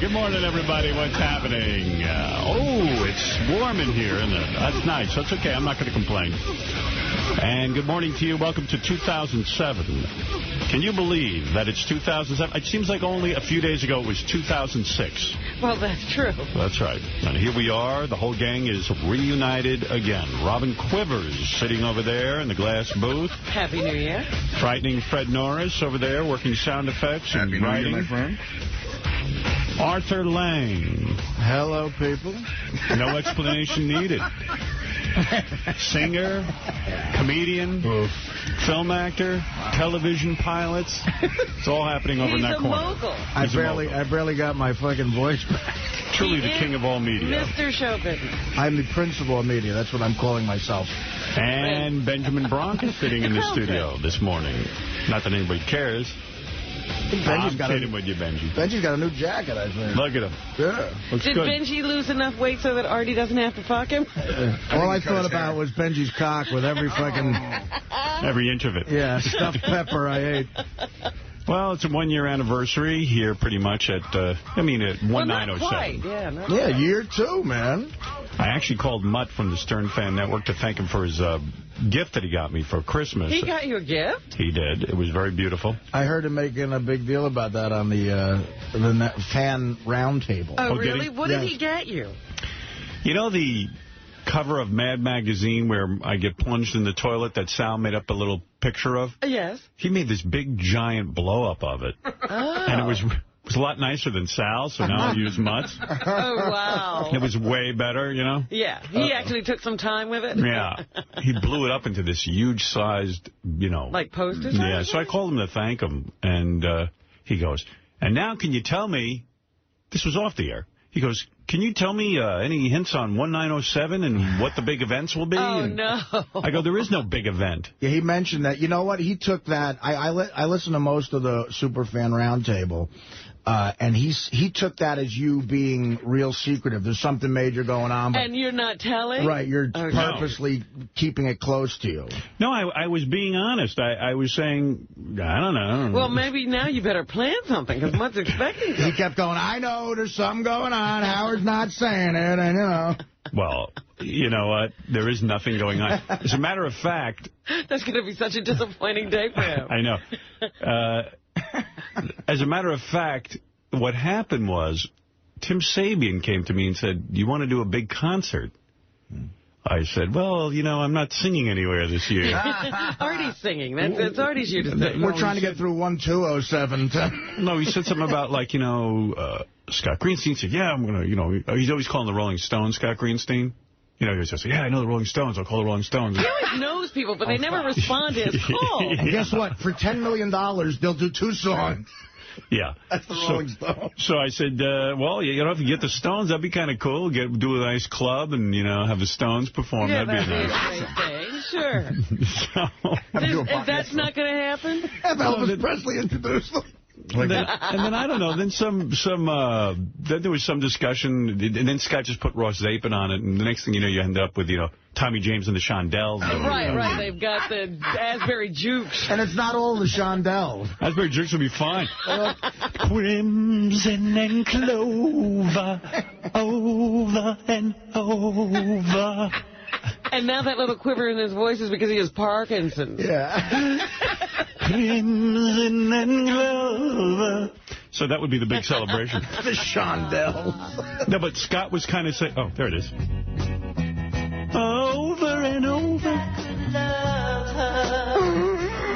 Good morning, everybody. What's happening? It's warm in here, isn't it? That's nice. That's okay. I'm not going to complain. And good morning to you. Welcome to 2007. Can you believe that it's 2007? It seems like only a few days ago it was 2006. Well, that's true. That's right. And here we are. The whole gang is reunited again. Robin Quivers sitting over there in the glass booth. Happy New Year. Frightening Fred Norris over there working sound effects and writing. Happy New Year, my friend. Arthur Lang. Hello, people. No explanation needed. Singer, comedian, film actor, television pilots. It's all happening over in that corner. He's a mogul. I barely got my fucking voice back. Truly the king of all media. Mr. Show Business. I'm the principal of media. That's what I'm calling myself. And Benjamin Bronk is sitting in the studio this morning. Not that anybody cares. I'm kidding with you, Benji. Benji's got a new jacket, I think. Look at him. Yeah. Looks Did good. Benji lose enough weight so that Artie doesn't have to fuck him? All I thought about was Benji's cock with every fucking... Every inch of it. Yeah, stuffed pepper I ate. Well, it's a one-year anniversary here pretty much at, at 1907. Well, not quite. Yeah, year two, man. I actually called Mutt from the Stern Fan Network to thank him for his gift that he got me for Christmas. He got you a gift? He did. It was very beautiful. I heard him making a big deal about that on the fan roundtable. Oh, did really? he? What did he get you? You know the cover of Mad Magazine where I get plunged in the toilet that Sal made up a little picture of? Yes. He made this big, giant blow-up of it. Oh. And it was a lot nicer than Sal's, so now I use Mutt's. Oh, wow. It was way better, you know? Yeah. He actually took some time with it? Yeah. He blew it up into this huge-sized, you know. Like posters? Yeah, so I called him to thank him, and he goes, and now can you tell me, this was off the air, he goes, can you tell me any hints on 1907 and what the big events will be? Oh, and no. I go, there is no big event. Yeah, he mentioned that. You know what? He took that. I listen to most of the Superfan Roundtable, and he took that as you being real secretive. There's something major going on. But and you're not telling? Right, you're purposely keeping it close to you. No, I was being honest. I was saying, I don't know. Well, maybe now you better plan something, because Mutt's expecting something. He kept going, I know, there's something going on. Howard's not saying it, and you know. Well, you know what? There is nothing going on. As a matter of fact... That's going to be such a disappointing day for him. I know. As a matter of fact, what happened was Tim Sabian came to me and said, do you want to do a big concert? I said, well, you know, I'm not singing anywhere this year. Artie's singing. That's Artie's year to sing. We're trying to get through 1207. No, he said something about, like, you know, Scott Greenstein said, yeah, I'm going to, you know, he's always calling the Rolling Stones Scott Greenstein. You know, he always says, yeah, I know the Rolling Stones. I'll call the Rolling Stones. He always knows people, but they never respond to his call. And guess what? For $10 million, they'll do 2 songs. Yeah. That's the Rolling Stones. So I said, well, you know, if you get the Stones, that'd be kind of cool. Do a nice club and, you know, have the Stones perform. Yeah, that'd be nice. a great thing. Sure. So, If that's not going to happen? Have Elvis Presley introduce them. And then I don't know. Then then there was some discussion, and then Scott just put Ross Zapin on it, and the next thing you know, you end up with, you know, Tommy James and the Shondells. Right. They've got the Asbury Jukes. And it's not all the Shondells. Asbury Jukes will be fine. Crimson and clover, over and over. And now that little quiver in his voice is because he has Parkinson's. Yeah. Crimson and clover. So that would be the big celebration. The Shondells. No, but Scott was kind of saying, oh, there it is. Over and over.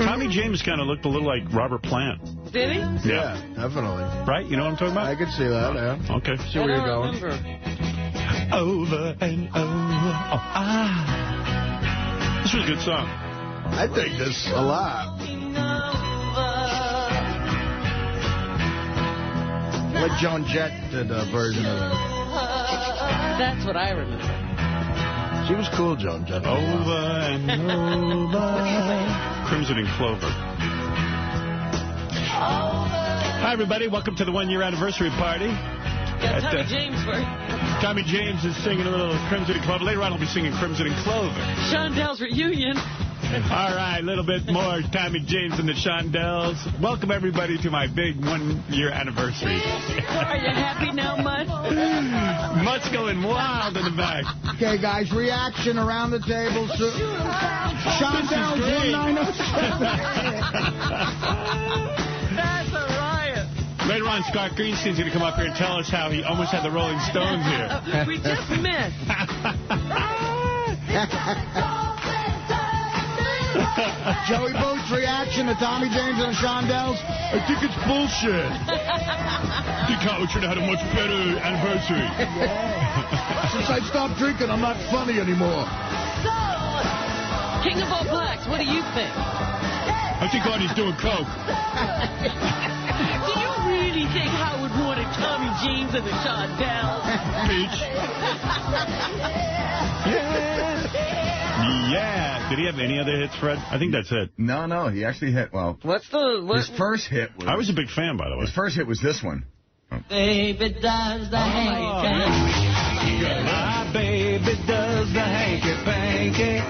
Tommy James kind of looked a little like Robert Plant. Did he? Yeah, definitely. Right? You know what I'm talking about? I could see that, yeah. Okay. See where you're going. Over and over. Oh, ah. This was a good song. I dig this a lot. Like Joan Jett did a version of it. That's what I remember. She was cool, Joan Jett. Over and over. Crimson and Clover. Hi, everybody. Welcome to the one-year anniversary party. Got Tommy James for you. Tommy James is singing a little Crimson and Clover. Later on, he'll be singing Crimson and Clover. Shondells reunion. All right, a little bit more Tommy James and the Shondells. Welcome, everybody, to my big one-year anniversary. Are you happy now, Mutt? Mutt's going wild in the back. Okay, guys, reaction around the table. Shondells 1907. That's a riot. Later on, Scott Greenstein's going to come up here and tell us how he almost had the Rolling Stones here. We just missed. Joey Booth's reaction to Tommy James and the Shondells. I think it's bullshit. I think Howard should have had a much better anniversary. Since I stopped drinking, I'm not funny anymore. So, King of All Blacks, what do you think? I think Artie's doing coke. Do you really think Howard wanted Tommy James and the Shondells? Peach. Yeah. Did he have any other hits, Fred? I think that's it. No, he actually hit, well, his first hit was... I was a big fan, by the way. His first hit was this one. Oh. Baby does the hanky-panky. My baby does the hanky-panky.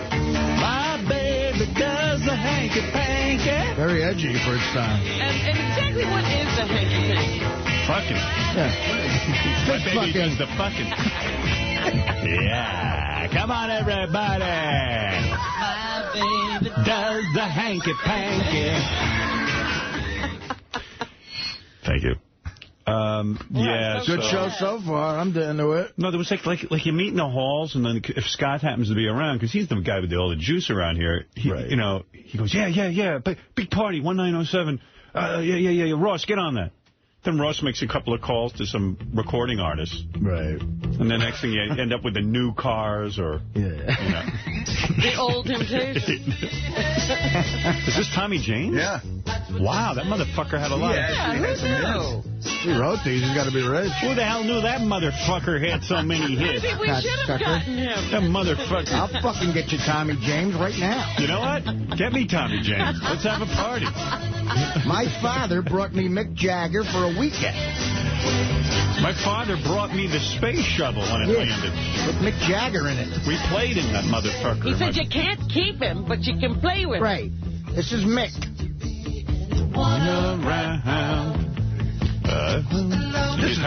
My baby does the hanky-panky. Very edgy for its time. And exactly what is the hanky-panky? Fucking. Yeah. My baby does the fucking. Yeah. Come on, everybody. My baby does the hanky-panky. Thank you. Yeah. Good show so far. I'm into it. No, there was like you meet in the halls, and then if Scott happens to be around, because he's the guy with all the juice around here, he, right. You know, he goes, yeah, big party, 1907. Yeah, Ross, get on that. Then Ross makes a couple of calls to some recording artists. Right. And the next thing you end up with the new cars or, The old Temptation. Is this Tommy James? Yeah. Wow, that motherfucker had a lot. Yeah, who knew? He wrote these. He's got to be rich. Who the hell knew that motherfucker had so many hits? Maybe we should have gotten him. That motherfucker. I'll fucking get you Tommy James right now. You know what? Get me Tommy James. Let's have a party. My father brought me Mick Jagger for a weekend. My father brought me the space shuttle when it landed. With Mick Jagger in it. We played in that motherfucker. He said you can't keep him, but you can play with him. Right. This is Mick.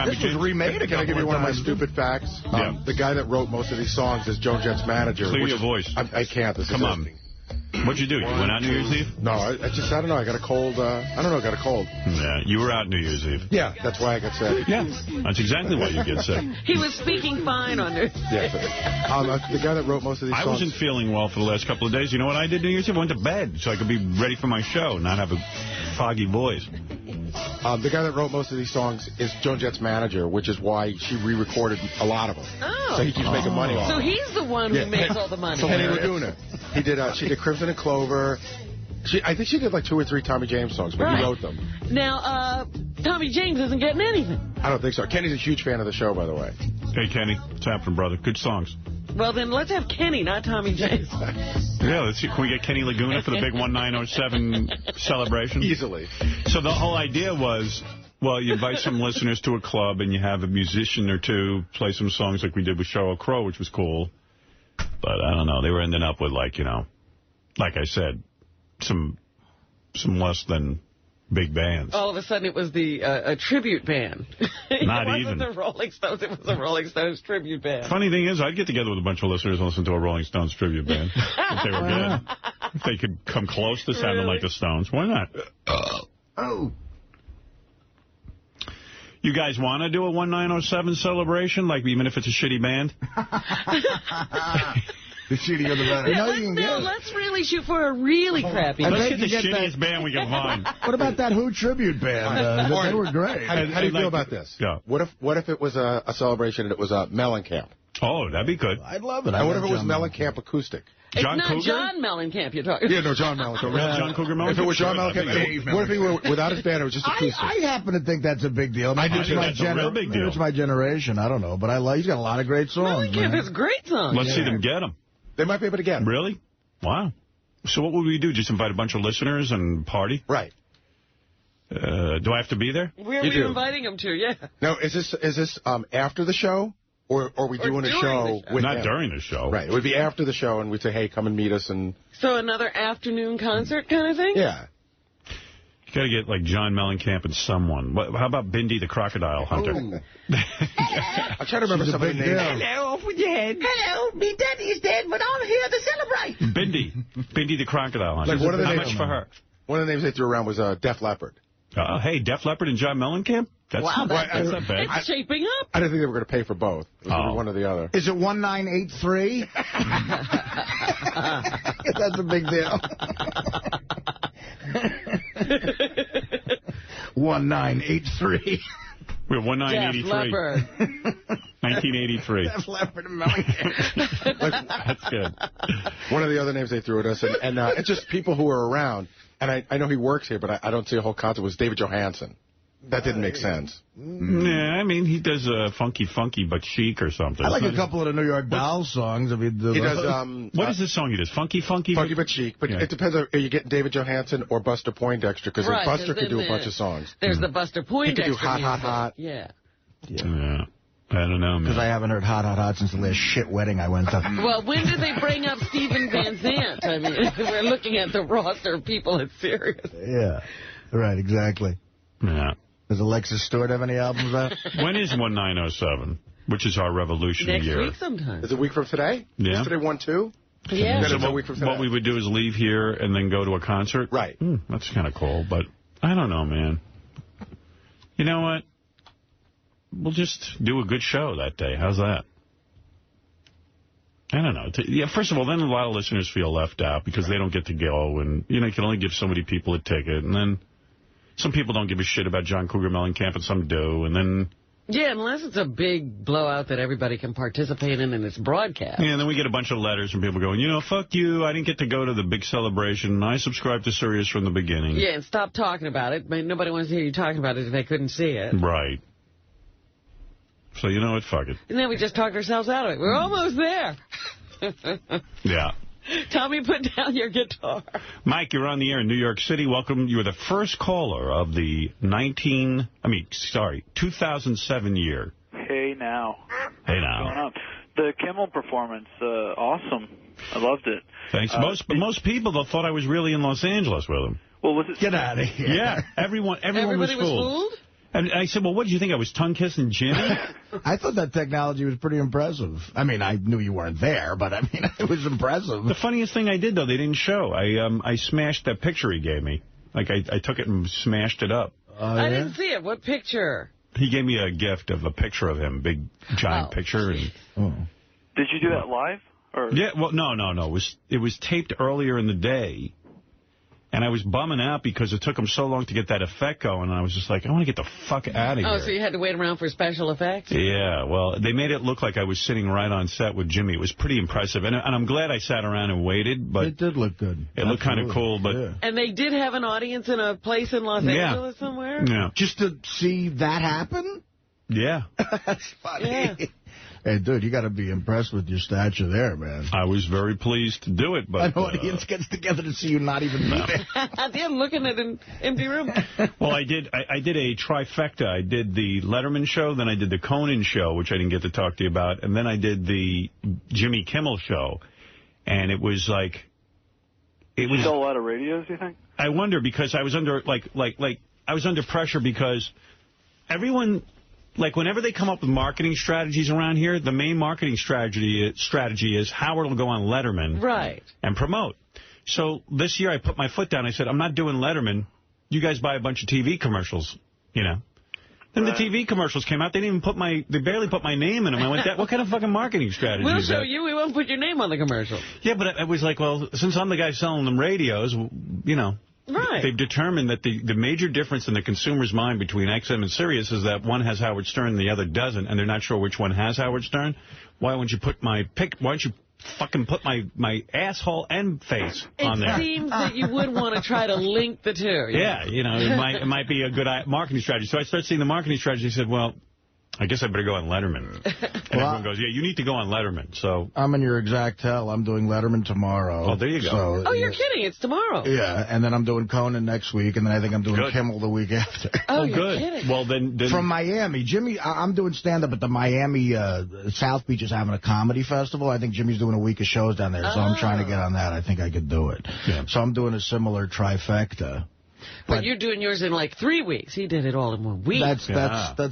This was remade. Can I give you one of my stupid facts? The guy that wrote most of these songs is Joan Jett's manager. Clear your voice. I can't. Come on. What'd you do? You went out New Year's Eve? No, I don't know. I got a cold. I don't know. I got a cold. Yeah, you were out New Year's Eve. Yeah, that's why I got sick. Yeah, that's exactly why you get sick. He was speaking fine on it. Yeah, the guy that wrote most of these songs. I wasn't feeling well for the last couple of days. You know what I did New Year's Eve? I went to bed so I could be ready for my show, not have a foggy voice. The guy that wrote most of these songs is Joan Jett's manager, which is why she re-recorded a lot of them. Oh. So he keeps making money off So it. he's the one who makes all the money. Kenny Laguna. He did. She did Crimson and Clover. I think she did like 2 or 3 Tommy James songs, but he wrote them. Now, Tommy James isn't getting anything. I don't think so. Kenny's a huge fan of the show, by the way. Hey, Kenny. What's happening, brother? Good songs. Well, then let's have Kenny, not Tommy James. Yeah, let's see. Can we get Kenny Laguna for the big 1907 celebration? Easily. So the whole idea was, well, you invite some listeners to a club and you have a musician or two play some songs like we did with Sheryl Crow, which was cool. But I don't know. They were ending up with, like, you know, like I said, some less than big bands. All of a sudden, it was a tribute band. Not it even. It wasn't the Rolling Stones. It was a Rolling Stones tribute band. Funny thing is, I'd get together with a bunch of listeners and listen to a Rolling Stones tribute band if they were good. If they could come close to sounding like the Stones, why not? Oh. You guys want to do a 1907 celebration, like even if it's a shitty band? The shittier the better. Let's really shoot for a really crappy band. Let's get the shittiest band we can find. What about that Who tribute band? They were great. How do you feel about this? Yeah. What if it was a celebration and it was a Mellencamp? Oh, that'd be good. I'd love it. And what if it was Mellencamp acoustic? It's John not Cougar? John Mellencamp you're talking about. Yeah, no, John Mellencamp. John Cougar Mellencamp? If it was John Mellencamp, what if he were without his band, it was just acoustic? I happen to think that's a big deal. I do, too. That's a real big deal. It's my generation. I don't know. But he's got a lot of great songs. Mellencamp has great songs. Let's see them get them. They might be able to get them. Really? Wow. So what would we do? Just invite a bunch of listeners and party? Right. Do I have to be there? Where are we inviting them to? Yeah. Now, is this after the show? Or we doing a show with Not him. during the show. Right. It would be after the show, and we'd say, hey, come and meet us. And So another afternoon concert kind of thing? yeah. You got to get, like, John Mellencamp and someone. How about Bindi the Crocodile Hunter? I'm trying to remember somebody's name. Hello, off with your head. Hello, me daddy is dead, but I'm here to celebrate. Bindi the Crocodile Hunter. Like, what are the How names much for her? One of the names they threw around was Def Leppard. Hey, Def Leppard and John Mellencamp? That's not bad. It's shaping up. I didn't think they were going to pay for both. It was gonna be one or the other. Is it 1983? That's a big deal. 1983. We're 1983. 1983. Def Leppard and Mellencamp. That's good. One of the other names they threw at us, and it's just people who are around. And I know he works here, but I don't see a whole concert. Was David Johansen. That didn't make sense. Yeah, I mean, he does Funky but Chic or something. I like a couple of the New York Dolls songs. I mean, he does. What is this song he does? Funky but Chic. But it depends. Are you getting David Johansen or Buster Poindexter? Because Buster could do a bunch of songs. There's the Buster Poindexter. He could do Hot, Hot, Hot. Yeah. I don't know, man. Because I haven't heard Hot, Hot, Hot since the last shit wedding I went to. Well, when did they bring up Stephen Van Zandt? I mean, we're looking at the roster of people at Sirius. Yeah. Right, exactly. Yeah. Does Alexis Stewart have any albums out? When is 1907, which is our revolution Next year? week sometime. Is it a week from today? Yeah. Is today 1-2? Yeah. So a week from today. what we would do is leave here and then go to a concert? Right. That's kind of cool, but I don't know, man. You know what? We'll just do a good show that day. How's that? I don't know. Yeah, first of all, then a lot of listeners feel left out because they don't get to go, and you can only give so many people a ticket, and then some people don't give a shit about John Cougar Mellencamp, and some do, and then... Yeah, unless it's a big blowout that everybody can participate in and it's broadcast. Yeah, and then we get a bunch of letters from people going, fuck you, I didn't get to go to the big celebration, I subscribed to Sirius from the beginning. Yeah, and stop talking about it. Nobody wants to hear you talking about it if they couldn't see it. Right. So you know what, fuck it. And then we just talked ourselves out of it. We're almost there. Yeah. Tommy, put down your guitar. Mike, you're on the air in New York City. Welcome. You were the first caller of the 2007 year. Hey now. Hey now. The Kimmel performance, awesome. I loved it. Thanks. Most people thought I was really in Los Angeles with him. Well, was it? Get out of here. Yeah, everyone Everybody was fooled? And I said, well, what did you think? I was tongue-kissing Jimmy? I thought that technology was pretty impressive. I mean, I knew you weren't there, but I mean, it was impressive. The funniest thing I did, though, they didn't show. I smashed that picture he gave me. Like, I took it and smashed it up. I didn't see it. What picture? He gave me a gift of a picture of him, big, giant picture. And, Did you do that live? Or? Yeah, well, no. It was taped earlier in the day. And I was bumming out because it took them so long to get that effect going. And I was just like, I want to get the fuck out of here. Oh, so you had to wait around for special effects? Yeah, well, they made it look like I was sitting right on set with Jimmy. It was pretty impressive. And I'm glad I sat around and waited. But it did look good. It looked kind of cool. But yeah. And they did have an audience in a place in Los Angeles somewhere? Yeah. Just to see that happen? Yeah. That's funny. Yeah. Hey, dude, you got to be impressed with your stature there, man. I was very pleased to do it, but... An audience gets together to see you not even there. They're looking at an empty room. Well, I did a trifecta. I did the Letterman show, then I did the Conan show, which I didn't get to talk to you about, and then I did the Jimmy Kimmel show. And it was like... It was still a lot of radios, you think? I wonder, because I was under, I was under pressure because everyone... Like, whenever they come up with marketing strategies around here, the main marketing strategy is Howard will go on Letterman and promote. So this year I put my foot down. I said, I'm not doing Letterman. You guys buy a bunch of TV commercials, Then the TV commercials came out. They barely put my name in them. I went, what kind of fucking marketing strategy we'll is that? show you. We won't put your name on the commercial. Yeah, but I was like, well, since I'm the guy selling them radios, Right. They've determined that the major difference in the consumer's mind between XM and Sirius is that one has Howard Stern and the other doesn't, and they're not sure which one has Howard Stern. Why don't you fucking put my asshole and face on there? It seems that you would want to try to link the two. Yeah, it might be a good marketing strategy. So I started seeing the marketing strategy. I said, well, I guess I better go on Letterman. And everyone goes, yeah, you need to go on Letterman. So I'm in your exact tell. I'm doing Letterman tomorrow. Oh, there you go. So, oh, you're kidding. It's tomorrow. Yeah, and then I'm doing Conan next week, and then I think I'm doing Kimmel the week after. Oh, good. You're kidding. Well, then From Miami. Jimmy, I'm doing stand-up at the Miami South Beach is having a comedy festival. I think Jimmy's doing a week of shows down there, so I'm trying to get on that. I think I could do it. Yeah. So I'm doing a similar trifecta. But you're doing yours in like 3 weeks. He did it all in 1 week. That's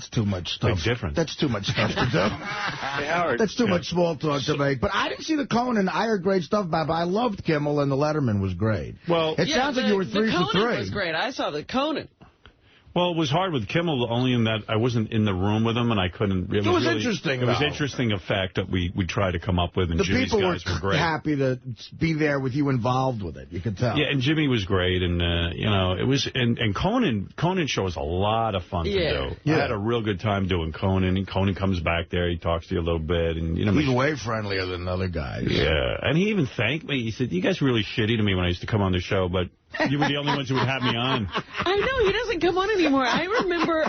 too much stuff. Big difference. That's too much stuff to do. Hey, Howard. That's too much small talk to make. But I didn't see the Conan. I heard great stuff about it, but I loved Kimmel, and the Letterman was great. Well, it sounds like you were 3 for 3. The Conan was great. I saw the Conan. Well, it was hard with Kimmel, only in that I wasn't in the room with him, and I couldn't... It was really interesting, It was interesting effect that we tried to come up with, and Jimmy's guys were great. Happy to be there with you involved with it. You could tell. Yeah, and Jimmy was great, and, you know, it was... And Conan show was a lot of fun to do. Yeah. I had a real good time doing Conan, and Conan comes back there, he talks to you a little bit, and, you know... He's way friendlier than other guys. Yeah, and he even thanked me. He said, you guys were really shitty to me when I used to come on the show, but... You were the only ones who would have me on. I know. He doesn't come on anymore. I remember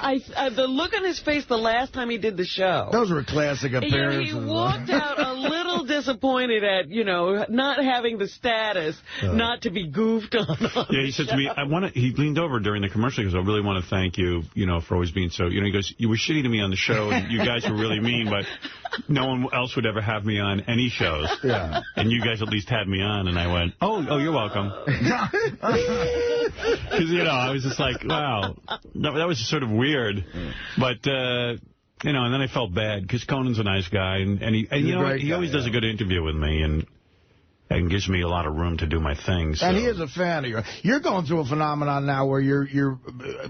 the look on his face the last time he did the show. Those were classic appearances. He walked out a little disappointed at, you know, not having the status, not to be goofed on. Yeah, he said to me, he leaned over during the commercial because I really want to thank you, you know, for always being so, you know, he goes, you were shitty to me on the show, and you guys were really mean, but no one else would ever have me on any shows. Yeah. And you guys at least had me on, and I went, oh, you're welcome. Because, you know, I was just like, wow, that was sort of weird. But, you know, and then I felt bad because Conan's a nice guy. And you know, he always does a good interview with me and gives me a lot of room to do my things. So. And he is a fan of yours. You're going through a phenomenon now where you're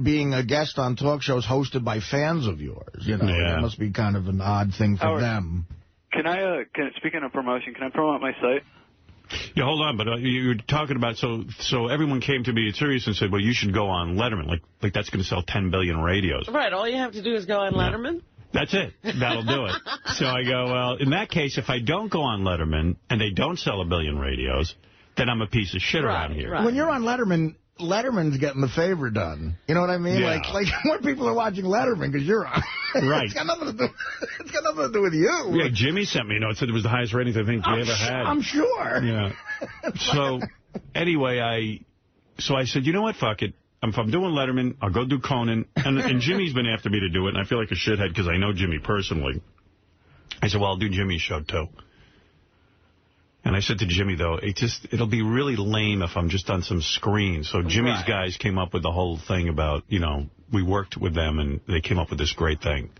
being a guest on talk shows hosted by fans of yours. You know, that must be kind of an odd thing for them. Speaking of promotion, can I promote my site? Yeah, hold on, but you were talking about, so everyone came to me at Sirius and said, well, you should go on Letterman, like that's going to sell 10 billion radios. Right, all you have to do is go on Letterman? That's it. That'll do it. So I go, well, in that case, if I don't go on Letterman and they don't sell 1 billion radios, then I'm a piece of shit around here. Right. When you're on Letterman, Letterman's getting the favor done. You know what I mean? Yeah. Like more people are watching Letterman because you're on. Right. It's got nothing to do with you. Yeah, Jimmy sent me a note. Said it was the highest ratings I think we ever had. I'm sure. Yeah. So anyway, I said, you know what? Fuck it. If I'm doing Letterman, I'll go do Conan. And Jimmy's been after me to do it, and I feel like a shithead because I know Jimmy personally. I said, well, I'll do Jimmy's show too. And I said to Jimmy, though, it'll be really lame if I'm just on some screen. So Jimmy's guys came up with the whole thing about, you know, we worked with them, and they came up with this great thing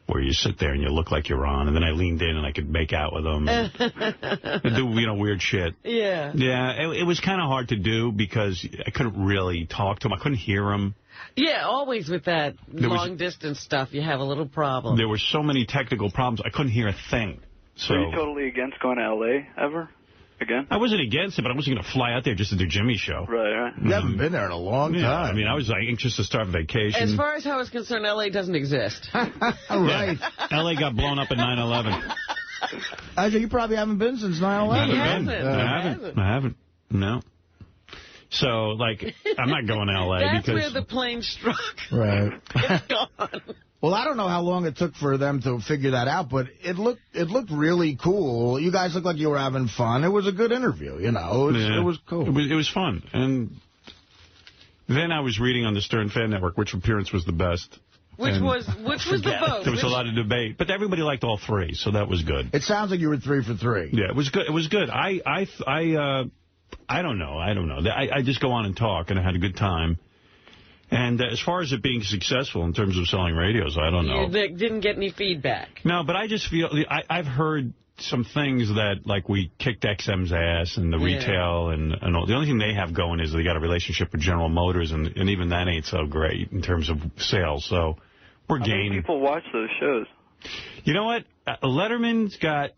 where you sit there and you look like you're on. And then I leaned in and I could make out with them and do, you know, weird shit. Yeah. Yeah, it was kind of hard to do because I couldn't really talk to him. I couldn't hear him. Yeah, always with that long-distance stuff, you have a little problem. There were so many technical problems. I couldn't hear a thing. So, are you totally against going to L.A. ever? Again? I wasn't against it, but I wasn't going to fly out there just to do Jimmy's show. Right. You haven't been there in a long time. I mean, I was anxious to start vacation. As far as how it's concerned, L.A. doesn't exist. Right. L.A. got blown up at 9/11. Actually, you probably haven't been since 9/11. I haven't. No. So, like, I'm not going to L.A. That's because... where the plane struck. Right. It's gone. Well, I don't know how long it took for them to figure that out, but it looked really cool. You guys looked like you were having fun. It was a good interview, you know. It was cool. It was fun. And then I was reading on the Stern Fan Network which appearance was the best. Which was the vote? There was a lot of debate, but everybody liked all three, so that was good. It sounds like you were 3 for 3. Yeah, it was good. It was good. I don't know. I just go on and talk, and I had a good time. And as far as it being successful in terms of selling radios, I don't know. You didn't get any feedback. No, but I just feel I've heard some things that, like, we kicked XM's ass and the retail and all. The only thing they have going is they got a relationship with General Motors, and even that ain't so great in terms of sales. So we're gaining. How many people watch those shows? You know what? Letterman's got...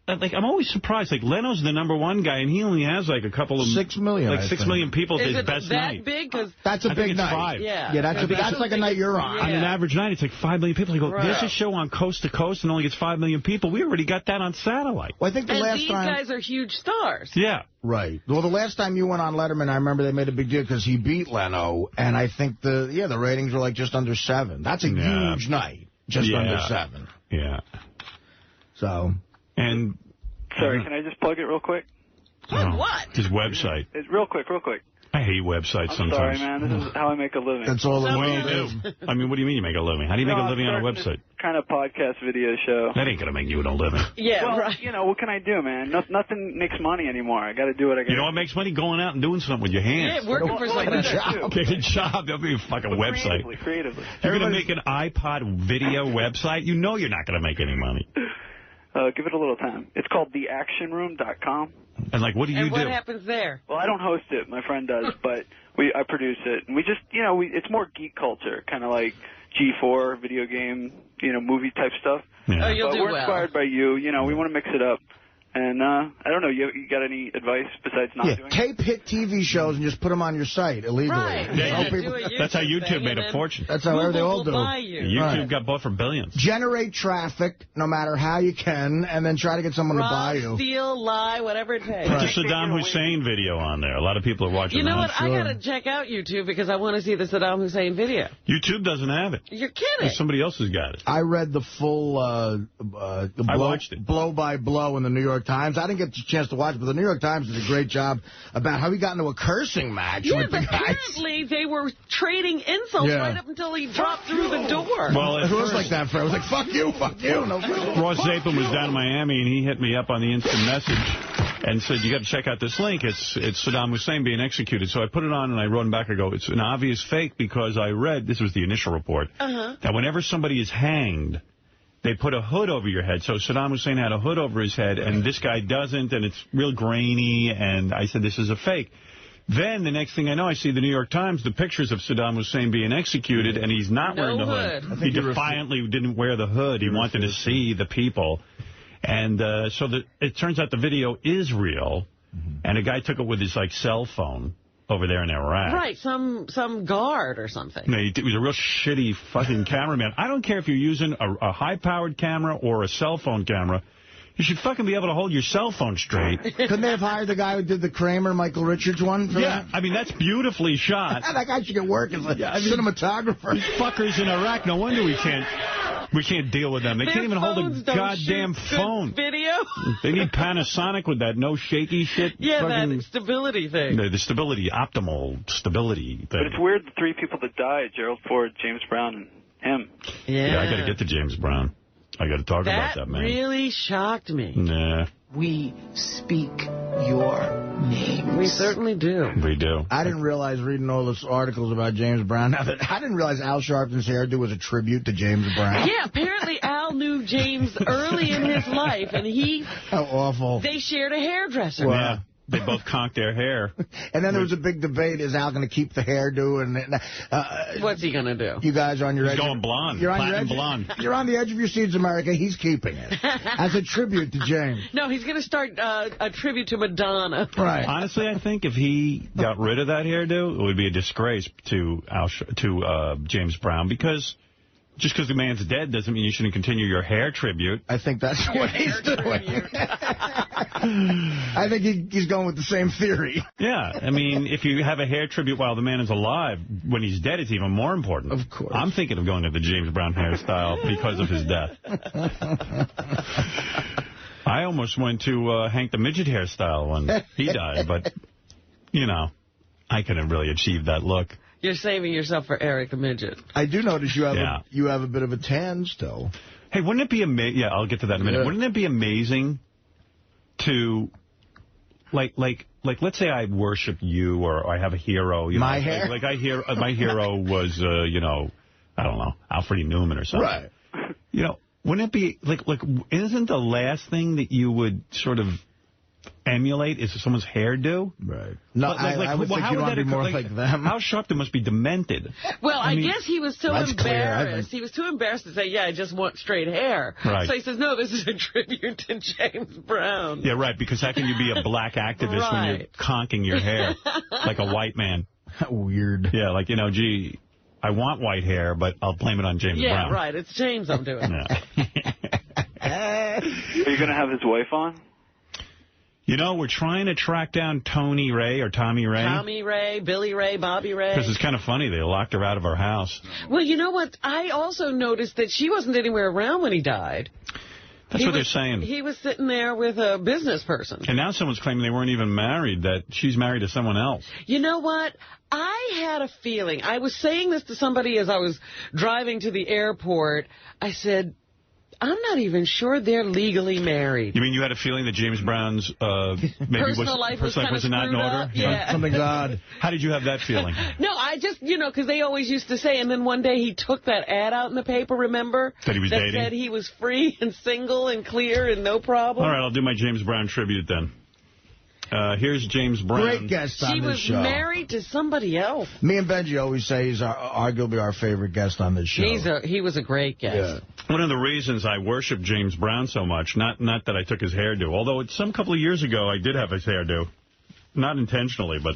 Like, I'm always surprised. Like, Leno's the #1 guy, and he only has, like, a couple of... 6 million, Like, 6 million people his best night. Is it that big? Cause that's a big night. 5. Yeah, that's like a night you're on. On an average night, it's like 5 million people. I go, there's a show on coast to coast and only gets 5 million people. We already got that on satellite. Well, I think the last these time... guys are huge stars. Yeah. Right. Well, the last time you went on Letterman, I remember they made a big deal because he beat Leno, and I think the ratings were like just under 7. That's a huge night. just under 7. Yeah. So. And. Sorry, can I just plug it real quick? What? His website. Real quick. I hate websites sometimes. Sorry, man. This is how I make a living. That's all What do you do? I mean, what do you mean you make a living? How do you make a living on a website? Kind of podcast video show. That ain't going to make you a living. Yeah, well, right. You know, what can I do, man? Nothing makes money anymore. I got to do what I got to do. You know what makes money? Going out and doing something with your hands. Yeah, working for someone. Get a job. That'll be a fucking website. Creatively. You're going to make an iPod video website? You know you're not going to make any money. Give it a little time. It's called theactionroom.com. And, like, what do you do? And what happens there? Well, I don't host it. My friend does, but I produce it. And we just, it's more geek culture, kind of like G4, video game, movie type stuff. Yeah. Oh, you'll do well. We're inspired by you. We want to mix it up. And I don't know, you got any advice besides not doing it? Tape hit TV shows and just put them on your site illegally. Right. That's how YouTube made a fortune. That's how they all do. YouTube got bought for billions. Generate traffic no matter how you can, and then try to get someone to buy you. Steal, lie, whatever it takes. Put the Saddam Hussein video on there. A lot of people are watching that. You know what? I got to check out YouTube because I want to see the Saddam Hussein video. YouTube doesn't have it. You're kidding. Somebody else has got it. I read the full I watched it. blow by blow in the New York Times. I didn't get a chance to watch it, but the New York Times did a great job about how he got into a cursing match with the guys. Apparently they were trading insults right up until he dropped through the door. Well, it was like that, Fred. It was like, fuck you. No, Ross Zapin was down in Miami, and he hit me up on the instant message and said, you got to check out this link. It's Saddam Hussein being executed. So I put it on, and I wrote him back. I go, it's an obvious fake because I read, this was the initial report, that whenever somebody is hanged, they put a hood over your head. So Saddam Hussein had a hood over his head, and this guy doesn't, and it's real grainy, and I said, this is a fake. Then, the next thing I know, I see the New York Times, the pictures of Saddam Hussein being executed, and he's not wearing the hood. He defiantly didn't wear the hood. He wanted to see the people. And so it turns out the video is real, and a guy took it with his, cell phone over there in Iraq. Right, some guard or something. No, he was a real shitty fucking cameraman. I don't care if you're using a high-powered camera or a cell phone camera. You should fucking be able to hold your cell phone straight. Couldn't they have hired the guy who did the Kramer, Michael Richards one for that? I mean, that's beautifully shot. That guy should get work as a cinematographer. These fuckers in Iraq, no wonder we can't deal with them. They can't even hold a goddamn phone. Video? They need Panasonic with that no shaky shit. Yeah, that stability thing. The stability, optimal stability thing. But it's weird, the three people that died, Gerald Ford, James Brown, and him. Yeah, I got to get to James Brown. I got to talk about that, man. That really shocked me. Nah. We speak your names. We certainly do. We do. I didn't realize, reading all those articles about James Brown, I didn't realize Al Sharpton's hairdo was a tribute to James Brown. Yeah, apparently Al knew James early in his life, and How awful. They shared a hairdresser. Well, yeah. They both conked their hair. And then there was a big debate. Is Al going to keep the hairdo? And what's he going to do? You guys are on your edge. He's going blonde. You're on your edge. Blonde. You're on the edge of your seats, America. He's keeping it as a tribute to James. No, he's going to start a tribute to Madonna. Right. Honestly, I think if he got rid of that hairdo, it would be a disgrace to James Brown because... Just because the man's dead doesn't mean you shouldn't continue your hair tribute. I think that's what he's doing. I think he's going with the same theory. Yeah. I mean, if you have a hair tribute while the man is alive, when he's dead, it's even more important. Of course. I'm thinking of going to the James Brown hairstyle because of his death. I almost went to Hank the Midget hairstyle when he died, but, I couldn't really achieve that look. You're saving yourself for Eric the Midget. I do notice you have a bit of a tan still. Hey, wouldn't it be amazing? Yeah, I'll get to that in a minute. Yeah. Wouldn't it be amazing to, like, let's say I worship you or I have a hero. My hair? Like my hero was, I don't know, Alfred E. Newman or something. Right. Wouldn't it be, like, isn't the last thing that you would sort of emulate is someone's hairdo? Right. No, I would think you'd want to be more like them. Al Sharpton must be demented. Well, I guess he was so embarrassed. He was too embarrassed to say, I just want straight hair. Right. So he says, no, this is a tribute to James Brown. Yeah, right, because how can you be a black activist when you're conking your hair like a white man? Weird. Yeah, like, gee, I want white hair, but I'll blame it on James Brown. Yeah, right, it's James I'm doing. Are you going to have his wife on? You know, we're trying to track down Tony Ray or Tommy Ray. Tommy Ray, Billy Ray, Bobby Ray. Because it's kind of funny. They locked her out of our house. Well, you know what? I also noticed that she wasn't anywhere around when he died. That's what they're saying. He was sitting there with a business person. And now someone's claiming they weren't even married, that she's married to someone else. You know what? I had a feeling. I was saying this to somebody as I was driving to the airport. I said, I'm not even sure they're legally married. You mean you had a feeling that James Brown's personal life was not in order? Yeah. Something's odd. How did you have that feeling? No, I just, because they always used to say, and then one day he took that ad out in the paper, remember? That he was dating? That said he was free and single and clear and no problem. All right, I'll do my James Brown tribute then. Here's James Brown. Great guest on this show. She was married to somebody else. Me and Benji always say he's arguably our favorite guest on this show. He was a great guest. Yeah. One of the reasons I worship James Brown so much, not that I took his hairdo, although some couple of years ago I did have his hairdo. Not intentionally, but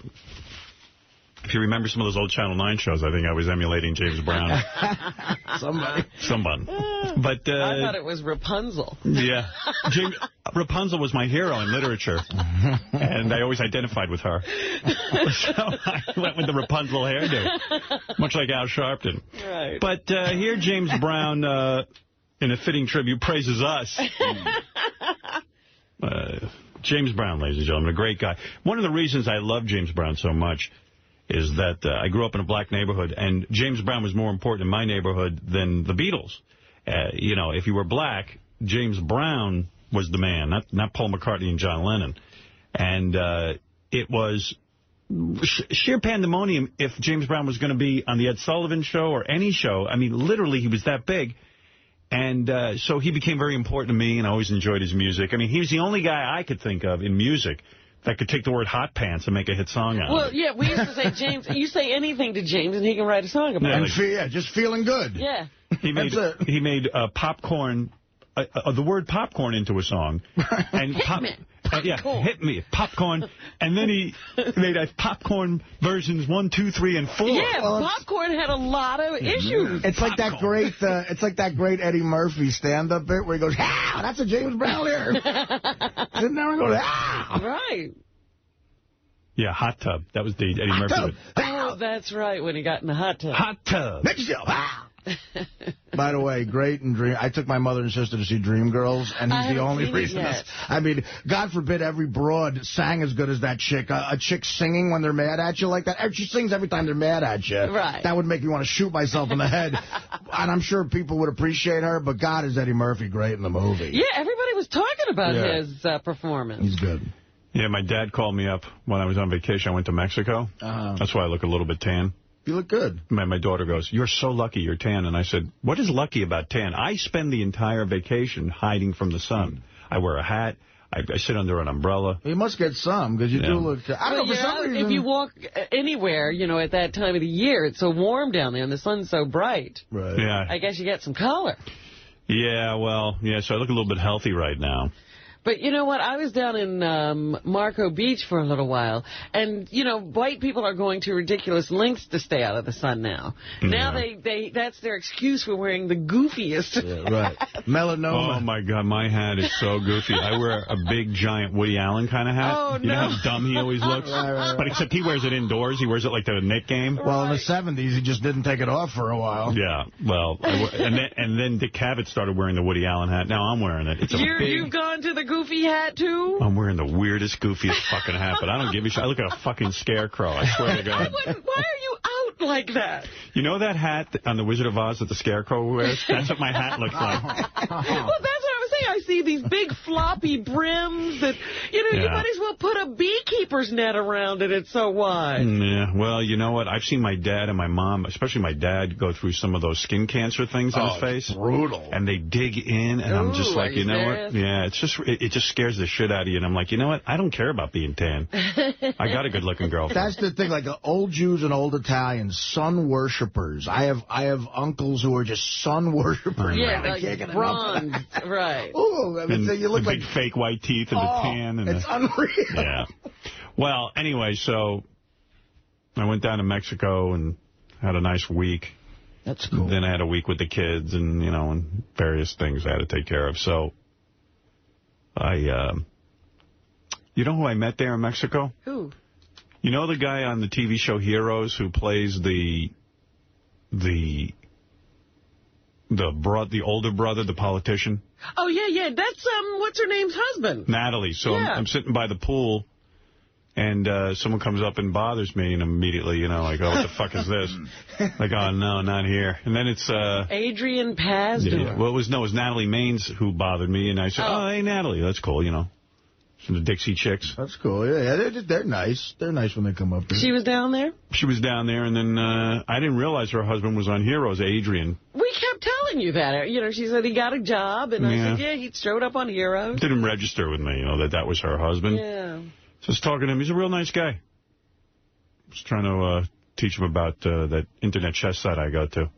if you remember some of those old Channel 9 shows, I think I was emulating James Brown. Someone. But I thought it was Rapunzel. Yeah. Rapunzel was my hero in literature, and I always identified with her. So I went with the Rapunzel hairdo, much like Al Sharpton. Right. But here James Brown, in a fitting tribute, praises us. James Brown, ladies and gentlemen, a great guy. One of the reasons I love James Brown so much is that I grew up in a black neighborhood, and James Brown was more important in my neighborhood than the Beatles. If you were black, James Brown was the man, not Paul McCartney and John Lennon. And it was sheer pandemonium if James Brown was going to be on the Ed Sullivan Show or any show. I mean, literally, he was that big. And so he became very important to me, and I always enjoyed his music. I mean, he was the only guy I could think of in music that could take the word hot pants and make a hit song out of it. Well, yeah, we used to say, James, you say anything to James and he can write a song about it. Just feeling good. Yeah. He made popcorn, the word popcorn into a song. And hit me, popcorn. And then he made popcorn versions 1, 2, 3, and 4. Yeah, popcorn had a lot of issues. It's like that great Eddie Murphy stand-up bit where he goes, "Ah, that's a James Brown lyric." Didn't ever go, "Ah." Right. Yeah, hot tub. That was the Eddie Murphy bit. Oh, that's right, when he got in the hot tub. Hot tub. Make yourself, ah. By the way, great and Dream. I took my mother and sister to see Dreamgirls, and he's the only reason. I mean, God forbid every broad sang as good as that chick. A chick singing when they're mad at you like that. She sings every time they're mad at you. Right. That would make me want to shoot myself in the head. And I'm sure people would appreciate her, but God, is Eddie Murphy great in the movie. Yeah, everybody was talking about his performance. He's good. Yeah, my dad called me up when I was on vacation. I went to Mexico. That's why I look a little bit tan. You look good. My daughter goes, "You're so lucky you're tan." And I said, "What is lucky about tan? I spend the entire vacation hiding from the sun. I wear a hat. I sit under an umbrella." You must get some, because you do look... I don't know, for some reason... If you walk anywhere, at that time of the year, it's so warm down there and the sun's so bright. Right. Yeah. I guess you get some color. Yeah, so I look a little bit healthy right now. But you know what? I was down in Marco Beach for a little while, and, white people are going to ridiculous lengths to stay out of the sun now. Yeah. Now that's their excuse for wearing the goofiest. Yeah, right. Melanoma. Oh, my God, my hat is so goofy. I wear a big, giant Woody Allen kind of hat. Oh, no. You know how dumb he always looks? Right. But except he wears it indoors. He wears it like the Knick game. Well, in the 70s, he just didn't take it off for a while. Yeah, well, and then Dick Cavett started wearing the Woody Allen hat. Now I'm wearing it. You've gone to the goofy hat, too? I'm wearing the weirdest, goofiest fucking hat, but I don't give a shit. I look like a fucking scarecrow, I swear to God. Why are you out like that? You know that hat on The Wizard of Oz that the scarecrow wears? That's what my hat looks like. Well, that's what I was saying. I see these big floppy brims that, you might as well put a beekeeper's net around it. It's so wide. Yeah, well, you know what? I've seen my dad and my mom, especially my dad, go through some of those skin cancer things on his face. Brutal. And they dig in, and I'm just like, you know what? Yeah, it just scares the shit out of you. And I'm like, you know what? I don't care about being tan. I got a good-looking girlfriend. That's the thing. Like old Jews and old Italians, sun worshippers. I have uncles who are just sun worshippers. Yeah, like bronze, right. Oh, I mean, so you look like big fake white teeth and the tan. And it's unreal. Yeah. Well, anyway, so I went down to Mexico and had a nice week. That's cool. Then I had a week with the kids and, and various things I had to take care of. So I, You know who I met there in Mexico? Who? You know the guy on the TV show Heroes who plays the older brother, the politician? Oh, yeah. That's, what's her name's husband? Natalie. So yeah. I'm sitting by the pool, and someone comes up and bothers me, and immediately, like, oh, what the fuck is this? Like, oh, no, not here. And then it's... Adrian Paz. Yeah. Well, it was Natalie Maines who bothered me, and I said, oh hey, Natalie, that's cool, From the Dixie Chicks. That's cool. Yeah, they're nice. They're nice when they come up here. She was down there? She was down there, and then I didn't realize her husband was on Heroes, Adrian. We kept telling you that. She said he got a job, and I said, yeah, he showed up on Heroes. Didn't register with me, that was her husband. Yeah. So I was talking to him. He's a real nice guy. I was trying to teach him about that internet chess site I go to.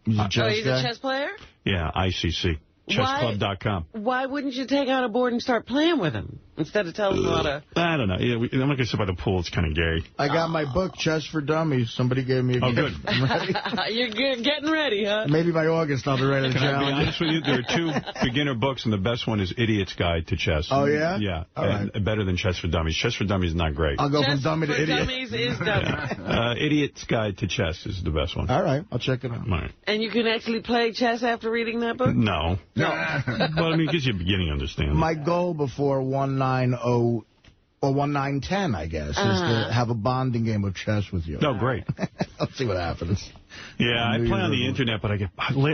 He's a chess player? Yeah, ICC. Chessclub.com. Why wouldn't you take out a board and start playing with him instead of telling him how to... I don't know. Yeah, I'm not going to sit by the pool. It's kind of gay. I got my book, Chess for Dummies. Somebody gave me a gift. Good. You're getting ready, huh? Maybe by August I'll be ready to challenge. Can I be honest with you? There are 2 beginner books, and the best one is Idiot's Guide to Chess. Oh, yeah? Yeah. All right. Better than Chess for Dummies. Chess for Dummies is not great. I'll go from dummy to idiot. Chess for Dummies is dummy. Idiot's Guide to Chess is the best one. All right. I'll check it out. All right. And you can actually play chess after reading that book? No. Well, it gives you a beginning understanding. My goal before 190 or 1910, I guess, is to have a bonding game of chess with you. Oh, great. Let's see what happens. Yeah, I play on the internet, but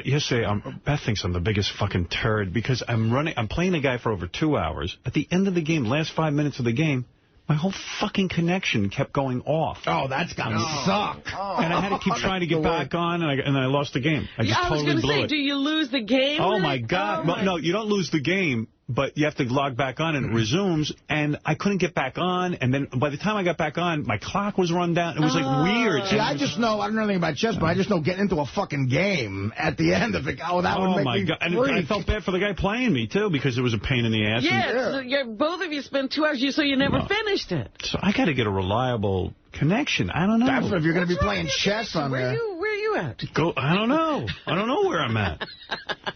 yesterday, Beth thinks I'm the biggest fucking turd because I'm playing a guy for over 2 hours. At the end of the game, last 5 minutes of the game, my whole fucking connection kept going off. Oh, that's gotta suck. And I had to keep trying to get back on, and I lost the game. I just totally blew it. I was going to say, do you lose the game? Oh, my God. Well, no, you don't lose the game, but you have to log back on, and it resumes, and I couldn't get back on, and then by the time I got back on, my clock was run down. It was, weird. See, I just know, I don't know anything about chess, but I just know getting into a fucking game at the end of it, that would make me God. And freak. I felt bad for the guy playing me, too, because it was a pain in the ass. Yeah, both of you spent 2 hours, so you never finished it. So I got to get a reliable connection. I don't know. That's if you're going to be playing chess on there. Where are you at? I don't know. I don't know where I'm at.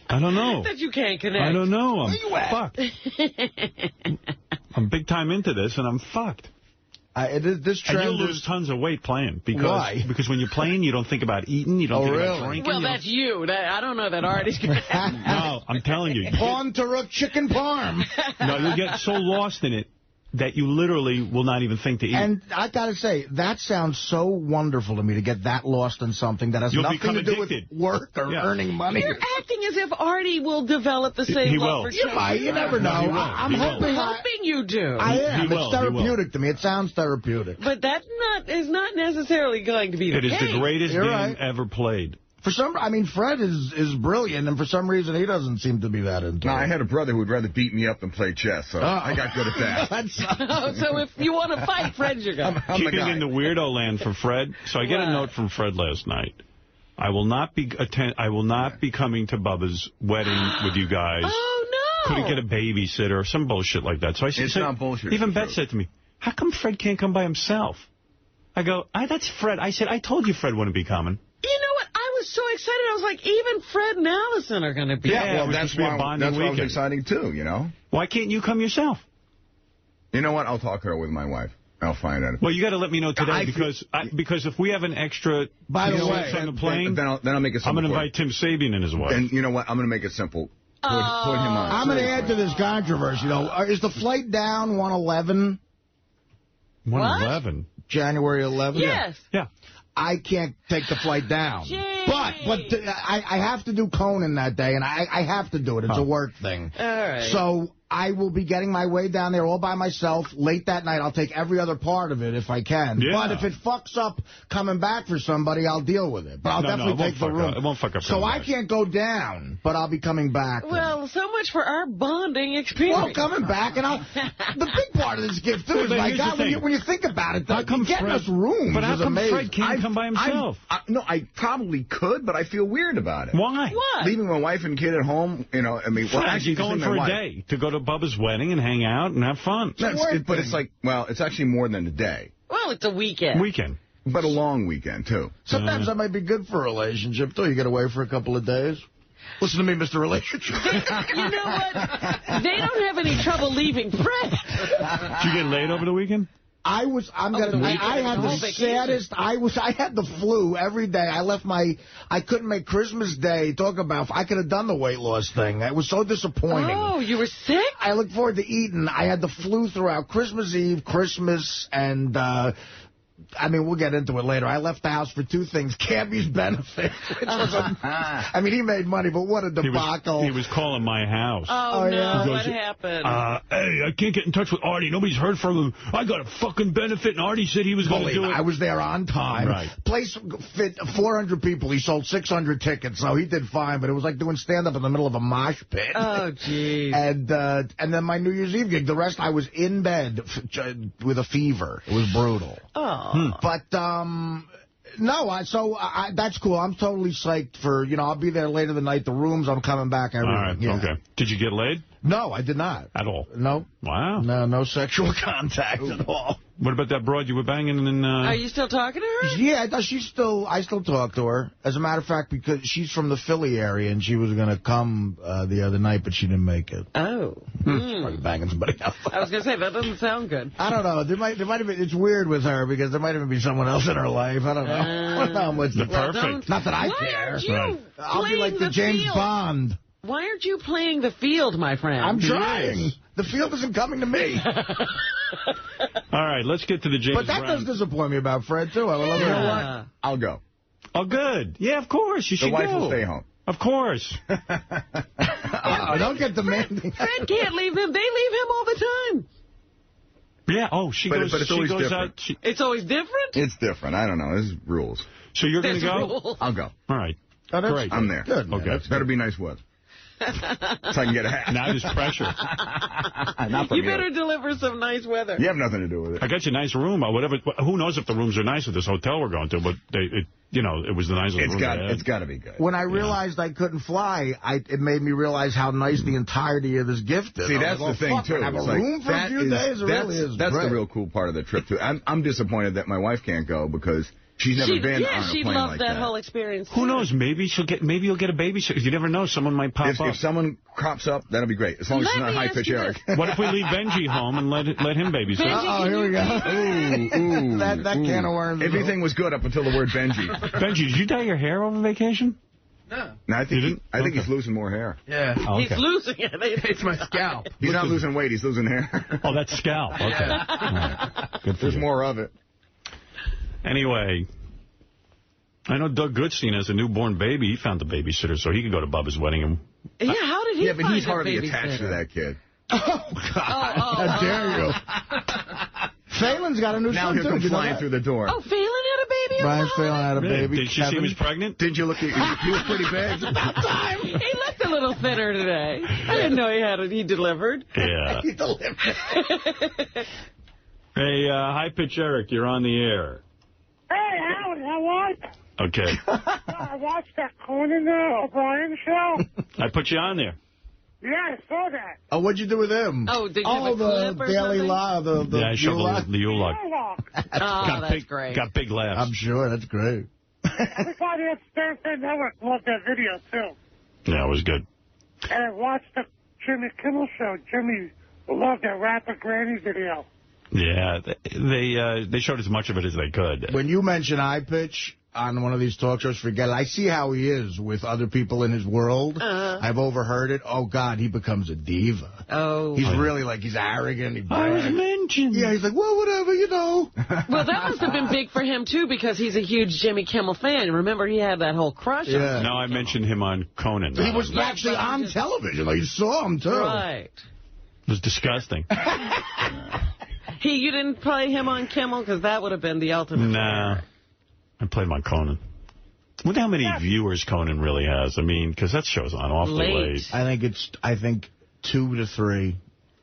I don't know. That you can't connect. I don't know. I'm fucked. Fucked. I'm big time into this, and I'm fucked. This trend and you'll lose tons of weight playing. Why? Because when you're playing, you don't think about eating. You don't think about drinking. Well, that's you. I don't know that Artie's going to... No, I'm telling you. Pawn to rook chicken parm. No, you'll get so lost in it that you literally will not even think to eat. And I got to say, that sounds so wonderful to me, to get that lost in something that has nothing to do with work or earning money. You're acting as if Artie will develop the same love for chess. You might. You never know. I'm hoping you do. I am. It's therapeutic to me. It sounds therapeutic. But that is not necessarily going to be the case. It is the greatest game ever played. Fred is brilliant, and for some reason he doesn't seem to be that into it. I had a brother who would rather beat me up than play chess, so I got good at that. So if you want to fight, Fred's your guy. Keeping in the weirdo land for Fred. So I get a note from Fred last night. I will not be coming to Bubba's wedding with you guys. Oh, no. Couldn't get a babysitter or some bullshit like that. So I said, it's not bullshit. Even Beth said to me, how come Fred can't come by himself? I go, that's Fred. I said, I told you Fred wouldn't be coming. You know what? I was so excited. I was like, even Fred and Allison are going to be there. Well, that's why it was exciting, too, Why can't you come yourself? You know what? I'll talk her with my wife. I'll find out. Well, you got to let me know today, because if we have an extra... By the way, on the plane, then I'll make it simple. I'm going to invite Tim Sabian and his wife. And you know what? I'm going to make it simple. Put him on. I'm going to add to this controversy, Is the flight down 111? 111? January 11th? Yes. Yeah. I can't take the flight down. But I have to do Conan that day, and I have to do it. It's a work thing. All right. So I will be getting my way down there all by myself. Late that night, I'll take every other part of it if I can. Yeah. But if it fucks up coming back for somebody, I'll deal with it. But I'll definitely take the room. It won't fuck up. So I can't go down, but I'll be coming back. Well, so much for our bonding experience. Well, coming back, and the big part of this gift, too, is, my God, when you think about it, getting us rooms But how come Fred can't come by himself? No, I probably could, but I feel weird about it. Why? What? Leaving my wife and kid at home, actually going for a day to go to Bubba's wedding and hang out and have fun. But it's like, it's actually more than a day. Well, it's a weekend. But a long weekend, too. Sometimes that might be good for a relationship, too. You get away for a couple of days. Listen to me, Mr. Relationship. You know what? They don't have any trouble leaving Fred. Did you get laid over the weekend? I had the saddest. I had the flu every day. I couldn't make Christmas Day. I could have done the weight loss thing. It was so disappointing. Oh, you were sick? I look forward to eating. I had the flu throughout Christmas Eve, Christmas, and I mean, we'll get into it later. I left the house for two things. Cammy's benefit. I mean, he made money, but what a debacle. He was calling my house. Oh, no. Yeah. What happened? Hey, I can't get in touch with Artie. Nobody's heard from him. I got a fucking benefit, and Artie said he was going to do it. I was there on time. Right. Place fit 400 people. He sold 600 tickets, so he did fine, but it was like doing stand-up in the middle of a mosh pit. Oh, geez. And then my New Year's Eve gig, the rest, I was in bed with a fever. It was brutal. Oh. But, no, that's cool. I'm totally psyched for, I'll be there later the night. The rooms, I'm coming back. All right, okay. Did you get laid? No, I did not. At all? No. Wow. No sexual contact at all. What about that broad you were banging in... Are you still talking to her? Yeah, I still talk to her. As a matter of fact, because she's from the Philly area, and she was going to come the other night, but she didn't make it. Oh. Probably banging somebody else. I was going to say, that doesn't sound good. I don't know. There might have been, it's weird with her, because there might even be someone else in her life. I don't know. I don't know how much perfect. Not that I care. I'll be like the James Bond. Why aren't you playing the field, my friend? I'm trying. Yes. The field isn't coming to me. All right, let's get to the James But that Brown. does disappoint me about Fred, too. I love You know what? I'll go. Oh, good. Yeah, of course. You should go. The wife will stay home. Of course. Don't get demanding. Fred can't leave him. They leave him all the time. Yeah, she goes out. It's always different? It's different. I don't know. There's rules. So you're going to go? Rules. I'll go. All right. Oh, great. I'm there. Good. Okay. It better be nice weather. So I can get a hat. Now there's pressure. Not from you better deliver some nice weather. You have nothing to do with it. I got you a nice room. Whatever. Who knows if the rooms are nice at this hotel we're going to, but it was the nicest room. It's got to be good. When I realized I couldn't fly, it made me realize how nice the entirety of this gift is. See, that's the thing, too. Have a room for a few days? That's the real cool part of the trip, too. I'm disappointed that my wife can't go because... She's never been on a plane like that. Yeah, she'd love that whole experience. Who knows? Maybe you'll get a babysitter. You never know. Someone might pop up. If someone crops up, that'll be great. As long as it's not High Pitch Eric. What if we leave Benji home and let him babysit? Here we go. Ooh. That can of worms. Everything was good up until the word Benji. Benji, did you dye your hair over vacation? No. I think he's losing more hair. Yeah. Oh, okay. He's losing it. It's my scalp. He's not losing weight. He's losing hair. Oh, that's scalp. Okay. Right. Good for There's you. more of it. Anyway... I know Doug Goodstein has a newborn baby. He found the babysitter so he could go to Bubba's wedding. Yeah, how did he find but he's hardly attached to that kid. Oh, God. How dare you. Phelan's got a new now son, he'll come too. flying through the door. Oh, Phelan had a baby? Brian Phelan had a baby. Did she see he was pregnant? Did you look at he was pretty big. About time. He looked a little thinner today. I didn't know he delivered. Yeah. He delivered. Hey, High Pitch Eric, you're on the air. Hey, Howard, how are you? Okay. I watched that Conan O'Brien show. I put you on there. Yeah, I saw that. Oh, what'd you do with him? Oh, did you have a clip the or Daily something? Law. Yeah, I showed the U-Lock. Oh, that's great. Got big laughs. I'm sure. That's great. Everybody at Stanford Network loved that video, too. Yeah, it was good. And I watched the Jimmy Kimmel show. Jimmy loved that Rapper Granny video. Yeah, they showed as much of it as they could. When you mention High Pitch on one of these talk shows, forget it. I see how he is with other people in his world. I've overheard it. Oh, God, he becomes a diva. Oh. He's really like, he's arrogant. I was mentioned. Yeah, he's like, well, whatever, you know. Well, that must have been big for him, too, because he's a huge Jimmy Kimmel fan. Remember, he had that whole crush on him. No, I mentioned him on Conan. He was actually on television. Like, you saw him, too. Right. It was disgusting. You didn't play him on Kimmel? Because that would have been the ultimate. Nah. I played him on Conan. I wonder how many viewers Conan really has. I mean, because that show's on awfully late. I think 2 to 3.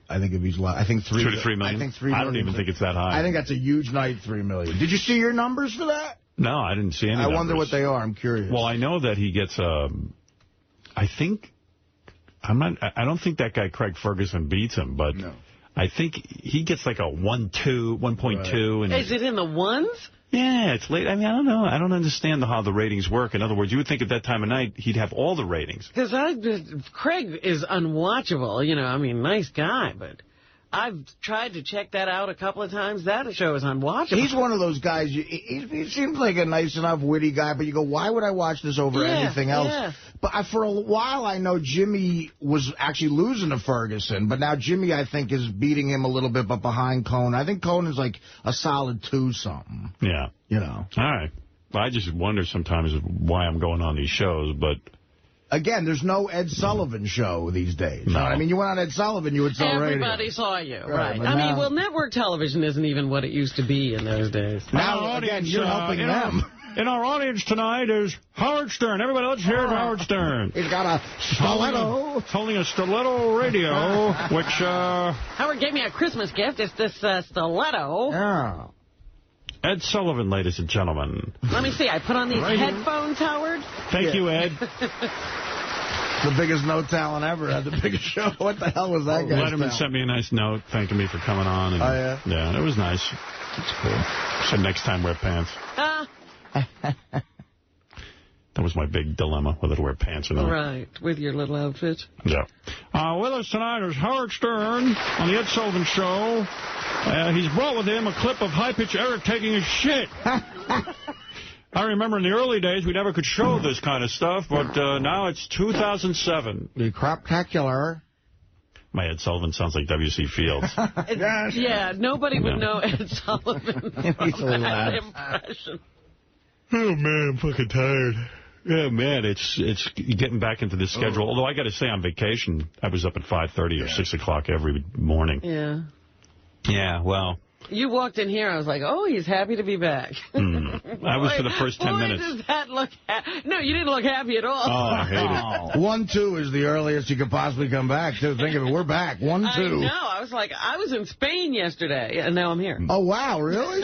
I think if he's I think 3 to 3 million. I think 3 million. I don't even think it's that high. I think that's a huge night. 3 million. Did you see your numbers for that? No, I didn't see any. I wonder what they are. I'm curious. Well, I know that he gets. I don't think that guy Craig Ferguson beats him, but. No. I think he gets like a 1.2. Right. Is it in the ones? Yeah, it's late. I mean, I don't know. I don't understand how the ratings work. In other words, you would think at that time of night he'd have all the ratings. Because Craig is unwatchable. You know, I mean, nice guy, but I've tried to check that out a couple of times. That show is unwatchable. He's one of those guys, he seems like a nice enough, witty guy, but you go, why would I watch this over anything else? Yeah. But for a while, I know Jimmy was actually losing to Ferguson, but now Jimmy, I think, is beating him a little bit, but behind Conan. I think Conan's like a solid 2-something. Yeah. You know. All right. Well, I just wonder sometimes why I'm going on these shows, but... Again, there's no Ed Sullivan show these days. No. I mean, you went on Ed Sullivan, you would sell radio. Everybody saw you, right. I mean, well, network television isn't even what it used to be in those days. Now, again, you're helping them. In our audience tonight is Howard Stern. Everybody, let's hear Howard Stern. He's got a stiletto. Holding a stiletto radio, which... Howard gave me a Christmas gift. It's this stiletto. Yeah. Ed Sullivan, ladies and gentlemen. Let me see. I put on these headphones, Howard. Thank you, Ed. The biggest no talent ever had the biggest show. What the hell was that guy? Letterman sent me a nice note thanking me for coming on. And, oh, yeah? Yeah, it was nice. It's cool. Said next time wear pants. That was my big dilemma, whether to wear pants or not. Right, with your little outfit. Yeah. With us tonight is Howard Stern on the Ed Sullivan Show. He's brought with him a clip of high-pitch Eric taking a shit. I remember in the early days we never could show this kind of stuff, but now it's 2007. The craptacular. My Ed Sullivan sounds like W.C. Fields. Yeah, nobody would know Ed Sullivan from that impression. Oh, man, I'm fucking tired. Yeah, man, it's getting back into the schedule. Although I got to say, on vacation, I was up at 5:30 or 6 o'clock every morning. Yeah. Yeah, well... You walked in here, I was like, oh, he's happy to be back. I was for the first 10 minutes. Boy, does that look... No, you didn't look happy at all. Oh, I hate it. 1-2 is the earliest you could possibly come back, too. Think of it, we're back. 1-2. I know. I was like, I was in Spain yesterday, and now I'm here. Oh, wow, really?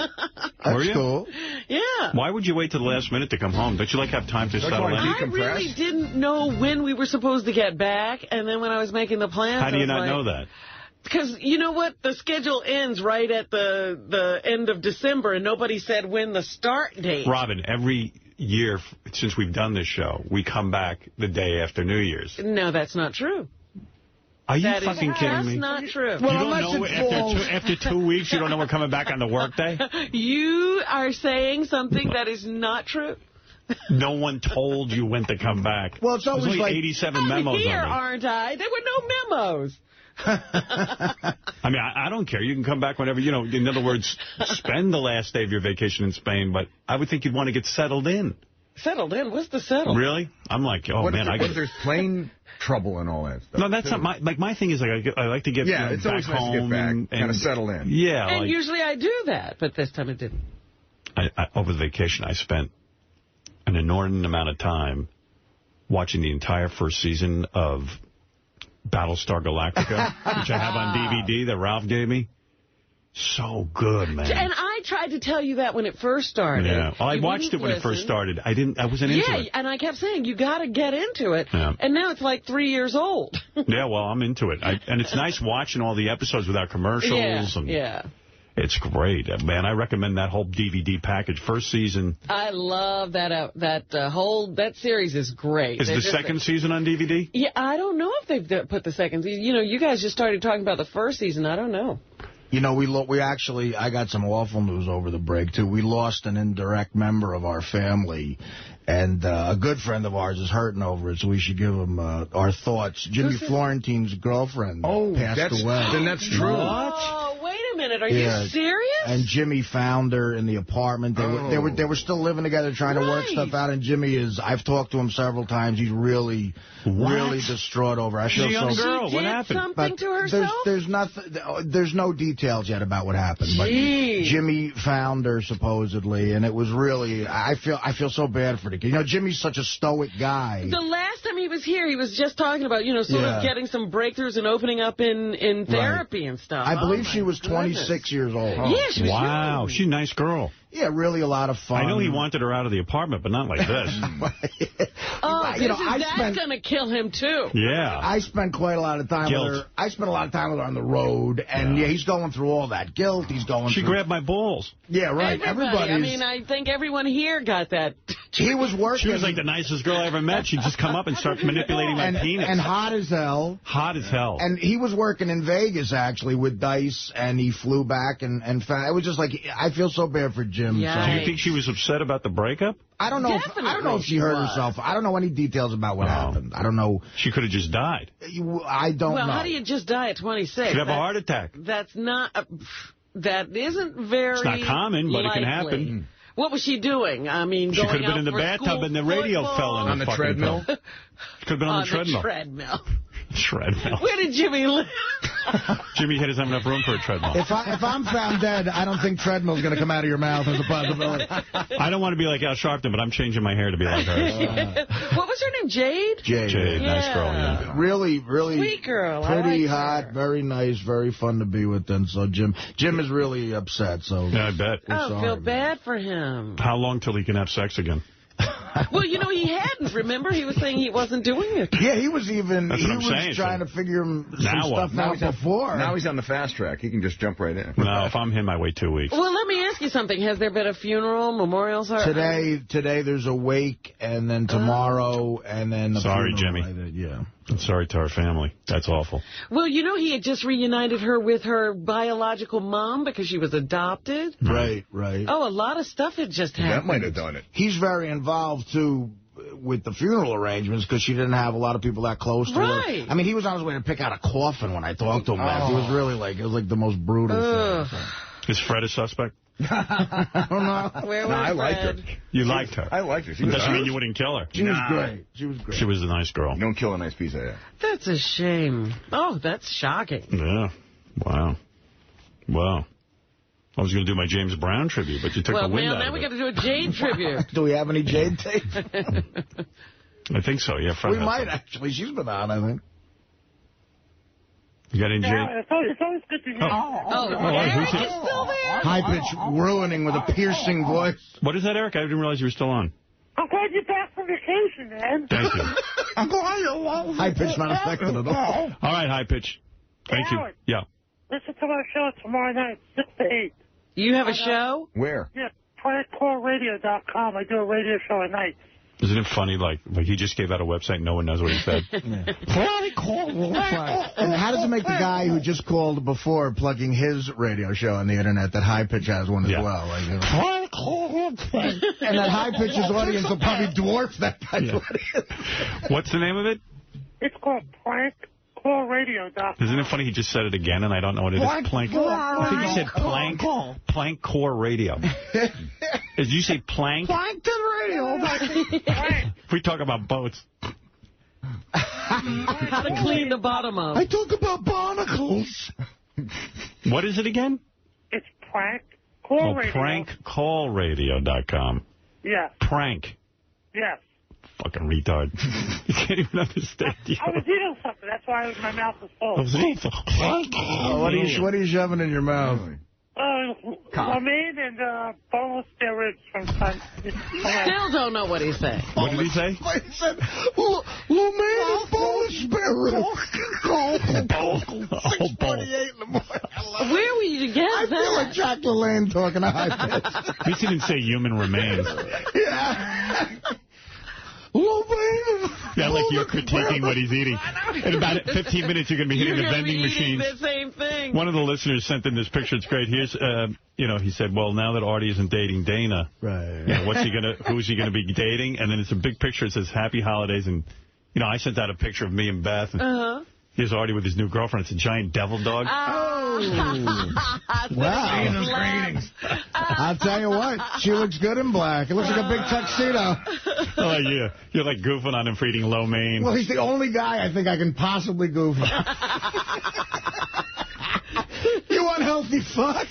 Were you? Cool. Yeah. Why would you wait till the last minute to come home? Don't you like have time to settle in? I really didn't know when we were supposed to get back, and then when I was making the plans... How do you not know that? Because, you know what, the schedule ends right at the end of December, and nobody said when the start date. Robin, every year since we've done this show, we come back the day after New Year's. No, that's not true. Are you fucking kidding me? That's not true. Well, you don't know after 2 weeks, you don't know we're coming back on the work day? You are saying something that is not true. No one told you when to come back. Well, it's always like like 87 memos here, on me. aren't I? There were no memos. I mean, I don't care. You can come back whenever, you know, in other words, spend the last day of your vacation in Spain, but I would think you'd want to get settled in. Settled in? What's the settle? Really? I'm like, oh, man. What if there's plane trouble and all that stuff? No, that's not my thing is like I like to get it's back always nice home to get back, and kind of settle in. Yeah. And usually I do that, but this time it didn't. Over the vacation, I spent an inordinate amount of time watching the entire first season of Battlestar Galactica, which I have on DVD that Ralph gave me. So good, man. And I tried to tell you that when it first started. Yeah. Well, I watched it when it first started. I wasn't into it. Yeah, and I kept saying, you got to get into it. Yeah. And now it's like 3 years old. Yeah, well, I'm into it. And it's nice watching all the episodes without commercials. Yeah. It's great, man. I recommend that whole DVD package. First season. I love that. That series is great. Is the second season on DVD? Yeah, I don't know if they've put the second season. You know, you guys just started talking about the first season. I don't know. You know, we actually, I got some awful news over the break, too. We lost an indirect member of our family, and a good friend of ours is hurting over it, so we should give him our thoughts. Jimmy Florentine's girlfriend passed away. Then that's true. What? Oh, wait a minute. Are you serious? And Jimmy found her in the apartment. They were still living together trying to work stuff out, and Jimmy is, I've talked to him several times. He's really distraught over it. She's a young girl. What happened? Something to herself? There's no details yet about what happened. But Jimmy found her supposedly, and it was really, I feel so bad for the kid. You know, Jimmy's such a stoic guy. The last time he was here, he was just talking about, sort of getting some breakthroughs and opening up in therapy and stuff. I believe she was 26 years old. Yeah, she was Wow, she's a nice girl. Yeah, really a lot of fun. I know he wanted her out of the apartment, but not like this. That's going to kill him, too. Yeah. I spent quite a lot of time with her. I spent a lot of time with her on the road, and he's going through all that guilt. He's going She grabbed my balls. Yeah, right. Everybody. I mean, I think everyone here got that. He was working. She was like the nicest girl I ever met. She'd just come up and start manipulating my penis. And hot as hell. Hot as hell. And he was working in Vegas, actually, with Dice, and he flew back and found... It was just like, I feel so bad for Jim. Do you think she was upset about the breakup? I don't know. I don't know if she hurt herself. I don't know any details about what happened. I don't know. She could have just died. I don't know. Well, how do you just die at 26? She'd have a heart attack. That's not... that isn't very It's not common, but likely. It can happen. What was she doing? I mean, she could have been in the bathtub and the radio fell in on the treadmill. Could have been on the treadmill. Treadmill. Where did Jimmy live? Jimmy doesn't have enough room for a treadmill. If I'm found dead, I don't think treadmill's going to come out of your mouth as a possibility. I don't want to be like Al Sharpton, but I'm changing my hair to be like her. What was her name? Jade? Jade, nice girl, yeah. Really sweet girl. Pretty hot, very nice, very fun to be with. And so Jim is really upset. So yeah, I bet. I feel bad for him. How long till he can have sex again? Well, he hadn't. Remember, he was saying he wasn't doing it. Yeah, he was even. That's what I'm saying, trying to figure some stuff out before. Now he's on the fast track. He can just jump right in. No, if I'm him, I wait 2 weeks. Well, let me ask you something. Has there been a funeral, memorial service? Today there's a wake, and then tomorrow, and then the Sorry, funeral. Jimmy. Yeah. I'm sorry to our family. That's awful. Well, he had just reunited her with her biological mom because she was adopted. Right. Oh, a lot of stuff had just happened. That might have done it. He's very involved, too, with the funeral arrangements because she didn't have a lot of people that close to her. I mean, he was on his way to pick out a coffin when I talked to him. It was really it was like the most brutal thing. Is Fred a suspect? I don't know. Where was I liked her. You liked her? I liked her. It doesn't mean you wouldn't kill her. She was great. She was a nice girl. You don't kill a nice piece of that. That's a shame. Oh, that's shocking. Yeah. Wow. I was going to do my James Brown tribute, but you took the wind out of it. Now we got to do a Jade tribute. Do we have any Jade tape? I think so, yeah. We might, actually. She's been on, I think. You got any Jade? Yeah, it's always good to hear. Eric is still there? High pitch ruining with a piercing voice. What is that, Eric? I didn't realize you were still on. I'm glad you're back from vacation, man. Thank you. I'm glad you're High pitch not affected at all. All right, High pitch. Thank you. Yeah. Listen to my show tomorrow night, 6 to 8. You have a show? Where? Yeah, PrankCallRadio.com. I do a radio show at night. Isn't it funny, like he just gave out a website, no one knows what he said? And how does it make the guy who just called before plugging his radio show on the Internet that High Pitch has one as well? Like, and that High Pitch's audience will probably dwarf that guy's audience. What's the name of it? It's called PrankCallRadio.com. Isn't it funny he just said it again and I don't know what it is? Plank. I think he said plank. Plank Core Radio. Did you say plank? Plankton Radio. If we talk about boats. How to clean the bottom of. I talk about barnacles. What is it again? It's PrankCallRadio. PrankCallRadio.com. Yeah. Prank. Yes. Fucking retard. You can't even understand you. I was eating something. That's why my mouth was full. What are you shoving in your mouth? Romaine and boneless spare ribs from Sun. Still don't know what he said. What did he say? He said, Romaine and boneless spare ribs. 6:48 in the morning. Where were you to get I feel like Jack LaLanne talking to High Pitch. At least he didn't say human remains. Yeah. Yeah, like you're critiquing what he's eating. In about 15 minutes, you're going to be hitting the vending machines. The same thing. One of the listeners sent in this picture. It's great. Here's, he said, well, now that Artie isn't dating Dana, right? Who's he going to be dating? And then it's a big picture. It says Happy Holidays, and I sent out a picture of me and Beth. And here's Artie with his new girlfriend. It's a giant devil dog. Wow. I'll tell you what, she looks good in black. It looks like a big tuxedo. Oh, yeah. You're like goofing on him for eating lo mein. Well, he's the only guy I think I can possibly goof on. You unhealthy fuck.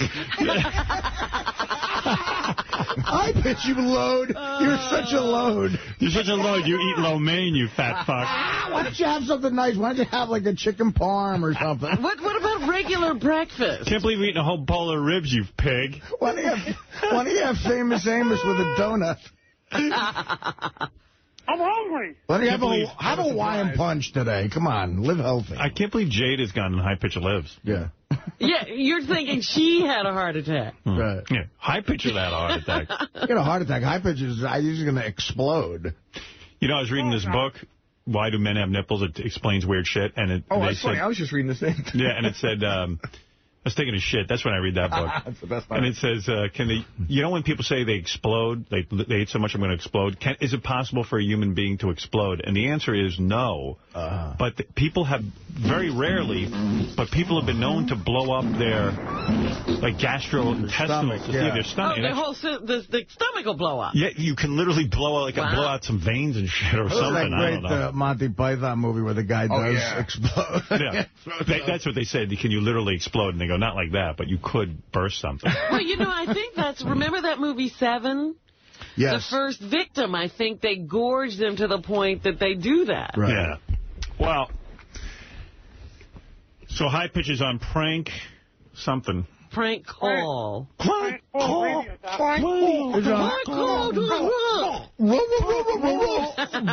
I bet you load. You're such a load. You're such a load. You eat lo mein, you fat fuck. Why don't you have something nice? Why don't you have like a chicken parm or something? What about regular breakfast? Can't believe you're eating a whole bowl of ribs, you pig. Why do you have Famous Amos with a donut? I'm hungry. Why do you have a Hawaiian punch today? Come on, live healthy. I can't believe Jade has gotten high pitch of lives. Yeah. Yeah, you're thinking she had a heart attack. Right. Yeah, high pitch of that heart attack. Get a heart attack. High pitch is usually going to explode. You know, I was reading this book, Why Do Men Have Nipples? It explains weird shit. And that's funny. I was just reading the same thing. Yeah, and it said, I was taking a shit. That's when I read that book. That's the best part. And it says, you know when people say they explode, they ate so much I'm going to explode, is it possible for a human being to explode? And the answer is no. But people have, very rarely, but people have been known to blow up their, like, gastrointestinal, their stomach. Oh, the stomach will blow up. Yeah, you can literally blow out some veins and shit or something. That great, I don't know. Monty Python movie where the guy does explode. Yeah. That's what they said. Can you literally explode? And they go, not like that, but you could burst something. Well, you know, I think remember that movie 7? Yes. The first victim, I think they gorge them to the point that they do that. Right. Yeah. Well, so high pitch is on prank something. Prank call. Prank call.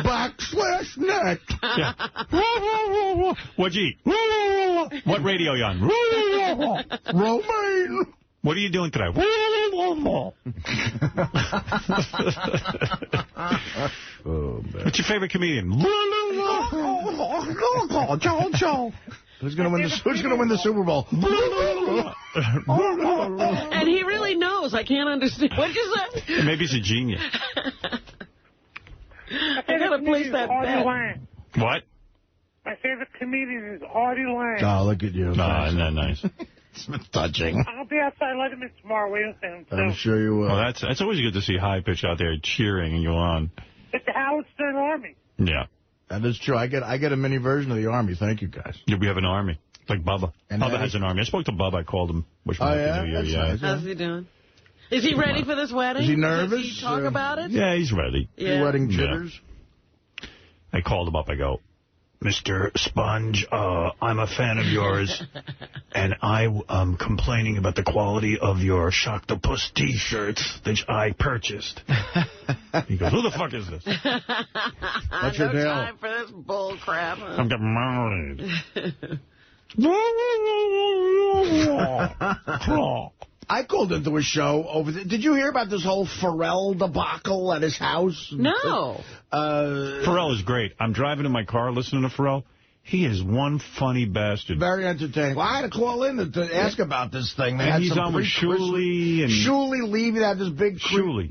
Backslash net. Yeah. What'd you eat? What radio you on? Romaine. What are you doing today? What's your favorite comedian? Who's going to win the Super Bowl? And he really knows. I can't understand. What'd you say? Maybe he's a genius. I got to place that bet. What? My favorite comedian is Artie Lang. Oh, look at you. Oh, isn't that nice? It's touching. I'll be outside Letterman tomorrow waiting for him. I'm sure you will. Well, that's always good to see high pitch out there cheering you on. It's the Howard Stern Army. Yeah. That is true. I get a mini version of the Army. Thank you, guys. Yeah, we have an army. Like Bubba. And Bubba has an army. I spoke to Bubba. I called him. Wish him Happy New Year. Yeah. Nice. How's he doing? Is he ready for this wedding? Is he nervous? Does he talk about it? Yeah, he's ready. Yeah. Wedding jitters? Yeah. I called him up. I go, Mr. Sponge, I'm a fan of yours, and I'm complaining about the quality of your Shocktopus T-shirts that I purchased. He goes, who the fuck is this? What's your deal? No time for this bull crap. I'm getting married. I called into a show did you hear about this whole Pharrell debacle at his house? No. Pharrell is great. I'm driving in my car listening to Pharrell. He is one funny bastard. Very entertaining. Well, I had to call in to ask about this thing. They and had he's on with Shuli. Shuli, Levy had this big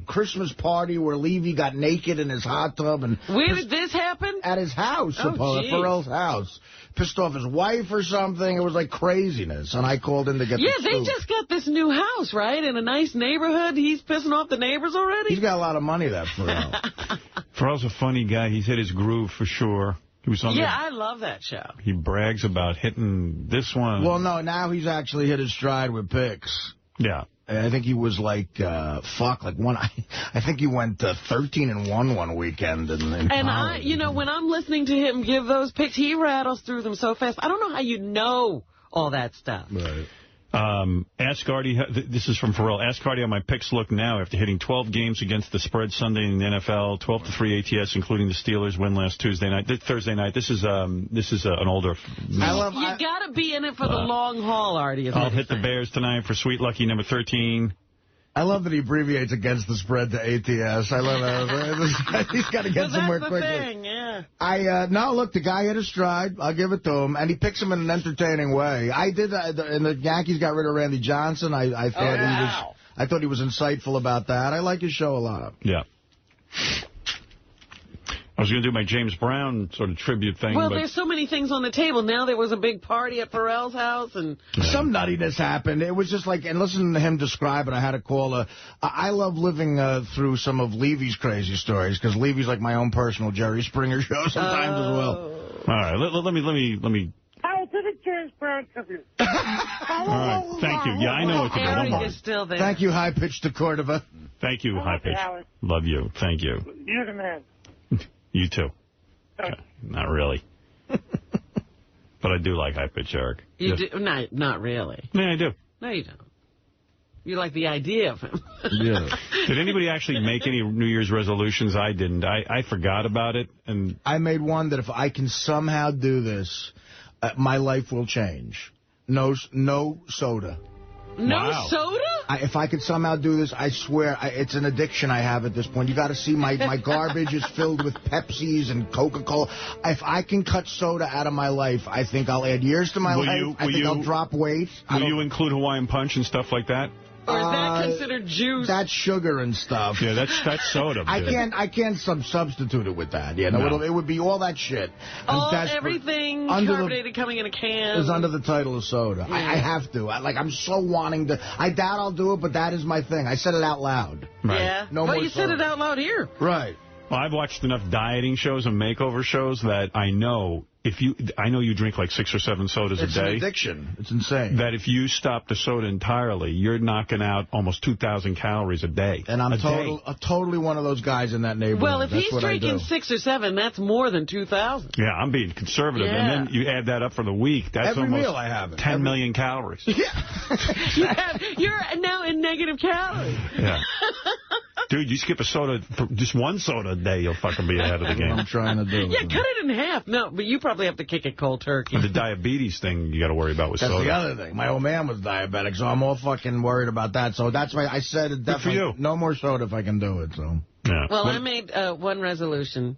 Christmas party where Levy got naked in his hot tub. And where did this happen? At his house, at Pharrell's house. Pissed off his wife or something. It was like craziness. And I called in to get the scoop. They just got this new house, right? In a nice neighborhood. He's pissing off the neighbors already? He's got a lot of money, that Pharrell. Pharrell's a funny guy. He's hit his groove for sure. He was on I love that show. He brags about hitting this one. Well, no, now he's actually hit his stride with picks. Yeah. I think he was like, I think he went 13-1 one weekend in college. When I'm listening to him give those picks, he rattles through them so fast. I don't know how you know all that stuff. Right. Ask Artie, this is from Pharrell, ask Artie how my picks look now after hitting 12 games against the spread Sunday in the NFL, 12-3 ATS, including the Steelers win last Thursday night. This is an older... You got to be in it for the long haul, Artie. I'll hit the Bears tonight for Sweet Lucky number 13. I love that he abbreviates against the spread to ATS. I love that. He's got to get somewhere quickly. Thing, yeah. No, look, the guy hit a stride. I'll give it to him. And he picks him in an entertaining way. I did, and the Yankees got rid of Randy Johnson. I thought he was insightful about that. I like his show a lot. Yeah. I was going to do my James Brown sort of tribute thing. Well, there's so many things on the table. Now there was a big party at Pharrell's house. And some nuttiness happened. It was just like, and listening to him describe it, I had to call I love living through some of Levy's crazy stories, because Levy's like my own personal Jerry Springer show sometimes as well. All right, let me. Howard, to the nice brown tribute. All right. Thank you. Yeah, I know what to do. Don't Eric worry. is still there. Thank you, High Pitch to Cordova. Thank you, High Pitch. Howard. Love you. Thank you. You're the man. You too. Okay. Not really. But I do like High Pitch, Eric. You do? Not really. Yeah, I do. No, you don't. You like the idea of him. Yeah. Did anybody actually make any New Year's resolutions? I didn't. I forgot about it. And I made one that if I can somehow do this, my life will change. No soda. No soda? If I could somehow do this, I swear, it's an addiction I have at this point. You got to see my garbage is filled with Pepsis and Coca-Cola. If I can cut soda out of my life, I think I'll add years to my life. I think I'll drop weight. Will you include Hawaiian Punch and stuff like that? Or is that considered juice? That's sugar and stuff. Yeah, that's soda. I can't substitute it with that. You know, it would be all that shit. Everything carbonated coming in a can. Is under the title of soda. Yeah. I have to. I'm so wanting to. I doubt I'll do it, but that is my thing. I said it out loud. Right. Yeah. No but more you soda. said it out loud here. Right. Well, I've watched enough dieting shows and makeover shows that I know I know you drink like 6 or 7 sodas a day. It's an addiction. It's insane. That if you stop the soda entirely, you're knocking out almost 2,000 calories a day. And I'm totally one of those guys in that neighborhood. Well, if he's drinking 6 or 7, that's more than 2,000. Yeah, I'm being conservative. Yeah. And then you add that up for the week. That's Every almost meal I have 10 million calories. Yeah. You're now in negative calories. Yeah. Dude, you skip a soda, just one soda a day, you'll fucking be ahead of the game. I'm trying to do. Yeah, cut it in half. No, but you probably have to kick it cold turkey. And the diabetes thing you got to worry about with soda. That's the other thing. My old man was diabetic, so I'm all fucking worried about that. So that's why I said definitely no more soda if I can do it. So. Yeah. Well, I made one resolution.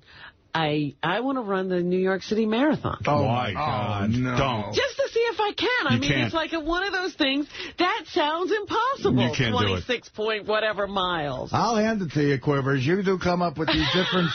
I want to run the New York City Marathon. Oh, my God. No. Don't. Just to see if I can. I mean, it's like one of those things. That sounds impossible. You can't 26 point whatever miles. I'll hand it to you, Quivers. You do come up with these different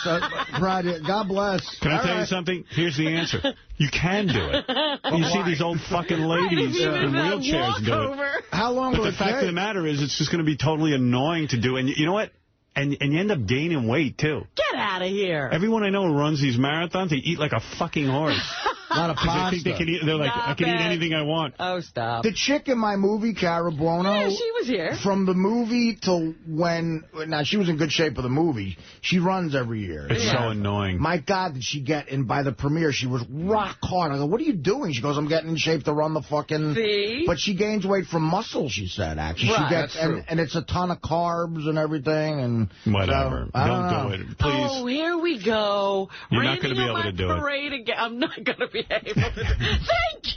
projects. God bless. Can I tell you something? Here's the answer. You can do it. You see these old fucking ladies in wheelchairs do it. How long will it take? The fact of the matter is it's just going to be totally annoying to do. And you know what? And you end up gaining weight, too. Get out of here. Everyone I know who runs these marathons, they eat like a fucking horse. A lot of pasta. They're like, I can eat anything I want. Oh, stop. The chick in my movie, Cara Buono. Yeah, she was here. From the movie till when... Now, she was in good shape for the movie. She runs every year. It's so annoying. My God, did she get in by the premiere? She was rock hard. I go, what are you doing? She goes, I'm getting in shape to run the fucking... See? But she gains weight from muscle, she said, actually. Right. She gets, and it's a ton of carbs and everything. And whatever. So, don't do it, please. Oh, here we go. You're not going to be able to do it. Again. I'm not going to be able to do it. Thank you.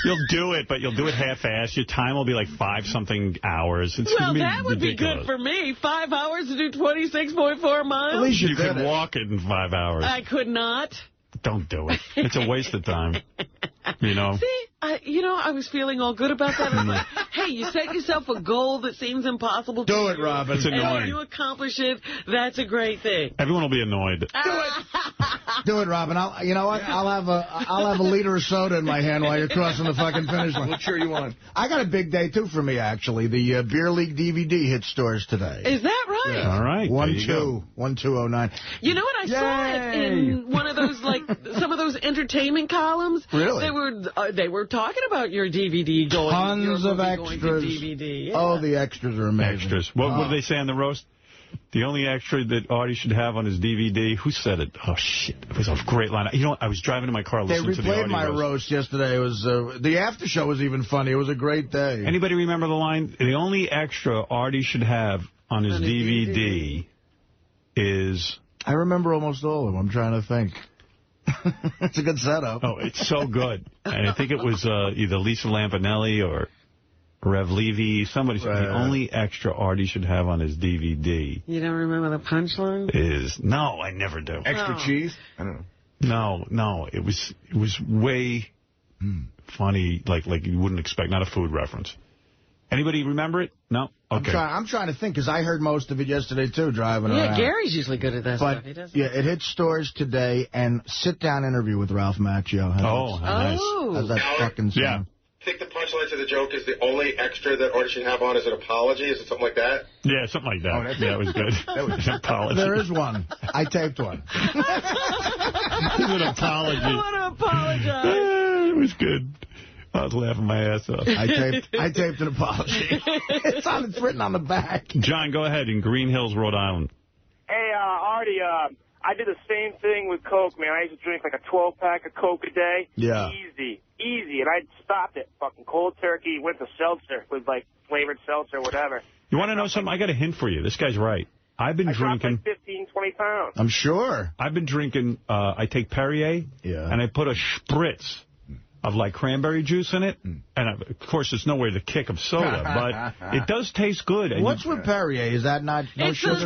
You'll do it, but you'll do it half-assed. Your time will be like 5-something hours. It's well, that would ridiculous. be good for me. 5 hours to do 26.4 miles? At least you could walk it in 5 hours. I could not. Don't do it. It's a waste of time. You know? See, I was feeling all good about that. I'm like, hey, you set yourself a goal that seems impossible to do it, Robin. It's annoying. And you accomplish it, that's a great thing. Everyone will be annoyed. Do it. Do it, Robin. You know what? I'll have a liter of soda in my hand while you're crossing the fucking finish line. We'll cheer you on. I got a big day, too, for me, actually. The Beer League DVD hit stores today. Is that right? Yeah. All right. 1209. You know what? I saw it in one of those, like, some of those entertainment columns. Really? They were talking about your DVD going. Tons of Going extras. to DVD. Yeah. Oh, the extras are amazing. Extras. What do they say on the roast? The only extra that Artie should have on his DVD. Who said it? Oh, shit. It was a great line. You know what? I was driving in my car listening to the Artie They replayed my roast yesterday. It was the after show was even funny. It was a great day. Anybody remember the line? The only extra Artie should have on his DVD is... I remember almost all of them. I'm trying to think. It's a good setup. Oh, it's so good. And I think it was either Lisa Lampanelli or Rev Levy. Somebody said the only extra Artie should have on his DVD. You don't remember the punchline? Is no, I never do. Extra cheese? I don't know. No. It was way funny, like you wouldn't expect. Not a food reference. Anybody remember it? No? Okay. I'm trying to think, because I heard most of it yesterday, too, driving around. Yeah, Gary's usually good at that stuff. He doesn't. Yeah, it hit stores today, and sit-down interview with Ralph Macchio. Nice. How's that fucking sound? Yeah. I think the punchline to the joke is the only extra that Artie should have on is an apology. Is it something like that? Yeah, something like that. Yeah, it was good. That was an apology. There is one. I taped one. It was an apology. I want to apologize. It was good. I was laughing my ass off. I taped an apology. It's written on the back. John, go ahead, in Green Hills, Rhode Island. Hey, Artie, I did the same thing with Coke, man. I used to drink like a 12-pack of Coke a day. Yeah. Easy. And I stopped it. Fucking cold turkey, went to seltzer with, like, flavored seltzer, whatever. You want to know something? I got a hint for you. This guy's right. I've been drinking. Dropped like 15, 20 pounds. I'm sure. I've been drinking, I take Perrier, and I put a spritz of, like, cranberry juice in it. And, of course, there's no way to kick of soda, but it does taste good. And what's with Perrier? Is that not no sugar?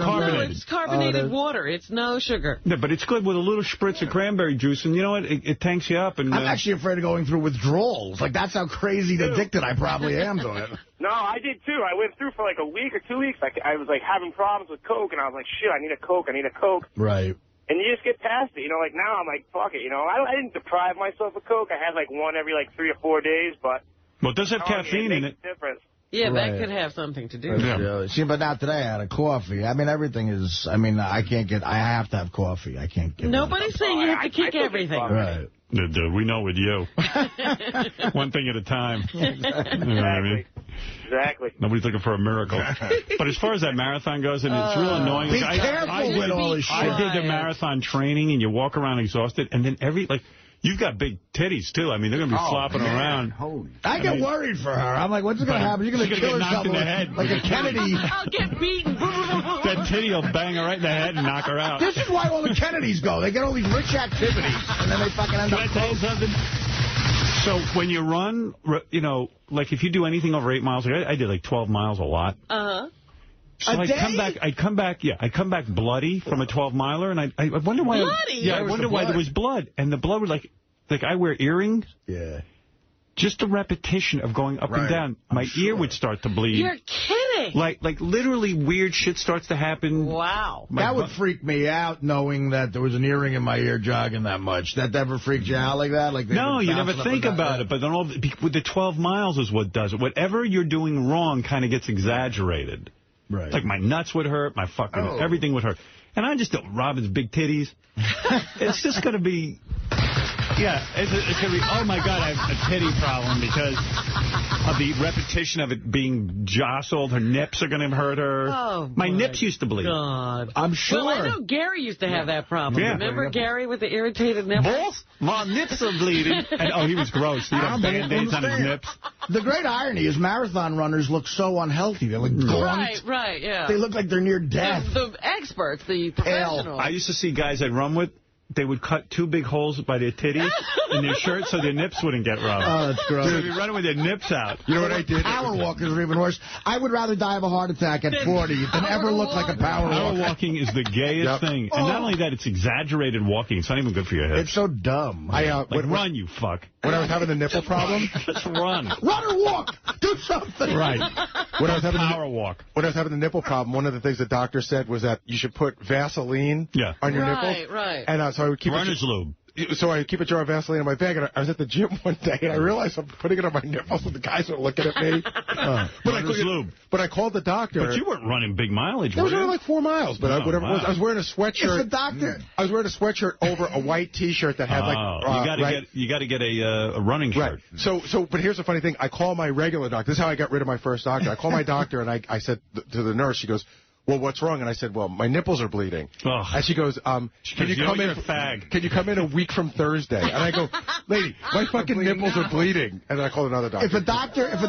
It's carbonated water. It's no sugar. Yeah, but it's good with a little spritz of cranberry juice, and you know what? It tanks you up. And I'm actually afraid of going through withdrawals. Like, that's how crazy addicted I probably am to it. No, I did, too. I went through for like a week or 2 weeks. I was, like, having problems with Coke, and I was like, shit, I need a Coke. Right. And you just get past it, you know, like now I'm like, fuck it, you know. I didn't deprive myself of Coke. I had like one every like 3 or 4 days, but... Well, it does have caffeine in it. Difference. Yeah, that could have something to do with it. See, but not today. I had a coffee. I mean, everything is... I mean, I have to have coffee. I can't get... Nobody's saying you have to kick everything. Right. We know with you. One thing at a time. Exactly. You know what I mean? Exactly. Nobody's looking for a miracle. But as far as that marathon goes, and it's real annoying. Be careful with all this shit. I did the marathon training, and you walk around exhausted, and then you've got big titties, too. I mean, they're going to be flopping around. I get worried for her. I'm like, what's going to happen? You're going to kill her knocked in the head. Like a Kennedy. I'll get beaten. That titty will bang her right in the head and knock her out. This is why all the Kennedys go. They get all these rich activities, and then they fucking end up... Can I tell you something? So when you run, you know, like if you do anything over 8 miles, I did like 12 miles a lot. Uh-huh. So I'd come back bloody from a 12-miler, and I wonder why... Bloody? Yeah, I wonder why there was blood. And the blood was like I wear earrings. Yeah. Just the repetition of going up and down, my ear would start to bleed. You're kidding. Like literally weird shit starts to happen. Wow. That would freak me out, knowing that there was an earring in my ear jogging that much. That ever freaked you out like that? Like no, you never think about it. But then with the 12 miles is what does it. Whatever you're doing wrong kind of gets exaggerated. Right. Like my nuts would hurt, my fucking everything would hurt. And I just don't, Robin's big titties. It's just going to be... Yeah, it's going to be, oh, my God, I have a titty problem because of the repetition of it being jostled. Her nips are going to hurt her. Oh, my nips used to bleed. God. I'm sure. Well, I know Gary used to have that problem. Yeah. Remember Gary with the irritated nipples? My nips are bleeding. And, he was gross. He had Band-Aids on his nips. The great irony is marathon runners look so unhealthy. They look gaunt. Right, yeah. They look like they're near death. The experts, the professionals. I used to see guys I'd run with. They would cut 2 big holes by their titties in their shirt so their nips wouldn't get rubbed. Oh, that's gross. They'd be running with their nips out. You know what I did? Power walkers are even worse. I would rather die of a heart attack at 40 than ever look like a power walker. Power walking is the gayest thing. And not only that, it's exaggerated walking. It's not even good for your hips. It's so dumb. Run, you fuck. When I was having the nipple problem. Just run. Run or walk. Do something. Right. When I was having power walk. When I was having the nipple problem, one of the things the doctor said was that you should put Vaseline on your nipples. Right. And so I would keep Runner's lube. So I keep a jar of Vaseline in my bag, and I was at the gym one day, and I realized I'm putting it on my nipples, and the guys are looking at me. But I called the doctor. But you weren't running big mileage, It was only like 4 miles, but whatever it was. I was wearing a sweatshirt. It's the doctor. I was wearing a sweatshirt over a white T-shirt that had you got to get a running shirt. Right. So, but here's the funny thing. I call my regular doctor. This is how I got rid of my first doctor. I call my doctor, and I said to the nurse, she goes, well, what's wrong? And I said, well, my nipples are bleeding. Ugh. And she goes, can you come in? Can you come in a week from Thursday? And I go, lady, my fucking nipples are bleeding. And then I called another doctor. If a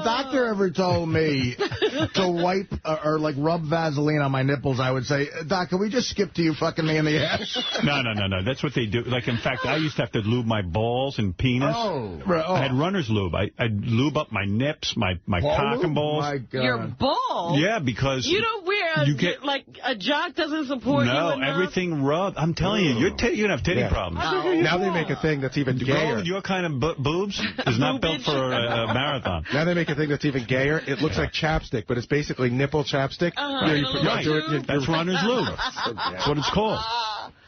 doctor ever told me to wipe or like rub Vaseline on my nipples, I would say, Doc, can we just skip to you fucking me in the ass? No. That's what they do. Like, in fact, I used to have to lube my balls and penis. I had runner's lube. I'd lube up my nips, my cock and balls. My God. Your balls? Yeah, because you don't wear like a jock doesn't support you enough? No, everything rubbed. I'm telling you, you have titty problems. Now they make a thing that's even gayer. Girl with your kind of boobs is not built for a marathon. Now they make a thing that's even gayer. It looks like chapstick, but it's basically nipple chapstick. That's runner's lube. That's what it's called.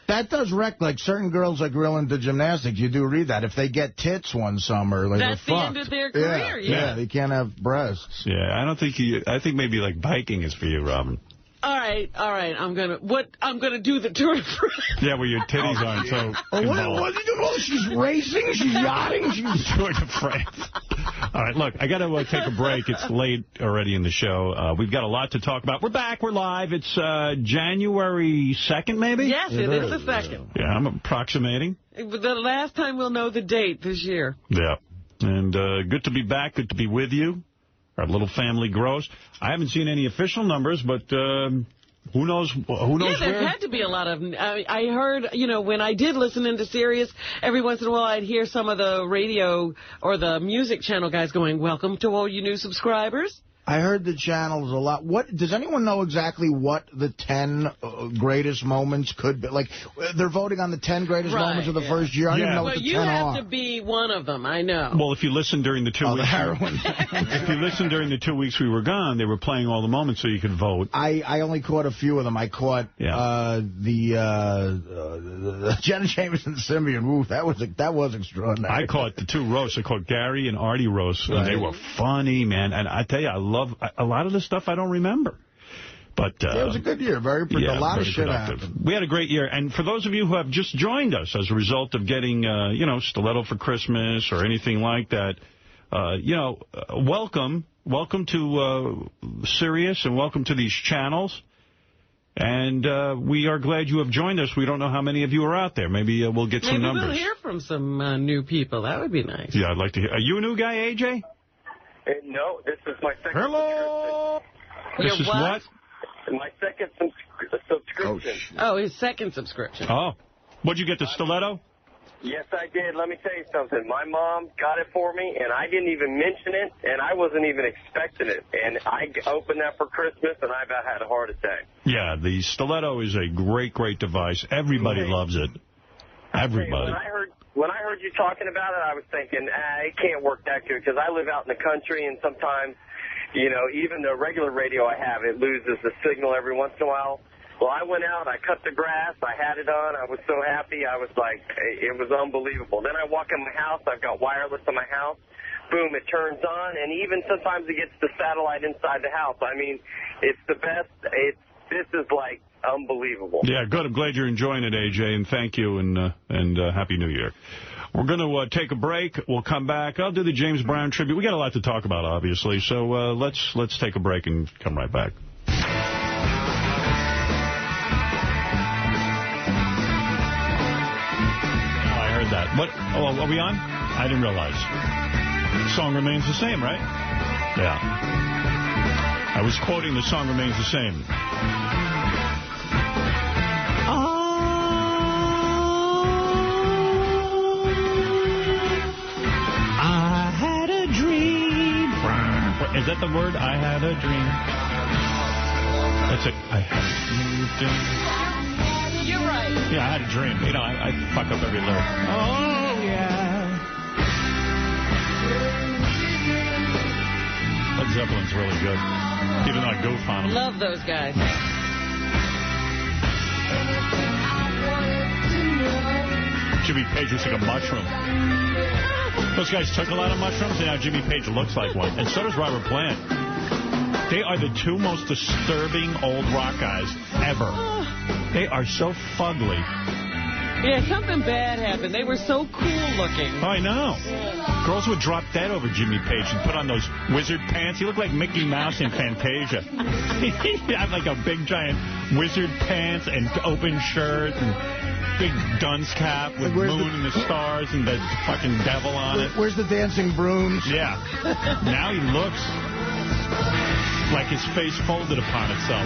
That does wreck, like, certain girls that grill into gymnastics. You do read that. If they get tits one summer, like, that's the end of their career, yeah, they can't have breasts. Yeah, I don't think I think maybe, like, biking is for you, Robin. All right. I'm gonna do the Tour de France. Yeah, where your titties aren't so involved. What are you doing? Oh, she's racing, she's yachting, she's Tour de France. All right, look, I got to take a break. It's late already in the show. We've got a lot to talk about. We're back. We're live. It's January 2nd, maybe? Yes, it is the 2nd. Yeah, I'm approximating. The last time we'll know the date this year. Yeah. And good to be back. Good to be with you. Our little family grows. I haven't seen any official numbers, but who knows yeah, there had to be a lot of... I heard, when I did listen into Sirius, every once in a while I'd hear some of the radio or the music channel guys going, welcome to all you new subscribers. I heard the channel's a lot. What does anyone know exactly what the 10 greatest moments could be? Like, they're voting on the 10 greatest moments of the first year. I don't even know what the 10 are. You have to be one of them, I know. Well, if you listen during the 2 weeks... the heroin. If you listen during the 2 weeks we were gone, they were playing all the moments so you could vote. I only caught a few of them. I caught the Jenna Jameson Simeon. Ooh, that was extraordinary. I caught the 2 roasts. I caught Gary and Artie roasts, and they were funny, man. And I tell you, I love a lot of the stuff I don't remember. But it was a good year. Very productive. A lot of shit happened. We had a great year. And for those of you who have just joined us as a result of getting, Stiletto for Christmas or anything like that, welcome. Welcome to Sirius and welcome to these channels. And we are glad you have joined us. We don't know how many of you are out there. Maybe we'll get some numbers. Maybe we'll hear from some new people. That would be nice. Yeah, I'd like to hear. Are you a new guy, AJ? No, this is my second Hello! This is what? My second subscription. Oh, his second subscription. Oh. What'd you get, the Stiletto? Yes, I did. Let me tell you something. My mom got it for me, and I didn't even mention it, and I wasn't even expecting it. And I opened that for Christmas, and I about had a heart attack. Yeah, the Stiletto is a great, great device. Everybody loves it. Everybody. When I heard you talking about it, I was thinking, it can't work that good, because I live out in the country, and sometimes, even the regular radio I have, it loses the signal every once in a while. Well, I went out, I cut the grass, I had it on, I was so happy, I was like, it was unbelievable. Then I walk in my house, I've got wireless in my house, boom, it turns on, and even sometimes it gets the satellite inside the house. I mean, it's the best, this is like unbelievable. Yeah, good. I'm glad you're enjoying it, AJ, and thank you, and Happy New Year. We're going to take a break. We'll come back. I'll do the James Brown tribute. We got a lot to talk about, obviously, so let's take a break and come right back. Oh, I heard that. What? Oh, are we on? I didn't realize. The song remains the same, right? Yeah. I was quoting the song remains the same. I had a dream. Is that the word? I had a dream. That's it. I had a dream. You're right. Yeah, I had a dream. I fuck up every lyric. Oh, yeah. Led Zeppelin's really good. Even though I goof on them. Love those guys. Jimmy Page looks like a mushroom. Those guys took a lot of mushrooms, and now Jimmy Page looks like one. And so does Robert Plant. They are the 2 most disturbing old rock guys ever. They are so fugly. Yeah, something bad happened. They were so cool looking. Oh, I know. Girls would drop dead over Jimmy Page and put on those wizard pants. He looked like Mickey Mouse in Fantasia. He had like a big giant wizard pants and open shirt and big dunce cap with moon and the stars and the fucking devil on it. Where's the dancing brooms? Yeah. Now he looks like his face folded upon itself.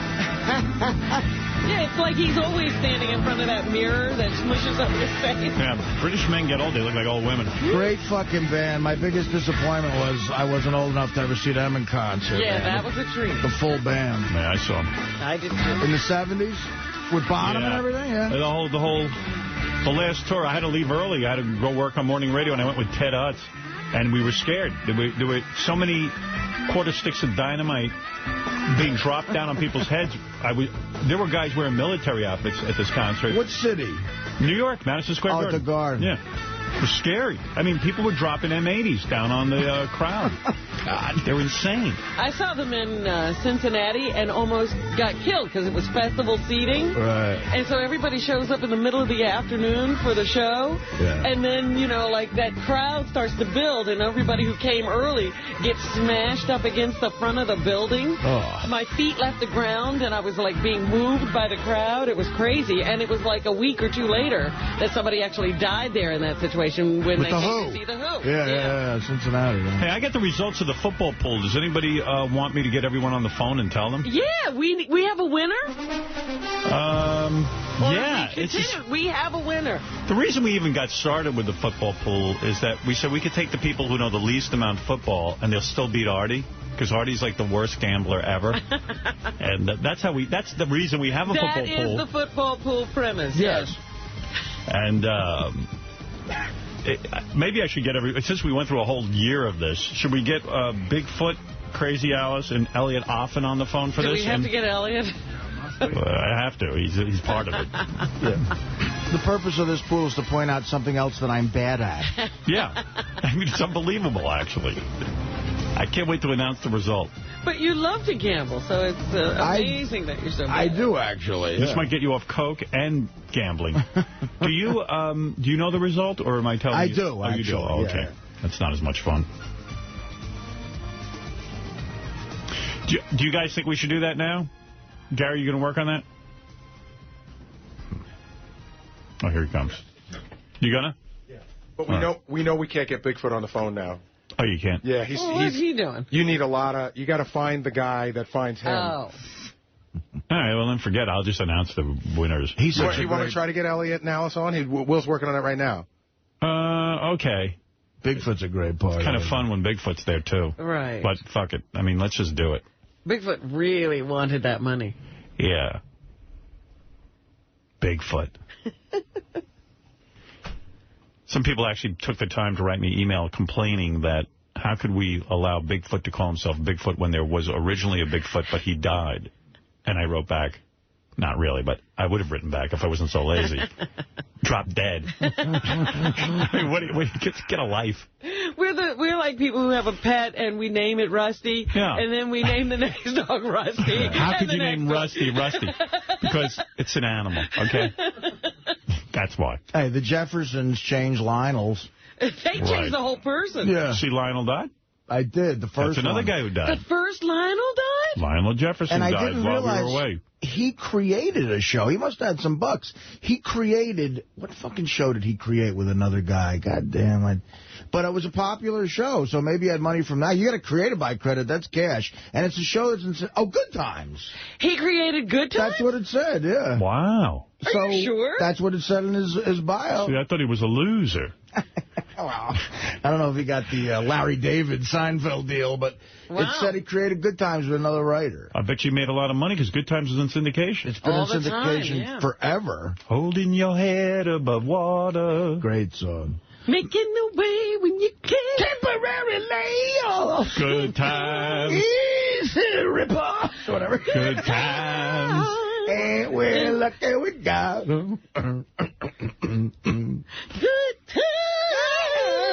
Yeah, it's like he's always standing in front of that mirror that smushes up his face. Yeah, British men get old. They look like old women. Great fucking band. My biggest disappointment was I wasn't old enough to ever see them in concert. Yeah, that was a treat. The full band. Yeah, I saw them. I did too. In the 70s? With Bonham and everything? Yeah. The last tour, I had to leave early. I had to go work on morning radio, and I went with Ted Utz. And we were scared. There were so many quarter sticks of dynamite being dropped down on people's heads. There were guys wearing military outfits at this concert. What city? New York, Madison Square Garden. Oh, the Garden. Yeah. It was scary. I mean, people were dropping M80s down on the crowd. God, they were insane. I saw them in Cincinnati and almost got killed because it was festival seating. Right. And so everybody shows up in the middle of the afternoon for the show. Yeah. And then, you know, like that crowd starts to build and everybody who came early gets smashed up against the front of the building. Oh. My feet left the ground and I was like being moved by the crowd. It was crazy. And it was like a week or two later that somebody actually died there in that situation when With they the came Who. to see the Who. Yeah, Cincinnati. Yeah. Hey, I got the results of the football poll. Does anybody want me to get everyone on the phone and tell them? Yeah, we have a winner. Yeah. We have a winner. The reason we even got started with the football pool is that we said we could take the people who know the least amount of football and they'll still beat Artie. Because Artie's like the worst gambler ever. And that's the reason we have a football pool. That is the football pool premise. Yes. And maybe I should get since we went through a whole year of this, should we get Bigfoot, Crazy Alice, and Elliot Offen on the phone for Do this? we have to get Elliot? I have to. He's part of it. Yeah. The purpose of this pool is to point out something else that I'm bad at. Yeah. I mean, it's unbelievable, actually. I can't wait to announce the result. But you love to gamble, so it's amazing that you're so bad. I do, actually. This might get you off coke and gambling. Do you know the result, or am I telling you? I do, Oh, actually. you do? Oh, okay. Yeah. That's not as much fun. Do you guys think we should do that now? Gary, you going to work on that? Oh, here he comes. You gonna? Yeah. But we know we can't get Bigfoot on the phone now. Oh, you can't? Yeah, what's he doing? You need you got to find the guy that finds him. Oh. All right, well, then forget it. I'll just announce the winners. You want to try to get Elliot and Alice on? Will's working on it right now. Okay. Bigfoot's a great part. It's kind of fun when Bigfoot's there, too. Right. But fuck it. I mean, let's just do it. Bigfoot really wanted that money. Yeah. Bigfoot. Some people actually took the time to write me email complaining that how could we allow Bigfoot to call himself Bigfoot when there was originally a Bigfoot, but he died. And I wrote back, not really, but I would have written back if I wasn't so lazy. Drop dead. I mean, get a life. We're like people who have a pet and we name it Rusty, and then we name the next dog Rusty. How could you name Rusty Rusty? Because it's an animal, okay? That's why. Hey, the Jeffersons changed Lionel's. They changed the whole person. Yeah. See Lionel died? I did, the first That's another one. guy who died. The first Lionel died? Lionel Jefferson and I died didn't while we realize were away. He created a show. He must have had some bucks. He created, what fucking show did he create with another guy? God damn. But it was a popular show, so maybe he had money from that. You got to create it by credit. That's cash. And it's a show that's, Good Times. He created Good Times? That's what it said, yeah. Wow. Are you sure? That's what it said in his bio. See, I thought he was a loser. Well, I don't know if he got the Larry David Seinfeld deal, but it said he created Good Times with another writer. I bet you made a lot of money because Good Times was in syndication. It's been in syndication forever. Holding your head above water. Great song. Making the way when you can. Temporary layoff. Good times. Easy ripper. Whatever. Good times. And we're lucky we got them. Good times.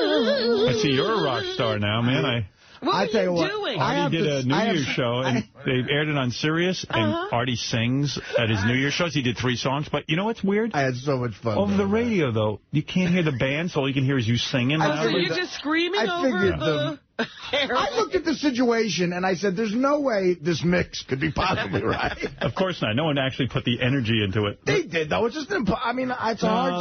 I see you're a rock star now, man. What are you doing? Artie did a New Year's show, and they aired it on Sirius, and Artie sings at his New Year's shows. He did 3 songs, but you know what's weird? I had so much fun. Over the radio, though, you can't hear the band, so all you can hear is you singing. So you're just screaming over the... I looked at the situation, and I said, there's no way this mix could be possibly right. Of course not. No one actually put the energy into it. They did, though. It's just it's hard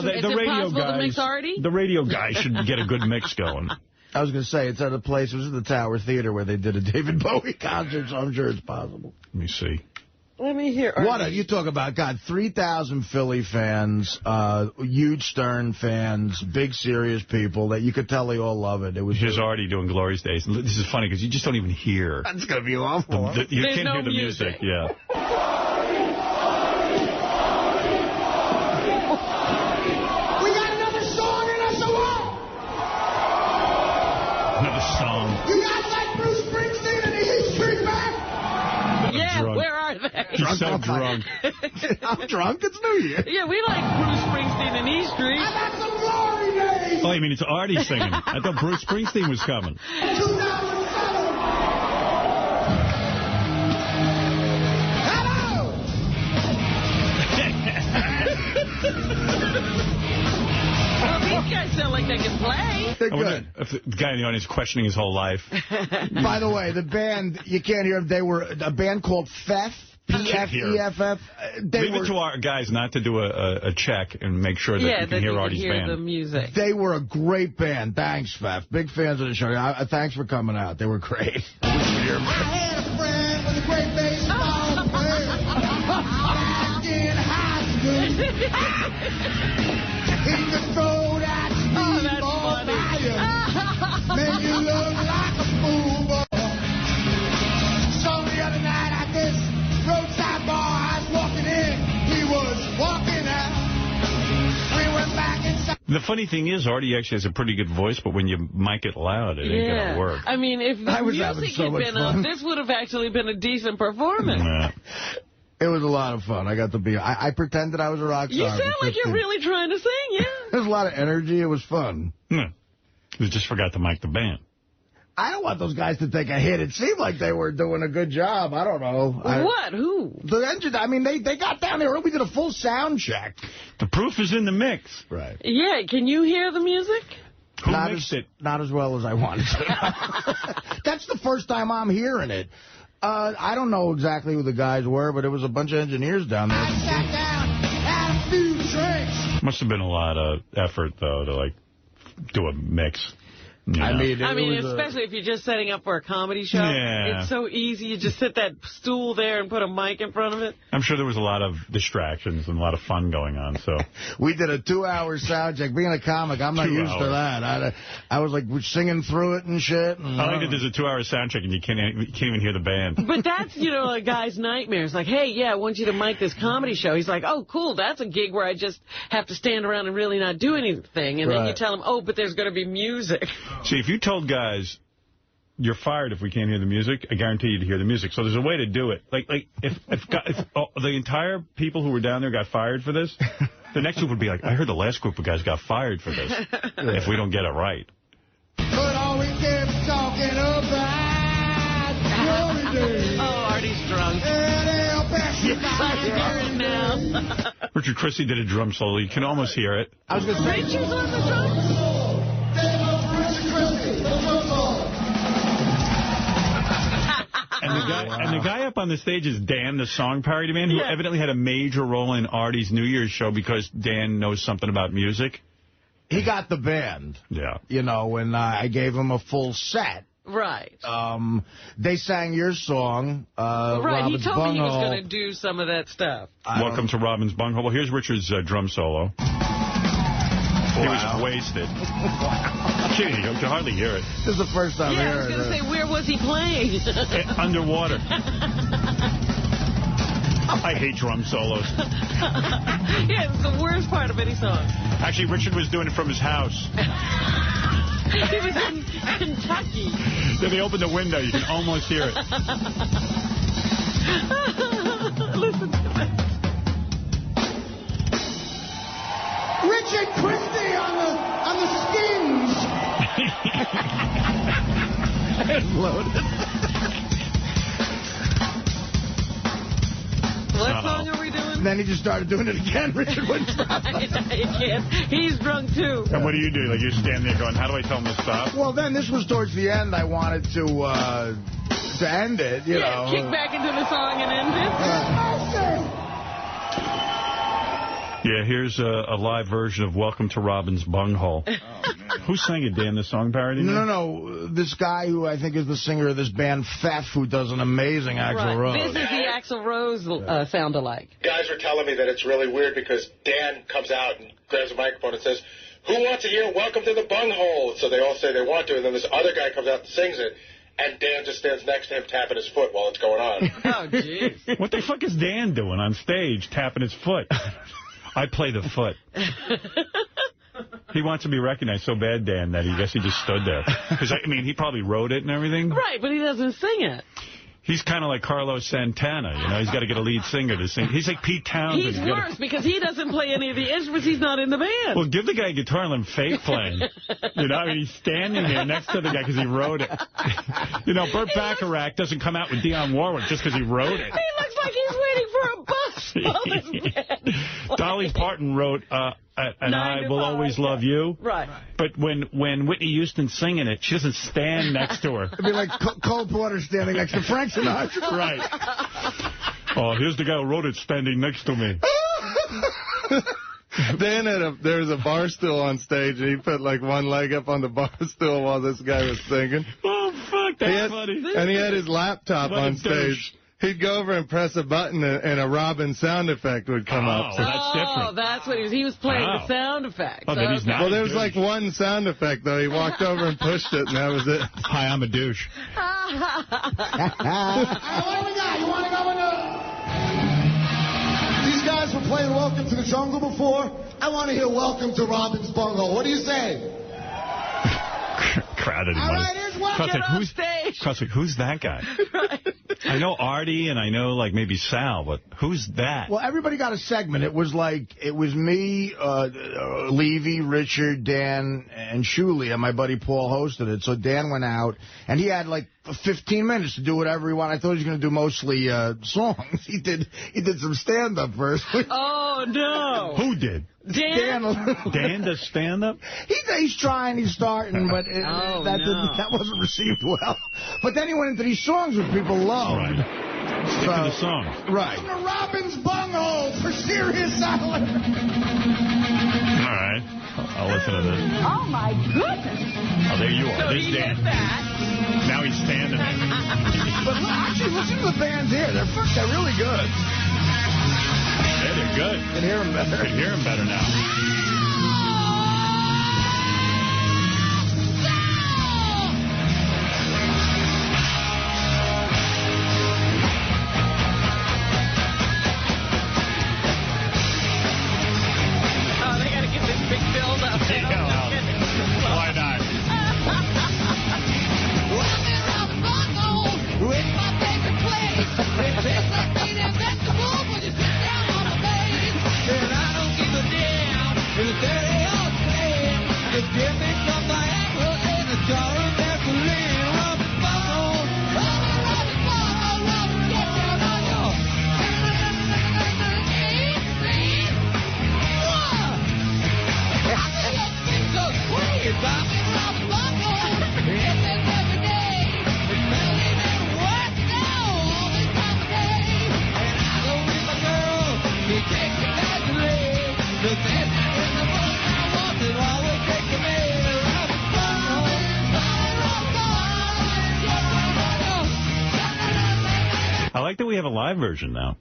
to... It's impossible to mix Artie? The radio guy should get a good mix going. I was going to say, it's at a place, it was at the Tower Theater where they did a David Bowie concert, so I'm sure it's possible. Let me see. Let me hear. You talk about, God, 3,000 Philly fans, huge Stern fans, big serious people that you could tell they all love it. It was just Artie doing Glory's Days. And this is funny because you just don't even hear. That's going to be awful. You can't hear the music. Yeah. We got another song in us, Another song. You guys like Bruce Springsteen and the East Street Band? Yeah, drunk. where are they? He's so drunk. I'm drunk. It's New Year. Yeah, we like Bruce Springsteen and E Street. I got some Glory Days. Oh, you mean it's Artie singing? I thought Bruce Springsteen was coming. 2007. Well, these guys sound like they can play. They're good. If the guy in the audience questioning his whole life. By the way, the band, you can't hear them. They were a band called Feff. P-F-E-F-F. Leave it to our guys not to do a check and make sure that you can hear Artie's band. The music. They were a great band. Thanks, Feff. Big fans of the show. Thanks for coming out. They were great. I had a friend with a great baseball player back in high school. He could throw that speedball by you. Make you look like a fool, boy. So the other night at this roadside bar, I was walking in, he was walking out. We went back inside. The funny thing is, Artie actually has a pretty good voice, but when you mic it loud, it ain't going to work. I mean, if the music had been up, this would have actually been a decent performance. Yeah. It was a lot of fun. I got to be... I pretended I was a rock star. You sound like you're really trying to sing, yeah. There's a lot of energy. It was fun. You just forgot to mic the band. I don't want those guys to take a hit. It seemed like they were doing a good job. I don't know. What? Who? The engine. I mean, they got down there. We did a full sound check. The proof is in the mix. Right. Yeah. Can you hear the music? Who mixed it? Not as well as I wanted to. That's the first time I'm hearing it. I don't know exactly who the guys were, but it was a bunch of engineers down there. I sat down, had a few drinks. Must have been a lot of effort, though, to, like, do a mix. You know? I mean, especially if you're just setting up for a comedy show. Yeah. It's so easy. You just sit that stool there and put a mic in front of it. I'm sure there was a lot of distractions and a lot of fun going on. So we did a 2-hour sound check. Being a comic, I'm not used to that. I was like singing through it and shit. And, I like that there's a 2-hour sound check and you can't even hear the band. But that's, a guy's nightmare. It's like, hey, yeah, I want you to mic this comedy show. He's like, oh, cool. That's a gig where I just have to stand around and really not do anything. And then you tell him, oh, but there's going to be music. See, if you told guys, you're fired if we can't hear the music, I guarantee you to hear the music. So there's a way to do it. Like if the entire people who were down there got fired for this, the next group would be like, I heard the last group of guys got fired for this, if we don't get it right. But all we kept talking about glory days. Oh, Artie's drunk. Yes, I hear it now. Richard Christy did a drum solo. You can almost hear it. I was going to say... Richard's on the drums? And the guy up on the stage is Dan, the song parody man, who evidently had a major role in Artie's New Year's show because Dan knows something about music. He got the band. Yeah. When I gave him a full set. Right. They sang your song. Right, Robin's he told me he was Bunghole. going to do some of that stuff. Welcome to Robin's Bunghole. Well, here's Richard's drum solo. He was wasted. Gee, you can hardly hear it. This is the first time I was going to say, where was he playing? Underwater. I hate drum solos. Yeah, it's the worst part of any song. Actually, Richard was doing it from his house. He was in Kentucky. Then they opened the window. You can almost hear it. Listen to that. Richard Christy on the skins. It's loaded. What song are we doing? And then he just started doing it again. Richard wouldn't stop. He can't. He's drunk, too. And what do? Like, you stand there going, how do I tell him to stop? Well, then this was towards the end. I wanted to end it, you know. Kick back into the song and end it. Yeah, here's a live version of Welcome to Robin's Bunghole. Oh, man. Who sang it, Dan, the song parody? No. This guy who I think is the singer of this band, Feff, who does an amazing Axl Rose. This is the Axl Rose sound-alike. Guys are telling me that it's really weird because Dan comes out and grabs a microphone and says, who wants to hear Welcome to the Bunghole? So they all say they want to, and then this other guy comes out and sings it. And Dan just stands next to him tapping his foot while it's going on. Oh, jeez. What the fuck is Dan doing on stage tapping his foot? I play the foot. He wants to be recognized so bad, Dan, that he just stood there. Because, I mean, he probably wrote it and everything. Right, but he doesn't sing it. He's kind of like Carlos Santana, you know. He's got to get a lead singer to sing. He's like Pete Townsend. He's worse because he doesn't play any of the instruments. He's not in the band. Well, give the guy a guitar and let him fake playing. You know, I mean, he's standing there next to the guy because he wrote it. You know, Burt Bacharach doesn't come out with Dionne Warwick just because he wrote it. He looks like he's waiting for a bus while this band Dolly Parton wrote And I Will Always Love You. Right. But when Whitney Houston's singing it, she doesn't stand next to her. It'd be like Cole Porter standing next to Frank Sinatra. Right. Oh, here's the guy who wrote it standing next to me. Dan there was a bar stool on stage, and he put like one leg up on the bar stool while this guy was singing. Oh, fuck, that's funny. And he had his laptop on stage. He'd go over and press a button, and a Robin sound effect would come up. So that's different. Oh, that's what he was playing the sound effect. Oh, then he's not well, there was like one sound effect, though. He walked over and pushed it, and that was it. Hi, I'm a douche. What do we got? You want to go into... These guys were playing Welcome to the Jungle before. I want to hear Welcome to Robin's Bunghole. What do you say? Crowded. All right, here's Welcome on stage. Who's that guy? Right. I know Artie and I know like maybe Sal, but who's that? Well, everybody got a segment. It was me, Levy, Richard, Dan, and Shuley, and my buddy Paul hosted it. So Dan went out, and he had like 15 minutes to do whatever he wanted. I thought he was going to do mostly songs. He did some stand-up first. Oh, no. Who did? Dan? Dan does stand-up? He's trying, he's starting, but that wasn't received well. But then he went into these songs which people love. Right. Stick to the songs. Right. Welcome to Robin's Bunghole for Sirius Island. All right. I'll listen to this. Oh, my goodness. Oh, there you are. So There's he Dan. did that. Now he's standing there. But actually, listen to the bands here. They're really good. Yeah, they're good. You can hear them better. You can hear them better now. Oh, they got to get this big build up. Why not? It's my favorite place. It tastes like meat and vegetables when you sit down on the base. And I don't give a damn if it's dirty or clean. Just give me some Viagra and a jar of gasoline. Robin Bunghole, Robin Bunghole, Robin, get down on your knees. I feel your feet so sweet. Robin Bunghole, it's every day. It's better than what now all this time of day. And I go with my girl, she takes me casually. The best in the world I want it always take to me. Robin Bunghole, Robin Bunghole. I like that we have a live version now.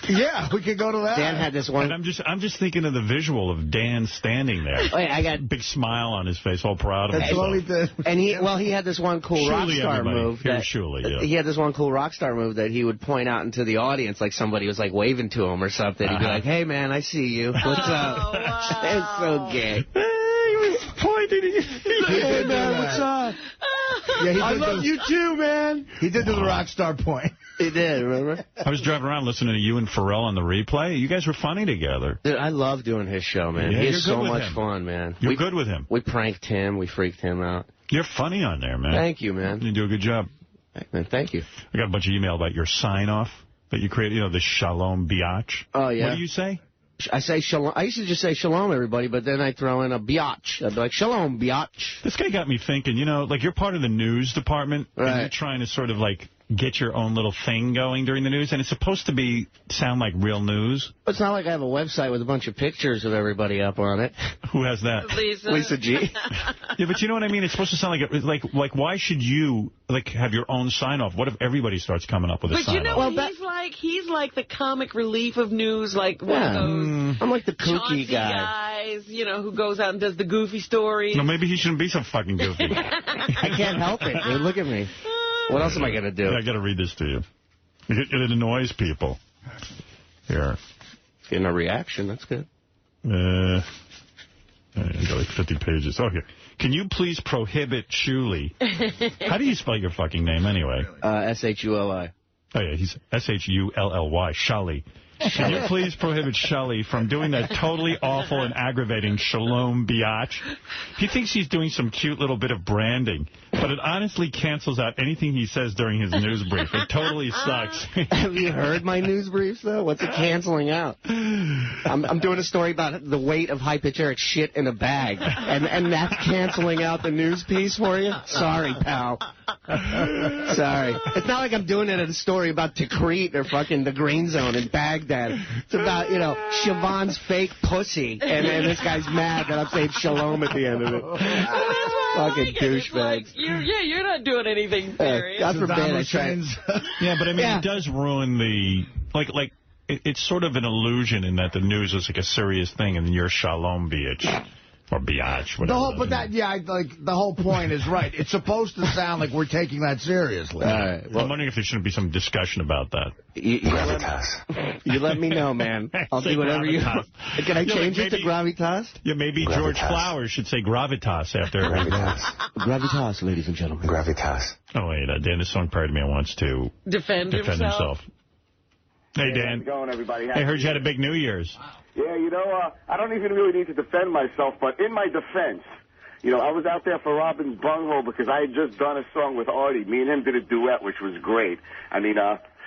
Yeah, we could go to that. Dan had this one. And I'm just thinking of the visual of Dan standing there. Wait, I got big smile on his face, all proud of That's himself. all he did. And he had this one cool rock star move. Here's Shuley, yeah. He had this one cool rock star move that he would point out into the audience like somebody was like waving to him or something. He'd be like, "Hey man, I see you. What's up?" Wow. It's so gay. He was pointing. He's like, "Hey man, what's up?" Yeah, I love you too, man. He did do the rock star point. He did, remember? I was driving around listening to you and Pharrell on the replay. You guys were funny together. Dude, I love doing his show, man. Yeah, He you're has good so with much him. fun, man. You're good with him. We pranked him. We freaked him out. You're funny on there, man. Thank you, man. You do a good job. Man, thank you. I got a bunch of email about your sign-off that you created, the Shalom Biatch. Oh, yeah. What do you say? I say shalom. I used to just say shalom, everybody, but then I throw in a biatch. I'd be like, shalom, biatch. This guy got me thinking, like you're part of the news department, Right. and you're trying to sort of like get your own little thing going during the news, and it's supposed to sound like real news. It's not like I have a website with a bunch of pictures of everybody up on it. Who has that? Lisa G. Yeah, but you know what I mean? It's supposed to sound like why should you have your own sign-off? What if everybody starts coming up with a But sign-off? you know what he's like? He's like the comic relief of news, like one of those I'm like the kooky Chauncey guys, who goes out and does the goofy stories. No, maybe he shouldn't be so fucking goofy. I can't help it, dude. Look at me. What else am I going to do? Yeah, I got to read this to you. It annoys people. Here. Getting a reaction. That's good. Got like 50 pages. Oh, here. Can you please prohibit Shuli? How do you spell your fucking name anyway? S-H-U-L-I. Oh, yeah, he's S-H-U-L-L-Y, Shuli. Can you please prohibit Shuli from doing that totally awful and aggravating Shalom Biatch? He thinks he's doing some cute little bit of branding, but it honestly cancels out anything he says during his news brief. It totally sucks. Have you heard my news briefs, though? What's it canceling out? I'm doing a story about the weight of high-pitch Eric's shit in a bag, and that's canceling out the news piece for you? Sorry, pal. Sorry. It's not like I'm doing it in a story about Tikrit or fucking the Green Zone in Baghdad. It's about, Siobhan's fake pussy, and this guy's mad that I'm saying shalom at the end of it. Fucking douchebags. You're not doing anything serious. God forbid I try. Yeah, but I mean, it does ruin the... Like it's sort of an illusion in that the news is like a serious thing, and you're shalom bitch. Or biatch, whatever. The whole point is right. It's supposed to sound like we're taking that seriously. Well, I'm wondering if there shouldn't be some discussion about that. You let me know, man. I'll do whatever you want. Can I change it to gravitas? Yeah, maybe gravitas. George Flowers should say gravitas after. Gravitas, ladies and gentlemen. Gravitas. Oh, wait, Dan, the song part of me wants to defend himself. Hey, Dan. How's it going, everybody? Hey, heard you had a big New Year's. Yeah, I don't even really need to defend myself, but in my defense, I was out there for Robin's Bunghole because I had just done a song with Artie. Me and him did a duet, which was great. I mean,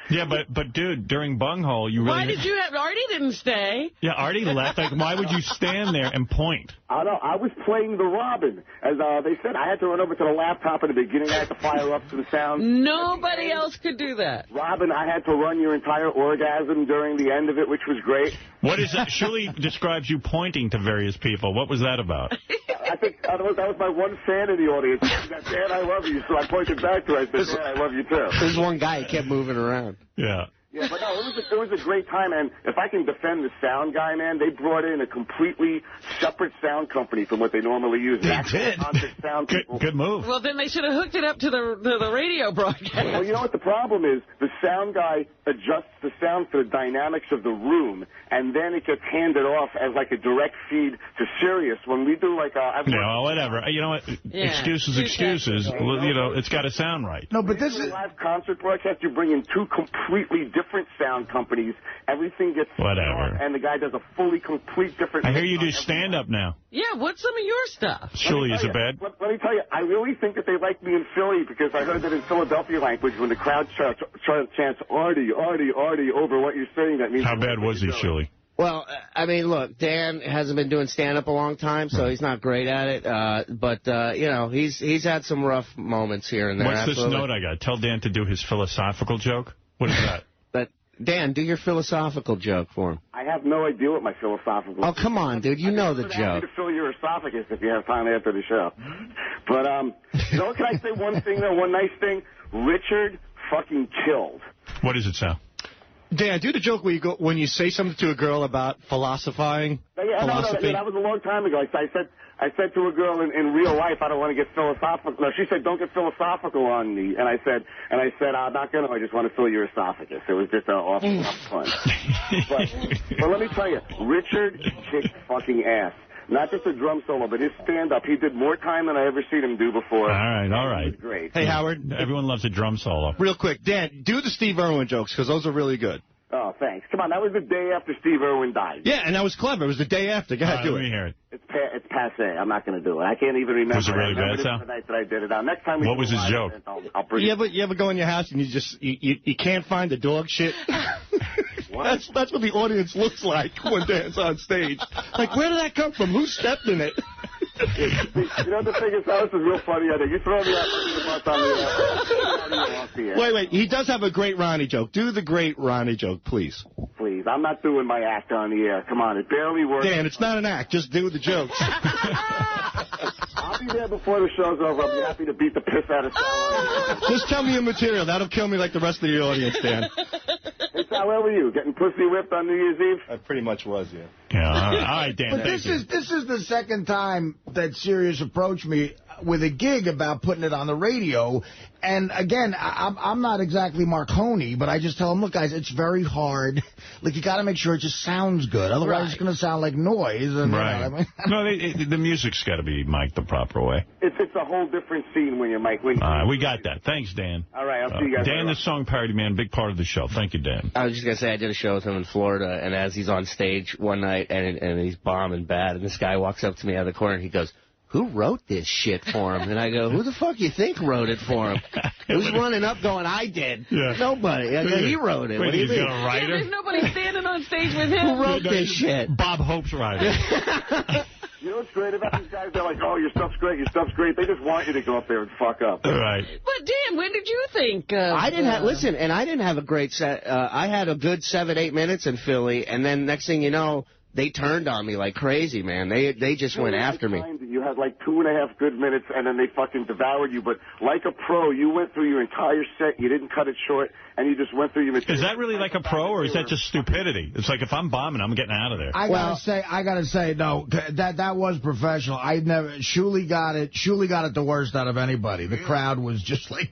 yeah, but dude, during Bunghole, you really... Why did you have... Artie didn't stay. Yeah, Artie left. Like, why would you stand there and point? I know. I was playing the Robin. As they said, I had to run over to the laptop in the beginning. I had to fire up some sound. Nobody else could do that. Robin, I had to run your entire orgasm during the end of it, which was great. What is that? Shuli describes you pointing to various people. What was that about? I think that was my one fan in the audience. He said, Dan, I love you. So I pointed back to her. I said, Dan, I love you, too. There's one guy who kept moving around. Yeah. Yeah, but no, it was a great time, and if I can defend the sound guy, man, they brought in a completely separate sound company from what they normally use. They did. Sound good move. Well, then they should have hooked it up to the radio broadcast. Well, you know what the problem is? The sound guy adjusts the sound for the dynamics of the room, and then it gets handed off as like a direct feed to Sirius. When we do like whatever. You know what? Yeah. Excuses. It's got to sound right. No, but this is a live concert broadcast. You bring in two completely different sound companies. Everything gets whatever, and the guy does a fully complete different. I hear you do stand-up now. Yeah, what's some of your stuff? Shuli, is it bad? Let me tell you, I really think that they like me in Philly because I heard that in Philadelphia language when the crowd chants Artie, Artie, Artie over what you're saying. That means. How bad was he, Shuli? Well, I mean, look, Dan hasn't been doing stand-up a long time, so he's not great at it. But he's had some rough moments here and there. What's this note I got? Tell Dan to do his philosophical joke? What is that? Dan, do your philosophical joke for him. I have no idea what my philosophical... Oh, come on, dude. You know the joke. I'm happy to fill your esophagus if you have time after the show. But, can I say one thing, though? One nice thing? Richard fucking killed. What does it sound? Dan, do the joke where when you say something to a girl about philosophizing. Philosophy. No, that was a long time ago. I said to a girl in real life, I don't want to get philosophical. No, she said, don't get philosophical on me. And I said, I'm not going to. I just want to fill your esophagus. It was just an awful fun. But let me tell you, Richard kicked fucking ass. Not just a drum solo, but his stand-up. He did more time than I ever seen him do before. All right. It was great. Hey, Howard. Everyone loves a drum solo. Real quick, Dan, do the Steve Irwin jokes, because those are really good. Oh, thanks. Come on, that was the day after Steve Irwin died. Yeah, and that was clever. It was the day after. Go ahead, do it. Let me hear it. It's passé. I'm not going to do it. I can't even remember. Was it really bad, Sal? The night that I did it. Now, next time what was his joke? You ever go in your house and you can't find the dog shit? That's what the audience looks like when Dan's on stage. Like, where did that come from? Who stepped in it? You know, the thing is, this is real funny. I think you throw me out on the Wait. He does have a great Ronnie joke. Do the great Ronnie joke, please. Please. I'm not doing my act on the air. Come on. It barely works. Dan, it's not an act. Just do the jokes. I'll be there before the show's over. I'll be happy to beat the piss out of Sal. Just tell me your material. That'll kill me like the rest of the audience, Dan. Hey, Sal, where were you? Getting pussy whipped on New Year's Eve? I pretty much was, yeah. All right, Dan. But this is the second time that Sirius approached me with a gig about putting it on the radio. And again, I'm not exactly Marconi, but I just tell them, look, guys, it's very hard. Like, you got to make sure it just sounds good. Otherwise, it's going to sound like noise. And, right. You know what I mean? No, the music's got to be mic'd the proper way. It's a whole different scene when you're Mike. We got that. Thanks, Dan. All right, I'll see you guys. Dan, the song parody man, big part of the show. Thank you, Dan. I was just going to say, I did a show with him in Florida, and as he's on stage one night, and he's bombing bad, and this guy walks up to me out of the corner, and he goes, who wrote this shit for him? And I go, who the fuck you think wrote it for him? Who's running up going, I did? Yeah. Nobody. I go, he wrote it. Wait, what do you think? A writer? Yeah, there's nobody standing on stage with him. Who wrote this shit? Bob Hope's writer. You know what's great about these guys? They're like, oh, your stuff's great, your stuff's great. They just want you to go up there and fuck up. Right. But, Dan, when did you think I didn't have, listen, and I didn't have a great set. I had a good 7-8 minutes in Philly, and then next thing you know, they turned on me like crazy, man. They just went after me. You had like 2.5 good minutes, and then they fucking devoured you. But like a pro, you went through your entire set. You didn't cut it short, and you just went through your material. Is that really like a pro, or is that just stupidity? It's like, if I'm bombing, I'm getting out of there. I gotta say, no, that was professional. Shuli got it the worst out of anybody. The crowd was just like,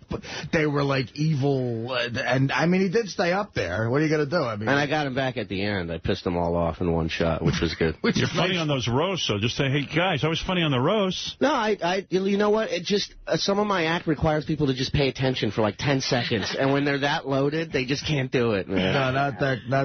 they were like evil, and I mean, he did stay up there. What are you gonna do? I mean, and I got him back at the end. I pissed them all off in one shot, which was good. You're funny on those roasts, so just say, hey guys, I was funny on the roasts. No, you know what? It just some of my act requires people to just pay attention for like 10 seconds, and when they're that loaded, they just can't do it, man. No, not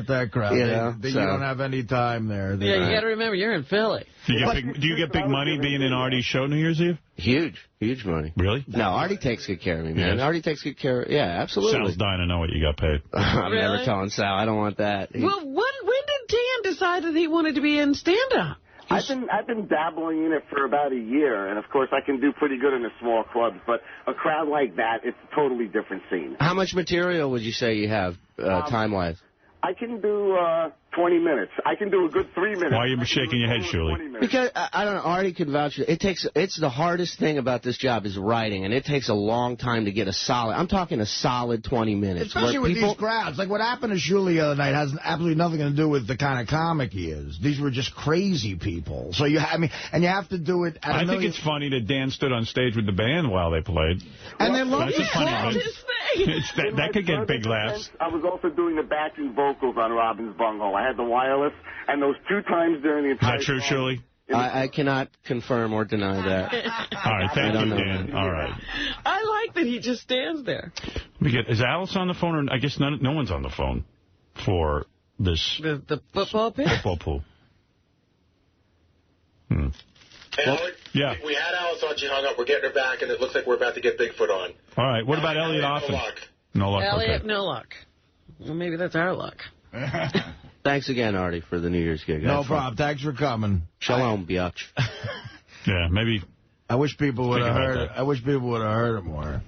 that crowd. You don't have any time there. Yeah, you got to remember, you're in Philly. Do you get big money being in Artie's show New Year's Eve? Huge money. Really? No, Artie takes good care of me, man. Yes. Artie takes good care of absolutely. Sal's dying to know what you got paid. I'm Really? never telling Sal. I don't want that. Well, when did Dan decide that he wanted to be in stand-up? I've been dabbling in it for about a year, and of course I can do pretty good in the small clubs, but a crowd like that, it's a totally different scene. How much material would you say you have, time-wise? I can do 20 minutes. I can do a good 3 minutes. Why are you shaking your head, Shuli? Because, I don't know, Artie could vouch. It's the hardest thing about this job is writing, and it takes a long time to get I'm talking a solid 20 minutes. Especially with these crowds. Like, what happened to Shuli the other night has absolutely nothing to do with the kind of comic he is. These were just crazy people. So, you have to do it I think it's funny that Dan stood on stage with the band while they played. And they loved it. That's his thing. That could get big laughs. I was also doing the backing vocals on Robin's Bunghole. I had the wireless, and those 2 times during the entire Not true, Shuli? I cannot confirm or deny that. All right, thank you, Dan. All right. I like that he just stands there. Is Alice on the phone? Or I guess no one's on the phone for this. The football pit? Football pool. Hey, Howard, yeah. We had Alice on. She hung up. We're getting her back, and it looks like we're about to get Bigfoot on. All right. What about Elliot Offen? No luck. No luck. Elliot, okay. no luck. Well, maybe that's our luck. Thanks again, Artie, for the New Year's gig. No problem. Thanks for coming. Shalom, biatch. Yeah, maybe. I wish people would have heard it. I wish people would have heard it more.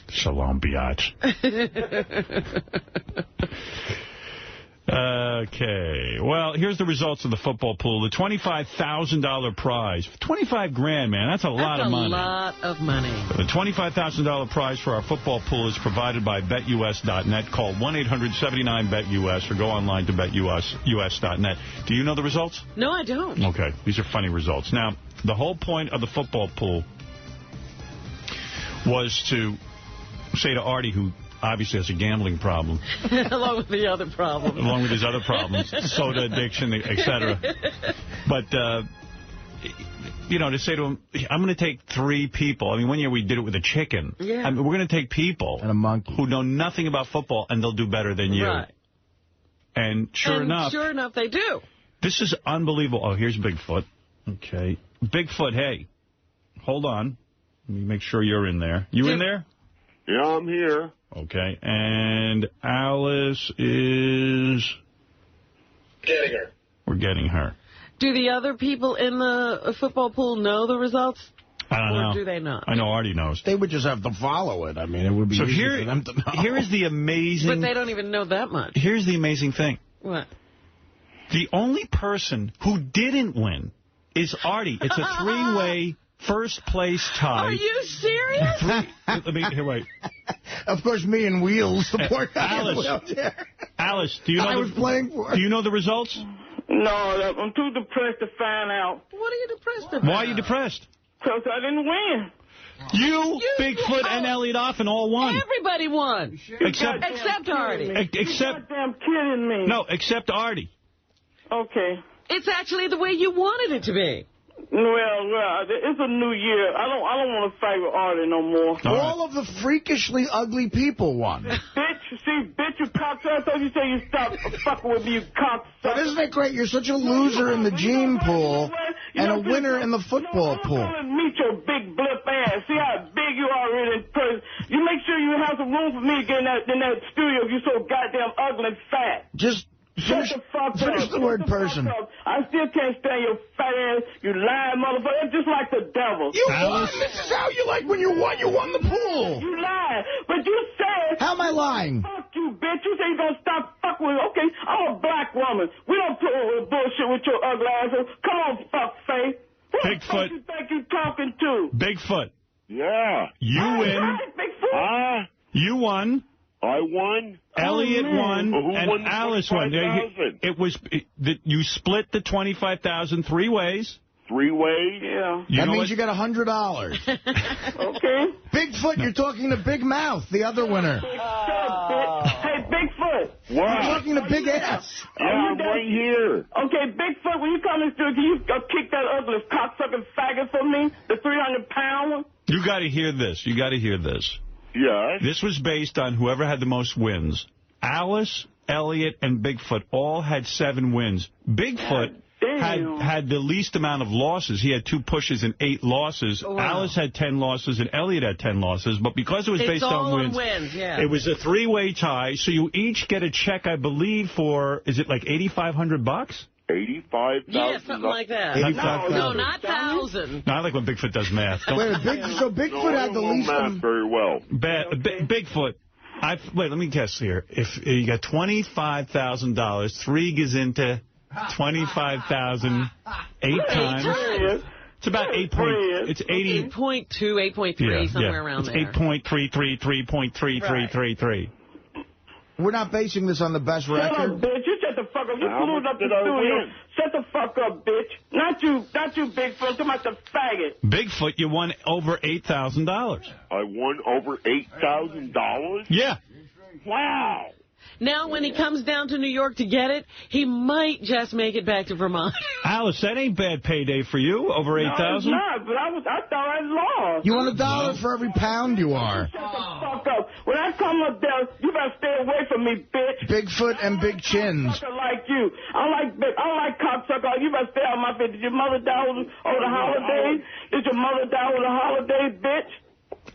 Shalom, biatch. Okay. Well, here's the results of the football pool. The $25,000 prize. $25,000, man. That's a lot of money. That's a lot of money. The $25,000 prize for our football pool is provided by BetUS.net. Call 1-800-79-BET-US or go online to BetUS.net. Do you know the results? No, I don't. Okay. These are funny results. Now, the whole point of the football pool was to say to Artie, who obviously has a gambling problem. Along with the other problems. Along with his other problems, soda addiction, etc. But, to say to him, I'm going to take 3 people. I mean, one year we did it with a chicken. Yeah. I mean, we're going to take people and a monkey who know nothing about football, and they'll do better than you. Right. And sure enough, they do. This is unbelievable. Oh, here's Bigfoot. Okay. Bigfoot, hey, hold on. Let me make sure you're in there. You in there? Yeah, I'm here. Okay, and Alice is... Getting her. We're getting her. Do the other people in the football pool know the results? I don't know. Or do they not? I know Artie knows. They would just have to follow it. I mean, it would be easy for them to know. Here is the amazing... But they don't even know that much. Here's the amazing thing. What? The only person who didn't win is Artie. It's a 3-way... first place tie. Are you serious? Let me here. Wait. Of course, me and Wheels, the poor guy. Alice, do you know? I was playing for. Do you know the results? No, I'm too depressed to find out. What are you depressed about? Why are you depressed? Because I didn't win. You, Bigfoot, and Elliot Offen all won. Everybody won. Except Artie. Except... You're goddamn kidding me. No, except Artie. Okay. It's actually the way you wanted it to be. Well, it's a new year. I don't want to fight with Artie no more. All of the freakishly ugly people won. Bitch, you cocksucker. I thought you said you stop fucking with me, you cocksucker. But isn't it great? You're such a loser in the gene pool and a winner in the football pool. Meet your big blip ass. See how big you are really in person. You make sure you have some room for me to get in that studio if you're so goddamn ugly and fat. Just finish the word person. I still can't stand your fat ass, you lying motherfucker. It's just like the devil. You won. This is how you like when you won. You won the pool. You lied. But you said... How am I lying? Fuck you, bitch. You say you're going to stop fucking with... Okay, I'm a black woman. We don't put with bullshit with your ugly ass. Come on, fuckface. Who the fuck you think you talking to? Bigfoot. Yeah. You win. Right, Bigfoot. You won. I won. Elliot won, and won Alice won. You split the $25,000 three ways. 3 ways? Yeah. That means you got $100. Okay. Bigfoot, you're talking to Big Mouth, the other winner. Hey, Bigfoot. What? You're talking to Big Ass. Yeah, I'm right here. Okay, Bigfoot, when you come in studio, can you kick that ugly cocksucking faggot for me? The 300-pound one? You got to hear this. You got to hear this. Yeah. This was based on whoever had the most wins. Alice, Elliot, and Bigfoot all had 7 wins. Bigfoot had the least amount of losses. He had 2 pushes and 8 losses. Oh, wow. Alice had 10 losses, and Elliot had 10 losses. But because it was based on wins, yeah. it was a 3-way tie. So you each get a check, I believe, for, is it like $8,500? $85,000. Yeah, something like that. No, not 1,000. No, I like when Bigfoot does math. So Bigfoot had the least... math very well. Bigfoot. Wait, let me guess here. If you got $25,000, 3 goes into 25,000 8 times. It's about 8 point. It's 80. 8.2, 8.3, somewhere around there. It's 8.333.3333. We're not basing this on the best record. Shut up, bitch. You shut the fuck up. You flew up the studio. Shut the fuck up, bitch. Not you, Bigfoot. Come out the faggot. Bigfoot, you won over $8,000. I won over $8,000? Yeah. Wow. Now, when he comes down to New York to get it, he might just make it back to Vermont. Alice, that ain't bad payday for you, over $8,000? No, it's not, but I thought I lost. You want $1 for every pound you are. Shut the fuck up. When I come up there, you better stay away from me, bitch. Bigfoot and big chins. Like you. I like cocksucker. You better stay out of my face. Did your mother die over the holidays? Did your mother die over the holidays, bitch?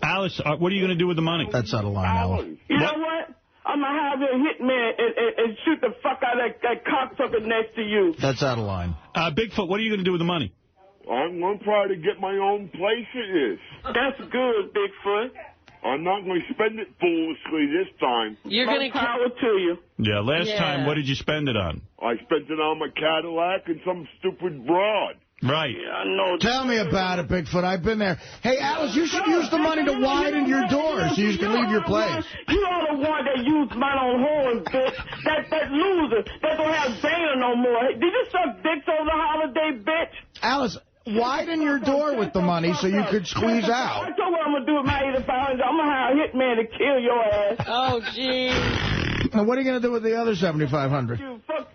Alice, what are you going to do with the money? That's out of line, Alice. You know what? I'm going to have a hitman and shoot the fuck out of that cocksucker next to you. That's out of line. Bigfoot, what are you going to do with the money? I'm going to try to get my own place it is. That's good, Bigfoot. I'm not going to spend it foolishly this time. You're going to power to you. Yeah, last time, what did you spend it on? I spent it on my Cadillac and some stupid broad. Right. Yeah, I know. Tell me about it, Bigfoot. I've been there. Hey, Alice, you should use the money to widen your door so you can leave your place. You are the one that used mine on horns, bitch. That loser that don't have Dana no more. Did you suck dicks over the holiday, bitch? Alice, widen your door with the money so you could squeeze out. I told what I'm going to do with my $85. I'm going to hire a hitman to kill your ass. Oh, gee. Now, what are you going to do with the other $7,500?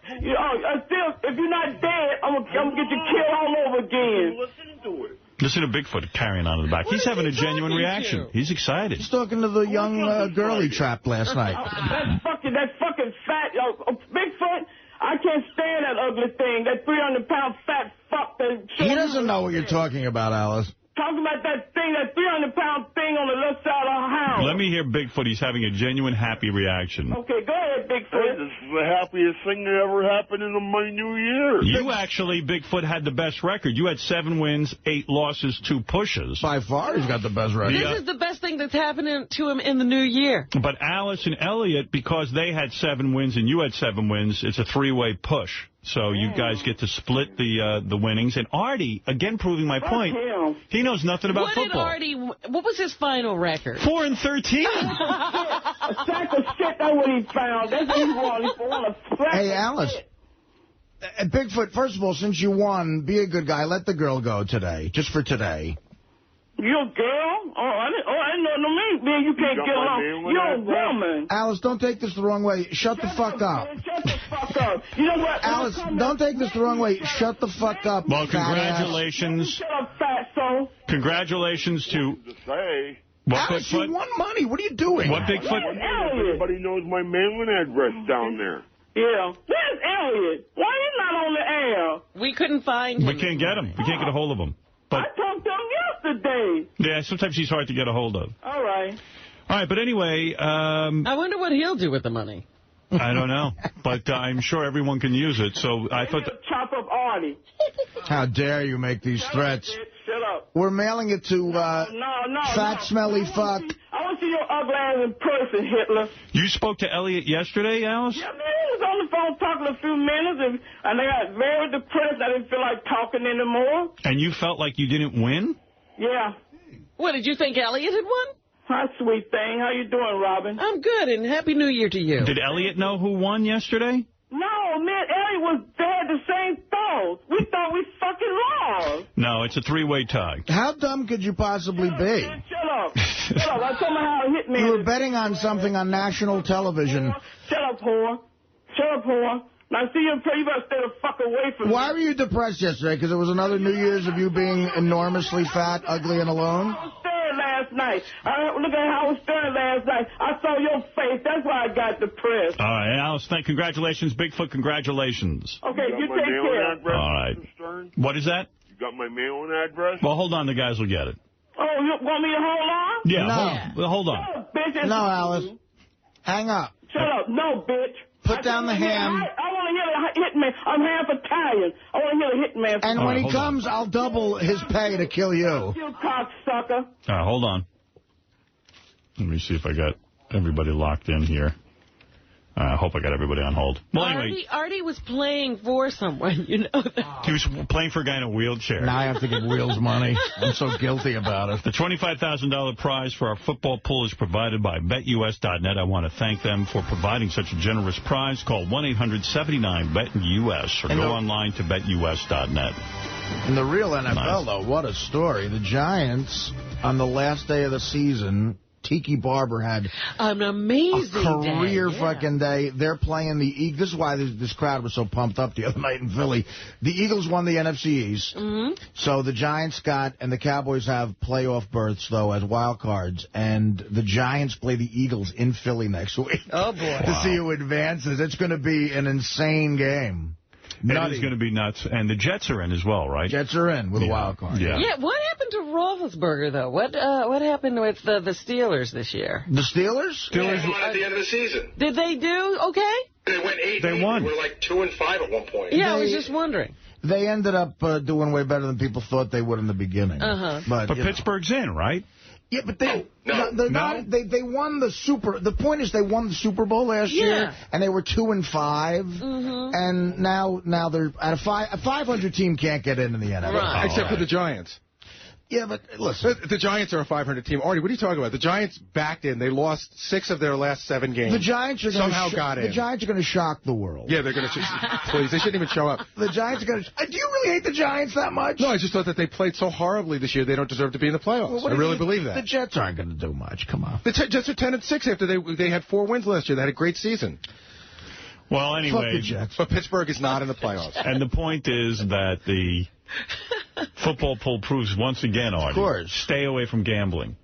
If you're not dead, I'm going to get you killed all over again. Listen to it. Listen to Bigfoot carrying on in the back. He's having a genuine reaction. He's excited. He's talking to the young girl he trapped last night. That fucking fat, Bigfoot, I can't stand that ugly thing, that 300-pound fat fuck. He doesn't know what you're talking about, Alice. Talking about that thing, that 300-pound thing on the left side of the house. Let me hear Bigfoot. He's having a genuine happy reaction. Okay, go ahead, Bigfoot. This is the happiest thing that ever happened in my new year. You actually, Bigfoot, had the best record. You had 7 wins, 8 losses, 2 pushes. By far, he's got the best record. This is the best thing that's happening to him in the new year. But Alice and Elliot, because they had 7 wins and you had 7 wins, it's a 3-way push. So you guys get to split the winnings. And Artie, again proving my point, he knows nothing about football. What was his final record? 4-13. A sack of shit, that's what he found. That's what he wanted. Hey, Alice. Bigfoot, first of all, since you won, be a good guy. Let the girl go today, just for today. You a girl? Oh, I didn't know no mean. Man, you can't get along. You're a woman. Alice, don't take this the wrong way. Shut the fuck up. Shut the fuck up. You know what? Alice, don't take this the wrong way. Shut the fuck up. Well, congratulations. Shut up, fatso. Congratulations to... What, Alice, Bigfoot? you won money. What are you doing? What, Bigfoot? Everybody knows my mailing address down there. Yeah. Where's Elliot? Why he not on the air? We couldn't find him. We can't get him. We can't get a hold of him. But, I talked to him yesterday. Yeah, sometimes he's hard to get a hold of. All right. All right, but anyway... I wonder what he'll do with the money. I don't know, but I'm sure everyone can use it, so I thought... Chop up Artie. How dare you make these threats? Shut up. We're mailing it to Fat Smelly Fuck. I want to see your ugly ass in person, Hitler. You spoke to Elliot yesterday, Alice? Yeah, man, he was on the phone talking a few minutes, and I got very depressed. I didn't feel like talking anymore. And you felt like you didn't win? Yeah. What, did you think Elliot had won? Hi, sweet thing. How you doing, Robin? I'm good, and Happy New Year to you. Did Elliot know who won yesterday? No, man, Elliot was dead the same thoughts. We thought we fucking lost. No, it's a three-way tie. How dumb could you possibly be? Shut up. Shut up. I told me how it hit me. You were betting on something on national television. Shut up, whore. Shut up, whore. Now, see, you better stay the fuck away from me. Why were you depressed yesterday? Because it was another New Year's of you being enormously fat, ugly, and alone? I was staring last night. Look at how I was staring last night. I saw your face. That's why I got depressed. All right, Alice, congratulations. Bigfoot, congratulations. Okay, you take care. All right. What is that? You got my mailing address? Well, hold on. The guys will get it. Oh, you want me to hold on? Yeah, no. Hold on. Shut up, bitch. No, Alice. Hang up. Shut up. No, bitch. Put down the ham. I want to hear the hitman. I'm half Italian. I want to hear the hitman. And when he comes, I'll double his pay to kill you. You cocksucker. All right, hold on. Let me see if I got everybody locked in here. I hope I got everybody on hold. Well, anyway. Artie was playing for someone, you know that. He was playing for a guy in a wheelchair. Now I have to give Wheels money. I'm so guilty about it. The $25,000 prize for our football pool is provided by BetUS.net. I want to thank them for providing such a generous prize. Call 1-800-79-BET-US or go online to BetUS.net. In the real NFL, though, what a story. The Giants, on the last day of the season... Tiki Barber had an amazing career fucking day. They're playing the Eagles. This is why this crowd was so pumped up the other night in Philly. The Eagles won the NFC East. So the Giants and the Cowboys have playoff berths, though, as wild cards. And the Giants play the Eagles in Philly next week. Oh, boy. To see who advances. It's going to be an insane game. It is going to be nuts. And the Jets are in as well, right? Jets are in with a wild card. Yeah, what happened to Roethlisberger, though? What happened with the Steelers this year? The Steelers? Steelers won at the end of the season. Did they do okay? They went 8-8. They won. They were like 2-5 at one point. Yeah, I was just wondering. They ended up doing way better than people thought they would in the beginning. But Pittsburgh's in, right? Yeah, but they they won the Super. The point is they won the Super Bowl last year, and they were 2-5, and now they're at a 500 team can't get into the NFL, right. Except for the Giants. Yeah, but listen, the Giants are a 500 team. Artie, what are you talking about? The Giants backed in. They lost 6 of their last 7 games. The Giants are somehow got in. The Giants are going to shock the world. Yeah, they're going to. Please, they shouldn't even show up. The Giants are going to. Do you really hate the Giants that much? No, I just thought that they played so horribly this year. They don't deserve to be in the playoffs. Well, I really believe that. The Jets aren't going to do much. Come on. The Jets are 10-6 after they had 4 wins last year. They had a great season. Well, anyway, fuck the Jets. But Pittsburgh is not in the playoffs. And the point is that the football poll proves once again, Artie, of course, stay away from gambling.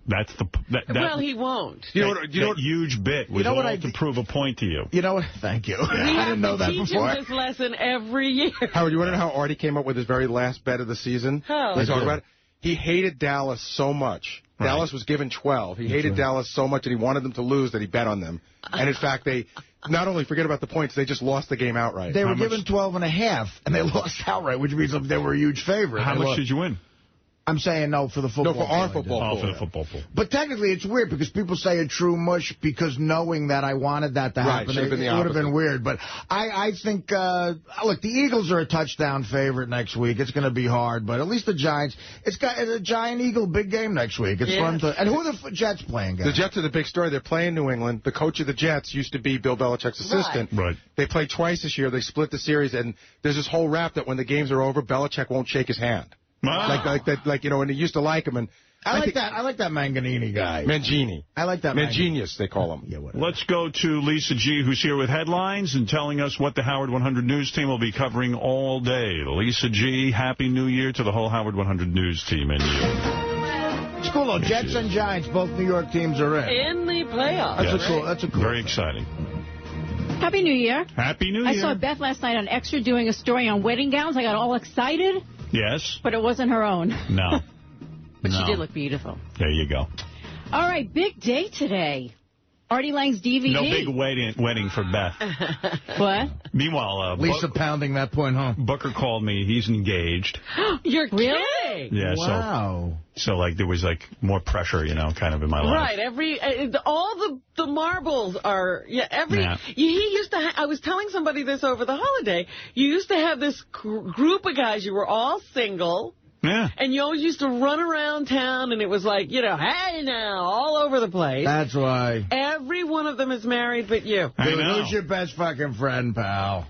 That's the well, he won't. That huge bit was all to prove a point to you. You know what? Thank you. I didn't know that before. We teach him this lesson every year. Howard, you want to know how Artie came up with his very last bet of the season? How? Let's talk about it. He hated Dallas so much. Right. Dallas was given 12. He hated Dallas so much that he wanted them to lose that he bet on them. And in fact, they not only forget about the points, they just lost the game outright. They were given 12.5, and they lost outright, which means they were a huge favorite. How much did you win? I'm saying no for the football. No, for our football pool. For the football pool. But technically, it's weird because people say a true mush because knowing that I wanted that to happen, it would have been weird. But I think, look, the Eagles are a touchdown favorite next week. It's going to be hard, but at least the Giants, it's a Giant-Eagle big game next week. It's fun to. And who are the Jets playing, guys? The Jets are the big story. They're playing New England. The coach of the Jets used to be Bill Belichick's assistant. Right. They played twice this year. They split the series, and there's this whole rap that when the games are over, Belichick won't shake his hand. Like, you know, when he used to like him. And I like that Manganini guy. Mangini. I like that. Mangenius, they call him. Yeah, whatever. Let's go to Lisa G., who's here with headlines and telling us what the Howard 100 News team will be covering all day. Lisa G., Happy New Year to the whole Howard 100 News team and you. It's cool, though. Jets and Giants, both New York teams are in the playoffs. That's a cool. Very exciting. Happy New Year. Happy New Year. I saw Beth last night on Extra doing a story on wedding gowns. I got all excited. Yes. But it wasn't her own. No. But she did look beautiful. There you go. All right, big day today. Artie Lang's DVD. No big wedding for Beth. What? Meanwhile, Lisa pounding that point home. Booker called me. He's engaged. You're kidding? Yeah. Wow. So like there was like more pressure, you know, kind of in my life. Right. All the marbles are. Yeah. He used to. I was telling somebody this over the holiday. You used to have this group of guys. You were all single. Yeah. And you always used to run around town, and it was like, you know, hey now, all over the place. That's why. Every one of them is married but you. I know. Who's your best fucking friend, pal?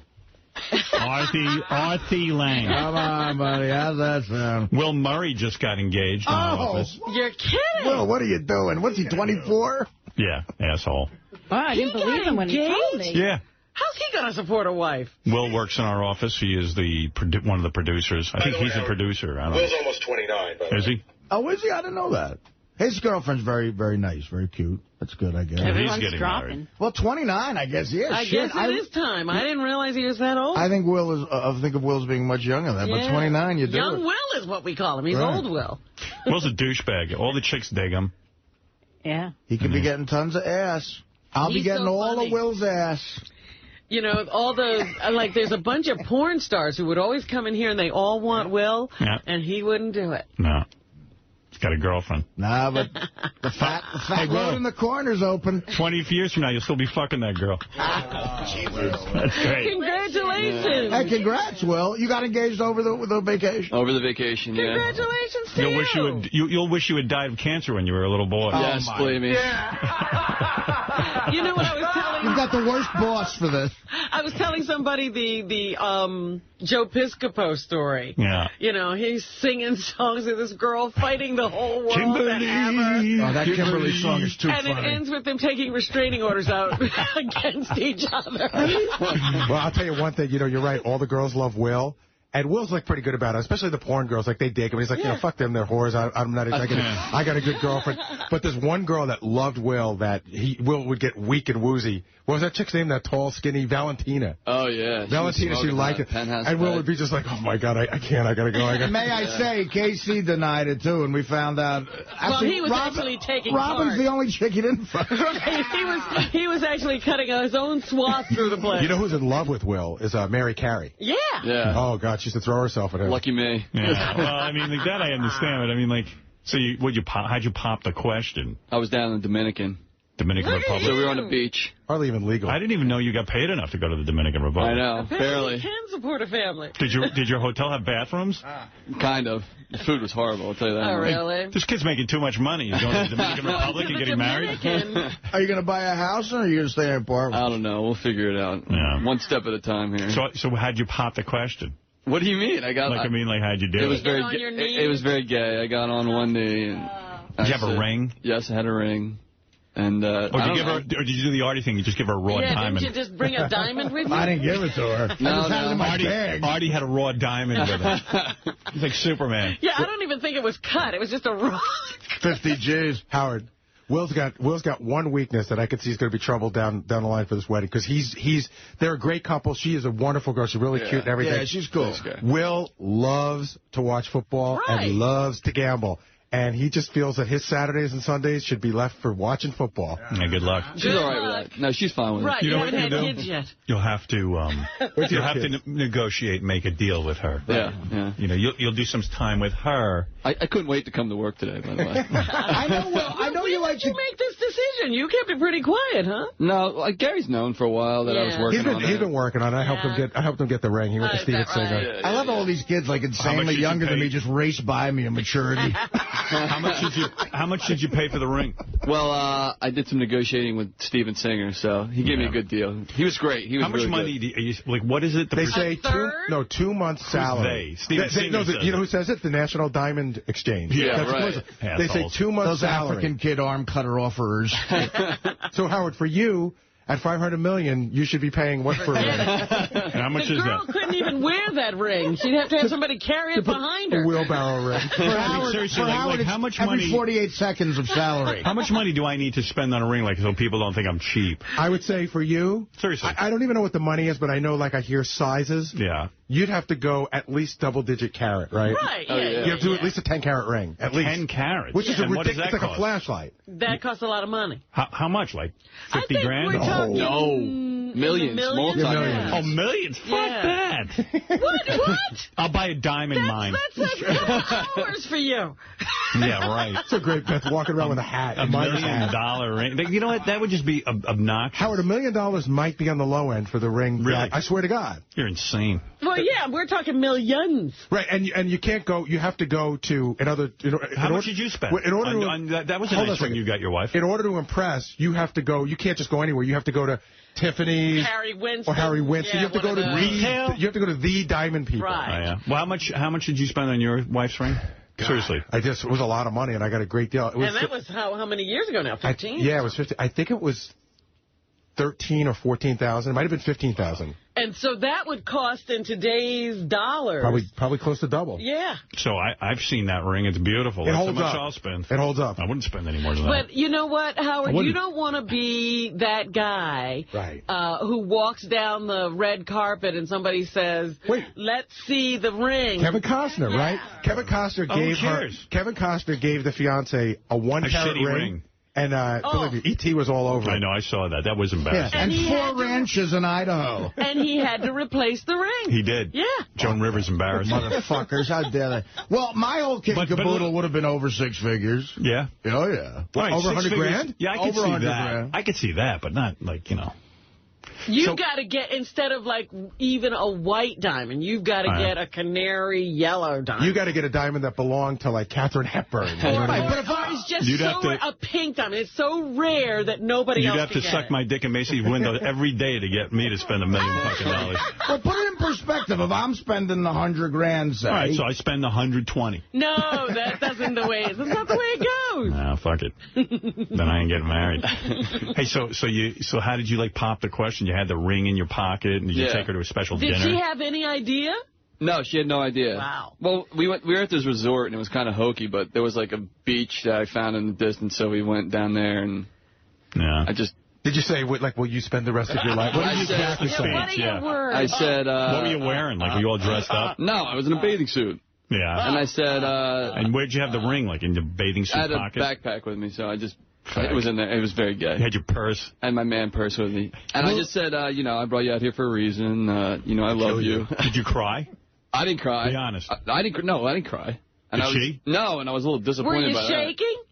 Artie Lang. Come on, buddy. How's that sound? Will Murray just got engaged in our office. You're kidding. Will, what are you doing? What's he, 24? Yeah, asshole. Oh, I didn't believe him when he told me. Yeah. How's he going to support a wife? Will works in our office. He is one of the producers. I think he's a producer. I don't Will's know. almost 29. By the way. Is he? Oh, is he? I didn't know that. His girlfriend's very, very nice, very cute. That's good, I guess. He's getting married. Well, 29, I guess. Yeah, I guess it is time. I didn't realize he was that old. I think Will is. I think of Will as being much younger than that. But 29, you do Young it. Will is what we call him. He's Right. old Will. Will's a douchebag. All the chicks dig him. Yeah. He could be getting tons of ass. I'll be He's getting so all funny. of Will's ass. You know, all those, like, there's a bunch of porn stars who would always come in here and they all want Will, and he wouldn't do it. No. He's got a girlfriend. Nah, but the fat road in the corner's open. 20 years from now, you'll still be fucking that girl. That's great. Congratulations. Hey, congrats, Will. You got engaged over the vacation. Over the vacation, yeah. Congratulations to You'll wish you had died of cancer when you were a little boy. Yes, believe me. You know what I was telling You've got the worst boss for this. I was telling somebody the Joe Piscopo story. Yeah. You know, he's singing songs with this girl fighting the whole world Kimberly. to have her. Oh, that Kimberly song is too And funny. it ends with them taking restraining orders out against each other. Well, I'll tell you one thing. You know, you're right. All the girls love Will. And Will's, like, pretty good about it, especially the porn girls. Like, they dig him. He's like, you know, fuck them. They're whores. I'm not. I got a good girlfriend. But there's one girl that loved Will that Will would get weak and woozy. What was that chick's name? That tall, skinny Valentina. Oh, yeah. Valentina, she liked it. And Will would be just like, oh, my God, I can't. I got to go. May I say, KC denied it, too, and we found out. Actually, he was actually taking Robin's part. the only chick he didn't fuck. He was actually cutting his own swath through the place. You know who's in love with Will is Mary Carey. Yeah. Yeah. Oh, God, she used to throw herself at him. Lucky me. Yeah. Well, I mean, like that I understand, but I mean, like, so how'd you pop the question? I was down in the Dominican Republic. So we were on the beach. Hardly even legal. I didn't even know you got paid enough to go to the Dominican Republic. I know, Apparently barely. you can support a family. Did your hotel have bathrooms? Kind of. The food was horrible, I'll tell you that. Oh, really? This kid's making too much money. He's going to the Dominican Republic and getting married. Are you going to buy a house or are you going to stay in an apartment? I don't know. We'll figure it out. Yeah. One step at a time here. So how'd you pop the question? What do you mean? How'd you do it? It was very it was very gay. I got on one knee. And did you have a ring? Yes, I had a ring. And or did you do the Artie thing? You just give her a raw diamond? Didn't you just bring a diamond with you? I didn't give it to her. No, I just had it in my bag. Artie had a raw diamond with him. He's like Superman. Yeah, I don't even think it was cut. It was just a raw. 50 G's. Howard, Will's got one weakness that I could see is going to be trouble down the line for this wedding, because they're a great couple. She is a wonderful girl. She's really cute and everything. Yeah, she's cool. Will loves to watch football and loves to gamble. And he just feels that his Saturdays and Sundays should be left for watching football. Yeah, good luck. She's all right with that. No, she's fine with it. Right, you haven't had kids yet. You'll have to negotiate, make a deal with her. Yeah. You know, you'll do some time with her. I couldn't wait to come to work today, by the way. I know you like to make this decision. You kept it pretty quiet, huh? No, Gary's known for a while that I was working on it. He's been working on it. I helped him get the ring. He went to Steven Singer. I love all these kids, like insanely younger than me, just race by me in maturity. How much did you pay for the ring? Well, I did some negotiating with Steven Singer, so he gave me a good deal. He was great. He was How much really money good. do you, like? What is it? They say 2 months' salary. Steven Singer says you know who says it? The National Diamond Exchange. Yeah, right. They say 2 months' Those salary. African kid arm cutter offerers. So, Howard, for you, at $500 million, you should be paying what for a ring? And how much the is girl that? couldn't even wear that ring. She'd have to have somebody carry it behind her. A wheelbarrow ring. For Howard, seriously, like how much money? Every 48 seconds of salary. How much money do I need to spend on a ring, like, so people don't think I'm cheap? I would say for you, seriously, I don't even know what the money is, but I know, like, I hear sizes. Yeah. You'd have to go at least double-digit carat, right? Right, yeah. You have to do at least a 10-carat ring. At least. 10 carats? Which is And what does that it's like cost? a flashlight. That costs a lot of money. How much? Like 50 grand? we're talking No. Millions. millions? Multi-millions. Oh, millions? Fuck that. What? I'll buy a diamond mine. That's hours for you. Yeah, right. It's a great Beth walking around with a hat. $1 million ring. You know what? That would just be obnoxious. Howard, $1 million might be on the low end for the ring. Really? I swear to God. You're insane. Well, yeah, we're talking millions. Right, and you can't go. You have to go to another. How much did you spend? In order that was a nice ring you got your wife. In order to impress, you have to go. You can't just go anywhere. You have to go to Tiffany's, Harry Winston. or Harry Winston. Yeah, you have to go to retail. You have to go to the diamond people. Right. Oh, yeah. Well, how much did you spend on your wife's ring? God, Seriously, it was a lot of money, and I got a great deal. It was, And that was how many years ago now? 15? Yeah, it was 15. I think it was 13 or 14,000. It might have been 15,000. And so that would cost in today's dollars. Probably close to double. Yeah. So I've seen that ring. It's beautiful. It That's holds how much up. I'll spend. It holds up. I wouldn't spend any more than that. But you know what, Howard? You don't want to be that guy who walks down the red carpet and somebody says, let's see the ring. Kevin Costner, right? Kevin Costner gave the fiancé a 1-carat ring. And believe me, E.T. was all over it. I know, I saw that. That was embarrassing. Yeah. And 4 ranches in Idaho. And he had to replace the ring. He did. Yeah. Joan Rivers embarrassed him. Motherfuckers, how dare they? Well, my whole kit and caboodle would have been over 6 figures. Yeah? Oh, yeah. Right, over 100 figures. grand? Yeah, I could over see 100 that. grand. I could see that, but not like, You've got to get, instead of like even a white diamond, you've got to get a canary yellow diamond. You got to get a diamond that belonged to, like, Katharine Hepburn. You know what I mean? But if it's just a pink diamond, it's so rare that nobody else You'd have to suck my dick in Macy's window every day to get me to spend $1 million fucking dollars. Well, put it in perspective. If I'm spending 100 grand, say. All right, so I spend 120. No, that doesn't the way. That's not the way it goes. Nah, fuck it. Then I ain't getting married. Hey, so how did you like pop the question? You had the ring in your pocket, and did you take her to a special dinner? Did she have any idea? No, she had no idea. Wow. Well, we were at this resort, and it was kind of hokey, but there was like a beach that I found in the distance, so we went down there, and I just... Did you say, like, will you spend the rest of your life? What did you exactly say? What are your words? I said... what were you wearing? Like, were you all dressed up? No, I was in a bathing suit. Yeah. And I said... and where'd you have the ring? Like, in the bathing suit pocket? I had a backpack with me, so I just... It was in there. It was very gay. You had your purse? I had my man purse with me. And I just said, I brought you out here for a reason. I love you. Did you cry? I didn't cry. Be honest. I didn't cry. And Did she? No, and I was a little disappointed by that. Were you shaking?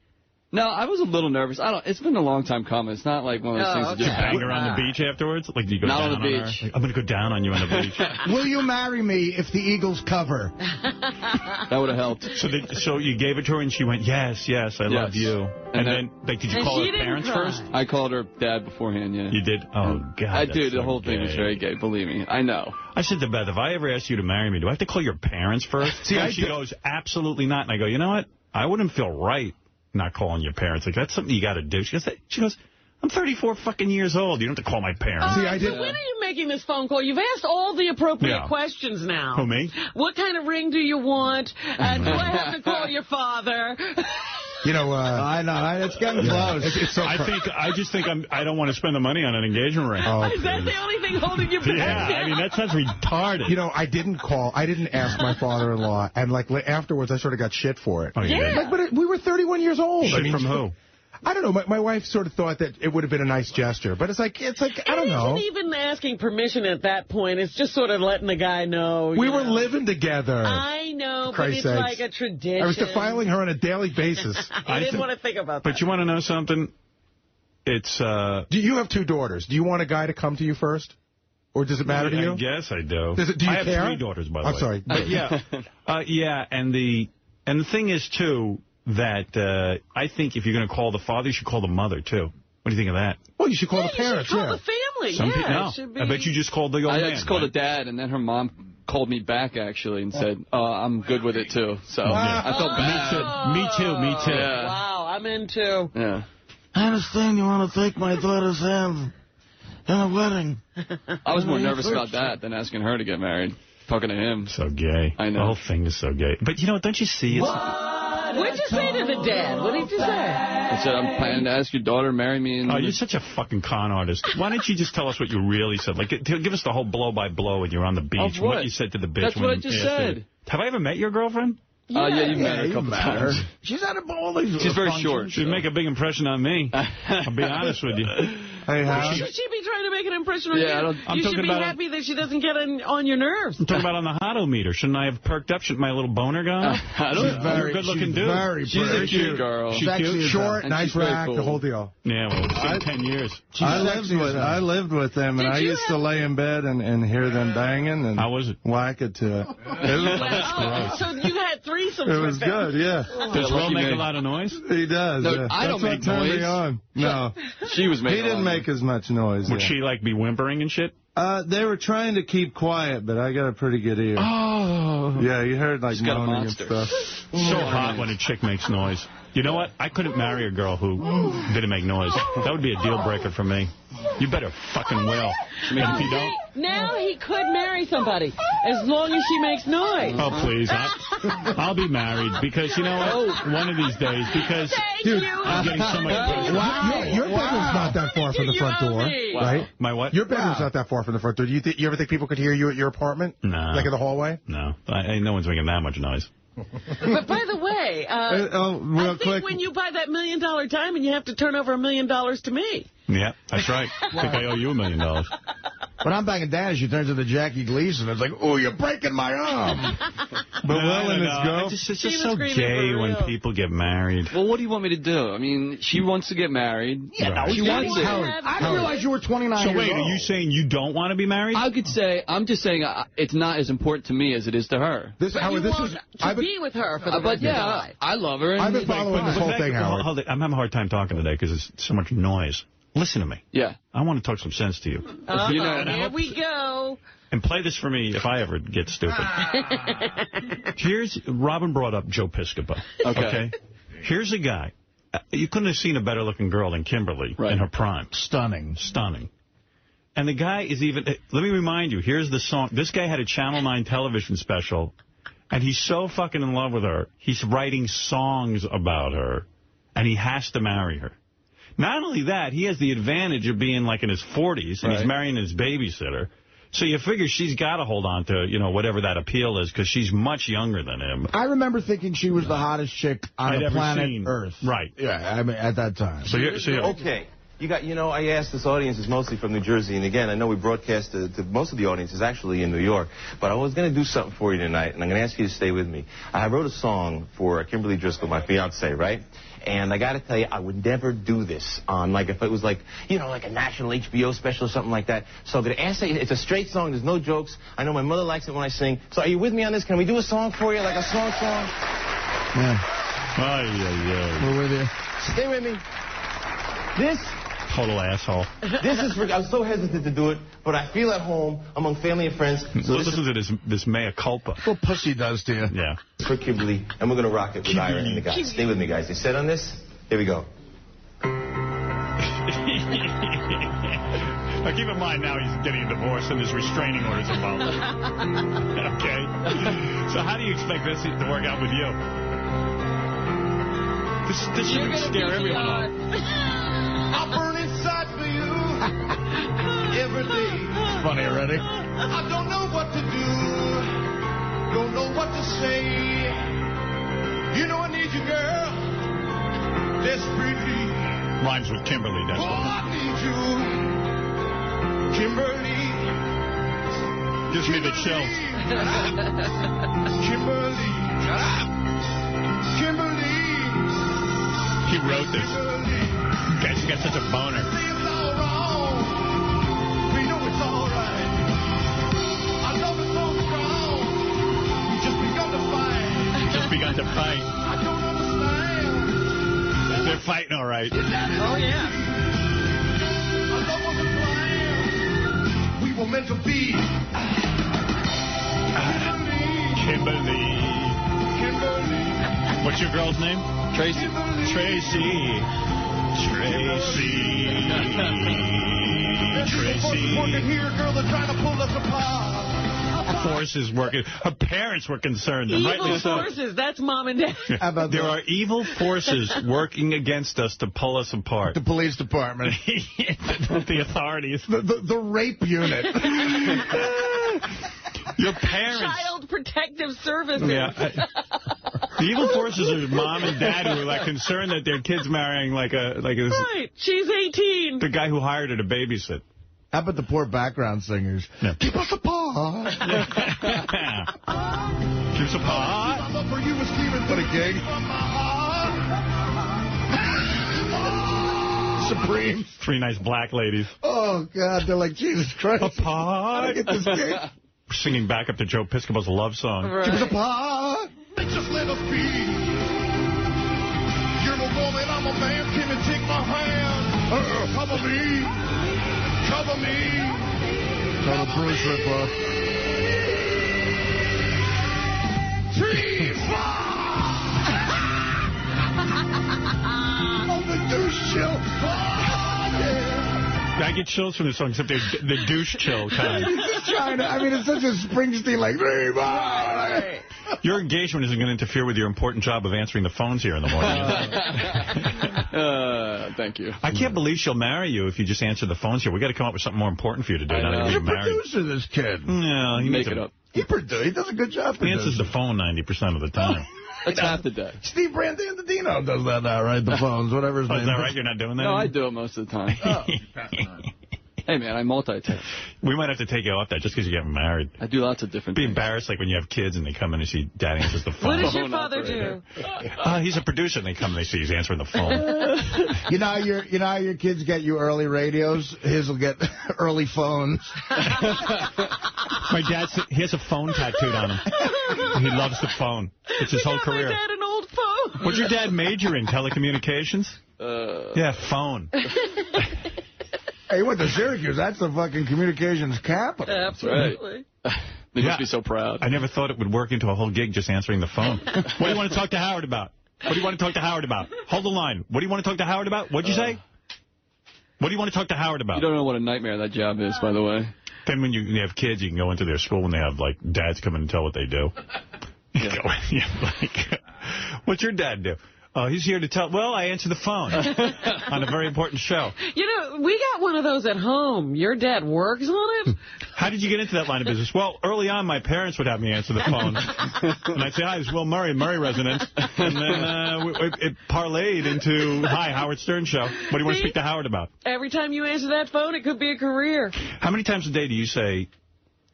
No, I was a little nervous. It's been a long time coming. It's not like one of those things that Did just you bang her on the beach afterwards? Like, do you go Not down on the beach. her? Like, I'm going to go down on you on the beach. Will you marry me if the Eagles cover? That would have helped. So you gave it to her, and she went, yes, I love you. And then, like, did you call her parents first? I called her dad beforehand, yeah. You did? Oh, God. I do. The whole thing was very gay, believe me. I know. I said to Beth, if I ever ask you to marry me, do I have to call your parents first? She goes, absolutely not. And I go, you know what? I wouldn't feel right not calling your parents. Like, that's something you got to do. She goes, I'm 34 fucking years old. You don't have to call my parents. So when are you making this phone call? You've asked all the appropriate questions now. Who, me? What kind of ring do you want? Do I have to call your father? I know. It's getting close. It's so I just think I don't want to spend the money on an engagement ring. Is that the only thing holding you back? Yeah, I mean, that sounds retarded. I didn't call. I didn't ask my father-in-law. And, like, afterwards, I sort of got shit for it. Oh, yeah. But we were 31 years old. Shit from who? I don't know. My wife sort of thought that it would have been a nice gesture. But it's like I don't know. It isn't even asking permission at that point. It's just sort of letting the guy know. We were living together. I know, but it's like a tradition. I was defiling her on a daily basis. I didn't want to think about that. But you want to know something? It's... Do you have 2 daughters? Do you want a guy to come to you first? Or does it matter to you? I guess I do. Do you I have care? 3 daughters, by the way. I'm sorry. But yeah, and the thing is, too, that I think if you're going to call the father, you should call the mother, too. What do you think of that? Well, you should call the parents, you should call the family. Some people, it no. should be... I bet you just called the old man. I just called the dad, and then her mom called me back, actually, and said, I'm good with it, too. So I felt bad. Me too. Yeah. Wow, I'm in, too. Yeah. I understand you want to take my daughter's hand in a wedding. I was more nervous about that than asking her to get married. Talking to him. So gay. I know. The whole thing is so gay. But, you know, don't you see it? What'd you say to the dad? What did you say? I said, I'm planning to ask your daughter to marry me. Oh, you're such a fucking con artist. Why don't you just tell us what you really said? Like, give us the whole blow-by-blow when you're on the beach. Of what? You said to the bitch. That's what I just said. Have I ever met your girlfriend? Yeah, you've met her a couple times. She's at all these. She's very short. She'd make a big impression on me. I'll be honest with you. Hey, Why should she be trying to make an impression on you? You should be happy that she doesn't get on your nerves. I'm talking about on the Hotto-meter. Shouldn't I have perked up? Shouldn't my little boner go up? She's very good-looking dude. Very She's a cute girl. She's cute. Short, And nice she's very rack, cool. the whole deal. Yeah, well, it's been 10 years. I lived with them, and I used to lay in bed and hear them banging. And how was it? Whack it to it. So you had threesomes It was with them. good, yeah. Does Will make a lot of noise? He does. No, yeah. I don't make That's what turned noise. me on. No. She was making He didn't make as much noise. Would she, like, be whimpering and shit? They were trying to keep quiet, but I got a pretty good ear. Oh. Yeah, you heard, like, She's got a moaning and monster. stuff. So hot when a chick makes noise. You know what? I couldn't marry a girl who didn't make noise. That would be a deal breaker for me. You better fucking will. And if you don't... Now he could marry somebody as long as she makes noise. Oh, please. I'll be married because, you know what? One of these days, because I'm getting so much... Your bedroom's not that far from the front door, right? My what? Your bedroom's not that far from the front door. Do you ever think people could hear you at your apartment? No. Like in the hallway? No. No one's making that much noise. But by the way, I think when you buy that $1 million diamond, you have to turn over $1 million to me. Yeah, that's right. I think I owe you $1 million. When I'm back in Dallas, she turns into Jackie Gleason. It's like, oh, you're breaking my arm. But Will and his girl... It's just so gay when people get married. Well, what do you want me to do? I mean, she wants to get married. Yeah, no, she wants it. I didn't realize you were 29 years old. So wait, are you saying you don't want to be married? I'm just saying it's not as important to me as it is to her. Be with her for the But yeah, I love her. And I've been following this whole thing, Howard. Hold it. I'm having a hard time talking today because there's so much noise. Listen to me. Yeah. I want to talk some sense to you. Here we go. And play this for me if I ever get stupid. Robin brought up Joe Piscopo. Okay. Here's a guy. You couldn't have seen a better-looking girl than Kimberly in her prime. Stunning. And the guy is even... Let me remind you, here's the song. This guy had a Channel 9 television special, and he's so fucking in love with her, he's writing songs about her, and he has to marry her. Not only that, he has the advantage of being like in his 40s, and he's marrying his babysitter. So you figure she's got to hold on to, whatever that appeal is, because she's much younger than him. I remember thinking she was the hottest chick on the planet Earth. Right. Yeah, I mean, at that time. Okay. I asked this audience is mostly from New Jersey, and again, I know we broadcast to most of the audience is actually in New York, but I was going to do something for you tonight, and I'm going to ask you to stay with me. I wrote a song for Kimberly Driscoll, my fiancée, right? And I got to tell you, I would never do this on, like, if it was like, like a national HBO special or something like that. So I'm going to ask you, it's a straight song, there's no jokes. I know my mother likes it when I sing. So are you with me on this? Can we do a song for you, like a song? Yeah. We're with you. Stay with me. This... Total asshole. This is for... I was so hesitant to do it, but I feel at home among family and friends. So listen to this mea culpa. What pussy does to you. Yeah. For Kimberly, and we're going to rock it with Ira and the guys. Stay with me, guys. You set on this? Here we go. Now, keep in mind, now he's getting a divorce and there's restraining orders involved. Okay? So how do you expect this to work out with you? This should scare everyone off. I burn inside for you every day. Funny already. I don't know what to do, don't know what to say. You know I need you, girl, desperately. Rhymes with Kimberly, that's I need you, Kimberly. Gives me the chills. Kimberly. He wrote this. Guys, you got such a boner. It's all wrong. We know it's all right. I know it's all wrong. We just begun to fight. I don't understand fighting all right. Oh, yeah. We were meant to be. Kimberly. What's your girl's name? Tracy. Tracy. Working here, girl, they're trying to pull us apart. Forces working. Her parents were concerned. Evil forces. That's Mom and Dad. There are evil forces working against us to pull us apart. The police department. The authorities. The rape unit. Your parents. Child Protective Services. Yeah. The evil forces are Mom and Dad who are like concerned that their kid's marrying like a Right. She's 18. The guy who hired her to babysit. How about the poor background singers? Yeah. Keep us apart. Keep us apart. What a gig. Supreme. 3 nice black ladies. Oh, God. They're like, Jesus Christ. Apart. Get this gig. Singing back up to Joe Piscopo's love song. Right. Keep us apart. Just let us be. You're a woman, I'm a man. Can you take my hand? Cover me. Cover me. Call the Bruce Ripper. Oh, the douche chill. I get chills from this song, except the douche chill kind. He's just trying to, I mean, it's such a Springsteen, like, Right. Your engagement isn't going to interfere with your important job of answering the phones here in the morning. Thank you. I can't believe she'll marry you if you just answer the phones here. We got to come up with something more important for you to do. He's a producer, this kid. No, he Make it up. He does a good job. He answers the phone 90% of the time. That's half the day. Steve Brandandino does that now, right? The phones, whatever his name is. That right? You're not doing that? No, I do it most of the time. Oh. Hey, man, I multitask. We might have to take you off that just because you're getting married. I do lots of different things. Be embarrassed like when you have kids and they come in and see Dad answers the phone. What does your father do? He's a producer and they come and they see he's answering the phone. You know how your kids get you early radios? His will get early phones. My dad, he has a phone tattooed on him. He loves the phone. It's his whole career. My dad an old phone. What'd your dad major in? Telecommunications? Yeah, phone. Hey, he went to Syracuse. That's the fucking communications capital. Absolutely. Right. They must be so proud. I never thought it would work into a whole gig just answering the phone. What do you want to talk to Howard about? What do you want to talk to Howard about? Hold the line. What do you want to talk to Howard about? What'd you say? What do you want to talk to Howard about? You don't know what a nightmare that job is, by the way. Then when you have kids, you can go into their school and they have, like, dads come in and tell what they do. What's your dad do? Oh, he's here to tell. Well, I answer the phone on a very important show. You know, we got one of those at home. Your dad works on it? How did you get into that line of business? Well, early on, my parents would have me answer the phone. And I'd say, hi, it's Will Murray, Murray resident. And then it parlayed into, hi, Howard Stern Show. What do you want to speak to Howard about? Every time you answer that phone, it could be a career. How many times a day do you say,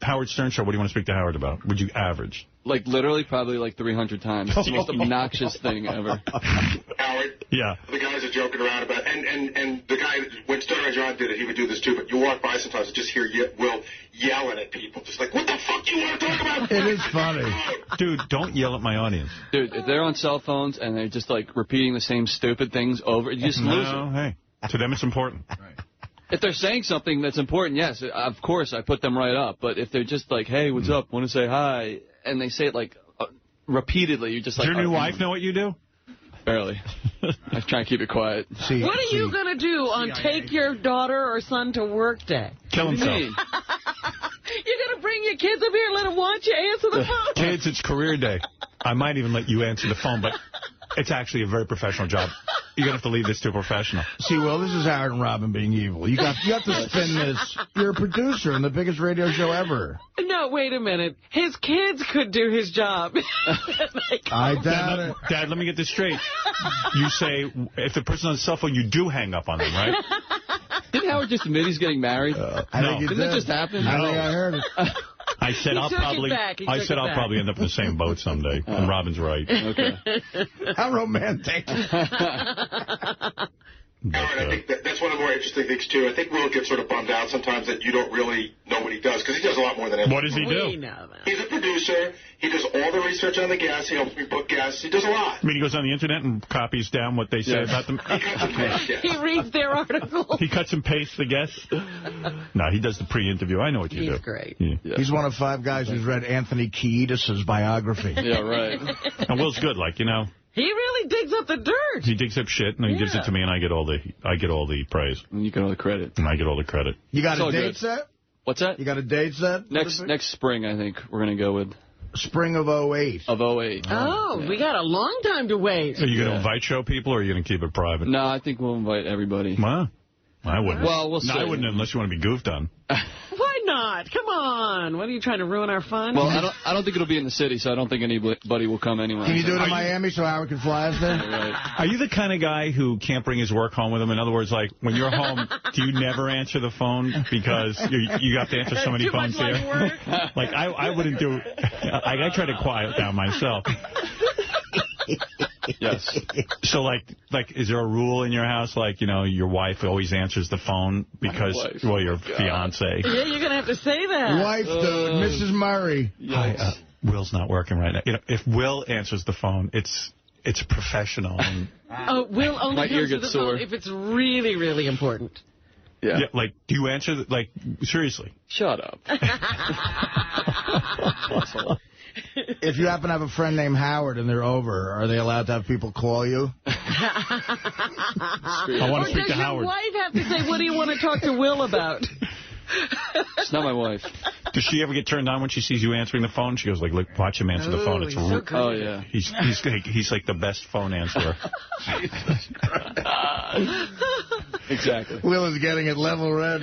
Howard Stern Show, what do you want to speak to Howard about? Would you average? Like, literally, probably like 300 times. It's the most obnoxious thing ever. Howard? Yeah. The guys are joking around about, and the guy, when Stoner John did it, he would do this too, but you walk by sometimes and just hear Will yelling at people. Just like, what the fuck do you want to talk about? It is funny. Dude, don't yell at my audience. Dude, if they're on cell phones and they're just, like, repeating the same stupid things over, you just lose it. Hey, to them it's important. Right. If they're saying something that's important, yes, of course, I put them right up. But if they're just like, hey, what's up, want to say hi, and they say it, like, repeatedly, you're just like... Does your new wife know what you do? Barely. I try and keep it quiet. What are you going to do on Take Your Daughter or Son to Work Day? Kill himself. You're going to bring your kids up here and let them watch you answer the phone? Kids, it's career day. I might even let you answer the phone, but it's actually a very professional job. You're going to have to leave this to a professional. See, Will, this is Howard and Robin being evil. You have to spin this. You're a producer in the biggest radio show ever. No, wait a minute. His kids could do his job. I doubt it. Dad, let me get this straight. You say, if the person's on the cell phone, you do hang up on them, right? Didn't Howard just admit he's getting married? No. Didn't that just happen? I think I heard it. I said I'll probably end up in the same boat someday. And Robin's right. Okay. How romantic. Howard, I think that's one of the more interesting things, too. I think Will gets sort of bummed out sometimes that you don't really know what he does, because he does a lot more than anyone. What does he do? We know that. He's a producer. He does all the research on the guests. He helps me book guests. He does a lot. I mean, he goes on the internet and copies down what they say about them? He reads their articles. He cuts and pastes the guests? No, he does the pre-interview. I know what you do. He's great. Yeah. He's one of 5 guys who's read Anthony Kiedis' biography. Yeah, right. And Will's good, like, you know. He really digs up the dirt. He digs up shit, and then he gives it to me, and I get all the praise. And you get all the credit. And I get all the credit. You got It's a all date good. set? What's that? You got a date set? Next spring, I think we're going to go with. Spring of 08. Of 08. Oh, we got a long time to wait. Are you going to invite show people, or are you going to keep it private? No, I think we'll invite everybody. Well, I wouldn't. Well, we'll see. No, I wouldn't unless you want to be goofed on. Why not? Come on. What are you trying to ruin our fun? Well, I don't think it'll be in the city, so I don't think anybody will come anyway. Can you do it in Miami so Howard can fly us there? Right. Are you the kind of guy who can't bring his work home with him? In other words, like, when you're home, do you never answer the phone because you have to answer so many phones here? Like, I wouldn't do... I try to quiet down myself. Yes. So, like, is there a rule in your house, like, you know, your wife always answers the phone because, well, your fiance? Yeah, you're going to have to say that. Wife, dude, Mrs. Murray. Hi, Will's not working right now. You know, if Will answers the phone, it's professional. And Will only my ear answer gets the phone sore if it's really, really important. Yeah. Like, do you answer, like, seriously? Shut up. If you happen to have a friend named Howard and they're over, are they allowed to have people call you? I want to speak to Howard. Or does your wife have to say, what do you want to talk to Will about? It's not my wife. Does she ever get turned on when she sees you answering the phone? She goes, like, look, watch him answer the phone. It's so good. Oh, yeah. He's like the best phone answerer. Exactly. Will is getting it level red.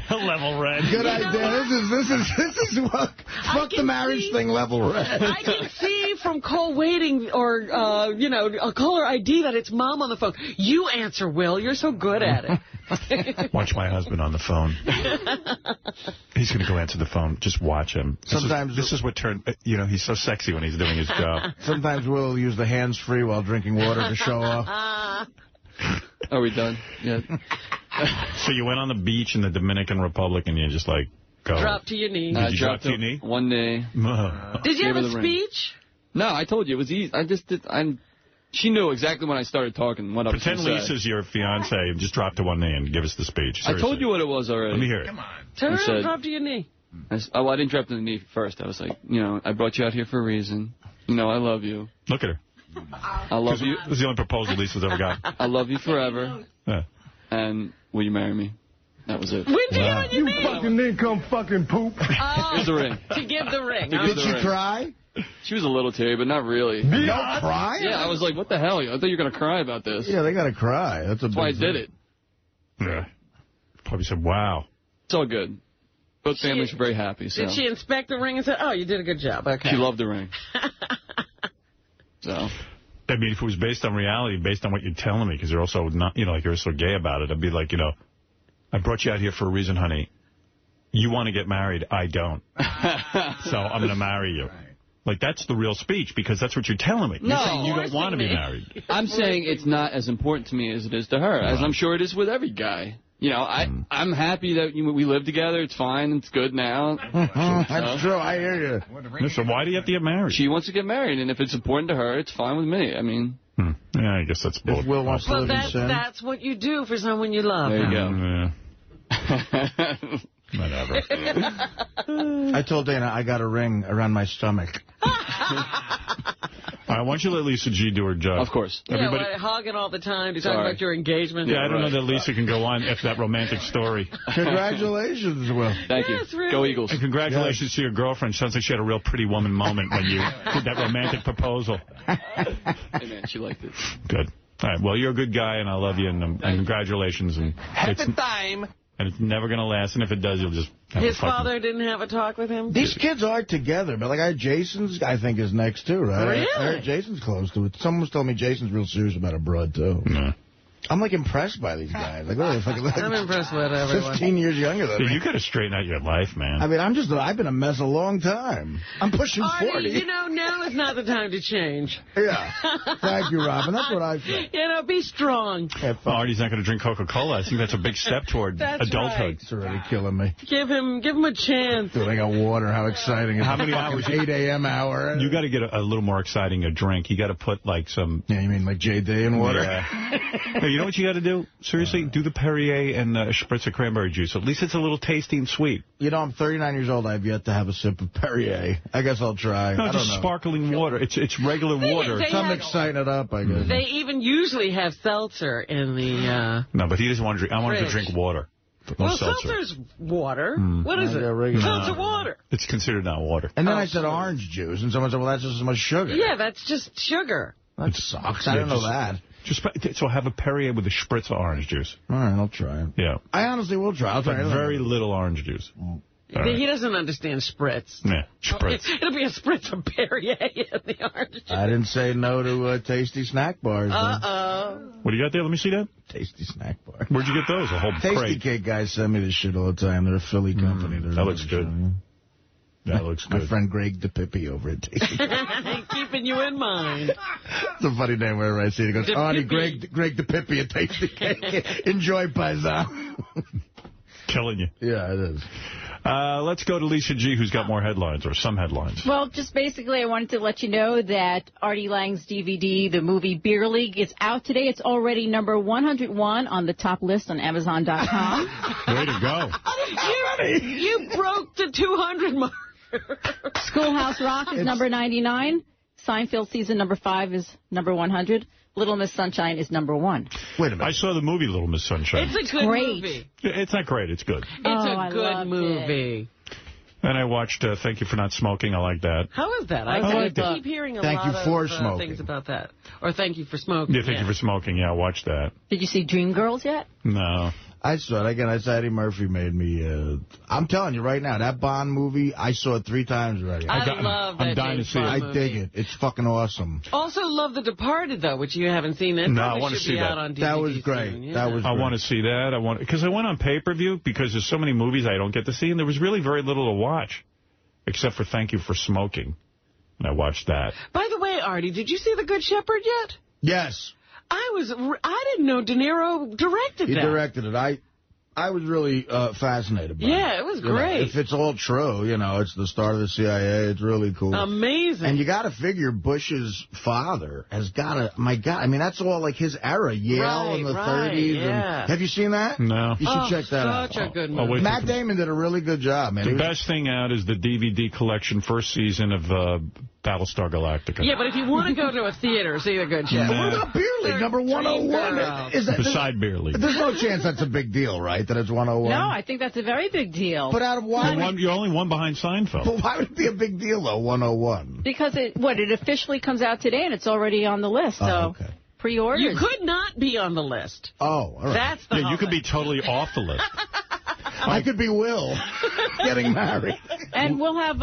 Level red. Good idea. This is what. Fuck the marriage thing, level red. I can see from call waiting or, a caller ID that it's Mom on the phone. You answer, Will. You're so good at it. Watch my husband on the phone. He's going to go answer the phone. Just watch him. This is what turned, he's so sexy when he's doing his job. Sometimes Will use the hands-free while drinking water to show off. Are we done? Yeah. So you went on the beach in the Dominican Republic and you just, like, go. Drop to your knee. Did you drop to your knee? One knee. Did you have a speech? No, I told you. It was easy. She knew exactly when I started talking what I was going to say. Pretend Lisa's your fiance and just drop to one knee and give us the speech. Seriously. I told you what it was already. Let me hear it. Come on. Turn around, drop to your knee. I didn't drop to the knee first. I was like, I brought you out here for a reason. I love you. Look at her. I love you. It was the only proposal Lisa's ever got. I love you forever. Yeah. And will you marry me? That was it. When did you get on your knee? Fucking nincombe fucking poop. Here's the ring. To give the ring. Did she cry? She was a little teary, but not really. No cry? Yeah, I was like, what the hell? I thought you were going to cry about this. Yeah, they got to cry. That's why I did it. Yeah. Probably said, wow. It's all good. Both families were very happy. So. Did she inspect the ring and say, oh, you did a good job? Okay. She loved the ring. So. I mean, if it was based on reality, based on what you're telling me, because you're also not, like you're so gay about it, I'd be like, I brought you out here for a reason, honey. You want to get married. I don't. So I'm going to marry you. Like, that's the real speech, because that's what you're telling me. No. You're saying you don't want to be married. I'm saying it's not as important to me as it is to her, as I'm sure it is with every guy. I'm happy that we live together. It's fine. It's good now. That's true. I hear you. So why do you have to get married? She wants to get married, and if it's important to her, it's fine with me. I mean... Yeah, I guess that's bull. Will wants to live in sin. That's what you do for someone you love. There you go. Whatever. I told Dana I got a ring around my stomach. All right, why don't you let Lisa G do her job? Of course. Everybody hogging all the time to talk about your engagement. Yeah, I don't know that Lisa can go on after that romantic story. Congratulations, Will. Thank you. Really. Go Eagles. And congratulations to your girlfriend. Sounds like she had a real pretty woman moment when you did that romantic proposal. Hey, man, she liked it. Good. All right, well, you're a good guy, and I love you, and congratulations. And Happy time. And it's never going to last, and if it does, you'll just... His father didn't have a talk with him? These kids are together, but like Jason's, I think, is next, too, right? Really? I heard Jason's close to it. Someone was telling me Jason's real serious about a broad, too. Yeah. I'm, like, impressed by these guys. Like, I'm impressed with everyone. 15 years younger than me. You got to straighten out your life, man. I mean, I've been a mess a long time. I'm pushing 40. You know, now is not the time to change. Yeah. Thank you, Robin. That's what I think. You know, be strong. Artie's not going to drink Coca-Cola. I think that's a big step toward adulthood. Right. It's already killing me. Give him a chance. Dude, I got water. How exciting is it? How many hours? 8 a.m. hour. You got to get a little more exciting a drink. You got to put, like, some... Yeah, you mean like JD in water? Yeah. Hey, you know what you got to do? Seriously, do the Perrier and a spritz of cranberry juice. At least it's a little tasty and sweet. You know, I'm 39 years old. I've yet to have a sip of Perrier. I guess I'll try. No, I just don't know. Sparkling water. It's regular water. I'm exciting it up, I guess. They even usually have seltzer in the No, but he doesn't want to drink. I want him to drink water. No well, seltzer. seltzer's water. What is it? Seltzer water. It's considered not water. And then I said orange juice, and someone said, well, that's just as much sugar. Yeah, that's just sugar. That sucks. I didn't know that. So have a Perrier with a spritz of orange juice. All right, I'll try it. Yeah. I honestly will try. I'll try it. Very little orange juice. He doesn't understand spritz. Yeah, spritz. It'll be a spritz of Perrier in the orange juice. I didn't say no to tasty snack bars. Uh-oh. What do you got there? Let me see that. Tasty snack bar. Where'd you get those? A whole Tasty crate. Cake guys send me this shit all the time. They're a Philly company. That looks good. That looks good. My friend Greg DePippi over at Tasty Cake. Keeping you in mind. It's a funny name whenever I see it. He goes, Artie, Greg DePippi at Tasty Cake. Enjoy, paisan. Killing you. Yeah, it is. Let's go to Lisa G., who's got more headlines, or some headlines. Well, just basically, I wanted to let you know that Artie Lang's DVD, the movie Beer League, is out today. It's already number 101 on the top list on Amazon.com. Way to go. You broke the 200 mark. Schoolhouse Rock is number 99. Seinfeld season number 5 is number 100. Little Miss Sunshine is number 1. Wait a minute. I saw the movie Little Miss Sunshine. It's a good movie. It's not great. It's good. It's a good movie. And I watched Thank You for Not Smoking. I like that. How is that? I liked it. keep hearing a Thank lot You for of Smoking. things about that. Or Thank You for Smoking. Yeah, Thank You for Smoking. Yeah, I watched that. Did you see Dreamgirls yet? No. I saw it. Again, Eddie Murphy made me... I'm telling you right now, that Bond movie, I saw it 3 times already. I love that James Bond I movie. dig it. It's fucking awesome. Also love The Departed, though, which you haven't seen. It No, I want to see be that. out on DVD That was great. soon, yeah. That was I great. want to see that. Because I went on pay-per-view because there's so many movies I don't get to see, and there was really very little to watch, except for Thank You for Smoking. And I watched that. By the way, Artie, did you see The Good Shepherd yet? Yes. I didn't know De Niro directed He that. directed it. I was really fascinated by it. Yeah, it was great. If it's all true, it's the start of the CIA. It's really cool. Amazing. And you got to figure Bush's father has got to, my God, I mean, that's all like his era, Yale in the 30s. Yeah. And, have you seen that? No. You should check that out. Such a good movie. Matt Damon did a really good job, man. The best thing out is the DVD collection, first season of Battlestar Galactica. Yeah, but if you want to go to a theater, see The Good Shepherd. What about Beer League, number 101? Beside Beer League. There's no chance that's a big deal, right, that it's 101? No, I think that's a very big deal. But out of why? You're only one behind Seinfeld. But why would it be a big deal, though, 101? Because it officially comes out today, and it's already on the list. So pre-orders. You could not be on the list. Oh, all right. That's the you could be totally off the list. I could be Will getting married. And we'll have,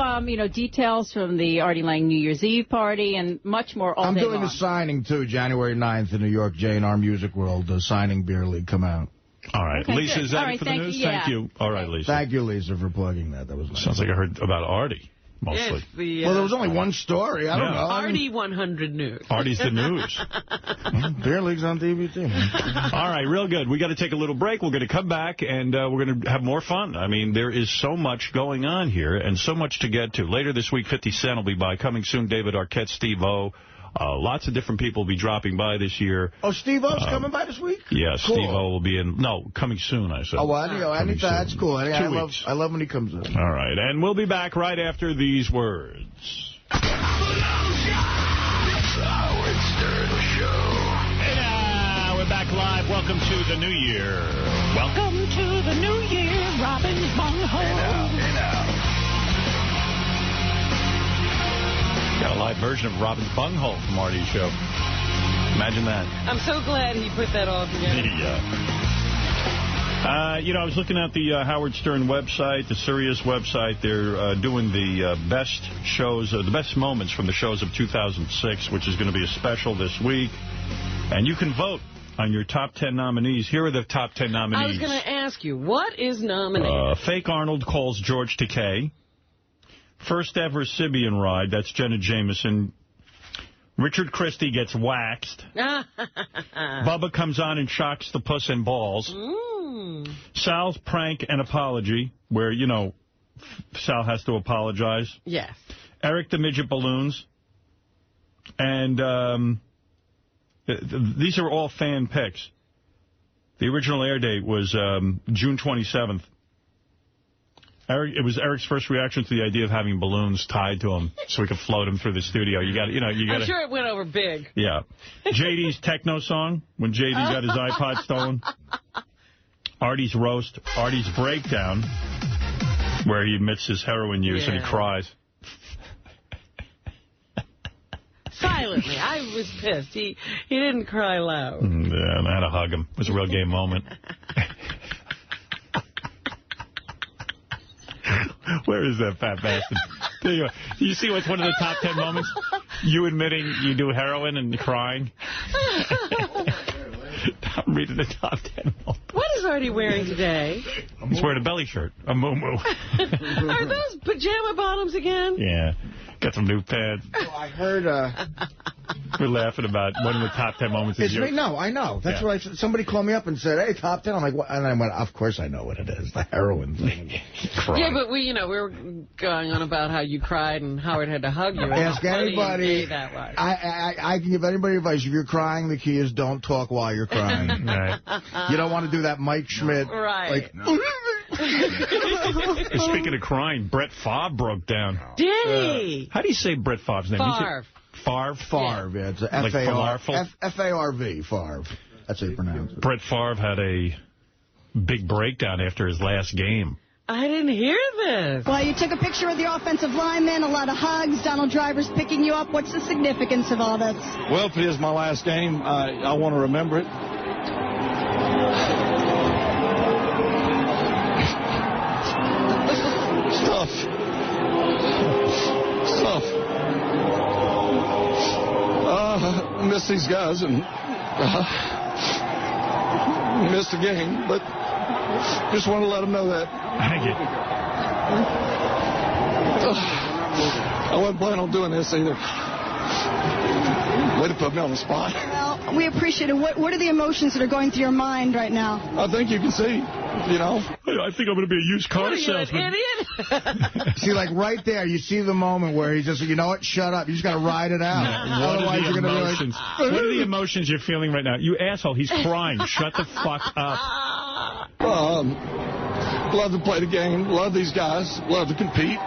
details from the Artie Lang New Year's Eve party and much more all I'm day doing long. a signing, too, January 9th in New York, J&R Music World, signing Beer League. Come out. All right. Okay, Lisa, good. is that All it right, for the thank news? you, yeah. Thank you. All right, Lisa. Thank you, Lisa, for plugging that. That was nice. Sounds like I heard about Artie, mostly. Yes, Well, there was only one story. I don't know. Artie 100 News. Artie's the news. Beer League's on DVD, man. All right, real good. We got to take a little break. We're going to come back, and we're going to have more fun. I mean, there is so much going on here and so much to get to. Later this week, 50 Cent will be by. Coming soon, David Arquette, Steve-O. Lots of different people will be dropping by this year. Oh, Steve-O's coming by this week? Yeah, Cool. Steve-O will be in. No, coming soon, I said. Oh, well, that's cool. I 2 weeks. love when he comes in. All right, and we'll be back right after these words. Howard Stern Show. And we're back live. Welcome to the new year. Welcome to the new year, Robin's Bunghole. Got a live version of Robin's Bunghole from Artie's show. Imagine that. I'm so glad he put that all together. I was looking at the Howard Stern website, the Sirius website. They're doing the best shows, the best moments from the shows of 2006, which is going to be a special this week. And you can vote on your top 10 nominees. Here are the top 10 nominees. I was going to ask you, what is nominated? Fake Arnold calls George Takei. First ever Sibian ride. That's Jenna Jameson. Richard Christie gets waxed. Bubba comes on and shocks the puss and balls. Sal's prank and apology, where, you know, Sal has to apologize. Yes. Eric the Midget Balloons. And these are all fan picks. The original air date was June 27th. It was Eric's first reaction to the idea of having balloons tied to him so we could float him through the studio. You got I'm sure it went over big. Yeah. JD's techno song, when JD got his iPod stolen. Artie's roast. Artie's breakdown, where he admits his heroin use and he cries. Silently. I was pissed. He didn't cry loud. Yeah, I had to hug him. It was a real gay moment. Where is that fat bastard? There you are. You see what's one of the top 10 moments? You admitting you do heroin and crying. I'm reading the top 10 moments. What is Artie wearing today? He's wearing a belly shirt, a moo-moo. Are those pajama bottoms again? Yeah. Got some new pads. Oh, I heard... We're laughing about one of the top 10 moments. No, I know. That's what I said. Somebody called me up and said, hey, top 10. I'm like, what? And I went, of course I know what it is. The heroin thing. Yeah, but we were going on about how you cried and Howard had to hug you. Ask anybody. That was. I can give anybody advice. If you're crying, the key is don't talk while you're crying. Right. You don't want to do that Mike Schmidt. Right. Like, Speaking of crying, Brett Favre broke down. Did he? How do you say Brett Favre's name? Favre. Favre? Yeah, it's like F-A-R-V, Favre. That's how you pronounce it. Brett Favre had a big breakdown after his last game. I didn't hear this. Well, you took a picture with the offensive lineman, a lot of hugs. Donald Driver's picking you up. What's the significance of all this? Well, if it is my last game, I want to remember it. Stuff. Miss these guys and missed the game, but just want to let them know that. Thank you. I wasn't planning on doing this either. Way to put me on the spot. Well, we appreciate it. What are the emotions that are going through your mind right now? I think you can see, you know. I think I'm going to be a used car salesman. See, like right there, you see the moment where he's just, you know what, shut up. You just got to ride it out. Otherwise, you're going to be like... What are the emotions you're feeling right now? You asshole, he's crying. Shut the fuck up. Love to play the game. Love these guys. Love to compete.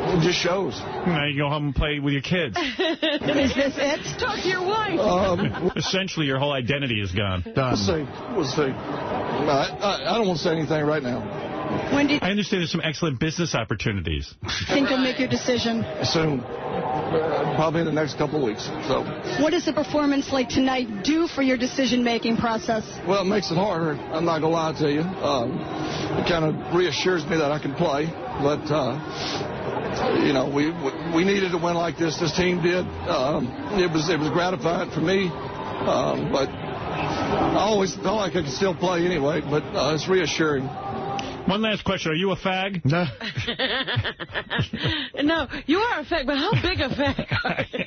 It just shows. Now you go home and play with your kids. Is this it? Talk to your wife. Essentially, your whole identity is gone. We'll see. I don't want to say anything right now. I understand there's some excellent business opportunities. Think you'll make your decision? Soon. Probably in the next couple of weeks. So. What does the performance like tonight do for your decision-making process? Well, it makes it harder. I'm not going to lie to you. It kind of reassures me that I can play. But, you know, we needed to win like this. This team did. It was gratifying for me. But I always felt like I could still play anyway. But it's reassuring. One last question. Are you a fag? No. No, you are a fag, but how big a fag are you?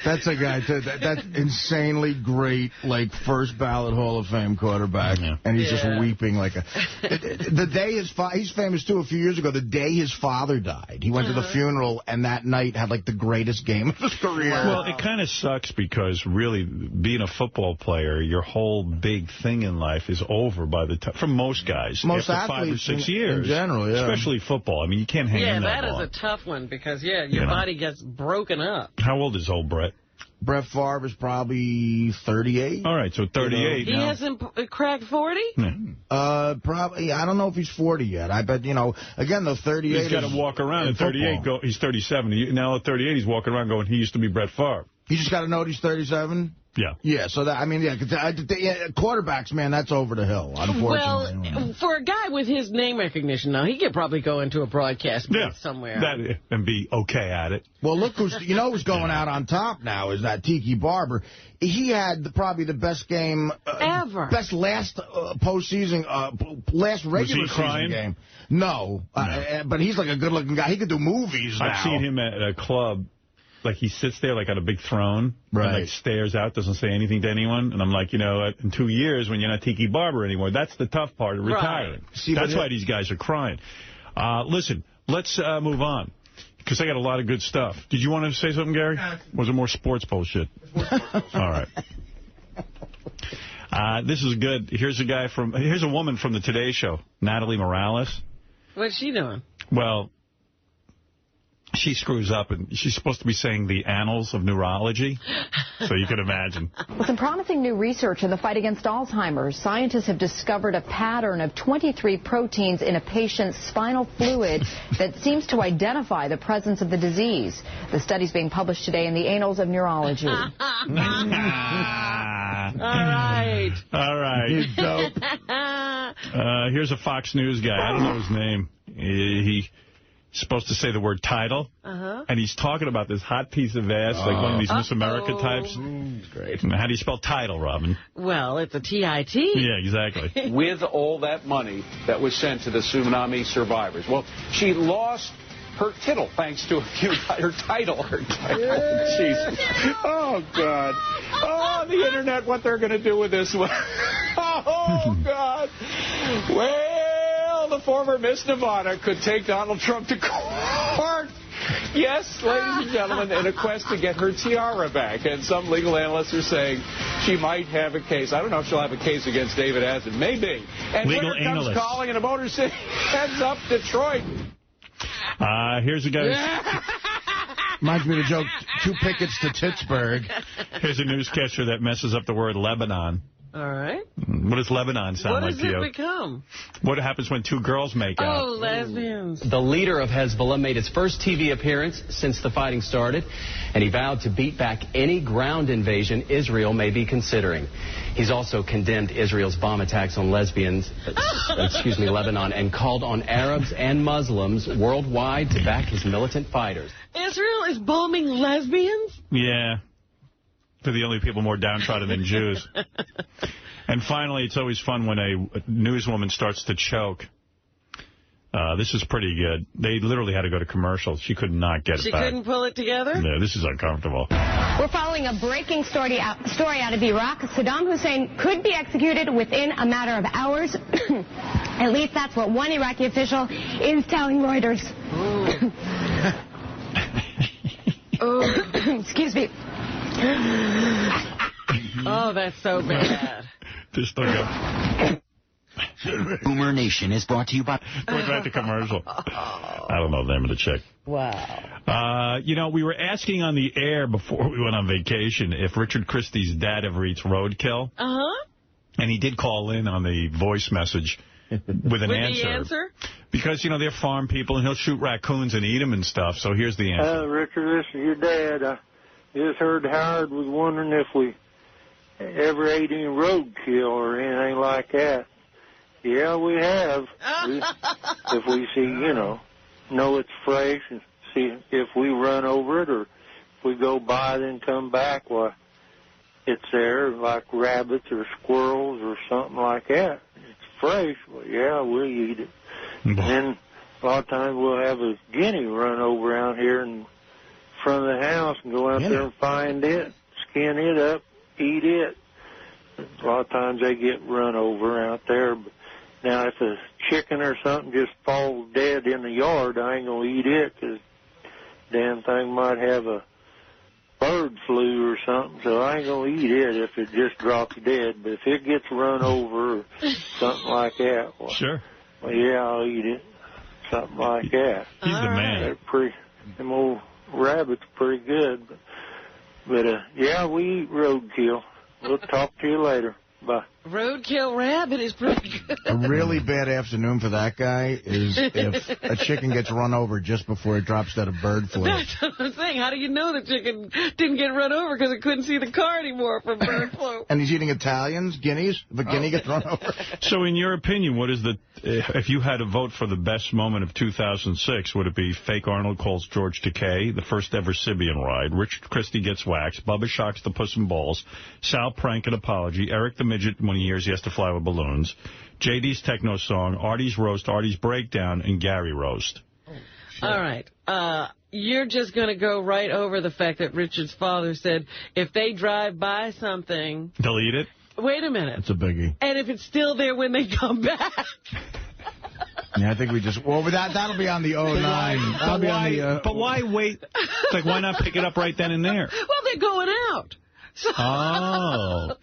That's a guy, that's insanely great, like, first ballot Hall of Fame quarterback, and he's just weeping like a... The day he's famous, too, a few years ago, the day his father died. He went to the funeral, and that night had, like, the greatest game of his career. Well, it kind of sucks because, really, being a football player, your whole big thing in life is over by the time... For most guys. Most after 5 or 6 years. In general, yeah. Especially football. I mean, you can't hang in that long. Yeah, that is a tough one because, your body gets broken up. How old is old Brett? Brett Favre is probably 38. All right, so 38 He hasn't cracked 40? Probably. I don't know if he's 40 yet. I bet, again, though, 38 He's got to walk around at 38. He's 37. Now at 38, he's walking around going, he used to be Brett Favre. You just got to know he's 37? Yeah. Yeah, so that, I mean, quarterbacks, man, that's over the hill, unfortunately. Well, for a guy with his name recognition now, he could probably go into a broadcast booth somewhere. And be okay at it. Well, look who's going out on top now is that Tiki Barber. He had probably the best game ever. Best last postseason, last regular season game. No. But he's like a good-looking guy. He could do movies now. I've seen him at a club. Like, he sits there, like, on a big throne, and, like, stares out, doesn't say anything to anyone. And I'm like, you know, in 2 years, when you're not Tiki Barber anymore, that's the tough part of retiring. See, that's why these guys are crying. Listen, let's move on, because I got a lot of good stuff. Did you want to say something, Gary? Was it more sports bullshit? All right. This is good. Here's a woman from the Today Show, Natalie Morales. What's she doing? Well, she screws up, and she's supposed to be saying the annals of neurology, so you can imagine. With some promising new research in the fight against Alzheimer's, scientists have discovered a pattern of 23 proteins in a patient's spinal fluid that seems to identify the presence of the disease. The study's being published today in the Annals of Neurology. All right. All right. You dope. Here's a Fox News guy. I don't know his name. He's supposed to say the word title, and he's talking about this hot piece of ass, like one of these Miss America types. Great. How do you spell title, Robin? Well, it's a T-I-T. Yeah, exactly. With all that money that was sent to the tsunami survivors. Well, she lost her tittle thanks to her title. Jesus. Oh, God. Oh, the Internet, what they're going to do with this one. Oh, God. Well, the former Miss Nevada could take Donald Trump to court. Yes, ladies and gentlemen, in a quest to get her tiara back. And some legal analysts are saying she might have a case. I don't know if she'll have a case against David Asen. Maybe. And legal Twitter comes analysts calling in a Motor City. Heads up, Detroit. Here's a guy. Reminds me of the joke, 2 pickets to Pittsburgh. Here's a newscaster that messes up the word Lebanon. All right. What does Lebanon sound like to you? What does it become? What happens when 2 girls make out? Oh, lesbians. The leader of Hezbollah made his first TV appearance since the fighting started, and he vowed to beat back any ground invasion Israel may be considering. He's also condemned Israel's bomb attacks on Lebanon, and called on Arabs and Muslims worldwide to back his militant fighters. Israel is bombing lesbians? Yeah. They're the only people more downtrodden than Jews. And finally, it's always fun when a newswoman starts to choke. This is pretty good. They literally had to go to commercial. She could not get it back. She couldn't pull it together? Yeah, this is uncomfortable. We're following a breaking story out of Iraq. Saddam Hussein could be executed within a matter of hours. At least that's what one Iraqi official is telling Reuters. Excuse me. Oh, that's so bad. Just look up. Boomer Nation is brought to you by... Going back to commercial. I don't know the name of the chick. Wow. You know, we were asking on the air before we went on vacation if Richard Christie's dad ever eats roadkill. Uh-huh. And he did call in on the voice message with an answer. The answer? Because, you know, they're farm people, and he'll shoot raccoons and eat them and stuff. So here's the answer. Richard, this is your dad. I just heard Howard was wondering if we ever ate any roadkill or anything like that. Yeah, we have. If we see, know it's fresh and see if we run over it or if we go by then come back, why, it's there like rabbits or squirrels or something like that. It's fresh. Well, yeah, we'll eat it. And then a lot of times we'll have a guinea run over around here in front of the house and go out there and find it, skin it up, eat it. A lot of times they get run over out there. But now, if a chicken or something just falls dead in the yard, I ain't going to eat it because damn thing might have a bird flu or something, so I ain't going to eat it if it just drops dead. But if it gets run over or something like that, well, sure. Well, yeah, I'll eat it. Something like that. He's the man. Them old rabbits are pretty good. But yeah, we eat roadkill. We'll talk to you later. Bye. Roadkill Rabbit is pretty good. A really bad afternoon for that guy is if a chicken gets run over just before it drops dead of bird flu. That's what I'm saying. How do you know the chicken didn't get run over because it couldn't see the car anymore from bird flu? And he's eating Italians, guineas. If a guinea gets run over. So in your opinion, what is if you had to vote for the best moment of 2006, would it be Fake Arnold calls George Takei, the first ever Sibian ride, Richard Christie gets waxed, Bubba shocks the Puss in Balls, Sal prank an apology, Eric the Midget when he hears he has to fly with balloons, JD's techno song, Artie's roast, Artie's breakdown, and Gary roast? All right. You're just going to go right over the fact that Richard's father said if they drive by something... Delete it? Wait a minute. It's a biggie. And if it's still there when they come back... Yeah, I think we just... Well, that'll be on the 09. But why wait? It's like, why not pick it up right then and there? Well, they're going out. So,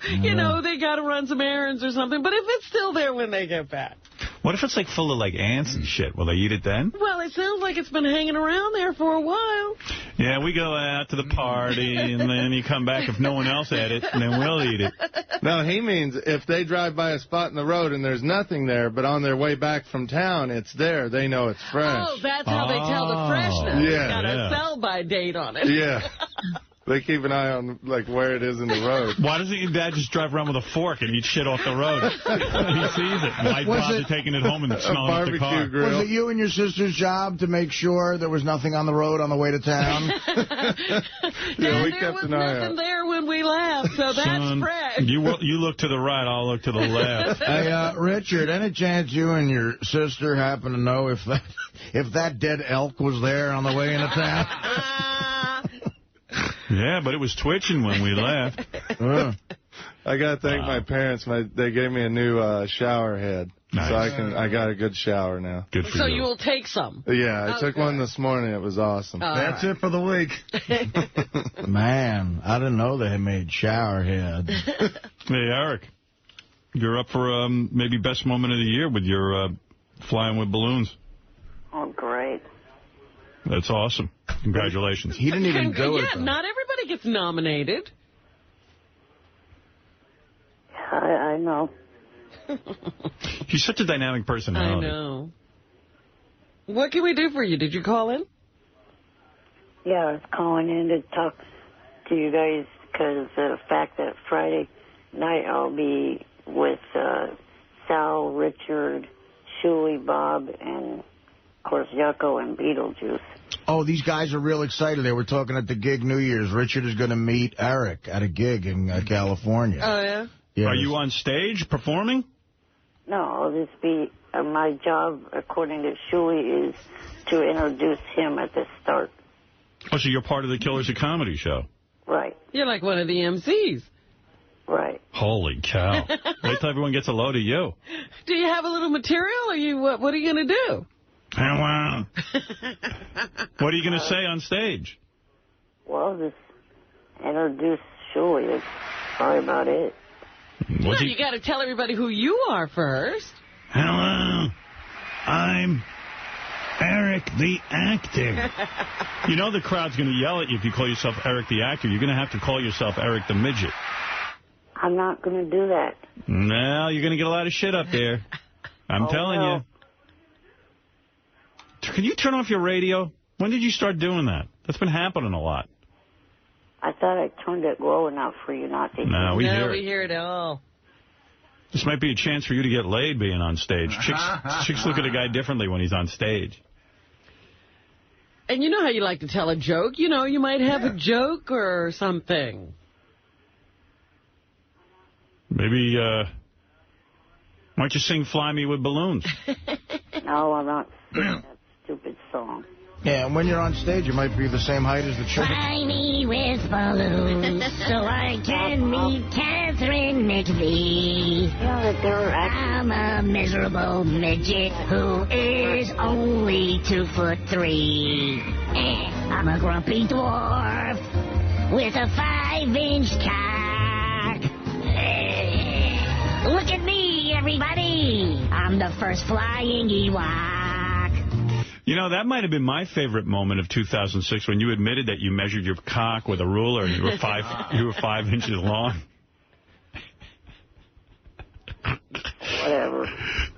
you know, they got to run some errands or something. But if it's still there when they get back. What if it's like full of like ants and shit? Will they eat it then? Well, it sounds like it's been hanging around there for a while. Yeah, we go out to the party, and then you come back if no one else had it, and then we'll eat it. No, he means if they drive by a spot in the road and there's nothing there, but on their way back from town, it's there. They know it's fresh. Oh, that's how they tell the freshness. Yeah. It's got a sell-by date on it. Yeah. They keep an eye on, like, where it is in the road. Why doesn't your dad just drive around with a fork and eat shit off the road? He sees it. Why bother taking it home and smelling up the car? Grill. Was it you and your sister's job to make sure there was nothing on the road on the way to town? Yeah, we kept an eye out. There was nothing there when we left, so that's fresh. You look to the right, I'll look to the left. Hey, Richard, any chance you and your sister happen to know if that dead elk was there on the way into town? Yeah, but it was twitching when we left. I got to thank my parents. They gave me a new shower head. Nice. So I got a good shower now. Good for you. So you will take some? Yeah, I took one this morning. It was awesome. That's it for the week. Man, I didn't know they made shower heads. Hey, Eric, you're up for maybe best moment of the year with your flying with balloons. Oh, great. That's awesome. Congratulations. He didn't even do it. Yeah, not everybody gets nominated. I know. He's such a dynamic personality. I know. What can we do for you? Did you call in? Yeah, I was calling in to talk to you guys because of the fact that Friday night I'll be with Sal, Richard, Shuey, Bob, and, of course, Yucko and Beetlejuice. Oh, these guys are real excited. They were talking at the gig New Year's. Richard is going to meet Eric at a gig in California. Oh, yeah? Yes. Are you on stage performing? No, I'll just be... my job, according to Shuey, is to introduce him at the start. Oh, so you're part of the Killers of Comedy show? Right. You're like one of the MCs. Right. Holy cow. Wait till everyone gets a load of you. Do you have a little material, or what are you going to do? What are you going to say on stage? Well, just introduce Shuey. That's probably about it. Well, you got to tell everybody who you are first. Hello, I'm Eric the Actor. You know the crowd's going to yell at you if you call yourself Eric the Actor. You're going to have to call yourself Eric the Midget. I'm not going to do that. No, you're going to get a lot of shit up there. I'm telling you. Can you turn off your radio? When did you start doing that? That's been happening a lot. I thought I turned it low enough for you not to hear it. No, we hear it all. This might be a chance for you to get laid being on stage. Chicks look at a guy differently when he's on stage. And you know how you like to tell a joke. You know, you might have a joke or something. Maybe, why don't you sing Fly Me with Balloons? No, I'm not singing that stupid song. Yeah, and when you're on stage, you might be the same height as the chick. Fly me with balloons so I can meet Catherine McVie. I'm a miserable midget who is only 2'3". I'm a grumpy dwarf with a 5-inch cock. Look at me, everybody. I'm the first flying Ewok. You know, that might have been my favorite moment of 2006 when you admitted that you measured your cock with a ruler and you were 5 inches long. Whatever.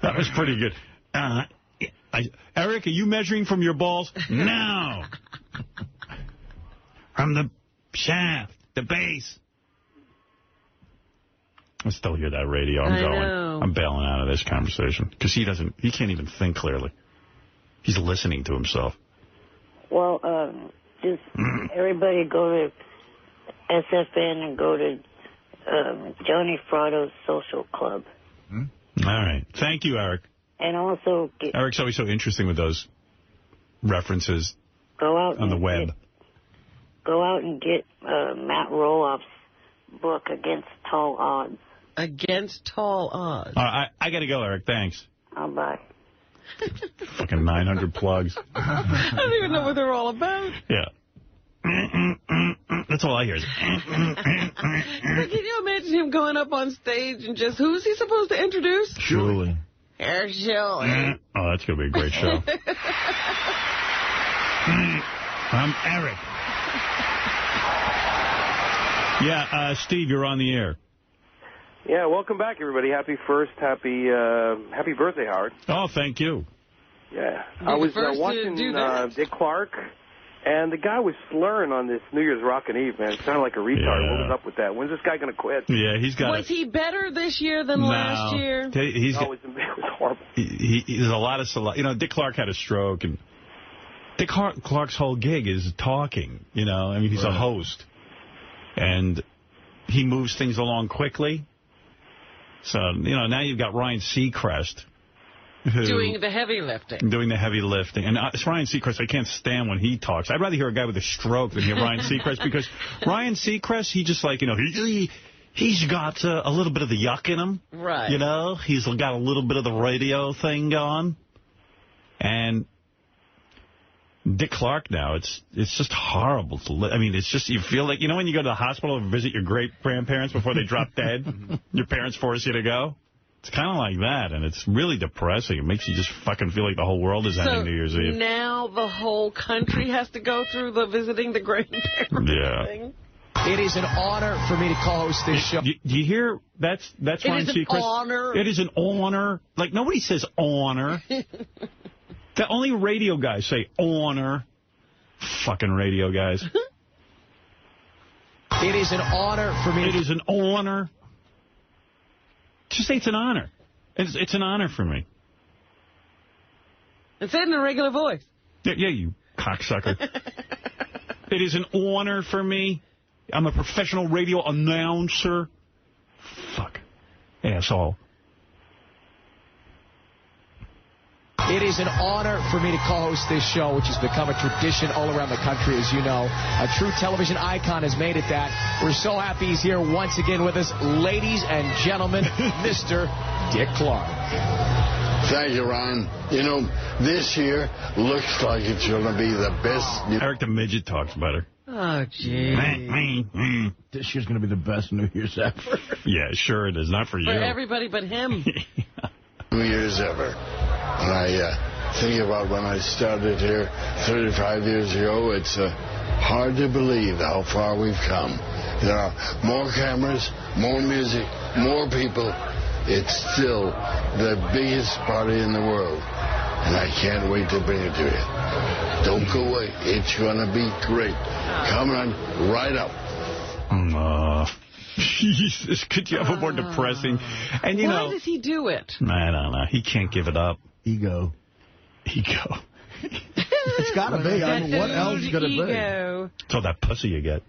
That was pretty good. Eric, are you measuring from your balls? No. From the shaft, the base. I still hear that radio. I'm bailing out of this conversation because he can't even think clearly. He's listening to himself. Well, just everybody go to SFN and go to Johnny Fratto's Social Club. All right. Thank you, Eric. And also... Eric's always so interesting with those references on the web. Go out and get Matt Roloff's book, Against Tall Odds. Against Tall Odds. I got to go, Eric. Thanks. Bye. Fucking 900 plugs. I don't even know what they're all about. Yeah. That's all I hear. Can you imagine him going up on stage and just, who's he supposed to introduce? Julie. Here's Julie. Oh, that's going to be a great show. I'm Eric. Yeah, Steve, you're on the air. Yeah, welcome back, everybody. Happy birthday, Howard. Oh, thank you. Yeah. I was watching Dick Clark, and the guy was slurring on this New Year's Rockin' Eve, man. It sounded like a retard. Yeah. What was up with that? When's this guy going to quit? Yeah, he's got Was he better this year than last year? It was horrible. There's a lot of... Dick Clark had a stroke, and Dick Clark's whole gig is talking, I mean, he's a host. And he moves things along quickly. So, now you've got Ryan Seacrest. Doing the heavy lifting. Doing the heavy lifting. And it's Ryan Seacrest. I can't stand when he talks. I'd rather hear a guy with a stroke than hear Ryan Seacrest, because Ryan Seacrest, he just he's got a little bit of the yuck in him. Right. He's got a little bit of the radio thing going. And Dick Clark now, it's just horrible to I mean, it's just, you feel like, when you go to the hospital and visit your great-grandparents before they drop dead, your parents force you to go? It's kind of like that, and it's really depressing. It makes you just fucking feel like the whole world is ending New Year's Eve. Now the whole country has to go through the visiting the grandparents thing. It is an honor for me to co-host this show. Do you hear? That's Ryan Seacrest. It is an honor. It is an honor. Like, nobody says honor. The only radio guys say honor. Fucking radio guys. It is an honor for me. It is an honor. Just say it's an honor. It's an honor for me. And say it in a regular voice. Yeah, you cocksucker. It is an honor for me. I'm a professional radio announcer. Fuck. Asshole. It is an honor for me to co-host this show, which has become a tradition all around the country, as you know. A true television icon has made it that. We're so happy he's here once again with us. Ladies and gentlemen, Mr. Dick Clark. Thank you, Ryan. This year looks like it's going to be the best. Eric the Midget talks better. Oh, gee. This year's going to be the best New Year's ever. Yeah, sure it is. Not for you. For everybody but him. New Year's ever. And I think about when I started here 35 years ago, it's hard to believe how far we've come. There are more cameras, more music, more people. It's still the biggest party in the world. And I can't wait to bring it to you. Don't go away. It's going to be great. Coming on right up. Jesus, could you have a more depressing? And why does he do it? I don't know. He can't give it up. Ego. It's got to be. I mean, what else is going to be? It's all that pussy you get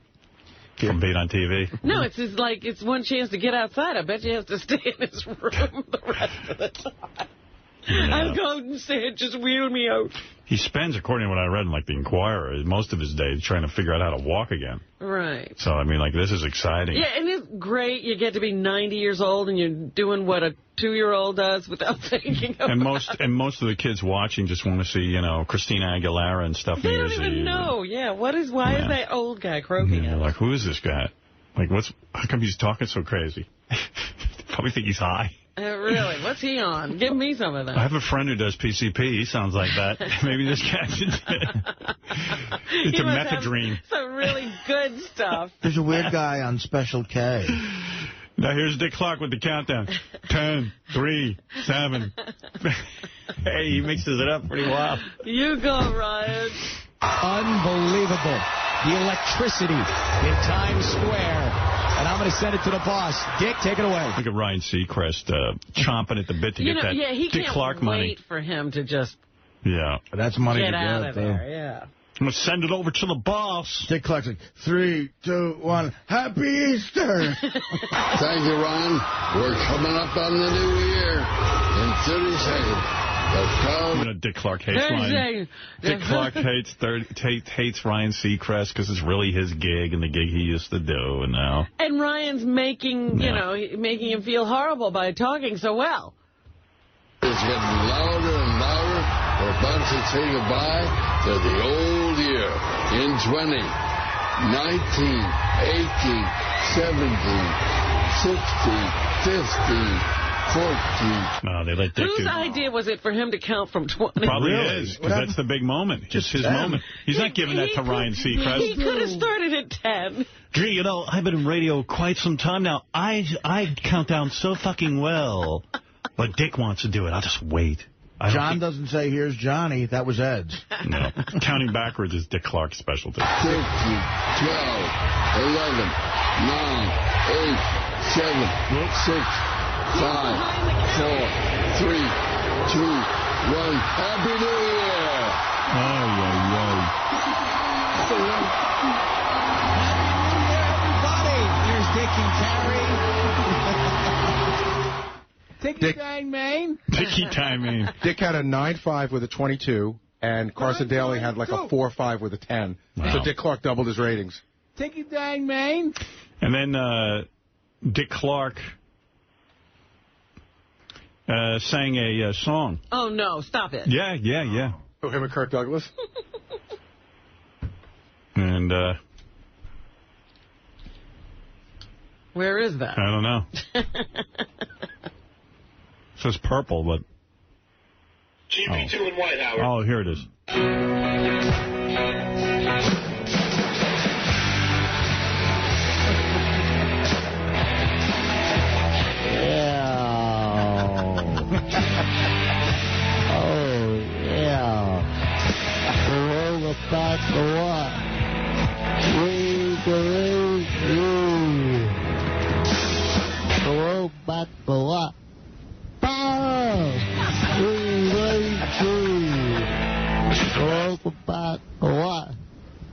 from being on TV. No, it's just like it's one chance to get outside. I bet you have to stay in his room the rest of the time. Yeah. I'll go and say, just wheel me out. He spends, according to what I read in the Inquirer, most of his days trying to figure out how to walk again. Right. So, I mean, this is exciting. Yeah, and it's great. You get to be 90 years old and you're doing what a 2-year-old does without thinking about it. And most of the kids watching just want to see, Christina Aguilera and stuff. They don't even know. Yeah, why is that old guy croaking at us? Like, who is this guy? Like, how come he's talking so crazy? Probably think he's high. Really? What's he on? Give me some of that. I have a friend who does PCP. He sounds like that. Maybe this guy's into methadone. Some really good stuff. There's a weird guy on Special K. Now here's Dick Clark with the countdown. 10, 3, 7. Hey, he mixes it up pretty well. You go, Ryan. Unbelievable. The electricity in Times Square. And I'm going to send it to the boss. Dick, take it away. Look at Ryan Seacrest chomping at the bit to get that Dick Clark money. He can't wait for him to just that's money get to out get, of there, yeah. I'm going to send it over to the boss. Dick Clark's like, 3, 2, 1, Happy Easter. Thank you, Ron. We're coming up on the new year in 30 seconds. Dick Clark hates Ryan. Dick Clark hates Ryan Seacrest because it's really his gig and the gig he used to do. And Ryan's making, making him feel horrible by talking so well. It's getting louder and louder. We're about to say goodbye to the old year in 20, 19, 18, 17, 16, 50, 14. No, they let Dick Whose idea was it for him to count from 20? Probably his, because that's the big moment. Just his moment. He's not giving that to Ryan Seacrest. He could have started at 10. Gee, I've been in radio quite some time now. I count down so fucking well. But Dick wants to do it. I'll just wait. John doesn't say, here's Johnny. That was Ed's. No. Counting backwards is Dick Clark's specialty. 15, 12, 11, 9, 8, 7, 6, 5, 4, 3, 2, 1. Happy New Year! Oh, Everybody, here's Dick and Carrie. Dicky Time Maine. Dicky Time Maine. Dick had a 9.5 with a 22, and Carson Daly had like a 4.5 with a 10. Wow. So Dick Clark doubled his ratings. Dicky Time Maine. And then Dick Clark sang a song. Oh, no. Stop it. Yeah. Oh, him and Kirk Douglas? And where is that? I don't know. It says purple, but... GP2 and White, Howard. Oh, here it is. Back to what? We believe you. Go back to what? Power! We believe you. Go back to what?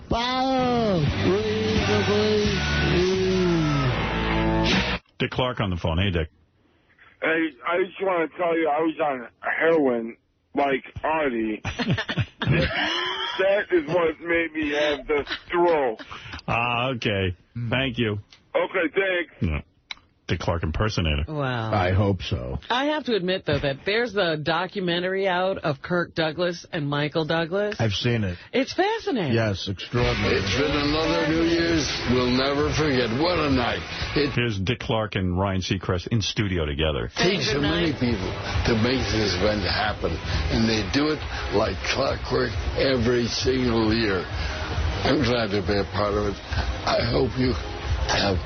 Power! We believe you. Dick Clark on the phone. Hey, Dick. Hey, I just want to tell you I was on heroin like Artie. That is what made me have the stroke. Okay. Thank you. Okay, thanks. No. Dick Clark impersonator. Wow. I hope so. I have to admit, though, that there's a documentary out of Kirk Douglas and Michael Douglas. I've seen it. It's fascinating. Yes, extraordinary. It's been another New Year's we'll never forget. What a night. Here's Dick Clark and Ryan Seacrest in studio together. It takes so many people to make this event happen, and they do it like clockwork every single year. I'm glad to be a part of it. I hope you have a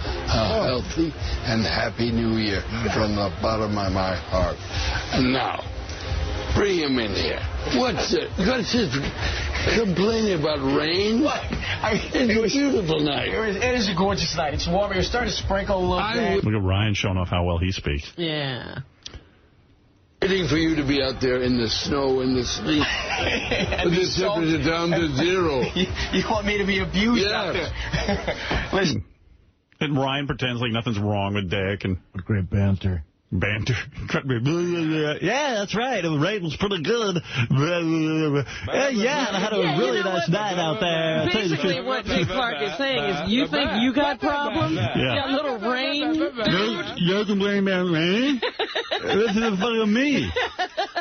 healthy and happy New Year from the bottom of my heart. And now, bring him in here. What's this complaining about rain? What? It's a beautiful night. It is a gorgeous night. It's warm. You're starting to sprinkle a little bit. Look at Ryan showing off how well he speaks. Yeah. Waiting for you to be out there in the snow and the sleet. With the temperature down to 0. You want me to be abused out there? Listen. And Ryan pretends like nothing's wrong with Dick. And what great banter. Yeah, that's right. The rain was pretty good. Yeah, I had a really nice night out there. Basically, what Dick Clark is saying is, you think you got problems? Yeah. You got a little rain? You can blame that rain? This is funny to me.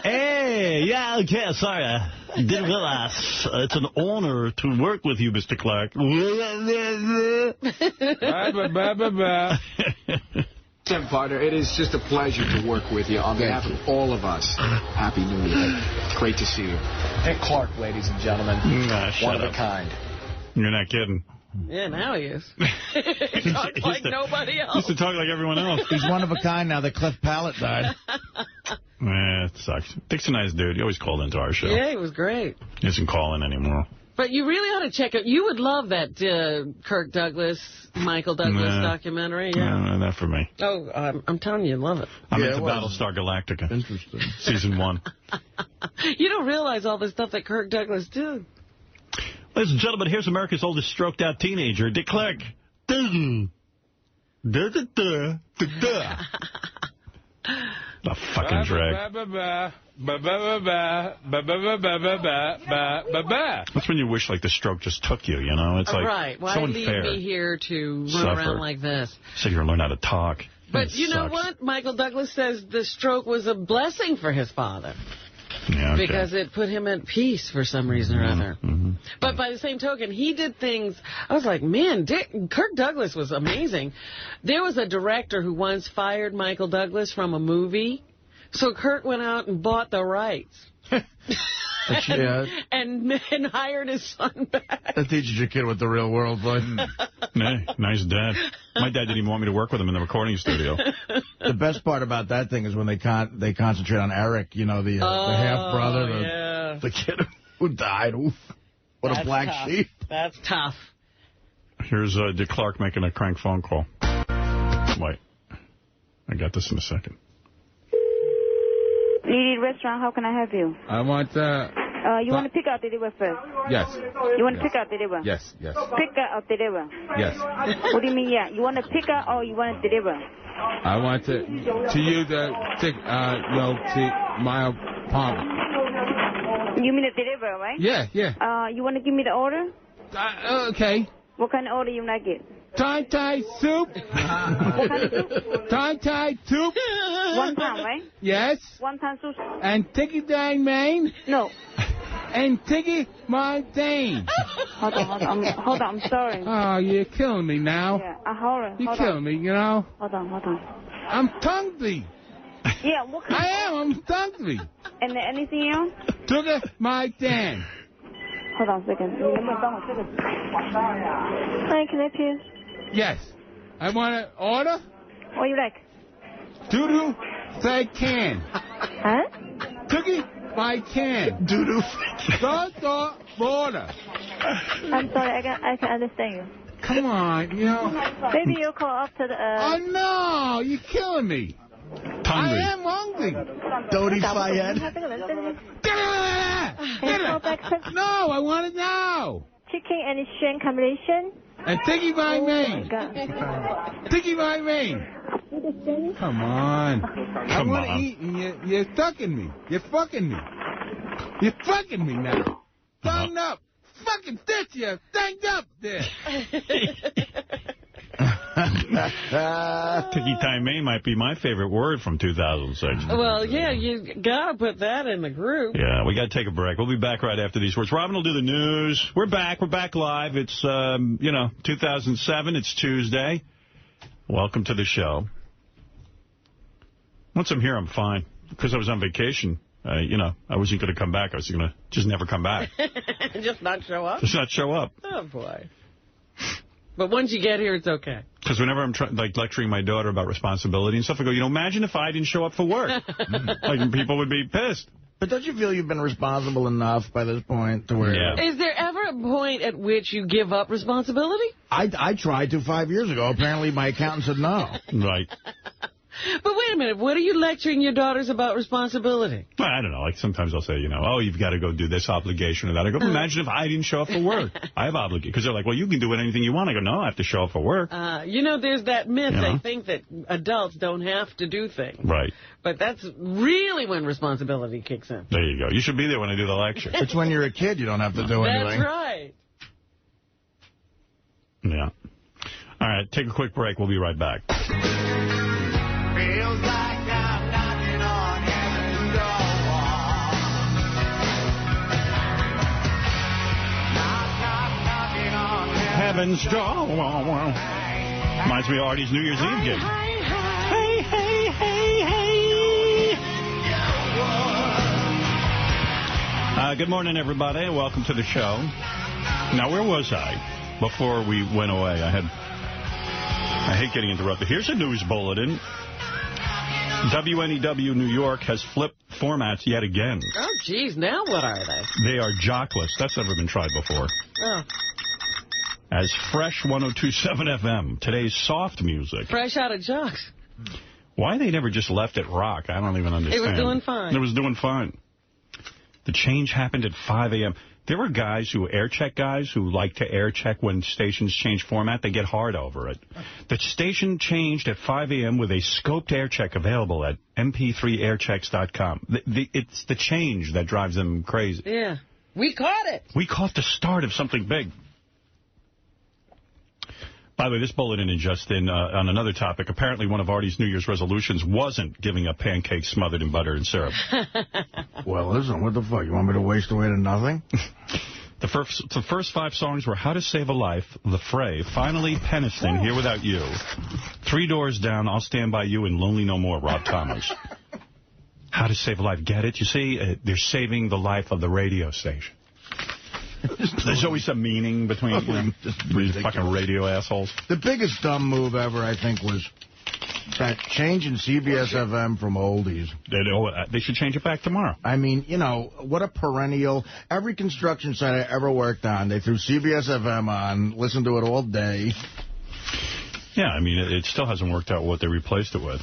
Hey, yeah, okay, sorry. I didn't realize. It's an honor to work with you, Mr. Clark. Tim, partner, it is just a pleasure to work with you on behalf of all of us. Happy New Year. Great to see you. Dick Clark, ladies and gentlemen. Nah, one of a kind. You're not kidding. Yeah, now he is. He talks like nobody else. Used to talk like everyone else. He's one of a kind now that Cliff Pallet died. It sucks. Dick's a nice dude. He always called into our show. Yeah, he was great. He doesn't call in anymore. But you really ought to check it. You would love that Kirk Douglas, Michael Douglas documentary. Yeah. Not for me. Oh, I'm telling you, love it. I'm into Battlestar Galactica. Interesting. Season 1. You don't realize all the stuff that Kirk Douglas did. Ladies and gentlemen, here's America's oldest stroked-out teenager, Dick Clark. The fucking drag. That's when you wish, like, the stroke just took you, you know? It's like, right. Why so leave unfair. me here to run around like this? So you're going to learn how to talk. But you know what? Michael Douglas says the stroke was a blessing for his father. Yeah, okay. Because it put him at peace for some reason or other. But by the same token, he did things. I was like, man, Kirk Douglas was amazing. There was a director who once fired Michael Douglas from a movie. So Kirk went out and bought the rights. and hired his son back. That teaches your kid what the real world was. Nice dad. My dad didn't even want me to work with him in the recording studio. The best part about that thing is when they concentrate on Eric, you know, the half-brother, the kid who died. Oof. What a black sheep. That's tough. Here's Dick Clark making a crank phone call. Wait. I got this in a second. Lady Restaurant, how can I help you? I want... you want to pick up deliver first? Yes. You want to pick up deliver? Yes. Pick up or deliver? Yes. What do you mean, yeah? You want to pick up or you want to deliver? I want to you to take, to my apartment. You mean to deliver, right? Yeah. You want to give me the order? Okay. What kind of order you want to get? Thai soup. What kind of soup? Thai soup. 1 pound, right? Yes. 1 pound soup. And Tiki Dang Main? No. And Tiki My Dane. Hold on, I'm sorry. Oh, you're killing me now. Yeah, hold on. You're killing me, you know. Hold on. I'm hungry. Yeah, what kind I'm hungry. And anything else? Tiki My Dane. Hold on a second. Hi, can I help you? Yes. I want to order. What do you like? Doo-doo say can. Huh? Cookie by can. Doo-doo. Go order. I'm sorry, I can understand you. Come on, you know. Maybe you'll call up to the... Oh, no, you're killing me. Hungry. I am hungry. Dodi Fayed. No, I want it now. Chicken and shrimp combination. And Tiki by Main. Tiki by Main. Come on. I want to eat and you're stucking me. You're fucking me. You're fucking me now. Tongued up. Fucking stitch you. Tongued up there. Tiki Taimei might be my favorite word from 2006. Well, yeah, you got to put that in the group. Yeah, we got to take a break. We'll be back right after these words. Robin will do the news. We're back. We're back live. It's, 2007. It's Tuesday. Welcome to the show. Once I'm here, I'm fine. Because I was on vacation, I wasn't going to come back. I was going to just never come back. Just not show up? Just not show up. Oh, boy. But once you get here, it's okay. Because whenever I'm lecturing my daughter about responsibility and stuff, I go, imagine if I didn't show up for work. People would be pissed. But don't you feel you've been responsible enough by this point to where... Yeah. Is there ever a point at which you give up responsibility? I tried to 5 years ago. Apparently, my accountant said no. Right. But wait a minute. What are you lecturing your daughters about responsibility? Well, I don't know. Like sometimes I'll say, you've got to go do this obligation or that. I go, imagine if I didn't show up for work. I have obligation. Because they're like, well, you can do anything you want. I go, no, I have to show up for work. There's that myth. They think that adults don't have to do things. Right. But that's really when responsibility kicks in. There you go. You should be there when I do the lecture. It's when you're a kid you don't have to do anything. That's right. Yeah. All right, take a quick break. We'll be right back. Feels like I'm knocking on heaven's door. Knocking on Heaven's door. Reminds me of Artie's New Year's Eve gig. Hey, hey, hey, hey. Good morning, everybody. Welcome to the show. Now, where was I? before we went away. I hate getting interrupted. Here's a news bulletin. WNEW New York has flipped formats yet again. Oh, geez. Now what are they? They are jockless. That's never been tried before. Oh. As Fresh 102.7 FM. Today's soft music. Fresh out of jocks. Why they never just left it rock, I don't even understand. It was doing fine. It was doing fine. The change happened at 5 a.m. There were guys air check guys who like to air check when stations change format. They get hard over it. The station changed at 5 a.m. with a scoped air check available at mp3airchecks.com. It's the change that drives them crazy. Yeah. We caught it. We caught the start of something big. By the way, this bulletin is just in on another topic. Apparently, one of Artie's New Year's resolutions wasn't giving up pancakes smothered in butter and syrup. Well, listen, what the fuck? You want me to waste away to nothing? The first 5 songs were How to Save a Life, The Fray, Finally, Peniston, Here Without You, 3 Doors Down, I'll Stand By You, and Lonely No More, Rob Thomas. How to Save a Life. Get it? You see, they're saving the life of the radio station. There's always some meaning between these fucking radio assholes. The biggest dumb move ever, I think, was that change in CBS FM from oldies. They should change it back tomorrow. I mean, you know, what a perennial. Every construction site I ever worked on, they threw CBS FM on, listened to it all day. Yeah, I mean, it still hasn't worked out what they replaced it with.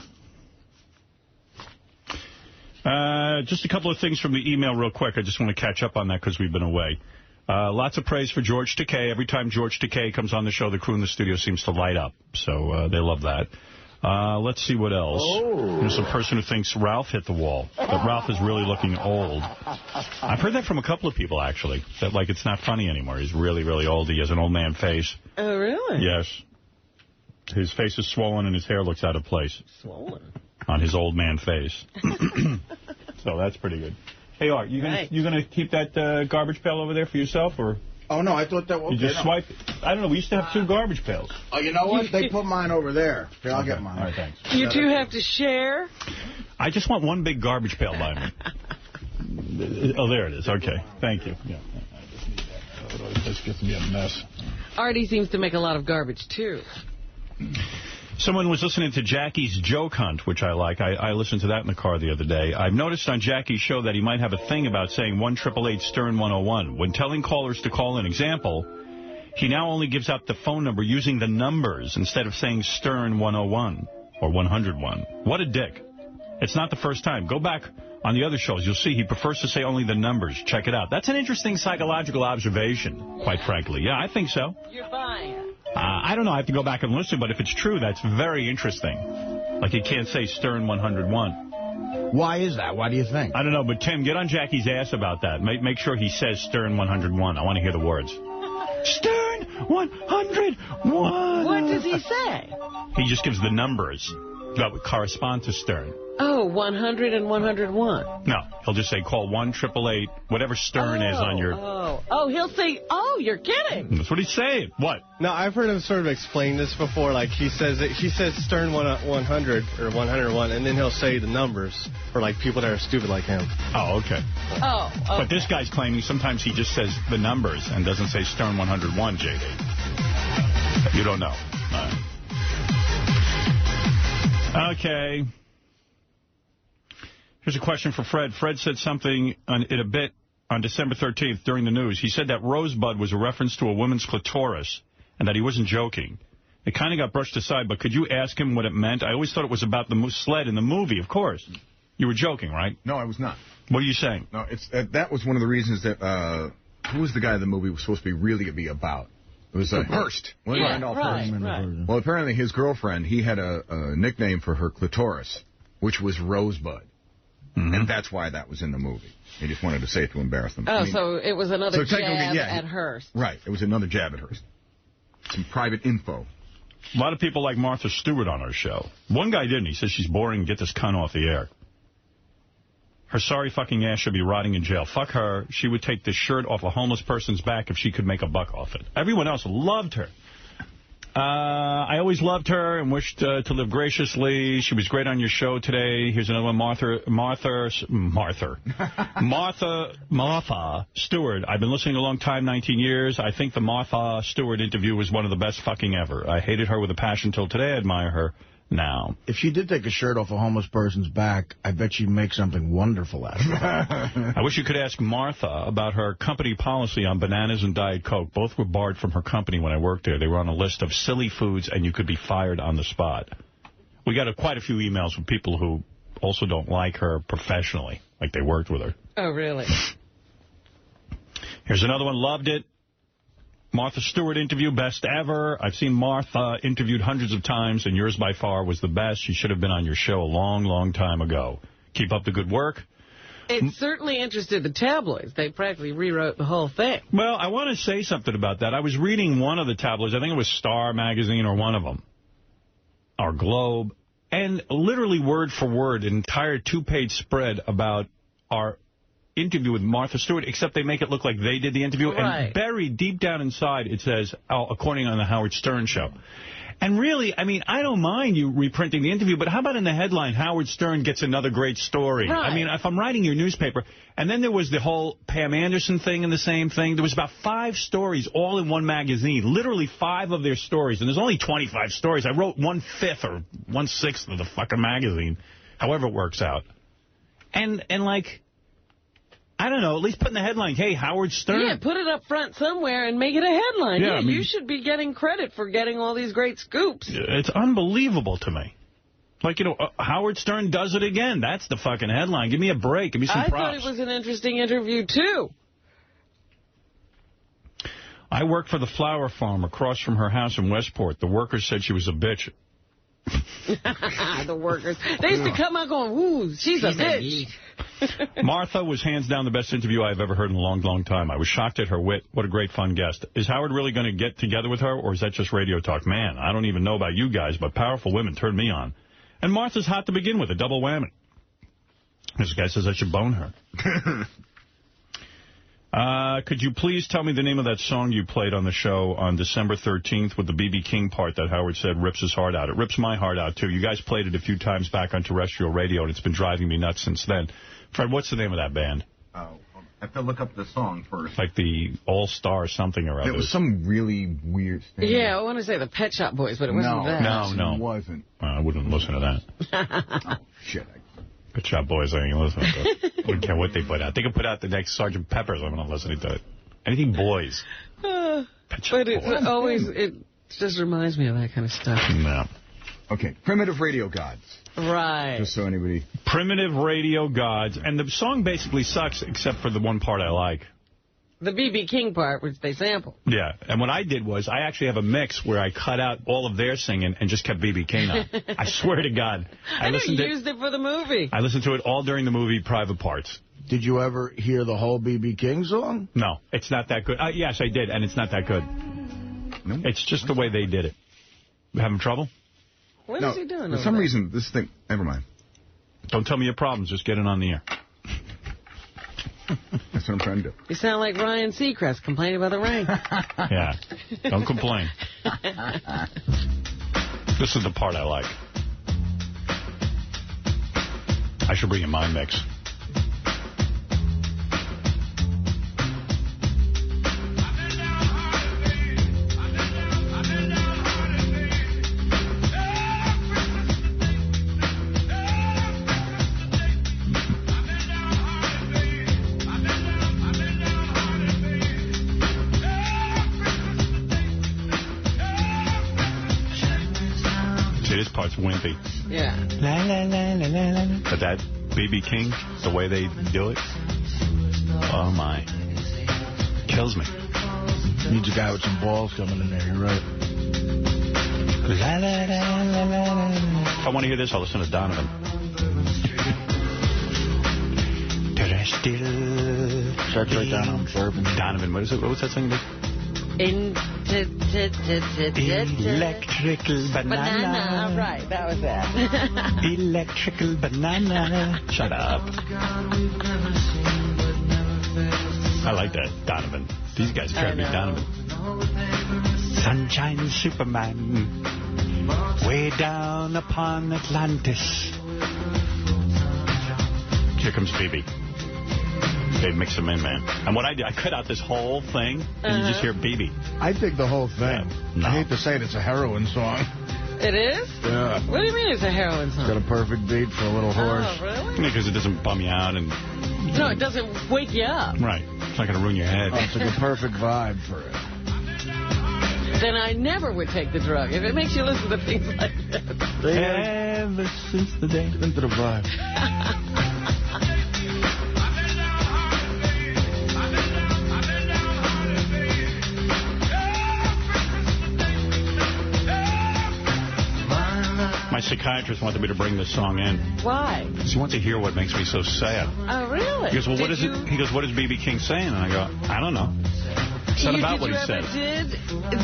Just a couple of things from the email real quick. I just want to catch up on that because we've been away. Lots of praise for George Takei. Every time George Takei comes on the show, the crew in the studio seems to light up. So they love that. Let's see what else. There's a person who thinks Ralph hit the wall, that Ralph is really looking old. I've heard that from a couple of people, actually, that, like, it's not funny anymore. He's really, really old. He has an old man face. Oh, really? Yes. His face is swollen and his hair looks out of place. Swollen? On his old man face. So that's pretty good. Hey, Art, you gonna keep that garbage pail over there for yourself, or? Oh, no, I thought that was... You just swipe it. I don't know, we used to have 2 garbage pails. Oh, you know what? They put mine over there. Here, I'll get mine. All right, thanks. You 2 have to share? I just want one big garbage pail by me. Oh, there it is. Okay, thank you. Yeah, I just need that. Otherwise, this gets to be a mess. Artie seems to make a lot of garbage, too. Someone was listening to Jackie's joke hunt, which I like. I listened to that in the car the other day. I've noticed on Jackie's show that he might have a thing about saying 1-888-STERN-101. When telling callers to call an example, he now only gives out the phone number using the numbers instead of saying Stern 101 or 101. What a dick. It's not the first time. Go back on the other shows. You'll see he prefers to say only the numbers. Check it out. That's an interesting psychological observation, quite frankly. Yeah, I think so. You're fine. I don't know. I have to go back and listen, but if it's true, that's very interesting. Like, you can't say Stern 101. Why is that? Why do you think? I don't know, but Tim, get on Jackie's ass about that. Make sure he says Stern 101. I want to hear the words. Stern 101. What does he say? He just gives the numbers that would correspond to Stern. Oh, 100 and 101. No, he'll just say call 1-888, whatever Stern is on your... Oh, he'll say, oh, you're kidding. That's what he's saying. What? No, I've heard him sort of explain this before. Like, he says Stern 100 or 101, and then he'll say the numbers for, like, people that are stupid like him. Oh, okay. Oh, okay. But this guy's claiming sometimes he just says the numbers and doesn't say Stern 101, JD. You don't know. Okay. Here's a question for Fred. Fred said something in a bit on December 13th during the news. He said that Rosebud was a reference to a woman's clitoris and that he wasn't joking. It kind of got brushed aside, but could you ask him what it meant? I always thought it was about the sled in the movie, of course. You were joking, right? No, I was not. What are you saying? No, it's that was one of the reasons that who was the guy the movie was supposed to really be about? It was Hearst. Randolph Hearst. Right. Well, apparently his girlfriend, he had a nickname for her clitoris, which was Rosebud. Mm-hmm. And that's why that was in the movie. He just wanted to say it to embarrass them. Oh, so it was another jab at Hearst. Right. It was another jab at Hearst. Some private info. A lot of people like Martha Stewart on our show. One guy didn't. He says she's boring. Get this cunt off the air. Her sorry fucking ass should be rotting in jail. Fuck her. She would take the shirt off a homeless person's back if she could make a buck off it. Everyone else loved her. I always loved her and wished to live graciously. She was great on your show today. Here's another one. Martha Stewart. I've been listening a long time, 19 years. I think the Martha Stewart interview was one of the best fucking ever. I hated her with a passion till today. I admire her now. If she did take a shirt off a homeless person's back, I bet she'd make something wonderful out of it. I wish you could ask Martha about her company policy on bananas and Diet Coke. Both were barred from her company when I worked there. They were on a list of silly foods, and you could be fired on the spot. We got quite a few emails from people who also don't like her professionally, like they worked with her. Oh, really? Here's another one. Loved it. Martha Stewart interview, best ever. I've seen Martha interviewed hundreds of times, and yours by far was the best. She should have been on your show a long, long time ago. Keep up the good work. It certainly interested the tabloids. They practically rewrote the whole thing. Well, I want to say something about that. I was reading one of the tabloids. I think it was Star Magazine or one of them, or Globe, and literally word for word, an entire 2-page spread about our interview with Martha Stewart, except they make it look like they did the interview. Right. And buried deep down inside, it says, according on the Howard Stern show. And really, I mean, I don't mind you reprinting the interview, but how about in the headline, Howard Stern gets another great story? Right. I mean, if I'm writing your newspaper, and then there was the whole Pam Anderson thing and the same thing. There was about 5 stories all in one magazine, literally 5 of their stories. And there's only 25 stories. I wrote 1/5 or 1/6 of the fucking magazine, however it works out. And like, I don't know, at least put in the headline, hey, Howard Stern. Yeah, put it up front somewhere and make it a headline. Yeah, I mean, you should be getting credit for getting all these great scoops. It's unbelievable to me. Like, you know, Howard Stern does it again. That's the fucking headline. Give me a break. Give me some props. I thought it was an interesting interview, too. I worked for the flower farm across from her house in Westport. The workers said she was a bitch. The workers. They used to come out going, ooh, she's a bitch. Martha was hands down the best interview I've ever heard in a long, long time. I was shocked at her wit. What a great, fun guest. Is Howard really going to get together with her, or is that just radio talk? Man, I don't even know about you guys, but powerful women turn me on. And Martha's hot to begin with, a double whammy. This guy says I should bone her. Could you please tell me the name of that song you played on the show on December 13th with the B.B. King part that Howard said rips his heart out? It rips my heart out, too. You guys played it a few times back on terrestrial radio, and it's been driving me nuts since then. Fred, what's the name of that band? I have to look up the song first. Like the All-Star something or other. It was some really weird thing. Yeah, I want to say the Pet Shop Boys, but it wasn't that. No. It wasn't. I wouldn't listen to that. Oh, shit. Pet Shop Boys, I ain't listening to it. I wouldn't care what they put out. They could put out the next Sgt. Pepper's. I'm not listening to it. Anything boys. But it just reminds me of that kind of stuff. No. Okay, Primitive Radio Gods. Right. Just so anybody... Primitive Radio Gods. And the song basically sucks, except for the one part I like. The B.B. King part, which they sampled. Yeah, and what I did was, I actually have a mix where I cut out all of their singing and just kept B.B. King on. I swear to God. I used it for the movie. I listened to it all during the movie Private Parts. Did you ever hear the whole B.B. King song? No, it's not that good. Yes, I did, and it's not that good. No? It's just the way they did it. You having trouble? What is he doing? For some reason, this thing... Never mind. Don't tell me your problems. Just get it on the air. That's what I'm trying to do. You sound like Ryan Seacrest complaining about the rain. Yeah. Don't complain. This is the part I like. I should bring in my mix. Part's wimpy. Yeah. La, la, la, la, la, la. But that B.B. King, the way they do it, oh my, kills me. Needs a guy with some balls coming in there, you're right. La, la, la, la, la, la. If I want to hear this, I'll listen to Donovan. Terrestrial. Starts right down on bourbon. Donovan, what is it? What was that song? Electrical banana. Right, that was that. Electrical banana. Shut up. I like that, Donovan. These guys try to be Donovan. Sunshine Superman, way down upon Atlantis. Here comes BB. They mix them in, man. And what I did, I cut out this whole thing, and you just hear BB. I dig the whole thing. Yeah. No. I hate to say it, it's a heroin song. It is? Yeah. What do you mean it's a heroin song? It's got a perfect beat for a little horse. Oh, really? Because it doesn't bum you out. And no, it doesn't wake you up. Right. It's not going to ruin your head. Oh, it's like a perfect vibe for it. Then I never would take the drug if it makes you listen to things like that. Ever since the day. Into the vibe. My psychiatrist wanted me to bring this song in. Why? Because he wants to hear what makes me so sad. Oh, really? He goes, well, what is it? He goes, what is B.B. King saying? And I go, I don't know. It's not about what he says.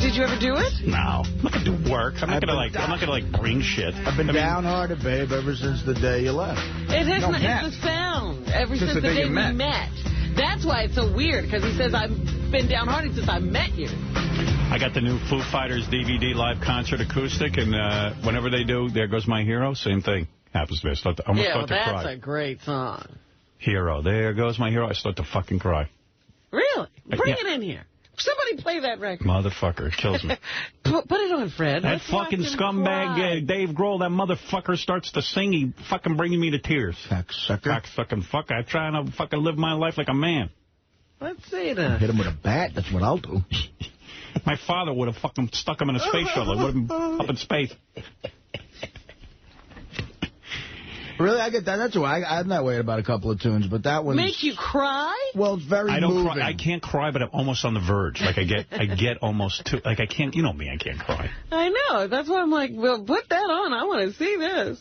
Did you ever do it? No. I'm not going to do work. I'm not going to bring shit. I've been downhearted, babe, ever since the day you left. It hasn't. It's the sound. Ever since the day we met. That's why it's so weird, because he says, I've been downhearted since I met you. I got the new Foo Fighters DVD live concert acoustic, and whenever they do There Goes My Hero, same thing happens to me. I almost start to cry. That's a great song. Hero, There Goes My Hero. I start to fucking cry. Really? Bring it in here. Somebody play that record. Motherfucker, it kills me. Put it on, Fred. That fucking scumbag Dave Grohl, that motherfucker starts to sing, he fucking bringing me to tears. Cocksucker. Cocksucking fucker. I'm trying to fucking live my life like a man. Let's see that. Hit him with a bat, that's what I'll do. My father would have fucking stuck him in a space shuttle. It would have been up in space. Really? I get that. That's why I'm that way about a couple of tunes, but that one make you cry? Well, it's very moving. Cry. I can't cry, but I'm almost on the verge. Like I get almost too. Like I can't. You know me. I can't cry. I know. That's why I'm like, well, put that on. I want to see this.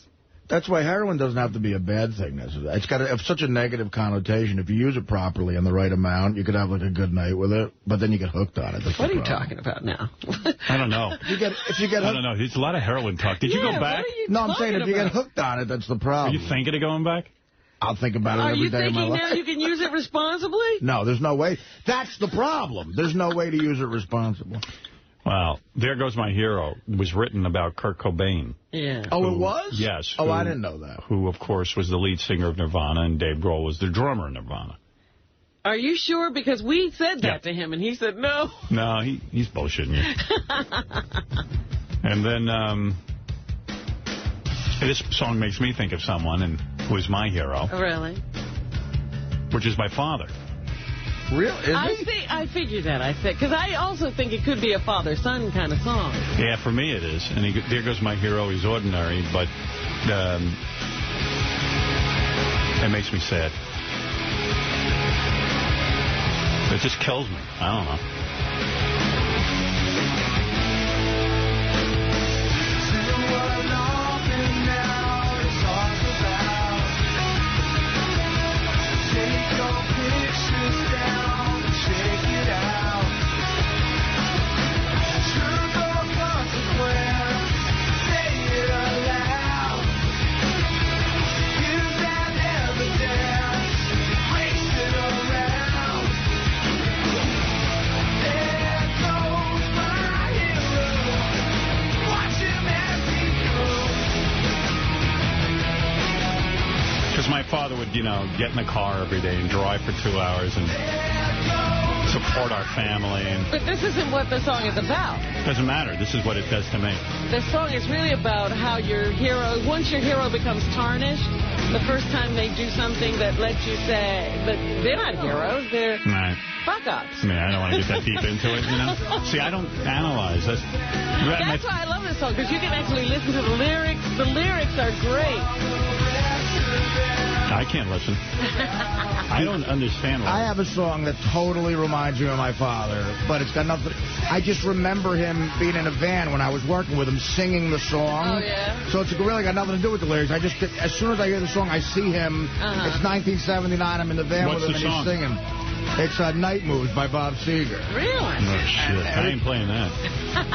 That's why heroin doesn't have to be a bad thing. It's got such a negative connotation. If you use it properly in the right amount, you could have like a good night with it, but then you get hooked on it. That's what are you talking about now? I don't know. If you get I don't know. There's a lot of heroin talk. Did you go back? No, I'm saying if you get hooked on it, that's the problem. Are you thinking of going back? I'll think about it every day of my life. Are you thinking now you can use it responsibly? No, there's no way. That's the problem. There's no way to use it responsibly. Well, There Goes My Hero was written about Kurt Cobain. Yeah. Oh, it was? Yes. Oh, I didn't know that. Who, of course, was the lead singer of Nirvana, and Dave Grohl was the drummer in Nirvana. Are you sure? Because we said that to him, and he said no. No, he's bullshitting you. And then this song makes me think of someone and who is my hero. Really? Which is my father. Really? I figured that. Because I also think it could be a father-son kind of song. Yeah, for me it is. And There Goes My Hero. He's ordinary, but it makes me sad. It just kills me. I don't know. My father would, get in the car every day and drive for 2 hours and support our family. But this isn't what the song is about. Doesn't matter. This is what it does to me. The song is really about how your hero, once your hero becomes tarnished, the first time they do something that lets you say, but they're not heroes, they're fuck-ups. I mean, I don't want to get that deep into it, See, I don't analyze. That's why I love this song, because you can actually listen to the lyrics. The lyrics are great. I can't listen. I don't understand why. I have a song that totally reminds me of my father, but it's got nothing. I just remember him being in a van when I was working with him, singing the song. Oh, yeah? So it's really got nothing to do with the lyrics. As soon as I hear the song, I see him. It's 1979. I'm in the van with him, and he's singing. It's Night Moves by Bob Seger. Really? Oh, shit. I ain't playing that.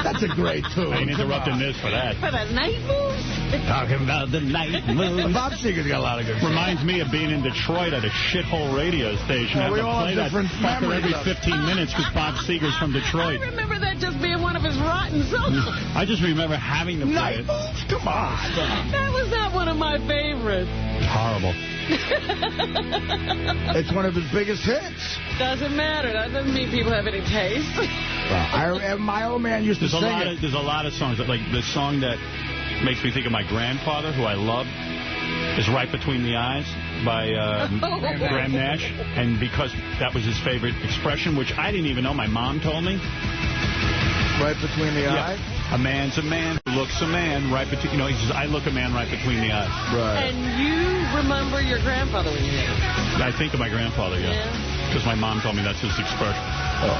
That's a great tune. I ain't interrupting this for that. For the Night Moves? Talking about the Night Moves. Bob Seger's got a lot of good Reminds me of being in Detroit at a shithole radio station. Well, we all play have that different fucker every memories 15 minutes because Bob Seger's from Detroit. I remember that just being one of his rides. forgotten song. I just remember having to play it. Come on. That was not one of my favorites. Horrible. It's one of his biggest hits. Doesn't matter. That doesn't mean people have any taste. Well, my old man used to sing it. There's a lot of songs. Like the song that makes me think of my grandfather, who I love, is Right Between the Eyes by Graham Nash. And because that was his favorite expression, which I didn't even know, my mom told me. Right between the eyes? A man's a man who looks a man right between, he says, I look a man right between the eyes. Right. And you remember your grandfather when you hear it? I think of my grandfather, yeah. Because my mom told me that's his expression. Oh.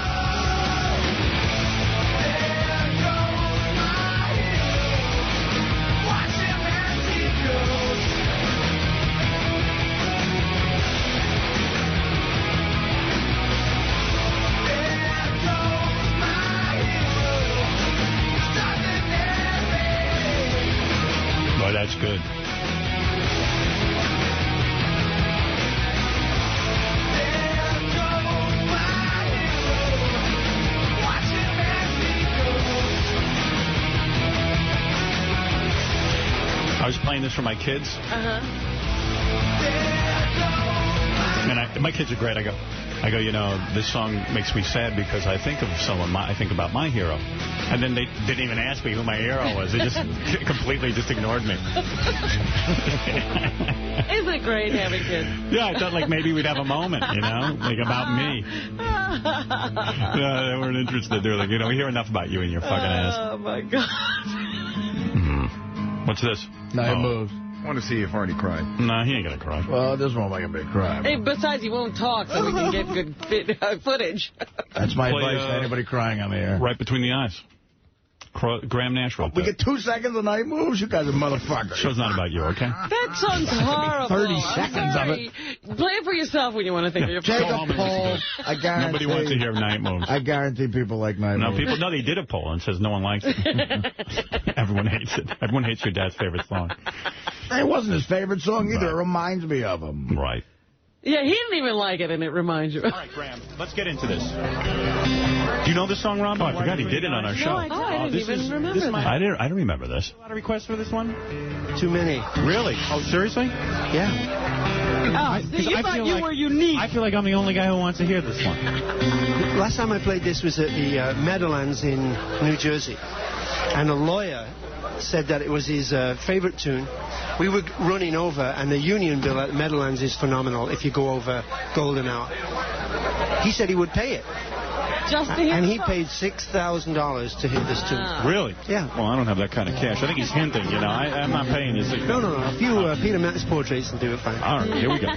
That's good. I was playing this for my kids. And my kids are great. I go, this song makes me sad because I think of someone. I think about my hero. And then they didn't even ask me who my hero was. They just completely ignored me. Isn't it great having kids? Yeah, I thought like maybe we'd have a moment, like about me. They weren't interested. They were like, we hear enough about you and your fucking ass. Oh, my God. What's this? Night Moves. I want to see if Artie cried. No, he ain't going to cry. Well, this won't make a big cry. Hey, besides, he won't talk, so we can get good footage. That's my advice to anybody crying on the air. Right Between the Eyes. Graham Nash wrote that. We get 2 seconds of Night Moves? You guys are motherfuckers. Show's not about you, okay? That song's horrible. 30 seconds of it. Play it for yourself when you want to think of your Take a poll. I guarantee. Nobody wants to hear Night Moves. I guarantee people like Night Moves. They did a poll and says no one likes it. Everyone hates it. Everyone hates your dad's favorite song. It wasn't his favorite song either. Right. It reminds me of him. Right. Yeah, he didn't even like it, and it reminds you. All right, Graham, let's get into this. Do you know this song, Rob? Oh, I forgot he did it on our show. I didn't even remember that. I don't remember this. A lot of requests for this one? Too many. Really? Oh, seriously? Yeah. You thought you were unique. I feel like I'm the only guy who wants to hear this one. Last time I played this was at the Meadowlands in New Jersey. And a lawyer said that it was his favorite tune. We were running over, and the union bill at Meadowlands is phenomenal if you go over golden hour. He said he would pay it. Just to hear and he paid $6,000 to hear this tune. Really? Yeah. Well, I don't have that kind of cash. I think he's hinting, I'm not paying you $6,000. No. A few Peter Mattis portraits will do it fine. All right, here we go.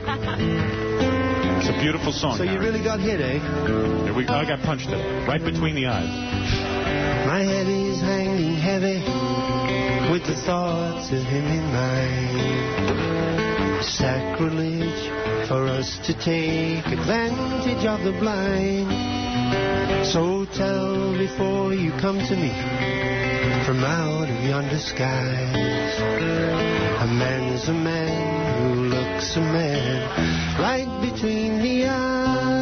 It's a beautiful song. So you really got hit, eh? Here we go. I got punched it. Right between the eyes. My head is hanging heavy with the thoughts of him in mind. Sacrilege for us to take advantage of the blind. So tell before you come to me from out of yonder skies. A man's a man who looks a man right between the eyes.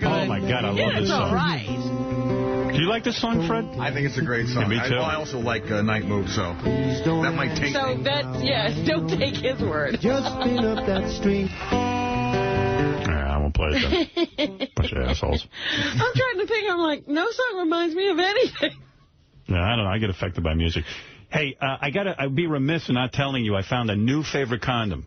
Oh, my God, I love this song. All right. Do you like this song, Fred? I think it's a great song. Yeah, me too. I also like Night Moves, so that might take So that's, don't take his word. Just been up that street. I won't play it then. Bunch of assholes. I'm trying to think. I'm like, no song reminds me of anything. No, I don't know. I get affected by music. Hey, I'd be remiss in not telling you I found a new favorite condom.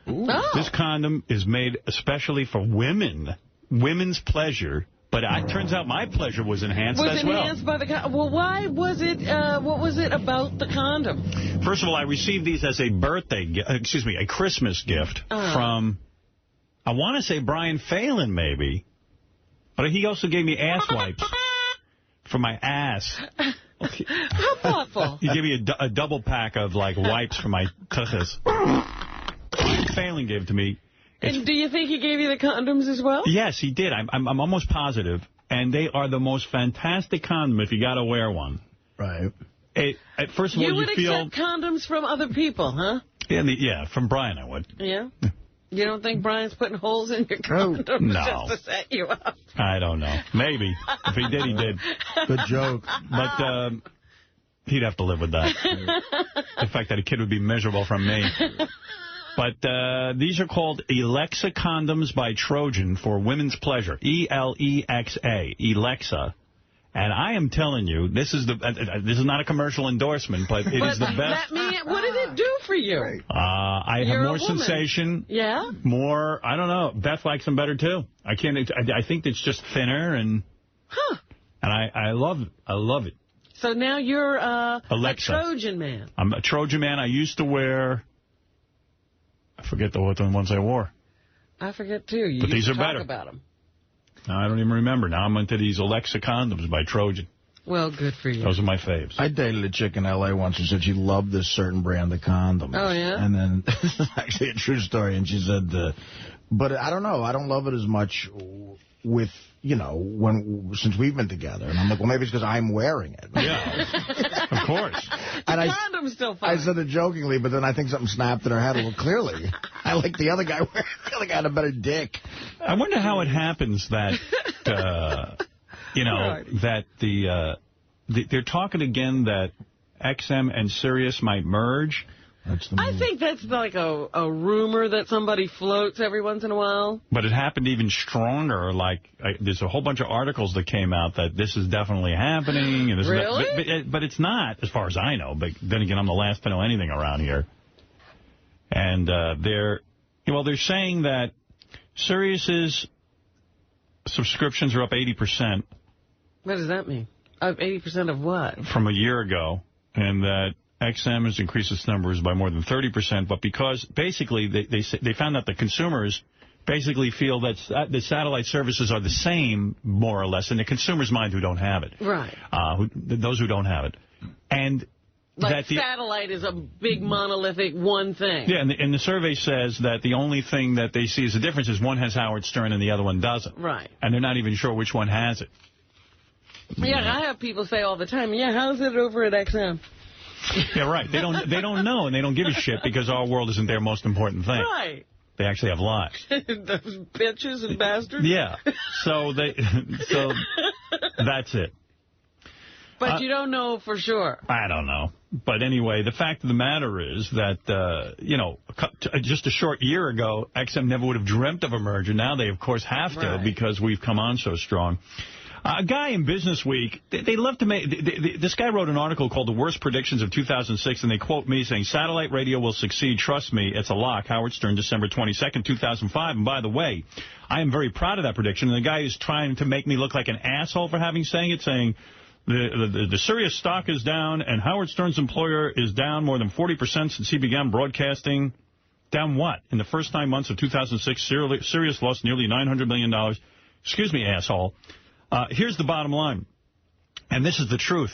This condom is made especially for women's pleasure, but it turns out my pleasure was enhanced as well. Was enhanced by the condom? Well, why was it, what was it about the condom? First of all, I received these as a a Christmas gift from, I want to say Brian Phelan, maybe, but he also gave me ass wipes for my ass. How thoughtful. He gave me a double pack of, wipes for my tuchus. Phelan gave to me. And do you think he gave you the condoms as well? Yes, he did. I'm almost positive. And they are the most fantastic condom if you got to wear one. Right. First of all, you feel... accept condoms from other people, huh? Yeah, from Brian I would. Yeah? You don't think Brian's putting holes in your condoms just to set you up? I don't know. Maybe. If he did, he did. Good joke. But he'd have to live with that. The fact that a kid would be miserable from me. But these are called Elexa condoms by Trojan for women's pleasure. E-L-E-X-A. Elexa. And I am telling you, this is not a commercial endorsement, but it is the best. What did it do for you? I have more sensation. Yeah? More, I don't know. Beth likes them better, too. I think it's just thinner, and and I love it. I love it. So now you're a Trojan man. I'm a Trojan man. I used to wear, I forget what the ones I wore. I forget, too. But these are talk better. About them. I don't even remember. Now I'm into these Alexa condoms by Trojan. Well, good for you. Those are my faves. I dated a chick in L.A. once who said she loved this certain brand of condoms. Oh, yeah? And then, this is actually a true story, and she said, but I don't know, I don't love it as much with, since we've been together. And I'm like, well, maybe it's because I'm wearing it. Yeah, of course. And the condom's still fine. I said it jokingly, but then I think something snapped in her head. Well, clearly, I like the other guy. The other guy had a better dick. I wonder how it happens that, that they're talking again that XM and Sirius might merge. I think that's like a rumor that somebody floats every once in a while. But it happened even stronger. Like, there's a whole bunch of articles that came out that this is definitely happening. And Really? But it's not, as far as I know. But then again, I'm the last to know anything around here. And they're saying that Sirius's subscriptions are up 80%. What does that mean? Up 80% of what? From a year ago. And that XM has increased its numbers by more than 30%, but because basically they found out the consumers basically feel that the satellite services are the same, more or less, in the consumer's mind who don't have it. Right. Those who don't have it. And like satellite is a big monolithic one thing. Yeah, and the survey says that the only thing that they see as a difference is one has Howard Stern and the other one doesn't. Right. And they're not even sure which one has it. Yeah, I have people say all the time, yeah, how's it over at XM? Yeah, right. They don't know, and they don't give a shit because our world isn't their most important thing. Right. They actually have lives. Those bitches and bastards. Yeah. So that's it. But you don't know for sure. I don't know. But anyway, the fact of the matter is that, just a short year ago, XM never would have dreamt of a merger. Now they, of course, have to because we've come on so strong. A guy in Business Week, they love to make... This guy wrote an article called The Worst Predictions of 2006, and they quote me saying, satellite radio will succeed, trust me, it's a lock. Howard Stern, December 22nd, 2005. And by the way, I am very proud of that prediction. And the guy is trying to make me look like an asshole for saying the Sirius stock is down, and Howard Stern's employer is down more than 40% since he began broadcasting. Down what? In the first 9 months of 2006, Sirius lost nearly $900 million. Excuse me, asshole. Here's the bottom line, and this is the truth.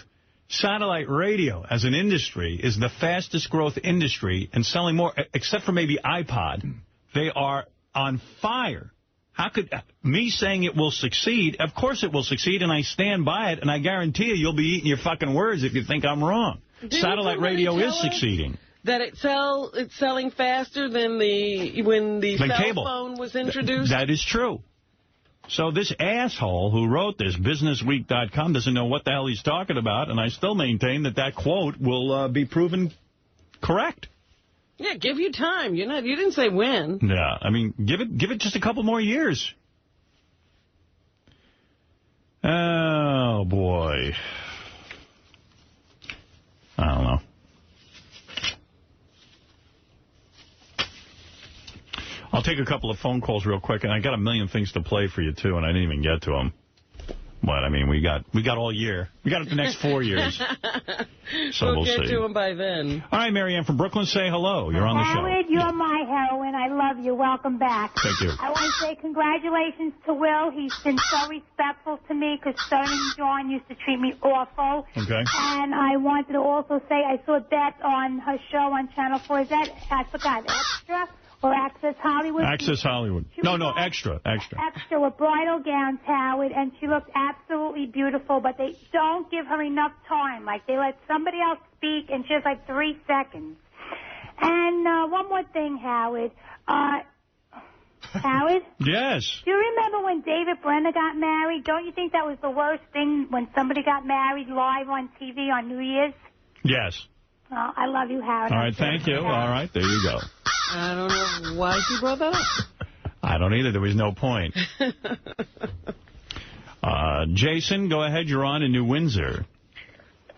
Satellite radio as an industry is the fastest growth industry and selling more, except for maybe iPod. They are on fire. How could me saying it will succeed? Of course it will succeed, and I stand by it, and I guarantee you'll be eating your fucking words if you think I'm wrong. Satellite radio is succeeding. That it's selling faster than when the cell cable phone was introduced? That is true. So this asshole who wrote this, BusinessWeek.com, doesn't know what the hell he's talking about, and I still maintain that quote will be proven correct. Yeah, give you time. You didn't say when. Yeah, I mean, give it just a couple more years. Oh, boy. I don't know. I'll take a couple of phone calls real quick, and I got a million things to play for you, too, and I didn't even get to them. But, I mean, we got all year. We got it the next 4 years. So we'll see. Get to them by then. All right, Marianne from Brooklyn, say hello. You're on the show. Howard, you're my heroine. I love you. Welcome back. Thank you. I want to say congratulations to Will. He's been so respectful to me because Stern and John used to treat me awful. Okay. And I wanted to also say I saw Beth on her show on Channel 4. Is that, I forgot, Extra? or Access Hollywood. Access Hollywood. No, Extra. Extra with bridal gowns, Howard, and she looked absolutely beautiful, but they don't give her enough time. Like, they let somebody else speak, and she has like 3 seconds. And one more thing, Howard. Howard? Yes. Do you remember when David Brenner got married? Don't you think that was the worst thing when somebody got married live on TV on New Year's? Yes. Oh, I love you, Howard. All right, thank you. All right, there you go. I don't know why she brought that up. I don't either. There was no point. Jason, go ahead. You're on in New Windsor.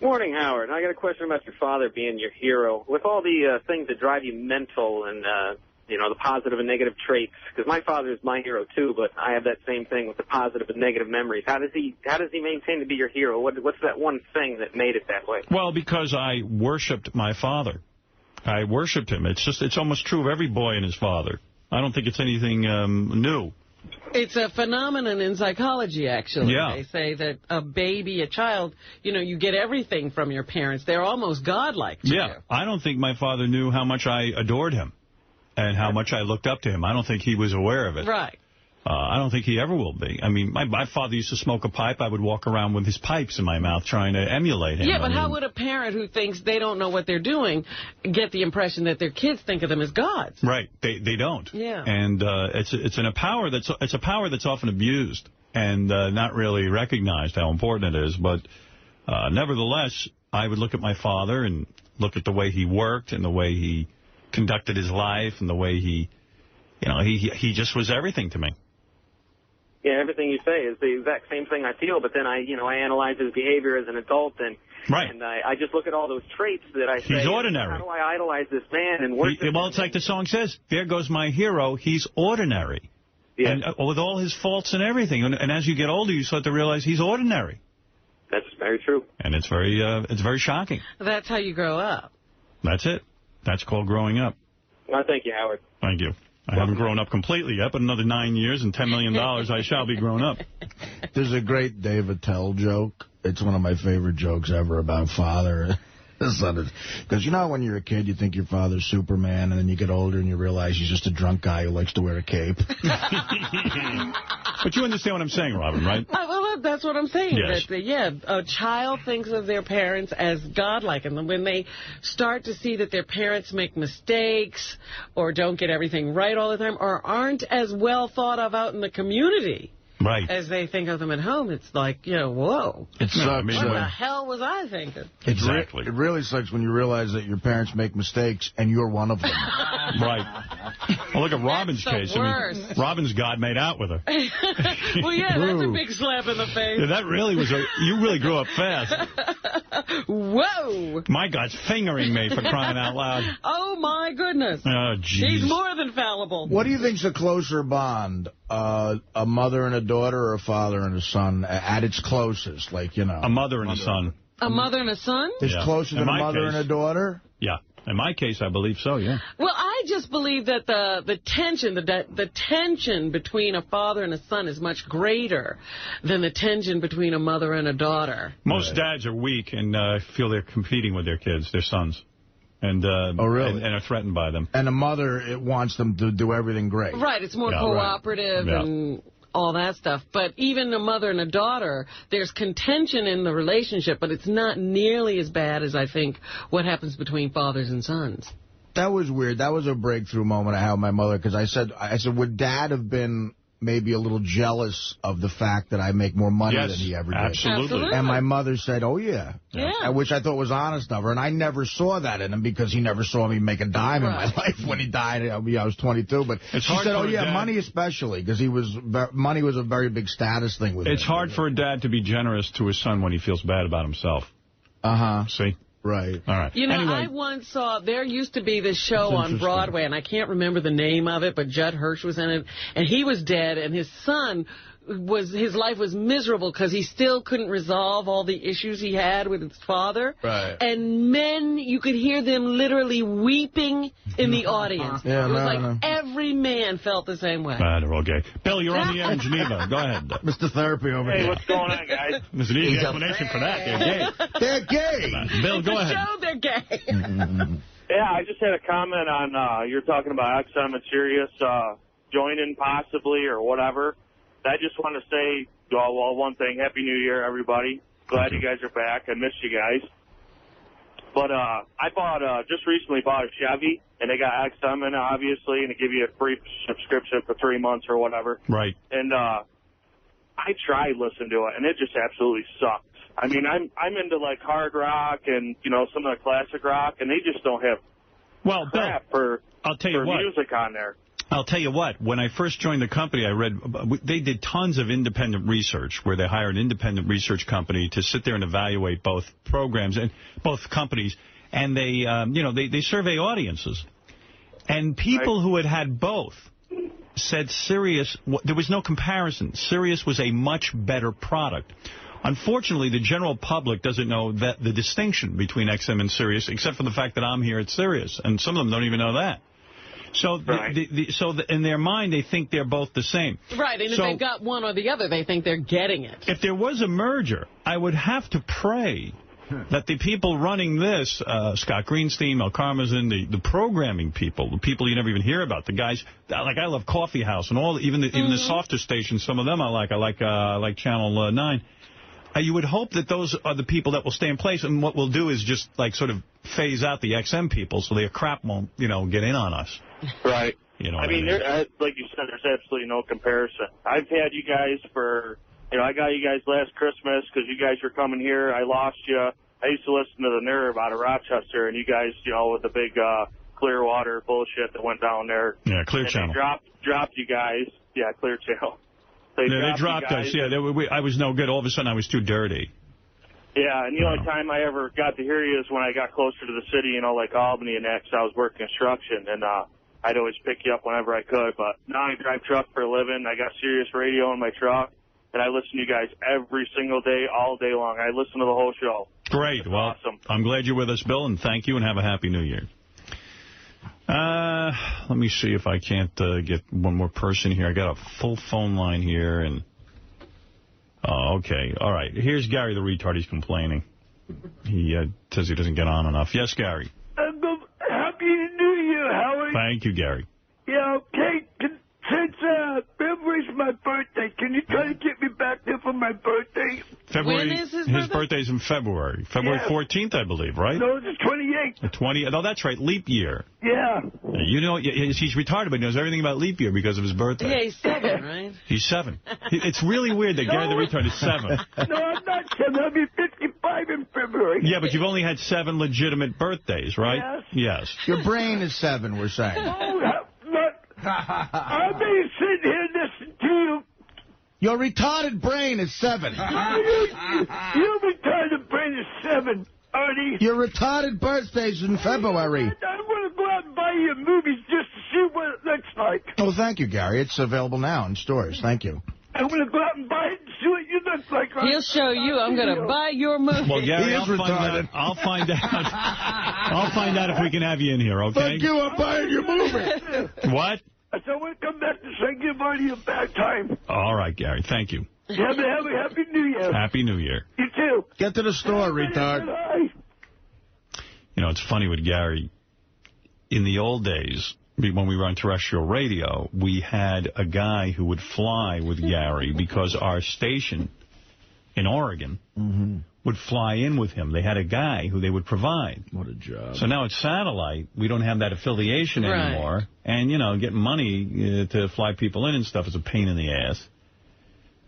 Morning, Howard. I got a question about your father being your hero. With all the things that drive you mental and, the positive and negative traits, because my father is my hero, too, but I have that same thing with the positive and negative memories. How does he maintain to be your hero? What's that one thing that made it that way? Well, because I worshipped my father. I worshipped him. It's almost true of every boy and his father. I don't think it's anything new. It's a phenomenon in psychology, actually. Yeah. They say that a child, you get everything from your parents. They're almost godlike to you. I don't think my father knew how much I adored him and how much I looked up to him. I don't think he was aware of it. Right. I don't think he ever will be. I mean, my father used to smoke a pipe. I would walk around with his pipes in my mouth trying to emulate him. Yeah, but how would a parent who thinks they don't know what they're doing get the impression that their kids think of them as gods? Right. They don't. Yeah. And it's a power that's often abused and not really recognized how important it is. But nevertheless, I would look at my father and look at the way he worked and the way he conducted his life and the way he just was everything to me. Yeah, everything you say is the exact same thing I feel, but then I analyze his behavior as an adult, and I just look at all those traits that I say. He's ordinary. How do I idolize this man and worship him? Well, it's like the song says, there goes my hero, he's ordinary. Yeah. And with all his faults and everything. And as you get older, you start to realize he's ordinary. That's very true. And it's very shocking. That's how you grow up. That's it. That's called growing up. Well, thank you, Howard. Thank you. I haven't grown up completely yet, but another 9 years and $10 million, I shall be grown up. There's a great Dave Attell joke. It's one of my favorite jokes ever about father. Because you know when you're a kid, you think your father's Superman, and then you get older and you realize he's just a drunk guy who likes to wear a cape. But you understand what I'm saying, Robin, right? Well, that's what I'm saying. Yes. That, a child thinks of their parents as godlike, and when they start to see that their parents make mistakes or don't get everything right all the time or aren't as well thought of out in the community as they think of them at home, it's like, whoa. It sucks. What the hell was I thinking? Exactly. It really sucks when you realize that your parents make mistakes and you're one of them. Right. Well, look at Robin's case. Worst. I mean, Robin's God made out with her. Well, yeah, that's a big slap in the face. Yeah, that really was you really grew up fast. Whoa. My God's fingering me for crying out loud. Oh, my goodness. Oh, jeez. He's more than fallible. What do you think's a closer bond? A mother and a daughter or a father and a son at its closest? Like, A mother and a son. A mother and a son? It's closer than a mother and a daughter? Yeah. In my case, I believe so, yeah. Well, I just believe that the tension between a father and a son is much greater than the tension between a mother and a daughter. Most dads are weak and feel they're competing with their kids, their sons. And really? And are threatened by them. And a mother, it wants them to do everything great. Right, it's more cooperative and all that stuff. But even a mother and a daughter, there's contention in the relationship, but it's not nearly as bad as I think what happens between fathers and sons. That was weird. That was a breakthrough moment I had with my mother, because I said, would Dad have been maybe a little jealous of the fact that I make more money than he ever did? Absolutely. And my mother said, oh, yeah. Yeah. Which I thought was honest of her. And I never saw that in him because he never saw me make a dime in my life when he died. I was 22. But she said, oh, yeah, money especially, because money was a very big status thing with him. It's hard for a dad to be generous to his son when he feels bad about himself. Uh-huh. See? Right. All right. Anyway. I once saw, there used to be this show on Broadway, and I can't remember the name of it, but Judd Hirsch was in it, and he was dead, and his son his life was miserable because he still couldn't resolve all the issues he had with his father. Right. And men, you could hear them literally weeping in the audience. Yeah, it was every man felt the same way. They're all gay. Bill, you're on the air in Geneva. Go ahead. Mr. Therapy over here. Hey, what's going on, guys? There's an easy explanation for that. They're gay. They're gay. Bill, go ahead. Show they're gay. Yeah, I just had a comment on, you're talking about XM and Sirius joining possibly or whatever. I just want to say, well, one thing, Happy New Year, everybody. Glad you guys are back. I missed you guys. But I just recently bought a Chevy, and they got XM in it, obviously, and they give you a free subscription for 3 months or whatever. Right. And I tried listening to it, and it just absolutely sucks. I mean, I'm into, like, hard rock and, you know, some of the classic rock, and they just don't have crap for music on there. I'll tell you what, when I first joined the company, I read, they did tons of independent research where they hired an independent research company to sit there and evaluate both programs and both companies. And they, they survey audiences. And people who had both said Sirius, there was no comparison. Sirius was a much better product. Unfortunately, the general public doesn't know that the distinction between XM and Sirius, except for the fact that I'm here at Sirius. And some of them don't even know that. So, in their mind, they think they're both the same. Right, and if they've got one or the other, they think they're getting it. If there was a merger, I would have to pray that the people running this, Scott Greenstein, Mel Karmazin, the programming people, the people you never even hear about, the guys, like I love Coffee House and all, even the softer stations, some of them I like Channel 9. You would hope that those are the people that will stay in place, and what we'll do is just, like, sort of phase out the XM people so their crap won't, get in on us. Right. I mean, like you said, there's absolutely no comparison. I've had you guys for, I got you guys last Christmas because you guys were coming here. I lost you. I used to listen to the Nerve out of Rochester, and you guys, with the big Clearwater bullshit that went down there. Yeah, Clear Channel. They dropped you guys. Yeah, Clear Channel. They dropped us. Yeah, I was no good. All of a sudden, I was too dirty. Yeah, and the only time I ever got to hear you is when I got closer to the city, like Albany and that, 'cause I was working construction, and I'd always pick you up whenever I could. But now I drive truck for a living. I got Sirius Radio in my truck, and I listen to you guys every single day, all day long. I listen to the whole show. Great. Well, awesome. I'm glad you're with us, Bill, and thank you, and have a Happy New Year. Let me see if I can't get one more person here. I got a full phone line here, and... Oh, okay. All right. Here's Gary the retard. He's complaining. He says he doesn't get on enough. Yes, Gary. Happy New Year, Howard. Thank you, Gary. Yeah, okay. Since February's my birthday, can you try to get me back there for my birthday? February. When is his birthday? His birthday's in February. February 14th, I believe, right? No, it's the 28th. The 20th. Oh, that's right. Leap year. Yeah. He's retarded, but he knows everything about leap year because of his birthday. Yeah, he's 7, right? He's 7. It's really weird that Gary the retard is 7. No, I'm not 7. I'll be 55 in February. Yeah, but you've only had 7 legitimate birthdays, right? Yes. Your brain is 7, we're saying. Oh, look. I've been sitting here listening to you. Your retarded brain is 7. Your retarded brain is 7, Artie. Your retarded birthday's in February. I want to go out and buy you movies just to see what it looks like. Oh, thank you, Gary. It's available now in stores. Thank you. I want to go out and buy it and see what you look like. He'll show you. I'm going to buy your movie. Well, Gary, I'll find out. I'll find out if we can have you in here, okay? Fuck you, I'm buying your movie. What? I said, I want to come back to say give Artie a bad time. All right, Gary. Thank you. Have a Happy New Year. Happy New Year. You too. Get to the store, retard. It's funny with Gary. In the old days, when we were on terrestrial radio, we had a guy who would fly with Gary because our station in Oregon would fly in with him. They had a guy who they would provide. What a job. So now it's satellite. We don't have that affiliation anymore. And, getting money to fly people in and stuff is a pain in the ass.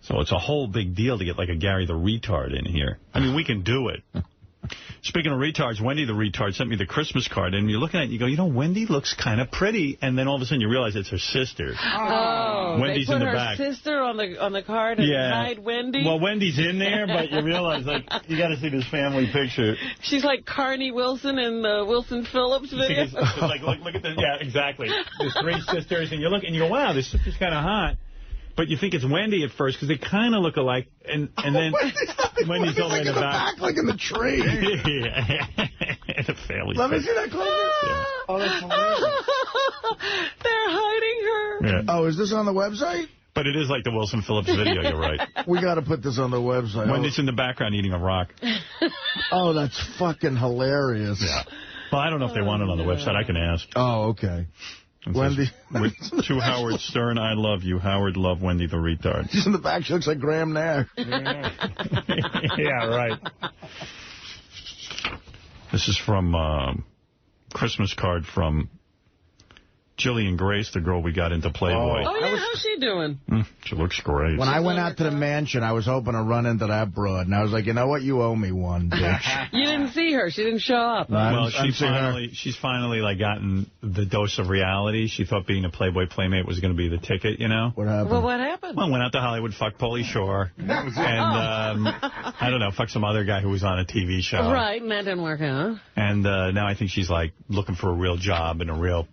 So it's a whole big deal to get like a Gary the retard in here. I mean, we can do it. Speaking of retards, Wendy the retard sent me the Christmas card, and you're looking at it, and you go, Wendy looks kind of pretty, and then all of a sudden you realize it's her sister. Oh, Wendy's they put in the her back. sister on the card and hide Wendy? Well, Wendy's in there, but you realize, you got to see this family picture. She's like Carney Wilson in the Wilson Phillips video. Look at this. Yeah, exactly. There's 3 sisters, and you look, and you go, wow, this sister's kind of hot. But you think it's Wendy at first because they kind of look alike, and then Wendy's all in the back. Like in the tree. The family. Let me see that closer. Yeah. Oh, that's hilarious. They're hiding her. Yeah. Oh, is this on the website? But it is like the Wilson Phillips video, you're right. We got to put this on the website. Wendy's in the background eating a rock. Oh, that's fucking hilarious. Yeah. Well, I don't know if they want it on the website. I can ask. Oh, okay. Wendy. To Howard Stern, I love you. Howard, love Wendy the retard. She's in the back. She looks like Graham Nair. Yeah, right. This is from Christmas card from Jillian Grace, the girl we got into Playboy. Oh, yeah, how's she doing? She looks great. When I went out to the mansion, I was hoping to run into that broad, and I was like, you know what? You owe me one, bitch. You didn't see her. She didn't show up. Well, she's finally like gotten the dose of reality. She thought being a Playboy Playmate was going to be the ticket, you know? What happened? Well, what happened? Well, went out to Hollywood, fucked Pauly Shore, and I don't know, fucked some other guy who was on a TV show. Right, and that didn't work out. And now I think she's like looking for a real job and a real...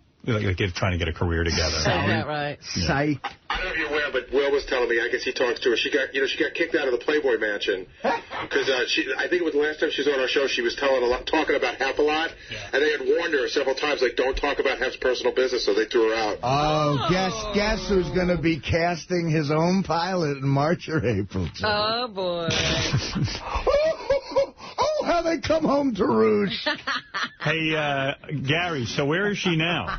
trying to get a career together. Is that right? Yeah. Psych. I don't know if you're aware, but Will was telling me, I guess he talks to her, she got kicked out of the Playboy Mansion because I think it was the last time she was on our show, she was talking about Hep a lot, and they had warned her several times, like, don't talk about Hep's personal business, so they threw her out. Oh, guess who's going to be casting his own pilot in March or April? Oh, boy. Oh, how they come home to roost. Hey, Gary, so where is she now?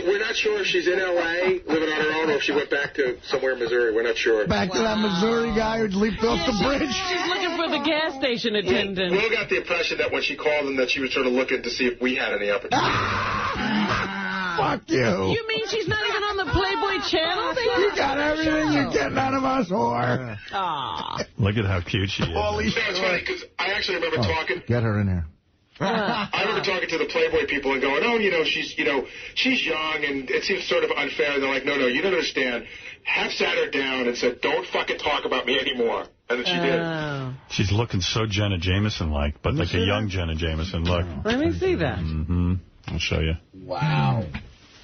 We're not sure if she's in L.A. living on her own or if she went back to somewhere in Missouri. We're not sure. Back to that Missouri guy who leaped off the bridge? She's looking for the gas station attendant. Will got the impression that when she called him that she was sort of looking to see if we had any opportunity. Fuck you. You mean she's not even on the Playboy channel? You got everything you're getting out of us, whore. Aw. Look at how cute she is. It's funny because I actually remember talking. Get her in here. I remember talking to the Playboy people and going, she's young and it seems sort of unfair. And they're like, no, you don't understand. Hep sat her down and said, don't fucking talk about me anymore. And then she did. She's looking so Jenna Jameson-like, but like a young Jenna Jameson look. Let me see that. Mm-hmm. I'll show you. Wow.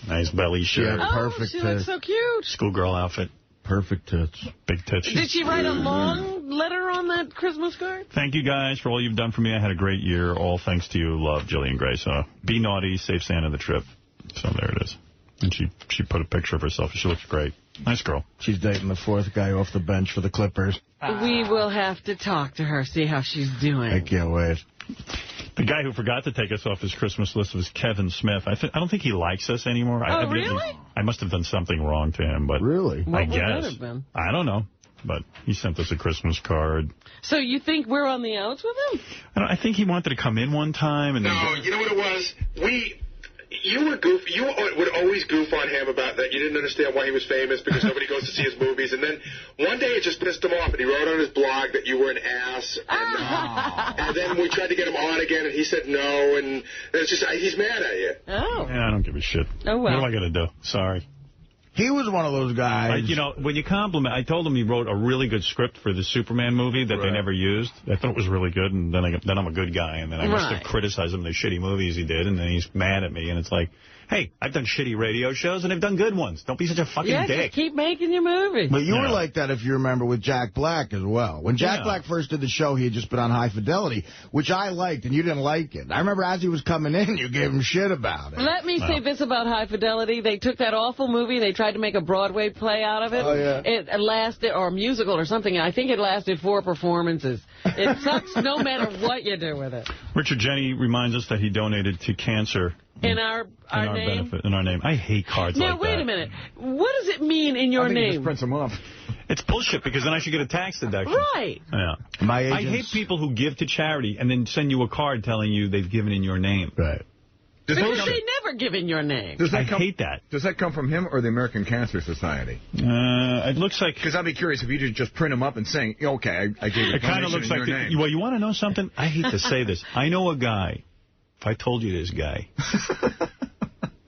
Nice belly shirt. Yeah, perfect. She looks so cute. Schoolgirl outfit. Perfect tits. Big tits. Did she write a long letter on that Christmas card? Thank you, guys, for all you've done for me. I had a great year. All thanks to you. Love, Jillian Grace. Be naughty. Save Santa the trip. So there it is. And she put a picture of herself. She looks great. Nice girl. She's dating the fourth guy off the bench for the Clippers. We will have to talk to her, see how she's doing. I can't wait. The guy who forgot to take us off his Christmas list was Kevin Smith. I don't think he likes us anymore. Really? I must have done something wrong to him, but really, I guess. I don't know, but he sent us a Christmas card. So you think we're on the outs with him? I think he wanted to come in one time. And no, you know what it was? You were goofy. You would always goof on him about that. You didn't understand why he was famous because nobody goes to see his movies. And then one day it just pissed him off, and he wrote on his blog that you were an ass. And then we tried to get him on again, and he said no. And it's just he's mad at you. Oh. Yeah, I don't give a shit. Oh, well. What am I going to do? Sorry. He was one of those guys. When you compliment, I told him he wrote a really good script for the Superman movie that they never used. I thought it was really good, and then I'm a good guy, and then I must have criticized him for the shitty movies he did, and then he's mad at me, and it's like, hey, I've done shitty radio shows, and I've done good ones. Don't be such a fucking dick. Just keep making your movie. But you were like that, if you remember, with Jack Black as well. When Jack Black first did the show, he had just been on High Fidelity, which I liked, and you didn't like it. I remember as he was coming in, you gave him shit about it. Let me say this about High Fidelity. They took that awful movie, they tried to make a Broadway play out of it. Oh, yeah. It lasted, or a musical or something. I think it lasted 4 performances. It sucks no matter what you do with it. Richard Jenny reminds us that he donated to cancer. In our name? Benefit, in our name. I hate cards like that. Now, wait a minute. What does it mean in your name? Just print them off. It's bullshit, because then I should get a tax deduction. Right. Yeah. I hate people who give to charity and then send you a card telling you they've given in your name. Right. Because they never give in your name. I hate that. Does that come from him or the American Cancer Society? It looks like... Because I'd be curious if you just print them up and saying, okay, I gave you a donation in your name. Well, you want to know something? I hate to say this. I know a guy. If I told you this guy,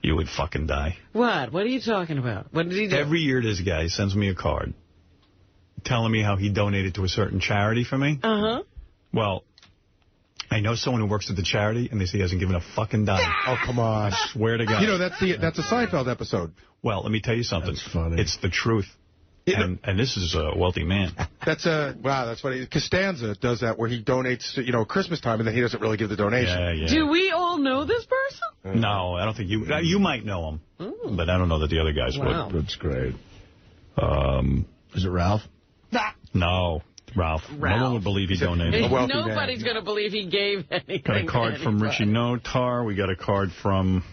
you would fucking die. What? What are you talking about? What did he do? Every year this guy sends me a card telling me how he donated to a certain charity for me. Uh-huh. Well, I know someone who works at the charity, and they say he hasn't given a fucking dime. Oh, come on. I swear to God. You know, that's a Seinfeld episode. Well, let me tell you something. That's funny. It's the truth. And this is a wealthy man. Wow, that's funny. Costanza does that where he donates, Christmas time, and then he doesn't really give the donation. Yeah. Do we all know this person? No, I don't think you... You might know him, but I don't know that the other guys would. That's great. Is it Ralph? No, Ralph. No one would believe he donated. Nobody's going to believe he gave anything. Got a card from Richie Notar. We got a card from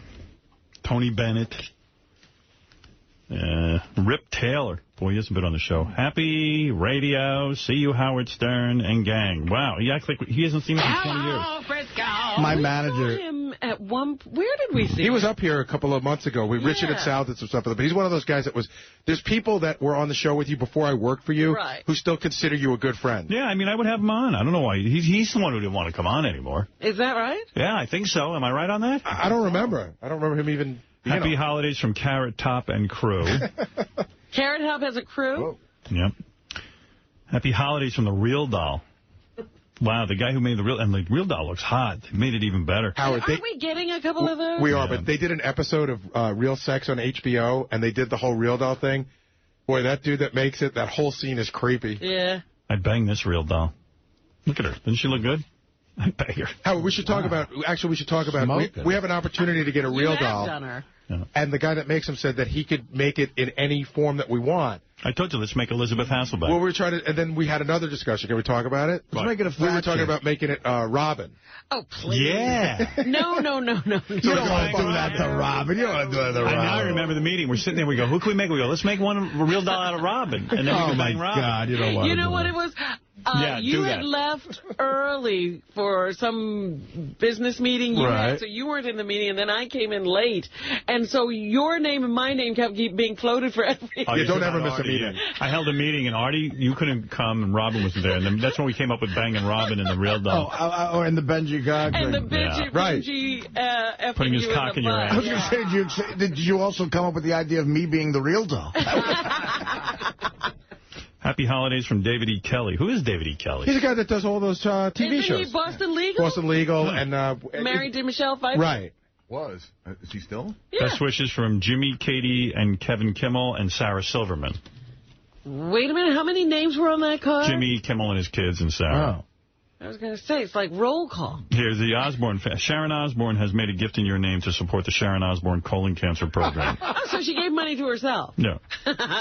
Tony Bennett. Rip Taylor. Boy, he hasn't been on the show. Happy Radio. See you, Howard Stern and gang. Wow, he acts like he hasn't seen us in 20 years. My manager. Him at where did we see him? He was up here a couple of months ago. Richard and Sal did some stuff with him. But he's one of those guys that there's people that were on the show with you before I worked for you who still consider you a good friend. Yeah, I mean, I would have him on. I don't know why. He's the one who didn't want to come on anymore. Is that right? Yeah, I think so. Am I right on that? I don't remember. I don't remember him even... Happy holidays from Carrot Top and crew. Carrot Top has a crew? Whoa. Yep. Happy holidays from the Real Doll. Wow, the guy who made the Real Doll looks hot. They made it even better. Howard, aren't we getting a couple of those? We are, but they did an episode of Real Sex on HBO, and they did the whole Real Doll thing. Boy, that dude that makes it, that whole scene is creepy. Yeah. I'd bang this Real Doll. Look at her. Doesn't she look good? I'd bang her. Howard, we should talk about, we have an opportunity to get a Real Doll. Done her. Yeah. And the guy that makes them said that he could make it in any form that we want. I told you, let's make Elizabeth Hasselbeck. Well, we were trying to, and then we had another discussion. Can we talk about it? Let's make it a We were talking about making it Robin. Oh, please. Yeah. No. You don't want to do that to Robin. You don't want to do that to Robin. I remember the meeting. We're sitting there. We go, who can we make? We go, let's make one Real Doll out of Robin. And then we can bang Robin. God, you don't want to You know what it was? You had left early for some business meeting you had, so you weren't in the meeting, and then I came in late. And so your name and my name kept being floated for everything. You don't ever miss a meeting. I held a meeting, and Artie, you couldn't come, and Robin was there. And then that's when we came up with banging Robin and the Real Doll. And the Benji Cock And the Benji putting his cock in your ass. I was going to say, did you also come up with the idea of me being the Real Doll? Happy holidays from David E. Kelly. Who is David E. Kelly? He's the guy that does all those TV shows. Isn't he Boston Legal? Boston Legal. And married to Michelle Pfeiffer? Right. Was. Is he still? Yeah. Best wishes from Jimmy, Katie, and Kevin Kimmel, and Sarah Silverman. Wait a minute. How many names were on that card? Jimmy Kimmel and his kids and Sarah. Oh. I was going to say, it's like roll call. Here's the Osborne. Sharon Osbourne has made a gift in your name to support the Sharon Osbourne colon cancer program. Oh, so she gave money to herself. No.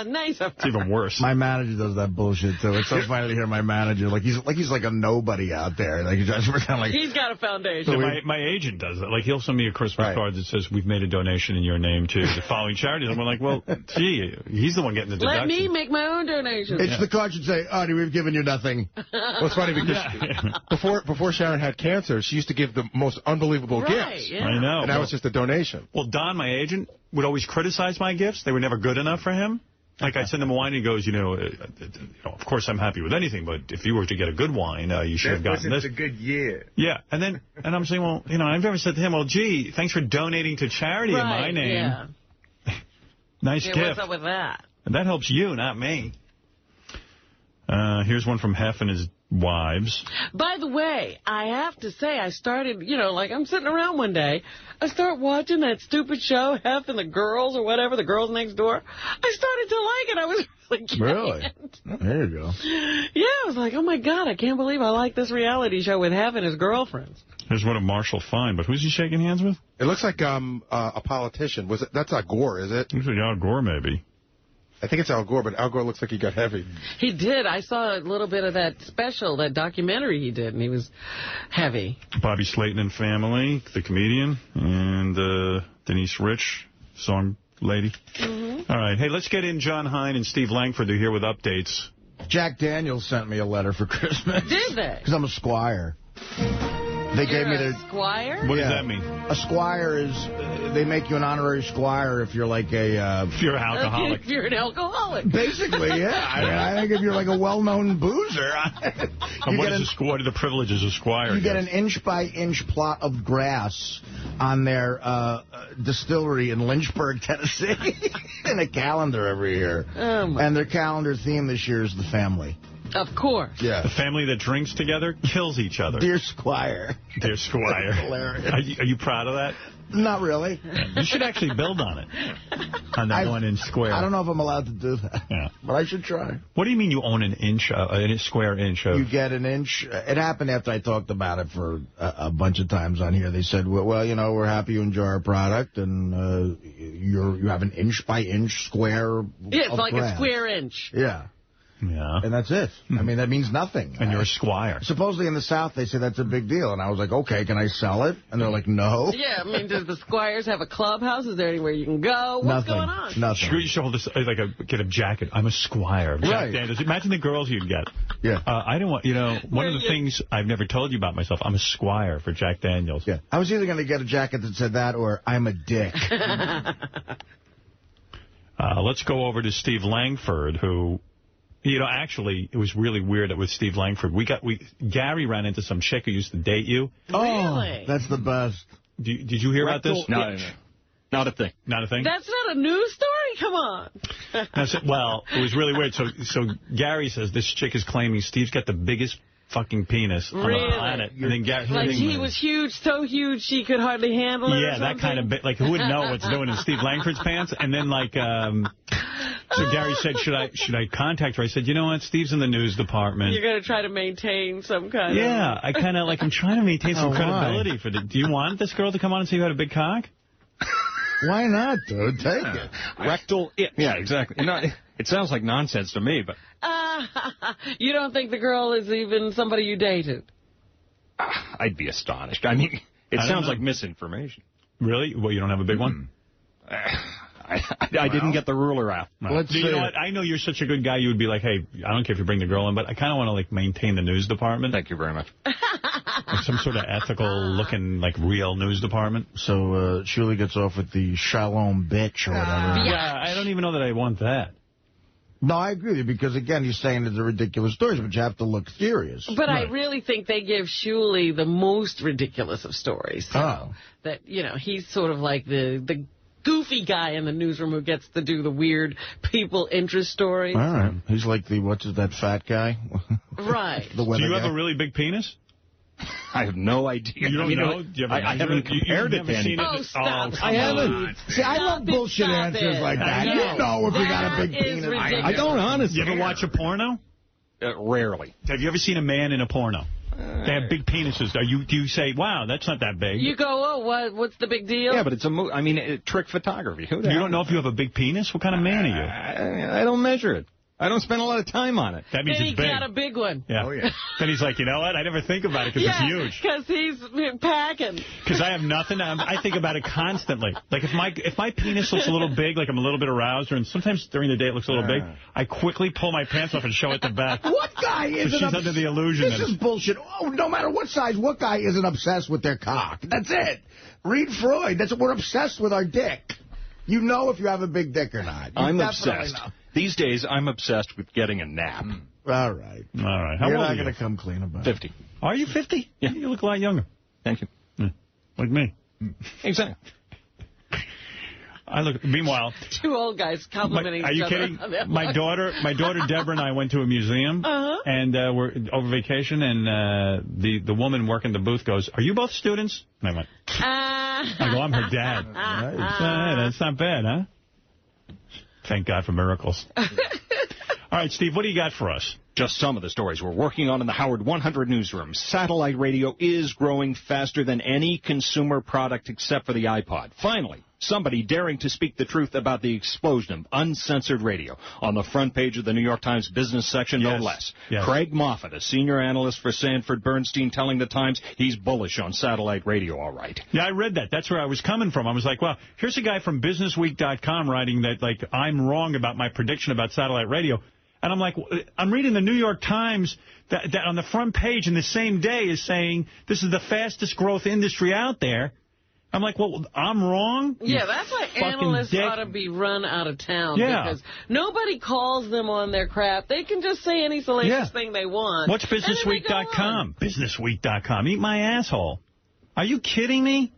Nice of her. It's even worse. My manager does that bullshit, too. It's so funny to hear my manager. He's like a nobody out there. Like, he's trying to pretend like... He's got a foundation. So my agent does it. Like, he'll send me a Christmas card that says, we've made a donation in your name to the following charities. I'm like, well, gee, he's the one getting the deduction. Let me make my own donation. It's the card should say, Artie, we've given you nothing. Well, it's funny because before Sharon had cancer, she used to give the most unbelievable gifts. Yeah. I know. And that was just a donation. Well, Don, my agent, would always criticize my gifts. They were never good enough for him. Like, I'd send him a wine, and he goes, of course I'm happy with anything, but if you were to get a good wine, you should have gotten this. It's a good year. Yeah, and I'm saying, well, I've never said to him, well, gee, thanks for donating to charity in my name. Yeah. Nice gift. What's up with that? And that helps you, not me. Here's one from Hef and his wives. By the way, I have to say, I started, I'm sitting around one day. I start watching that stupid show, Hef and the Girls or whatever, the Girls Next Door. I started to like it. I was really Really? There you go. Yeah, I was like, oh, my God, I can't believe I like this reality show with Hef and his girlfriends. Here's one of Marshall Fine, but who's he shaking hands with? It looks like a politician. That's not Gore, is it? Looks like Al Gore, maybe. I think it's Al Gore, but Al Gore looks like he got heavy. He did. I saw a little bit of that special, that documentary he did, and he was heavy. Bobby Slayton and Family, the comedian, and Denise Rich, song lady. Mm-hmm. All right. Hey, let's get in John Hein and Steve Langford. They're here with updates. Jack Daniels sent me a letter for Christmas. Did they? Because I'm a squire. They gave me the squire? What does that mean? A squire is, they make you an honorary squire if you're like if you're an alcoholic. If you're an alcoholic. Basically, yeah. I think if you're like a well-known boozer. And what are the privileges of squire? You get an inch-by-inch plot of grass on their distillery in Lynchburg, Tennessee, and a calendar every year. Oh, and their calendar theme this year is the family. Of course. Yeah. The family that drinks together kills each other. Dear Squire. Dear Squire. Hilarious. Are you proud of that? Not really. You should actually build on it. On that 1 inch square. I don't know if I'm allowed to do that. Yeah. But I should try. What do you mean you own an inch, a square inch of... You get an inch. It happened after I talked about it for a bunch of times on here. They said, well, you know, we're happy you enjoy our product, and you have an inch by inch square. Yeah, it's like grass. a square inch. Yeah. Yeah. And that's it. I mean, that means nothing. And you're a squire. Supposedly in the South, they say that's a big deal. And I was like, okay, can I sell it? And they're like, no. Yeah, I mean, does the Squires have a clubhouse? Is there anywhere you can go? What's going on? Nothing. You should hold this, get a jacket. I'm a squire. Jack Daniels. Imagine the girls you'd get. Yeah. I don't want, one of the things I've never told you about myself, I'm a squire for Jack Daniels. Yeah. I was either going to get a jacket that said that or I'm a dick. Let's go over to Steve Langford, who... actually, it was really weird with Steve Langford. Gary ran into some chick who used to date you. Really? That's the best. Did you hear about this? No. Not a thing. Not a thing? That's not a news story? Come on. Well, it was really weird. So Gary says this chick is claiming Steve's got the biggest fucking penis on the planet. And then Gary, like he was huge, so huge she could hardly handle it. Yeah, that kind of bit. Like, who would know what's doing in Steve Langford's pants? And then, so Gary said, should I contact her? I said, you know what? Steve's in the news department. You're going to try to maintain some kind of... Yeah, I kind of, I'm trying to maintain some credibility for do you want this girl to come on and say you had a big cock? Why not, dude? Take it. Rectal itch. Yeah, exactly. It sounds like nonsense to me, but... You don't think the girl is even somebody you dated? I'd be astonished. I mean, it sounds like misinformation. Really? Well, you don't have a big one? I didn't get the ruler out. You know what? I know you're such a good guy. You would be like, hey, I don't care if you bring the girl in, but I kind of want to maintain the news department. Thank you very much. Like some sort of ethical-looking, real news department. So Shuli gets off with the shalom bitch or whatever. Yeah, I don't even know that I want that. No, I agree with you, because, again, you're saying it's a ridiculous stories, but you have to look serious. But I really think they give Shuli the most ridiculous of stories. So that, he's sort of like the goofy guy in the newsroom who gets to do the weird people interest stories. All right. He's like that fat guy? Right. Do you have a really big penis? I have no idea. You don't know? I haven't compared it to anything. Oh, stop. I haven't. See, I love bullshit answers like that. You know if you got a big penis. I don't, honestly. You ever watch a porno? Rarely. Have you ever seen a man in a porno? They have big penises. Do you say, wow, that's not that big? You go, what's the big deal? Yeah, but it's trick photography. You don't know if you have a big penis? What kind of man are you? I don't measure it. I don't spend a lot of time on it. That means then it's big. He got a big one. Yeah. Oh, yeah. Then he's like, you know what? I never think about it because it's huge. Because he's packing. Because I have nothing. I think about it constantly. Like if my penis looks a little big, like I'm a little bit aroused, and sometimes during the day it looks a little big, I quickly pull my pants off and show it the back. What guy isn't? So she's under the illusion. This is bullshit. Oh, no matter what size, what guy isn't obsessed with their cock? That's it. Read Freud. We're obsessed with our dick. You know if you have a big dick or not. I'm obsessed. These days, I'm obsessed with getting a nap. All right. How You're old not are you? going to come clean about it. 50. Are you 50? Yeah. You look a lot younger. Thank you. Yeah. Like me. Exactly. Meanwhile, two old guys complimenting each other. Are you kidding? My daughter Deborah and I went to a museum, and we're over vacation, and the woman working the booth goes, "Are you both students?" And I went, I go, "I'm her dad." That's not bad, huh? Thank God for miracles. All right, Steve, what do you got for us? Just some of the stories we're working on in the Howard 100 newsroom. Satellite radio is growing faster than any consumer product except for the iPod. Finally, somebody daring to speak the truth about the explosion of uncensored radio. On the front page of the New York Times business section, no less. Yes. Craig Moffat, a senior analyst for Sanford Bernstein, telling the Times he's bullish on satellite radio, all right. Yeah, I read that. That's where I was coming from. I was like, well, here's a guy from BusinessWeek.com writing that, I'm wrong about my prediction about satellite radio. And I'm like, I'm reading the New York Times that on the front page in the same day is saying this is the fastest growth industry out there. I'm like, well, I'm wrong? Yeah, that's why analysts ought to be run out of town. Yeah. Because nobody calls them on their crap. They can just say any salacious thing they want. What's BusinessWeek.com? BusinessWeek.com. Eat my asshole. Are you kidding me?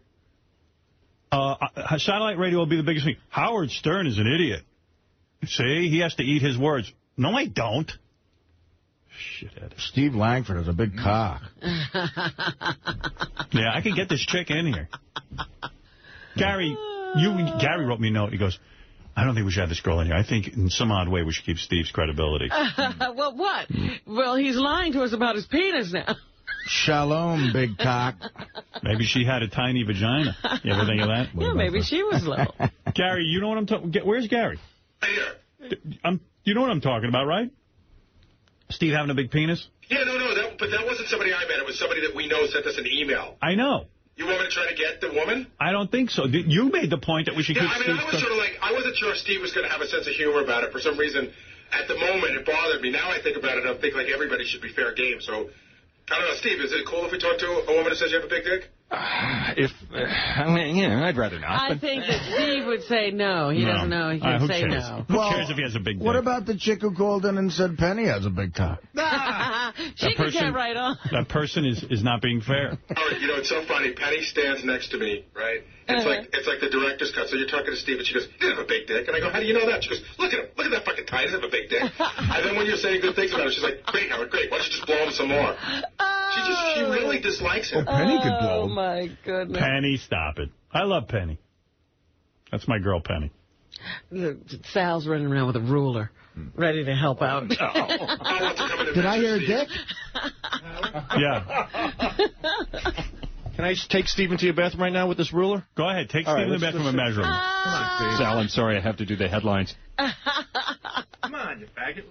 Satellite radio will be the biggest thing. Howard Stern is an idiot. See, he has to eat his words. No, I don't. Shithead. Steve Langford has a big cock. Yeah, I can get this chick in here. Gary wrote me a note. He goes, I don't think we should have this girl in here. I think in some odd way we should keep Steve's credibility. Well, what? Well, he's lying to us about his penis now. Shalom, big cock. Maybe she had a tiny vagina. You ever think of that? Yeah, maybe she was little. Gary, you know what I'm talking about? Where's Gary? You know what I'm talking about, right? Steve having a big penis? Yeah, no, but that wasn't somebody I met. It was somebody that we know sent us an email. I know. You want me to try to get the woman? I don't think so. You made the point that we should keep Steve. I was sort of like, I wasn't sure if Steve was going to have a sense of humor about it. For some reason, at the moment, it bothered me. Now I think about it, I think like everybody should be fair game. So, I don't know, Steve, is it cool if we talk to a woman that says you have a big dick? I'd rather not. I think that Steve would say no. He doesn't know. He can say cares? no. Who cares if he has a big dick? What about the chick who called in and said Penny has a big cock? She can get right on. That person is not being fair. You know, it's so funny. Penny stands next to me, right? It's like the director's cut. So you're talking to Steve, and she goes, he doesn't have a big dick. And I go, how do you know that? She goes, look at him. Look at that fucking tie. He doesn't have a big dick. And then when you're saying good things about it, she's like, great, Howard, great. Why don't you just blow him some more? She really dislikes him. Well, Penny could blow him. Oh, my goodness. Penny, stop it. I love Penny. That's my girl, Penny. Sal's running around with a ruler, ready to help out. Did I hear a dick? Yeah. Can I take Stephen to your bathroom right now with this ruler? Go ahead. Take Stephen to the bathroom and measure him. Come on, Steve. Sal, I'm sorry. I have to do the headlines. Come on, you faggot.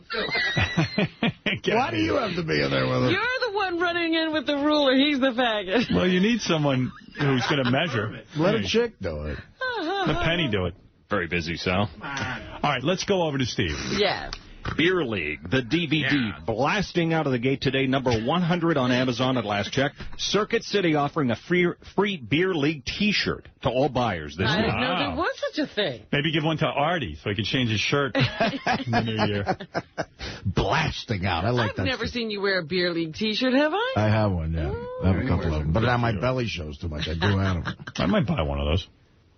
Let's go. Why do you have to be in there with him? You're the one running in with the ruler. He's the faggot. Well, you need someone who's going to measure. Let a chick do it. Let Penny do it. Very busy, Sal. All right, let's go over to Steve. Yeah. Beer League, the DVD, blasting out of the gate today, number 100 on Amazon at last check. Circuit City offering a free Beer League T-shirt to all buyers this week. I didn't know there was such a thing. Maybe give one to Artie so he can change his shirt in the new year. Blasting out. I like that. I've never seen you wear a Beer League T-shirt, have I? I have one, yeah. I have a couple of them. But now my belly shows too much. I do have them. I might buy one of those.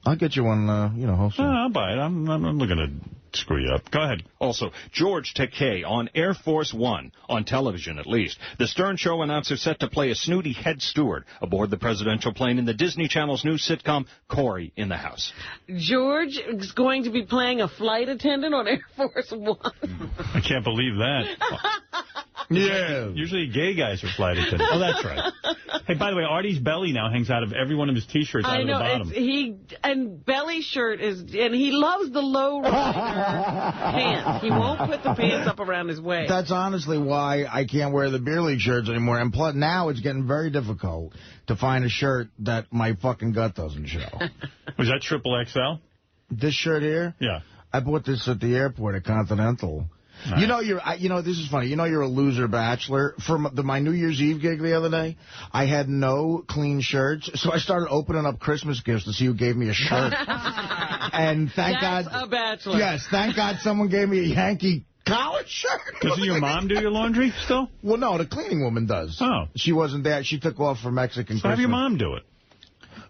I'll get you one, wholesale. I'll buy it. I'm not looking to screw you up. Go ahead. Also, George Takei on Air Force One, on television at least. The Stern Show announcer set to play a snooty head steward aboard the presidential plane in the Disney Channel's new sitcom, Corey in the House. George is going to be playing a flight attendant on Air Force One. I can't believe that. Yeah. Usually gay guys are flight attendants. Oh, that's right. Hey, by the way, Artie's belly now hangs out of every one of his T-shirts out of the bottom. And belly shirt is, and he loves the low pants. He won't put the pants up around his waist. That's honestly why I can't wear the Beer League shirts anymore. And plus, now it's getting very difficult to find a shirt that my fucking gut doesn't show. Was that XXL? This shirt here? Yeah. I bought this at the airport at Continental. Nice. This is funny. You're a loser bachelor. For my New Year's Eve gig the other day, I had no clean shirts, so I started opening up Christmas gifts to see who gave me a shirt. And thank God, a bachelor. Yes, thank God someone gave me a Yankee collar shirt. Doesn't your mom do your laundry still? Well, no, the cleaning woman does. Oh. She wasn't there. She took off for Mexican Christmas. Have your mom do it.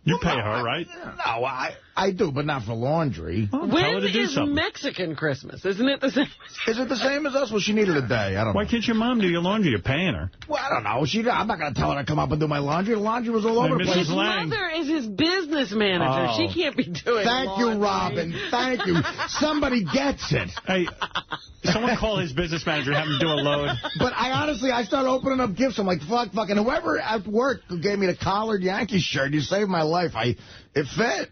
You pay her, right? No, I do, but not for laundry. When is Mexican Christmas? Isn't it the same? Is it the same as us? Well, she needed a day. I don't know. Why can't your mom do your laundry? You're paying her. Well, I don't know. I'm not going to tell her to come up and do my laundry. The laundry was all over the place. His mother is his business manager. She can't be doing Thank you, Robin. Thank you. Somebody gets it. Hey, someone call his business manager and have him do a load. But I started opening up gifts. I'm like, fucking whoever at work who gave me the collared Yankee shirt, you saved my life. It fit.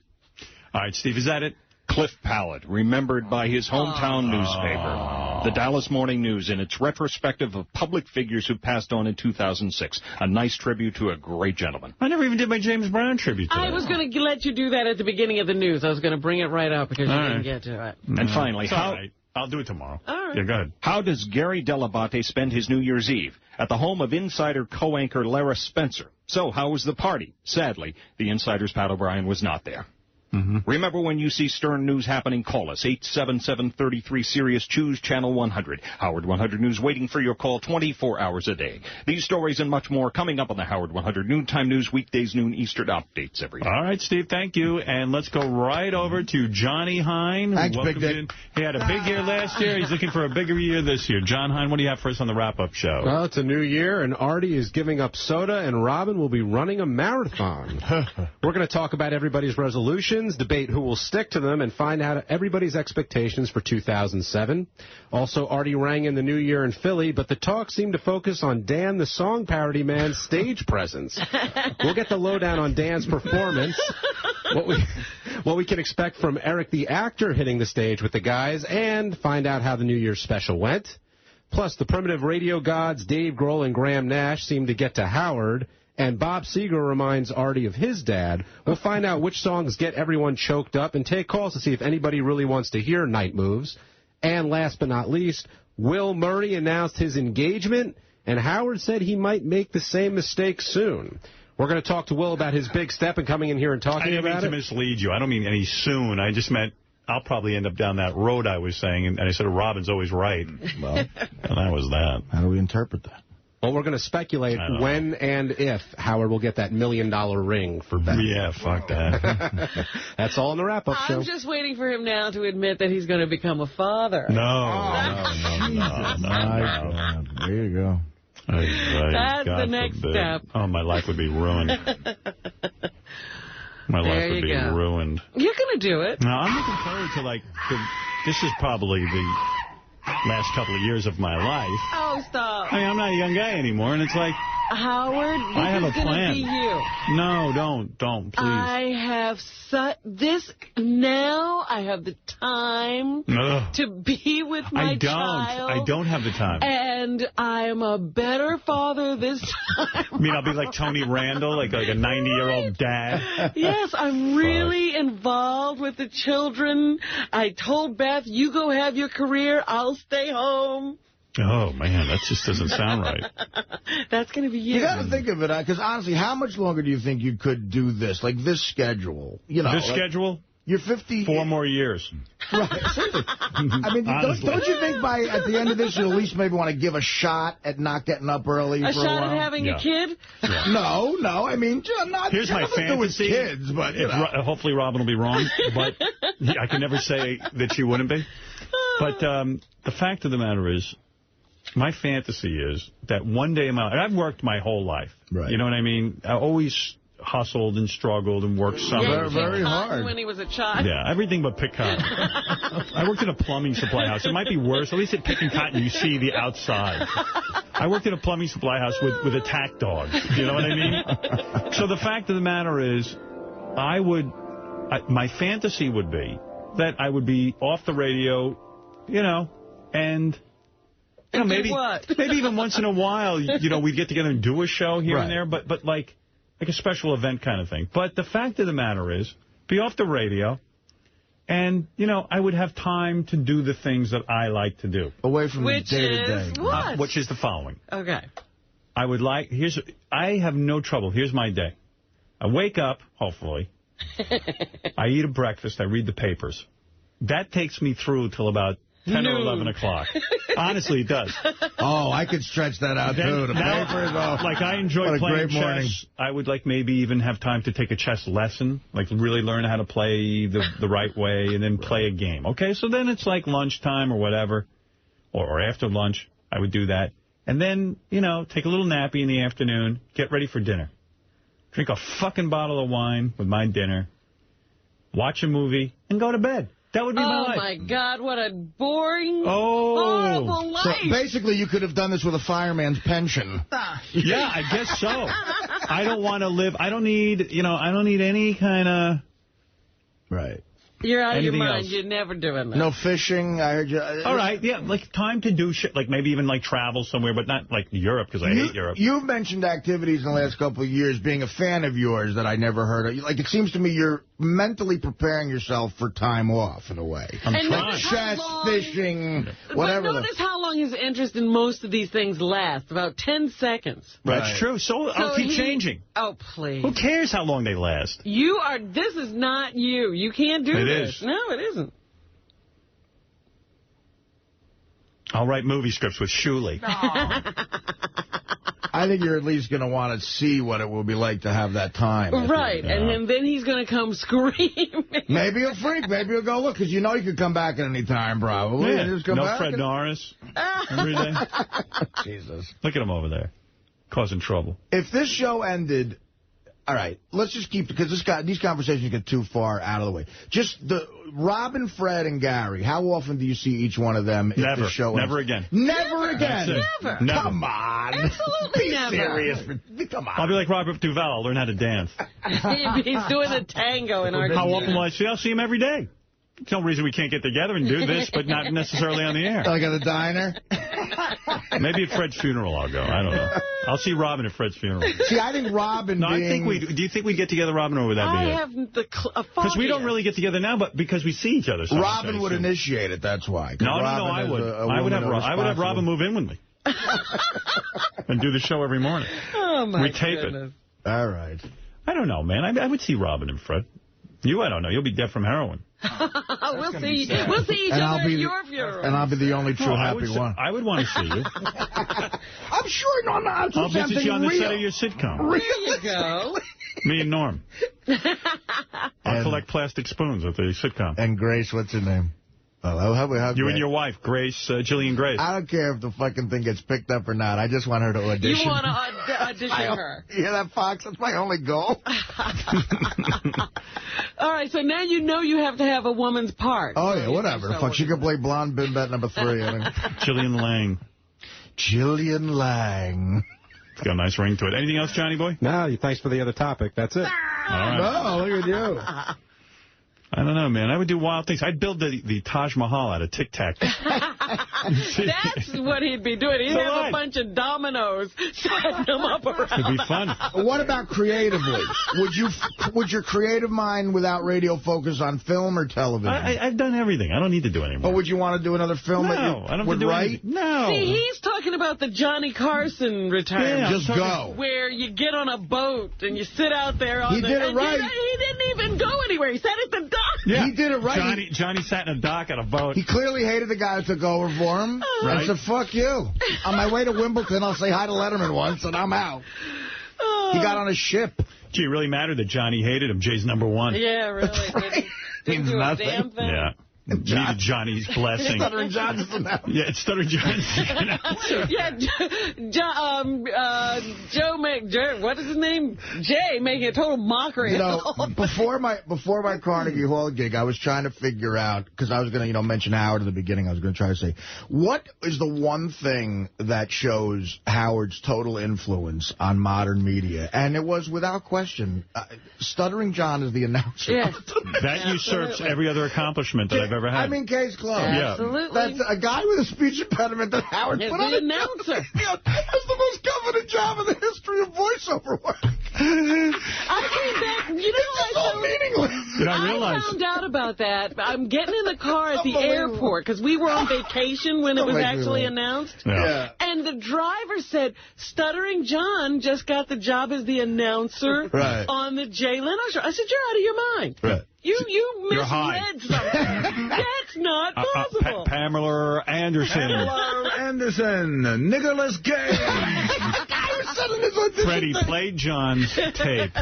All right, Steve, is that it? Cliff Pallet, remembered by his hometown newspaper, the Dallas Morning News, in its retrospective of public figures who passed on in 2006. A nice tribute to a great gentleman. I never even did my James Brown tribute today. I was going to let you do that at the beginning of the news. I was going to bring it right up because you didn't get to it. And finally, I'll do it tomorrow. All right. Yeah, go ahead. How does Gary Dell'Abate spend his New Year's Eve? At the home of Insider co-anchor Lara Spencer. So, how was the party? Sadly, the Insider's Pat O'Brien was not there. Remember, when you see Stern News happening, call us, 877-33-SIRIUS, choose Channel 100. Howard 100 News waiting for your call 24 hours a day. These stories and much more coming up on the Howard 100 Noontime News, weekdays, noon, Eastern, updates every day. All right, Steve, thank you. And let's go right over to Johnny Hine. Thanks, Big Dick. He had a big year last year. He's looking for a bigger year this year. John Hine, what do you have for us on the wrap-up show? Well, it's a new year, and Artie is giving up soda, and Robin will be running a marathon. We're going to talk about everybody's resolutions, debate who will stick to them, and find out everybody's expectations for 2007. Also, Artie rang in the new year in Philly, but the talk seemed to focus on Dan the Song Parody Man's stage presence. We'll get the lowdown on Dan's performance, what we can expect from Eric the actor hitting the stage with the guys, and find out how the New Year's special went. Plus, the primitive radio gods Dave Grohl and Graham Nash seem to get to Howard, and Bob Seger reminds Artie of his dad. We'll find out which songs get everyone choked up and take calls to see if anybody really wants to hear Night Moves. And last but not least, Will Murray announced his engagement, and Howard said he might make the same mistake soon. We're going to talk to Will about his big step and coming in here and talking about it. I didn't mean to mislead you. I don't mean any soon. I just meant I'll probably end up down that road I was saying, and I said Robin's always right. Well, and that was that. How do we interpret that? Well, we're going to speculate when and if Howard will get that $1 million ring for Beth. Yeah, fuck that. That's all in the wrap-up show. I'm just waiting for him now to admit that he's going to become a father. No. There you go. That's the next step. Oh, my life would be ruined. My life would be ruined. You're going to do it. No, I'm looking forward to, this is probably the last couple of years of my life. Oh, stop. I mean, I'm not a young guy anymore, and it's like... Howard, this I have is a plan. Be you. No, don't, please. I have now I have the time to be with my child. I don't have the time. And I'm a better father this time. You mean I'll be like Tony Randall, like a 90-year-old dad? Yes, I'm really involved with the children. I told Beth, you go have your career, I'll stay home. Oh, man, that just doesn't sound right. That's going to be you. You got to think of it, because honestly, how much longer do you think you could do this? Like this schedule? This schedule? You're 50... 4 more years. Right. I mean, don't you think at the end of this, you'll at least maybe want to give a shot at not getting up early for a while? A shot at having a kid? Yeah. No. I mean, here's my fantasy. Kids, but, hopefully Robin will be wrong, but I can never say that she wouldn't be. But the fact of the matter is, my fantasy is that one day in my life, I've worked my whole life. Right. You know what I mean? I always hustled and struggled and worked summer. Very hard. When he was a child. Yeah, everything but pick cotton. I worked in a plumbing supply house. It might be worse. At least at picking cotton, you see the outside. I worked in a plumbing supply house with attack dogs. You know what I mean? So the fact of the matter is, my fantasy would be that I would be off the radio, and... maybe even once in a while, we'd get together and do a show here and there, but like a special event kind of thing. But the fact of the matter is, be off the radio, and, I would have time to do the things that I like to do. Away from the day-to-day. What? Which is the following. Okay. I have no trouble. Here's my day. I wake up, hopefully. I eat a breakfast. I read the papers. That takes me through till about 10 or 11 o'clock. Honestly, it does. Oh, I could stretch that out, too. The papers, like, I enjoy playing chess. Morning. I would, maybe even have time to take a chess lesson, really learn how to play the right way, and then play a game. Okay, so then it's like lunchtime or whatever, or after lunch, I would do that. And then, take a little nappy in the afternoon, get ready for dinner. Drink a fucking bottle of wine with my dinner, watch a movie, and go to bed. That would be my life. Oh, my God, what a boring, horrible life. So basically, you could have done this with a fireman's pension. Yeah, I guess so. I don't want to live. I don't need any kind of... Right. You're out Anything of your mind. else? You're never doing that. No fishing. I heard you. All right, yeah, like time to do shit, like maybe even like travel somewhere, but not like Europe, because I hate Europe. You've mentioned activities in the last couple of years, being a fan of yours that I never heard of. Like, it seems to me you're mentally preparing yourself for time off, in a way. I'm trying. Chess, fishing, whatever. But notice how long his interest in most of these things lasts. About 10 seconds. That's true. So I'll keep changing. Oh, please. Who cares how long they last? This is not you. You can't do this. It is. No, it isn't. I'll write movie scripts with Shuley. I think you're at least going to want to see what it will be like to have that time. Right, and then he's going to come screaming. Maybe he'll freak. Maybe he'll go, look, because you know you could come back at any time, probably. Yeah. Just come back Fred Norris every day. Jesus. Look at him over there, causing trouble. If this show ended... All right, let's just keep, because these conversations get too far out of the way. Just Robin, Fred, and Gary, how often do you see each one of them if Never. the show ends? Never again. Never again? Never. Come on. Absolutely Be never. serious. Come on. I'll be like Robert Duvall. I'll learn how to dance. He's doing a tango in Argentina. How often will I see? I'll see him every day. There's no reason we can't get together and do this, but not necessarily on the air. Like at a diner? Maybe at Fred's funeral I'll go. I don't know. I'll see Robin at Fred's funeral. See, I think Robin do you think we'd get together, Robin, or would that be it? I haven't Because we don't really get together now, but because we see each other so Robin would initiate it, that's why. No, I would. I would have Robin move in with me. And do the show every morning. Oh, my We tape goodness. it. All right. I don't know, man. I would see Robin and Fred. You, I don't know. You'll be dead from heroin. We'll see each other at your funeral. And I'll be the only true happy one. I would want to see you. I'm sure no nonsense. I'll visit you on the set of your sitcom. There you go. Me and Norm. I'll collect plastic spoons at the sitcom. And Grace, what's her name? You and your wife, Grace, Jillian Grace. I don't care if the fucking thing gets picked up or not. I just want her to audition. You want to audition her. You hear that, Fox? That's my only goal. All right, so now you know you have to have a woman's part. Oh, yeah, whatever. The fuck, she can play blonde bimbette number 3. Jillian Lang. Jillian Lang. It's got a nice ring to it. Anything else, Johnny boy? No, thanks for the other topip. That's it. All right. Oh, look at you. I don't know, man. I would do wild things. I'd build the Taj Mahal out of Tic Tac. That's what he'd be doing. He'd have a bunch of dominoes setting them up around. It'd be fun. What about creatively? Would your creative mind without radio focus on film or television? I've done everything. I don't need to do anymore. Or would you want to do another film that you I don't would do write? Anything. No. See, he's talking about the Johnny Carson retirement. Yeah, just go. Where you get on a boat and you sit out there on He did it right. He didn't even go anywhere. He sat at the dock. Yeah. He did it right. Johnny sat in a dock on a boat. He clearly hated the guy who took over for him. Right. I said, fuck you. On my way to Wimbledon, I'll say hi to Letterman once, and I'm out. He got on a ship. Gee, it really mattered that Johnny hated him. Jay's #1. Yeah, really. Means do nothing. a damn thing. Yeah. Needed Johnny's blessing. Stuttering John's announcement. Yeah, it's Stuttering John's announcement. Joe, what is his name? Jay, making a total mockery. You know, before my Carnegie Hall gig, I was trying to figure out, because I was going to, mention Howard at the beginning. I was going to try to say, what is the one thing that shows Howard's total influence on modern media? And it was, without question, Stuttering John is the announcer. Yes. That usurps every other accomplishment that I've ever had. I mean, case closed. Absolutely. That's a guy with a speech impediment that Howard put on the announcer. That's the most coveted job in the history of voiceover work. I came back, it's so meaningless. I found out about that. I'm getting in the car at the airport, because we were on vacation when it was actually announced. Yeah. And the driver said, Stuttering John just got the job as the announcer on the Jay Leno show. I said, you're out of your mind. Right. You misread something. That's not possible. Pamela Anderson. Nicholas Cage. Freddie played John's tape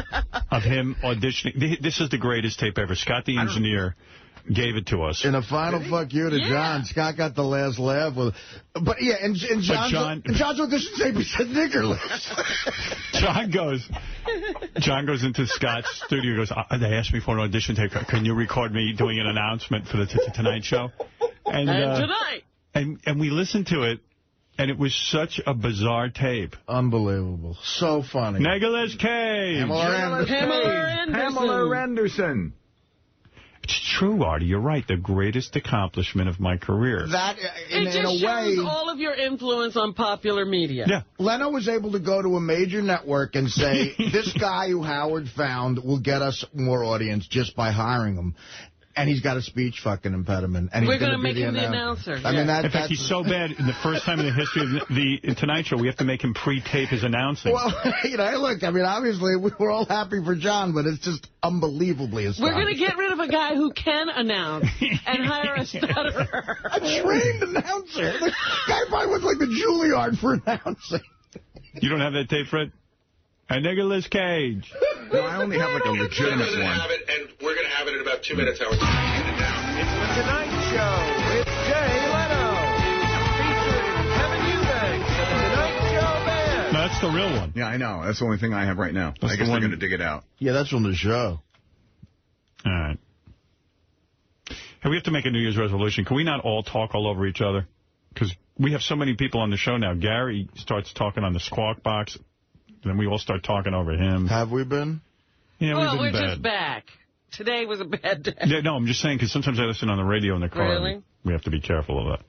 of him auditioning. This is the greatest tape ever. Scott the engineer gave it to us. In a final fuck you to John, Scott got the last laugh. But yeah, and John's audition tape, he said Nicholas. John goes into Scott's studio, goes, they asked me for an audition tape. Can you record me doing an announcement for the Tonight Show? And tonight. And we listened to it, and it was such a bizarre tape. Unbelievable. So funny. Nicholas Cage. Pamela Anderson. Anderson. It's true, Artie. You're right. The greatest accomplishment of my career. That, it just shows all of your influence on popular media. Yeah. Leno was able to go to a major network and say, this guy who Howard found will get us more audience just by hiring him. And he's got a speech fucking impediment. And we're going to make him the announcer. I mean, in fact, he's so bad, in the first time in the history of the Tonight Show, we have to make him pre-tape his announcing. Well, look, I mean, obviously, we're all happy for John, but it's just unbelievably astonishing. We're going to get rid of a guy who can announce and hire a stutterer. A trained announcer. The guy probably was like the Juilliard for announcing. You don't have that tape, Fred? A Nicolas Cage. No, I only have like a legitimate one. And we're going to have it in about 2 minutes, Howard. Get it down. It's the Tonight Show with Jay Leno. Featuring Kevin Eubanks and the Tonight Show Band. No, that's the real one. Yeah, I know. That's the only thing I have right now. I guess they're going to dig it out. Yeah, that's from the show. All right. Hey, we have to make a New Year's resolution. Can we not all talk all over each other? Because we have so many people on the show now. Gary starts talking on the Squawk Box. Then we all start talking over him. Have we been? Yeah, well, we've been we're just back. Today was a bad day. Yeah, no, I'm just saying, because sometimes I listen on the radio in the car. Really? We have to be careful of that.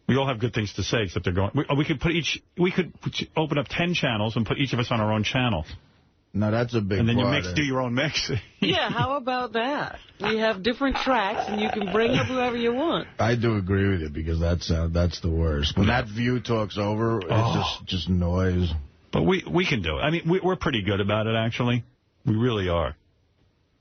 We all have good things to say, except they're going... We could open up 10 channels and put each of us on our own channel. No, that's a big And then you part, do your own mix. Yeah, how about that? We have different tracks, and you can bring up whoever you want. I do agree with you, because that's the worst. When that view talks over, it's just noise. But we can do it. I mean, we're pretty good about it, actually. We really are.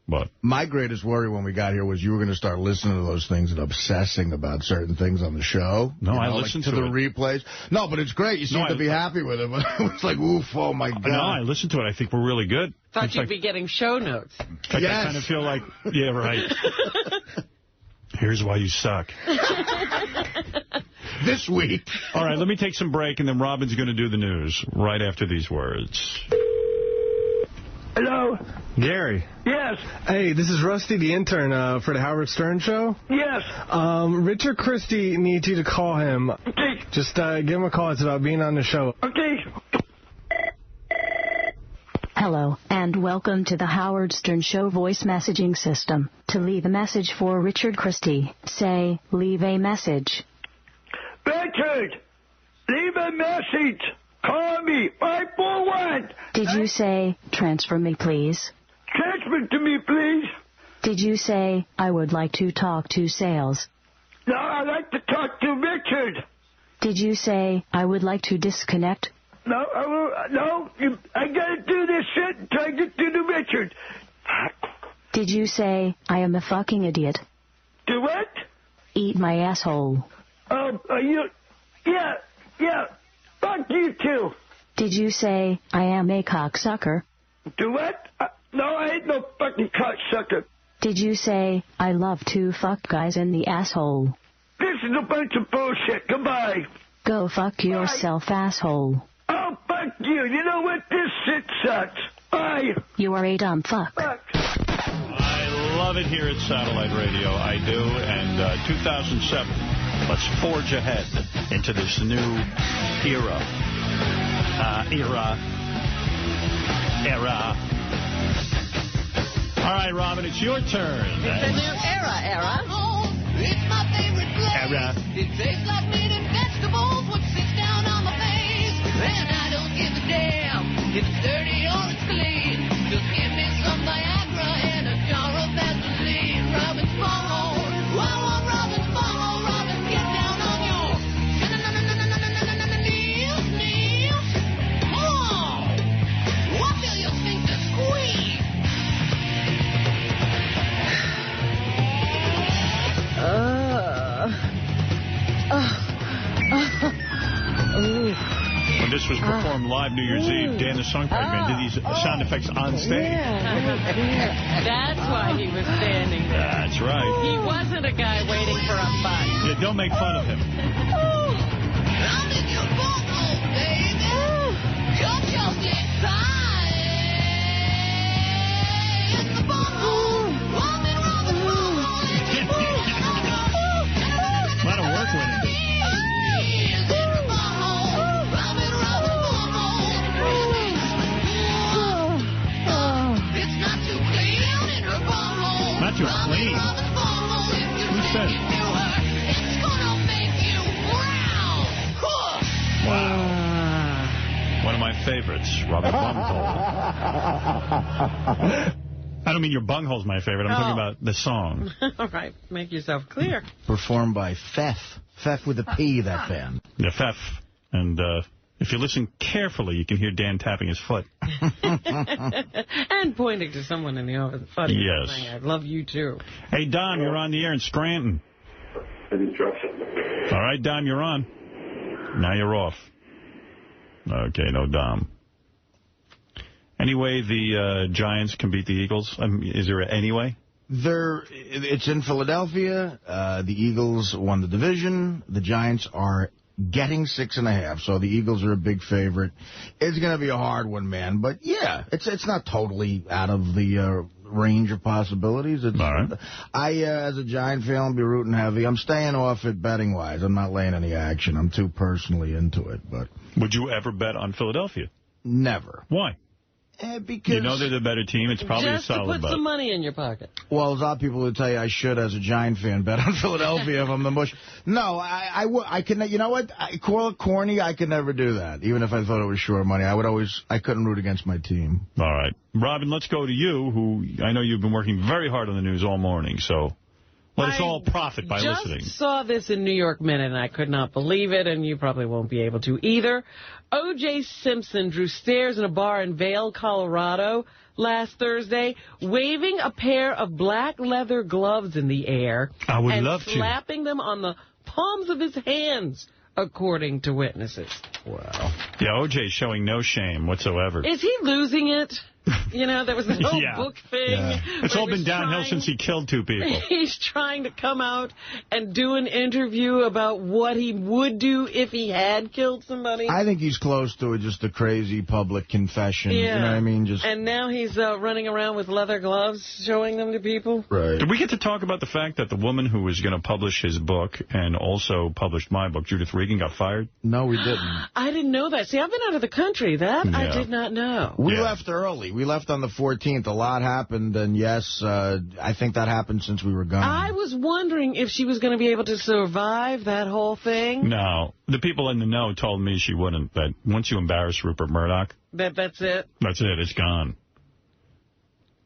But my greatest worry when we got here was you were going to start listening to those things and obsessing about certain things on the show. No, I listened to the replays. No, but it's great. You seem to be happy with it. But it's like, oof, oh, my God. No, I listened to it. I think we're really good. Thought you'd be getting show notes. I kind of feel like, yeah, right. Here's why you suck. This week. All right, let me take some break, and then Robin's going to do the news right after these words. Hello? Gary. Yes. Hey, this is Rusty, the intern for the Howard Stern Show. Yes. Richard Christie needs you to call him. Okay. Just give him a call. It's about being on the show. Okay. Hello, and welcome to the Howard Stern Show voice messaging system. To leave a message for Richard Christie, say, leave a message. Richard, leave a message. Call me, 541. Did you say, transfer me, please? Transfer to me, please. Did you say, I would like to talk to sales? No, I'd like to talk to Richard. Did you say, I would like to disconnect? No, I gotta do this shit until I get to the Richard. Did you say, I am a fucking idiot? Do what? Eat my asshole. Yeah. Fuck you too. Did you say, I am a cocksucker? Do what? No, I ain't no fucking cocksucker. Did you say, I love to fuck guys in the asshole? This is a bunch of bullshit. Goodbye. Go fuck yourself, asshole. Oh, fuck you. You know what? This shit sucks. Bye. You are a dumb fuck. I love it here at Satellite Radio. I do. And 2007, let's forge ahead into this new era. All right, Robin, it's your turn. It's a new era. It's my favorite place. Era. It tastes like meat and vegetables, what sits down on my face. And I don't give a damn if it's dirty or it's clean. Just give me some Viagra and a jar of Vaseline. Robin's Farm. Wow, Robin's Farm. Robin, get down on your knees. Oh, what do you think to squeeze? When this was performed live New Year's Eve, Dan the Songcard Man did these sound effects on stage. That's why he was standing there. That's right. He wasn't a guy waiting for a bus. Yeah, don't make fun of him. I'm in your bubble, baby. You're just inside. It's the bubble. I'm in Robin's bubble. A lot of work went into it. It's not too clean in her bubble. Not too favorites, Robert Bunghole. I don't mean your bunghole's my favorite. I'm talking about the song. All right. Make yourself clear. Performed by Fef. Fef with a P, that band. Yeah, Fef. And if you listen carefully, you can hear Dan tapping his foot. And pointing to someone in the office. Funny. Yes. Saying, I love you, too. Hey, Dom, you're on the air in Scranton. All right, Dom, you're on. Now you're off. Okay, no Dom. Anyway, the Giants can beat the Eagles. Is there any way? It's in Philadelphia. The Eagles won the division. The Giants are getting 6.5, so the Eagles are a big favorite. It's going to be a hard one, man. But, yeah, it's not totally out of the range of possibilities. All right. I, as a Giant fan, will be rooting heavy. I'm staying off it betting-wise. I'm not laying any action. I'm too personally into it. But would you ever bet on Philadelphia? Never. Why? Because you know they're the better team. It's probably a solid bet. Just to put some money in your pocket. Well, there's a lot of people who tell you I should, as a Giant fan, bet on Philadelphia if I'm the Bush. No, I can. You know what? I call it corny. I could never do that, even if I thought it was sure money. I couldn't root against my team. All right, Robin. Let's go to you, who I know you've been working very hard on the news all morning. So let us all profit by listening. I just saw this in New York Minute, and I could not believe it, and you probably won't be able to either. O.J. Simpson drew stares in a bar in Vail, Colorado last Thursday, waving a pair of black leather gloves in the air and slapping them on the palms of his hands, according to witnesses. Wow. Yeah, O.J.'s showing no shame whatsoever. Is he losing it? You know, there was the whole book thing. Yeah. It's all been downhill since he killed 2 people. He's trying to come out and do an interview about what he would do if he had killed somebody. I think he's close to it, just a crazy public confession. Yeah. You know what I mean? And now he's running around with leather gloves, showing them to people. Right. Did we get to talk about the fact that the woman who was going to publish his book and also published my book, Judith Regan, got fired? No, we didn't. I didn't know that. See, I've been out of the country. I did not know. We left early. We left on the 14th. A lot happened, and yes, I think that happened since we were gone. I was wondering if she was going to be able to survive that whole thing. No. The people in the know told me she wouldn't, that once you embarrass Rupert Murdoch... That's it? That's it. It's gone.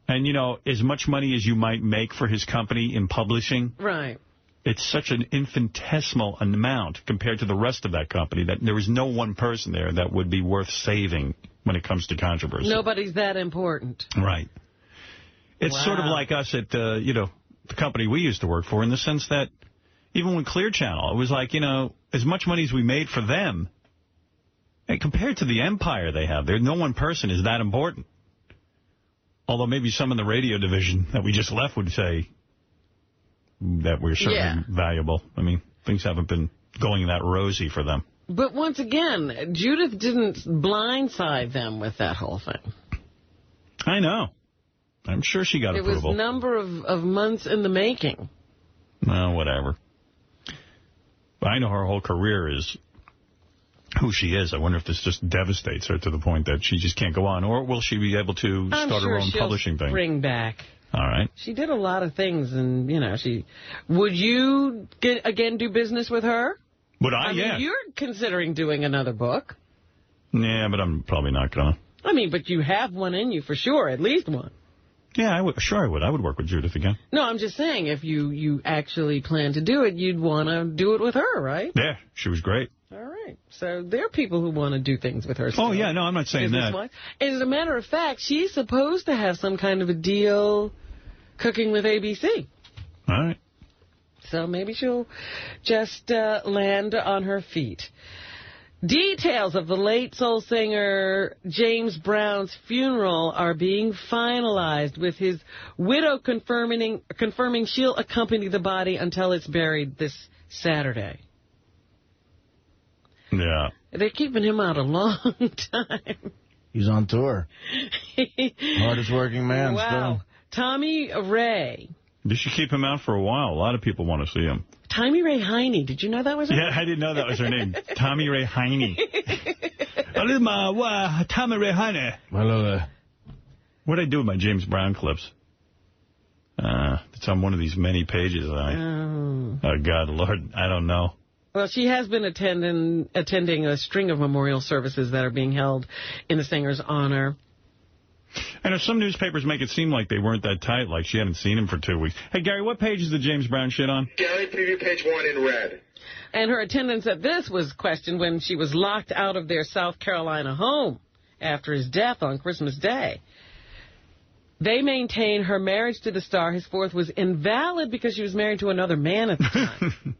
And, you know, as much money as you might make for his company in publishing... Right. It's such an infinitesimal amount compared to the rest of that company that there is no one person there that would be worth saving when it comes to controversy. Nobody's that important. Right. It's sort of like us at, the company we used to work for, in the sense that even when Clear Channel, it was like, you know, as much money as we made for them, and compared to the empire they have, no one person is that important. Although maybe some in the radio division that we just left would say that we're certainly valuable. I mean, things haven't been going that rosy for them. But once again, Judith didn't blindside them with that whole thing. I know. I'm sure she got approval. It was a number of months in the making. Well, whatever. But I know her whole career is who she is. I wonder if this just devastates her to the point that she just can't go on. Or will she be able to start her own publishing thing? Bring back. All right. She did a lot of things, and, you know, would you, again, do business with her? Would I? I mean, you're considering doing another book. Yeah, but I'm probably not going to. I mean, but you have one in you for sure, at least one. Yeah, I would. Sure, I would. I would work with Judith again. No, I'm just saying, if you actually plan to do it, you'd want to do it with her, right? Yeah, she was great. All right. So there are people who want to do things with her. Oh, yeah, no, I'm not saying that. As a matter of fact, she's supposed to have some kind of a deal cooking with ABC. All right. So maybe she'll just land on her feet. Details of the late soul singer James Brown's funeral are being finalized, with his widow confirming she'll accompany the body until it's buried this Saturday. Yeah. They're keeping him out a long time. He's on tour. Hardest working man. Wow. Still. Tommy Ray. They should keep him out for a while. A lot of people want to see him. Tommy Ray Heine. Did you know that was her name? Yeah, I didn't know that was her name. Tommy Ray Heine. Tommy Ray Heine. What did I do with my James Brown clips? It's on one of these many pages. Oh, God, Lord, I don't know. Well, she has been attending a string of memorial services that are being held in the singer's honor. I know some newspapers make it seem like they weren't that tight, like she hadn't seen him for 2 weeks. Hey, Gary, what page is the James Brown shit on? Gary, preview page 1 in red. And her attendance at this was questioned when she was locked out of their South Carolina home after his death on Christmas Day. They maintain her marriage to the star, henceforth, was invalid because she was married to another man at the time.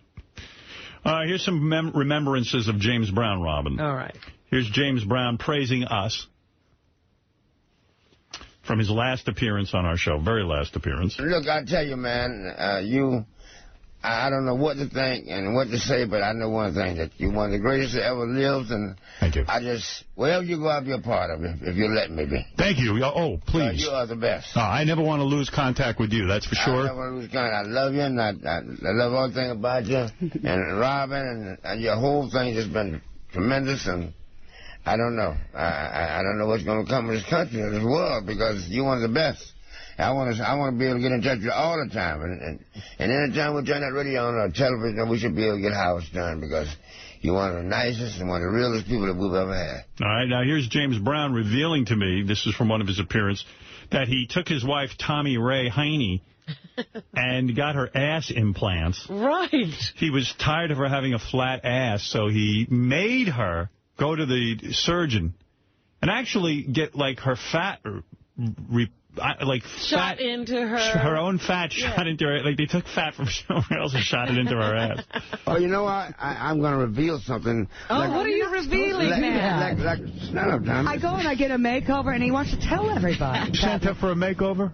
Here's some remembrances of James Brown, Robin. All right. Here's James Brown praising us from his last appearance on our show, very last appearance. Look, I tell you, man, I don't know what to think and what to say, but I know one thing, that you're one of the greatest that ever lived, and thank you. Wherever you go, I'll be a part of it, if you let me be. Thank you. Oh, please. You are the best. I never want to lose contact with you, that's for sure. I never want to lose contact. I love you, and I love everything about you, and Robin, and your whole thing has been tremendous, and I don't know. I don't know what's going to come in this country or this world, because you're one of the best. I want to be able to get in touch with you all the time. And any time we turn that radio on or television, we should be able to get Howard Stern, because you're one of the nicest and one of the realest people that we've ever had. All right, now here's James Brown revealing to me, this is from one of his appearances, that he took his wife, Tommy Ray Heine, and got her ass implants. Right. He was tired of her having a flat ass, so he made her go to the surgeon and actually get, like, her fat shot into her own fat shot into her, like they took fat from somewhere else and shot it into her ass. Oh, you know what? I'm going to reveal something. Oh, what are you revealing now? I go and I get a makeover, and he wants to tell everybody. You sent her for a makeover?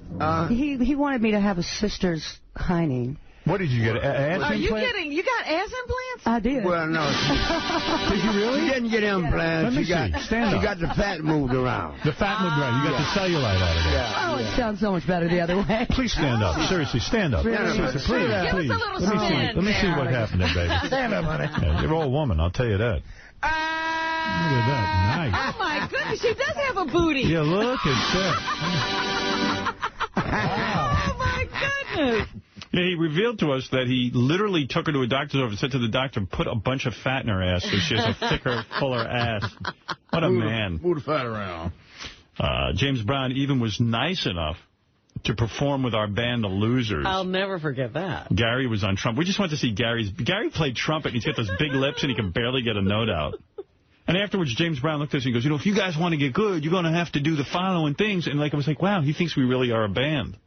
He wanted me to have a sister's Heine. What did you get, ass Are you implant? kidding? You got ass implants? I did. Well, no. Did you really? She didn't get implants. Let me see. Stand up. She got the fat moved around. The fat moved around. You got the cellulite out of it. Oh, it sounds so much better the other way. Please stand up. Seriously, stand up. Really? Seriously, please. Give us a little Let me see what happened there, baby. Stand up, honey. Yeah, you're all woman, I'll tell you that. Look at that. Nice. Oh, my goodness. She does have a booty. Yeah, look at that. Oh, my goodness. Yeah, he revealed to us that he literally took her to a doctor's office and said to the doctor, put a bunch of fat in her ass so she has a thicker, fuller ass. What a man. Move the fat around. James Brown even was nice enough to perform with our band, The Losers. I'll never forget that. Gary was on trumpet. We just went to see Gary played trumpet, and he's got those big lips, and he can barely get a note out. And afterwards, James Brown looked at us and he goes, if you guys want to get good, you're going to have to do the following things. And I was like, wow, he thinks we really are a band.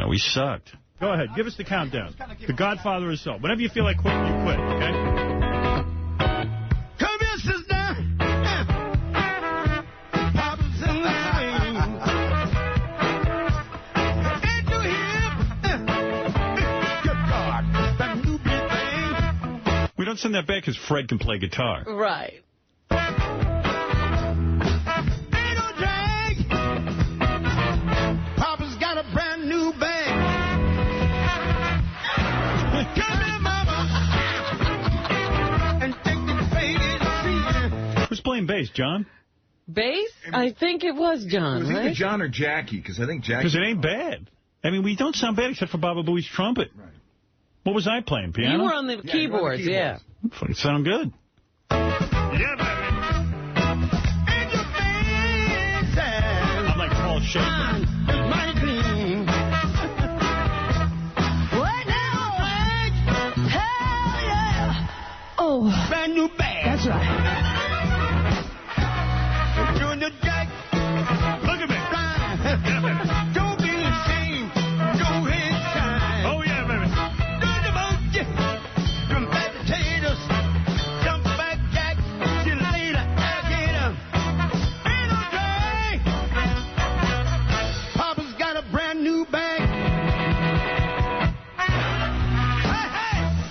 We sucked. Go ahead. Give us the countdown. The Godfather is so. Whenever you feel like quitting, you quit, okay? Come here, sister. Papa's in the swing. Ain't you here? Good God. That new beat thing. We don't send that back because Fred can play guitar. Right. Who's playing bass, John? Bass? I think it was John, It was right? either John or Jackie, because I think Jackie... Because it ain't bad. I mean, we don't sound bad except for Baba Booey's trumpet. Right. What was I playing, piano? You were on the keyboards, yeah. It sounded good. Yeah, baby. I'm like Paul Schaefer. Oh, brand new bag. That's right. Doing the jack. Look at me. Don't be ashamed. Go ahead, shine. Oh, yeah, baby. Do the monkey. From back potatoes. Jump back, Jack. See you later, alligator. Ain't no drag. Papa's got a brand new bag.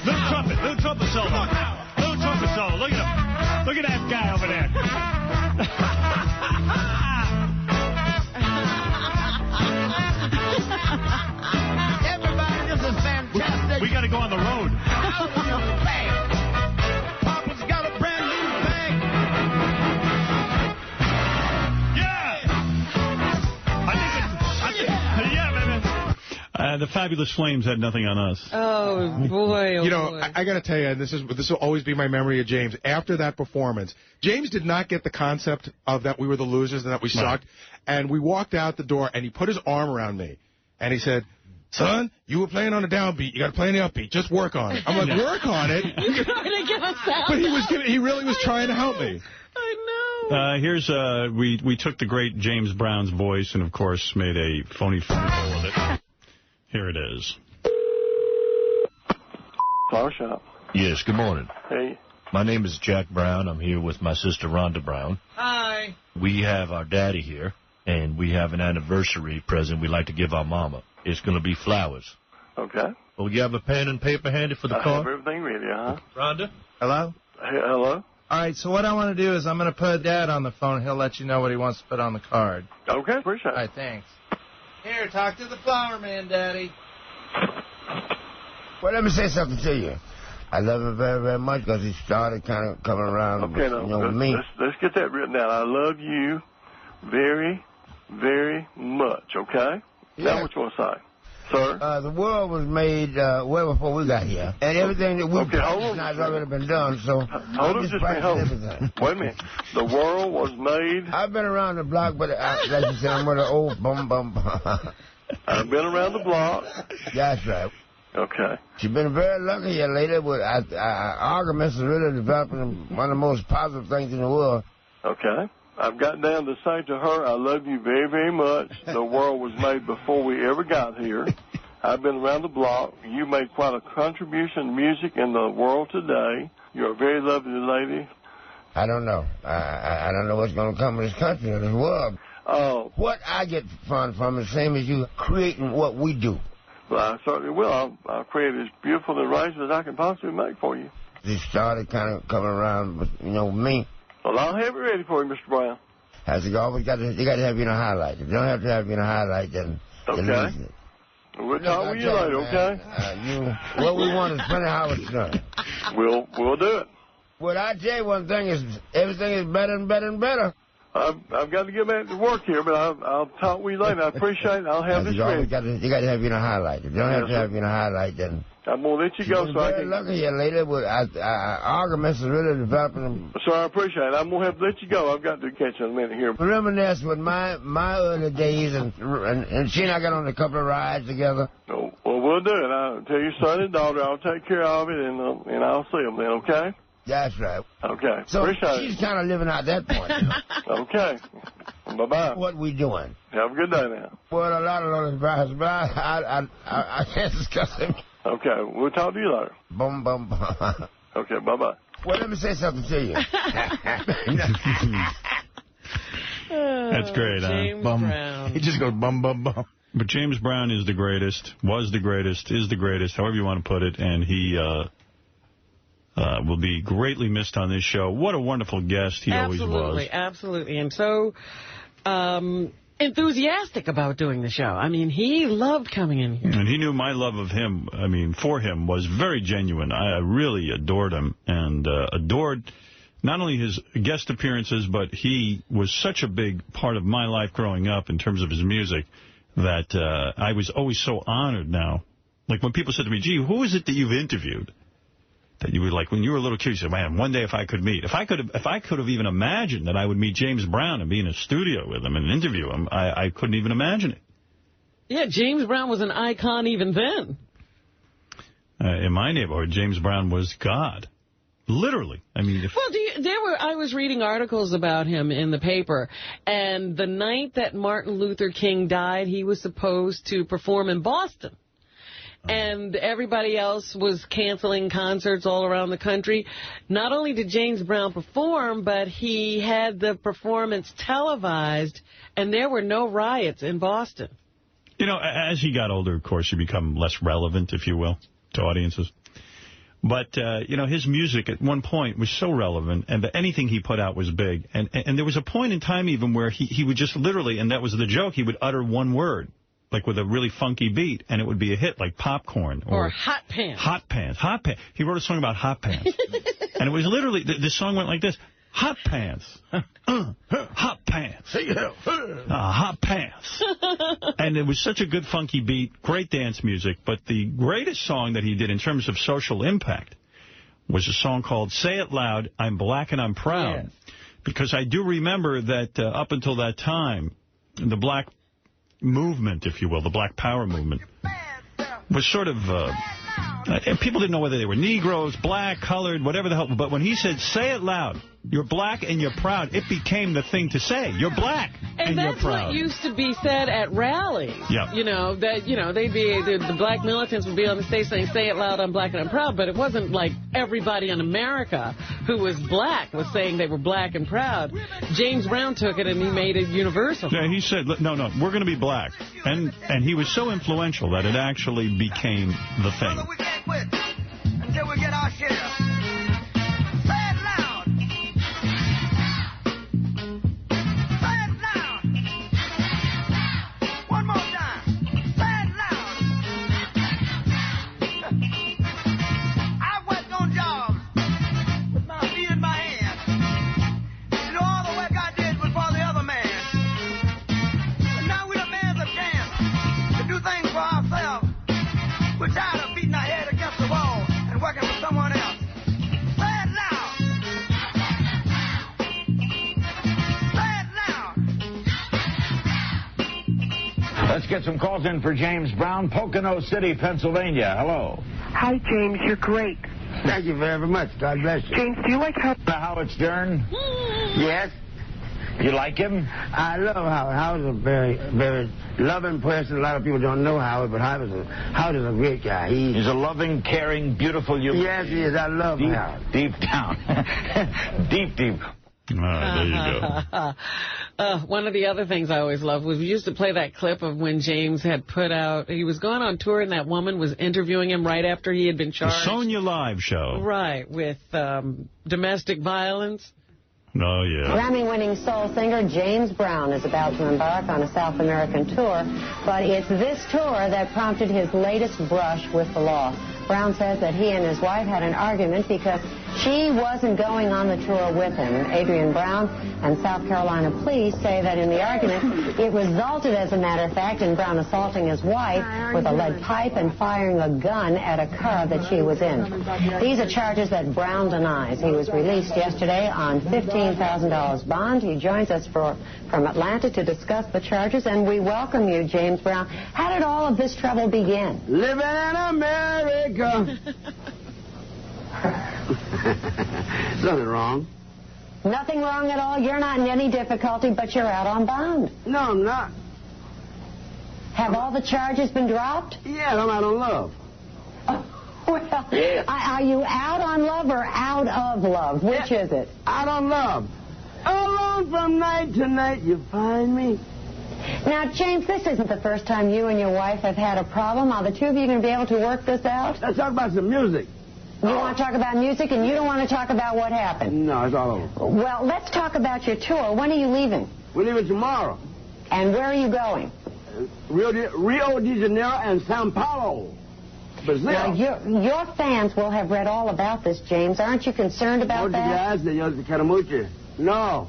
Little trumpet solo. So, look at him. Look at that guy over there. Everybody, this is fantastic. We got to go on the road. Papa's got a brand new bag. Yeah. Yeah, baby. The Fabulous Flames had nothing on us. Oh, boy, oh, you know, boy. I got to tell you, and this will always be my memory of James. After that performance, James did not get the concept of that we were the losers and that we sucked. And we walked out the door, and he put his arm around me, and he said, son, you were playing on the downbeat. You got to play on the upbeat. Just work on it. I'm like, work on it? You're trying to get us out. But he really was trying to help me. I know. We took the great James Brown's voice and, of course, made a phony phone with it. Here it is. Flower shop. Yes, good morning. Hey. My name is Jack Brown. I'm here with my sister, Rhonda Brown. Hi. We have our daddy here, and we have an anniversary present we'd like to give our mama. It's going to be flowers. Okay. Well, you have a pen and paper handy for the I card? have everything ready, huh? Rhonda? Hello? Hey, hello? All right, so what I want to do is I'm going to put Dad on the phone. He'll let you know what he wants to put on the card. Okay, appreciate it. All right, thanks. Here, talk to the flower man, Daddy. Well, let me say something to you. I love him very, very much because he started kind of coming around with me. Let's get that written down. I love you very, very much, okay? Yeah. Now what you want to say? Sir? The world was made way before we got here. And everything that we've done has already been done, so Hold on just a minute. everything. Wait a minute. The world was made... I've been around the block, but like you said, I'm with an old bum. I've been around the block. That's right. Okay. She's been very lucky here lately, but arguments are really developing one of the most positive things in the world. Okay. I've got down to say to her, I love you very, very much. The world was made before we ever got here. I've been around the block. You made quite a contribution to music in the world today. You're a very lovely lady. I don't know. I don't know what's going to come in this country or this world. What I get fun from is the same as you creating what we do. Well, I certainly will. I'll create as beautiful an arrangement as I can possibly make for you. They started kind of coming around with, me. Well, I'll have it ready for you, Mr. Brown. Has you always got to have you in a highlight. If you don't have to have you in a highlight, then okay. We'll talk with you later, okay? What we want is plenty of Howard Stern. We'll do it. Well, I tell you one thing is everything is better and better and better. I've got to get back to work here, but I'll talk with you later. I appreciate it. I'll have this ready. You got to have you in a highlight. If you don't have to have you in a highlight, then... I'm going to let you go so I can... lucky here later, but arguments are really developing. So I appreciate it. I'm going to have to let you go. I've got to catch you in a minute here. Reminisce with my early days, and she and I got on a couple of rides together. Oh, well, we'll do it. I'll tell your son and daughter. I'll take care of it, and I'll see them then, okay? That's right. Okay. So appreciate she's kind of living out that point. Okay. Bye-bye. What we doing? Have a good day now. Well, a lot of advice, but I can't discuss it. Okay, we'll talk to you later. Bum. Okay, bye-bye. Well, let me say something to you. That's great, James Brown. He just goes bum. But James Brown is the greatest, was the greatest, is the greatest, however you want to put it, and he will be greatly missed on this show. What a wonderful guest he always was. Absolutely. And so enthusiastic about doing the show. I mean, he loved coming in here. And he knew my love of him, for him, was very genuine. I really adored him and adored not only his guest appearances, but he was such a big part of my life growing up in terms of his music that I was always so honored now. Like when people said to me, gee, who is it that you've interviewed? That you were like, when you were a little kid, you said, man, one day if I could meet. If I could have even imagined that I would meet James Brown and be in a studio with him and interview him, I couldn't even imagine it. Yeah, James Brown was an icon even then. In my neighborhood, James Brown was God. Literally. I mean, I was reading articles about him in the paper, and the night that Martin Luther King died, he was supposed to perform in Boston. And everybody else was canceling concerts all around the country. Not only did James Brown perform, but he had the performance televised, and there were no riots in Boston. You know, as he got older, of course, he became less relevant, if you will, to audiences. But, his music at one point was so relevant, and anything he put out was big. And there was a point in time even where he would just literally, and that was the joke, he would utter one word, like with a really funky beat, and it would be a hit, like Popcorn. Or Hot Pants. Hot Pants. He wrote a song about hot pants. And it was literally, the song went like this. Hot pants. Hot pants. Hot pants. And it was such a good funky beat, great dance music. But the greatest song that he did in terms of social impact was a song called Say It Loud, I'm Black and I'm Proud. Yes. Because I do remember that up until that time, the black movement, if you will, the black power movement, was sort of... people didn't know whether they were Negroes, black, colored, whatever the hell. But when he said, say it loud, you're black and you're proud, it became the thing to say. You're black and you're proud. And that's what used to be said at rallies. Yep. You know, they'd be, the black militants would be on the stage saying, say it loud, I'm black and I'm proud. But it wasn't like everybody in America who was black was saying they were black and proud. James Brown took it and he made it universal. Yeah, he said, no, we're going to be black. And he was so influential that it actually became the thing. We can't quit until we get our share. Say it loud. Say it loud. One more time. Say it loud. I've worked on jobs with my feet in my hands. You know, all the work I did was for the other man. But now we demand the chance to do things for ourselves. We're tired of beating our head against the wall and working for someone else. Say it loud. Say it loud. Let's get some calls in for James Brown, Pocono City, Pennsylvania. Hello. Hi, James. You're great. Thank you very much. God bless you. James, do you like Howard Stern? Yes. You like him? I love Howard. Howard's a very, very loving person. A lot of people don't know Howard, but Howard is a great guy. He's a loving, caring, beautiful human being. Yes, he is. I love Howard. Deep down. deep. All right, there you go. One of the other things I always loved was we used to play that clip of when James had put out, he was going on tour and that woman was interviewing him right after he had been charged. The Sonia Live show. Right, with domestic violence. Oh, yeah. Grammy-winning soul singer James Brown is about to embark on a South American tour, but it's this tour that prompted his latest brush with the law. Brown says that he and his wife had an argument because she wasn't going on the tour with him. Adrian Brown and South Carolina police say that in the argument, it resulted, as a matter of fact, in Brown assaulting his wife with a lead pipe and firing a gun at a car that she was in. These are charges that Brown denies. He was released yesterday on $15,000 bond. He joins us from Atlanta to discuss the charges, and we welcome you, James Brown. How did all of this trouble begin? Living in America. Nothing wrong. Nothing wrong at all? You're not in any difficulty, but you're out on bond. No, I'm not. Have all the charges been dropped? Yeah, I'm out on love. Well, are you out on love or out of love? Which is it? Out on love. Alone from night to night, you find me. Now, James, this isn't the first time you and your wife have had a problem. Are the two of you going to be able to work this out? Let's talk about some music. You want to talk about music, and you don't want to talk about what happened? No, it's all over. Well, let's talk about your tour. When are you leaving? We're leaving tomorrow. And where are you going? Rio de Janeiro and Sao Paulo, Brazil. Well, your fans will have read all about this, James. Aren't you concerned about that? No,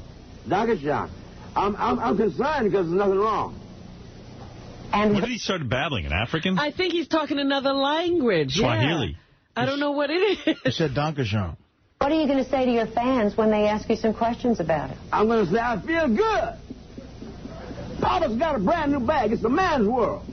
Dankeschön. I'm concerned because there's nothing wrong. And what did he start babbling? In African? I think he's talking another language. Swahili. Yeah. I don't know what it is. He said Dankeschön. What are you going to say to your fans when they ask you some questions about it? I'm going to say I feel good. Papa's got a brand new bag. It's a man's world.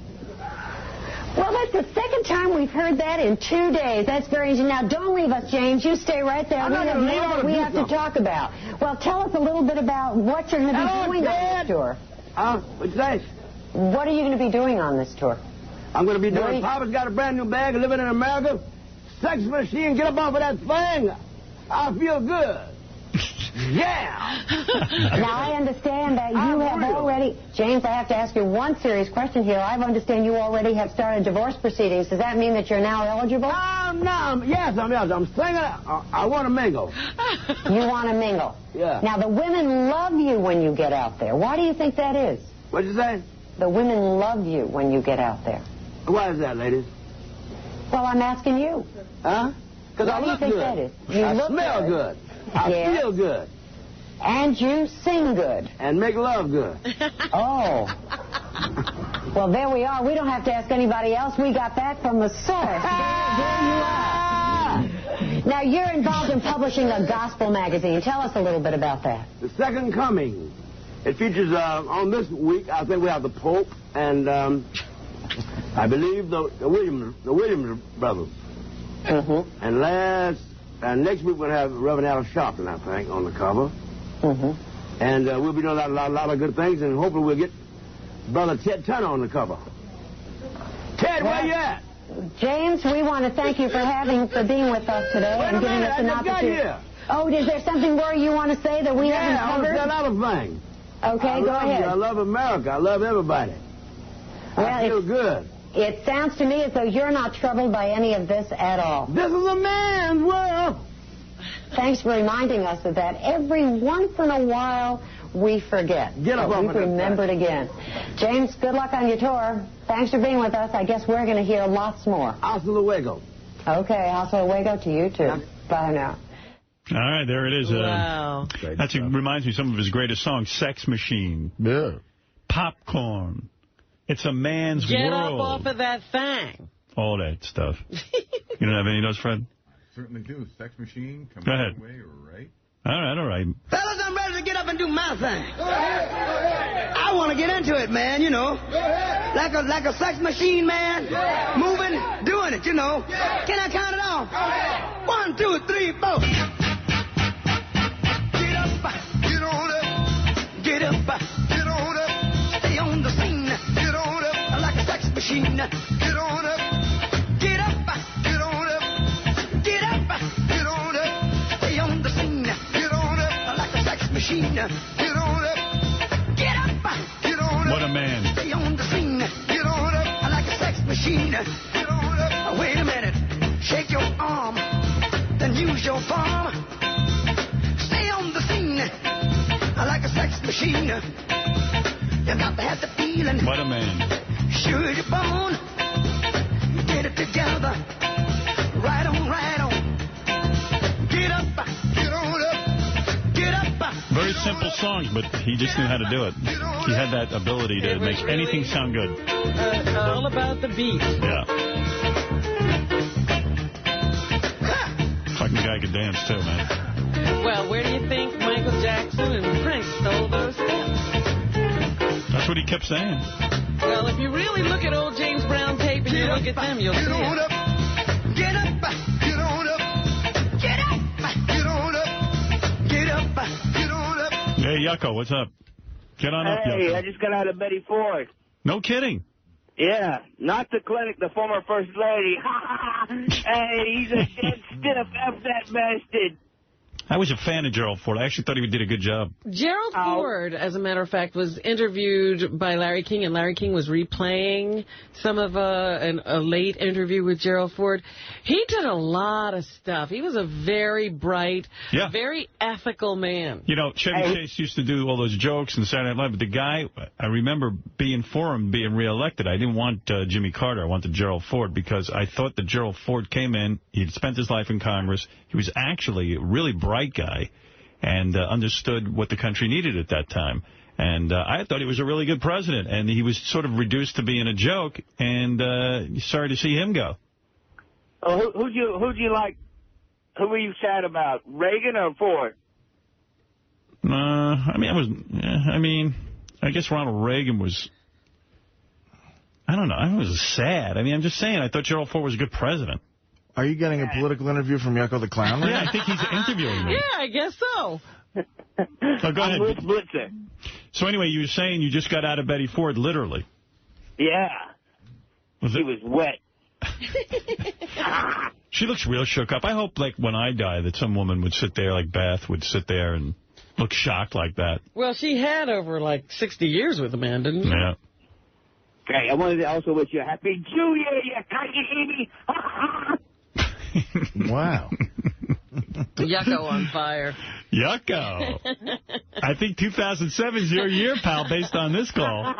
Well, that's the second time we've heard that in 2 days. That's very interesting. Now, don't leave us, James. You stay right there. We have more that we have to talk about. Well, tell us a little bit about what you're going to be doing on this tour. What's that? What are you going to be doing on this tour? I'm going to be doing Papa's got a brand new bag, living in America. Sex machine, get up off of that thing. I feel good. Yeah. Now, I understand that you have already... James, I have to ask you one serious question here. I understand you already have started divorce proceedings. Does that mean that you're now eligible? No. Yes, I'm eligible. I'm saying I want to mingle. You want to mingle? Yeah. Now, the women love you when you get out there. Why do you think that is? What'd you say? The women love you when you get out there. Why is that, ladies? Well, I'm asking you. Huh? Because I look good. That is? You I smell good. I feel good. And you sing good. And make love good. Oh. Well, there we are. We don't have to ask anybody else. We got that from the source. There you are. Now, you're involved in publishing a gospel magazine. Tell us a little bit about that. The Second Coming. It features, on this week, I think we have the Pope and, I believe, the Williams brothers. Mm-hmm. And next week we'll have Reverend Al Sharpton, I think, on the cover. Mm-hmm. And we'll be doing a lot of good things, and hopefully we'll get Brother Ted Turner on the cover. Ted, where you at? James, we want to thank you for being with us today and giving us an opportunity. Oh, is there something more you want to say that we haven't covered? Yeah, I want to say another thing. Okay, go ahead. I love America. I love everybody. Well, I feel good. It sounds to me as though you're not troubled by any of this at all. This is a man's world. Thanks for reminding us of that. Every once in a while, we forget. Get up We've remembered again. James, good luck on your tour. Thanks for being with us. I guess we're going to hear lots more. Hasta luego. Okay, hasta luego to you, too. Bye now. All right, there it is. Wow. That reminds me of some of his greatest songs. Sex Machine. Yeah. Popcorn. It's a man's Get world. up off of that thing. All that stuff. You don't have any of those, Fred? Certainly do. Sex Machine. Come Go ahead. Way, right? All right. Fellas, I'm ready to get up and do my thing. Go ahead. I want to get into it, man, you know. Like a sex machine, man. Moving, doing it, you know. Can I count it off? 1, 2, 3, 4. Get up, get on up. Get up, get on up. Stay on the scene. Get on up. Like a sex machine. Get on up. Get up, get on up. Get up, get on up. Stay on the scene. Get on up. Like a sex machine. Get on up. Get up, get on up. What a man. Stay on the scene. Get on up. Like a sex machine. Get on up. Wait a minute. Shake your arm. Then use your palm. Stay on the scene. Like a sex machine. You got to have the feeling. What a man. Sure you're born. Get it together. Right on, right on. Get up, get on up. Get up. Very simple songs, but he just knew how to do it. He had that ability to make anything sound good. All about the beat. Yeah. Fucking guy could dance, too, man. Well, where do you think Michael Jackson and Prince stole those steps? That's what he kept saying. Well, if you really look at old James Brown tape and you look at them, you'll see it. Get on up. Get on up. Get up. Get on up. Get up. Get on up. Hey, Yucko, what's up? Get on up, Yucko. Hey, I just got out of Betty Ford. No kidding. Yeah, not the clinic, the former First Lady. Hey, he's a dead stiff. F that bastard. I was a fan of Gerald Ford. I actually thought he did a good job. Gerald Ford, as a matter of fact, was interviewed by Larry King, and Larry King was replaying some of a late interview with Gerald Ford. He did a lot of stuff. He was a very bright, very ethical man. You know, Chevy Chase used to do all those jokes in Saturday Night Live, but the guy, I remember being for him being reelected. I didn't want Jimmy Carter. I wanted Gerald Ford because I thought that Gerald Ford came in, he'd spent his life in Congress. He was actually a really bright guy and understood what the country needed at that time. And I thought he was a really good president. And he was sort of reduced to being a joke. And sorry to see him go. Oh, who'd you like? Who were you sad about? Reagan or Ford? I guess Ronald Reagan was. I don't know. I was sad. I mean, I'm just saying. I thought Gerald Ford was a good president. Are you getting a political interview from Yucko the Clown? Right? Yeah, I think he's interviewing me. Yeah, I guess so. So go ahead. Blitzer. So anyway, you were saying you just got out of Betty Ford, literally. Yeah. She was wet. She looks real shook up. I hope, like, when I die, that some woman would sit there, like Beth would sit there and look shocked like that. Well, she had over, like, 60 years with the man, didn't she? Yeah. Okay, I wanted to also wish you a happy New Year, you cocky baby. Wow. Yucko on fire. Yucko. I think 2007 is your year, pal, based on this call.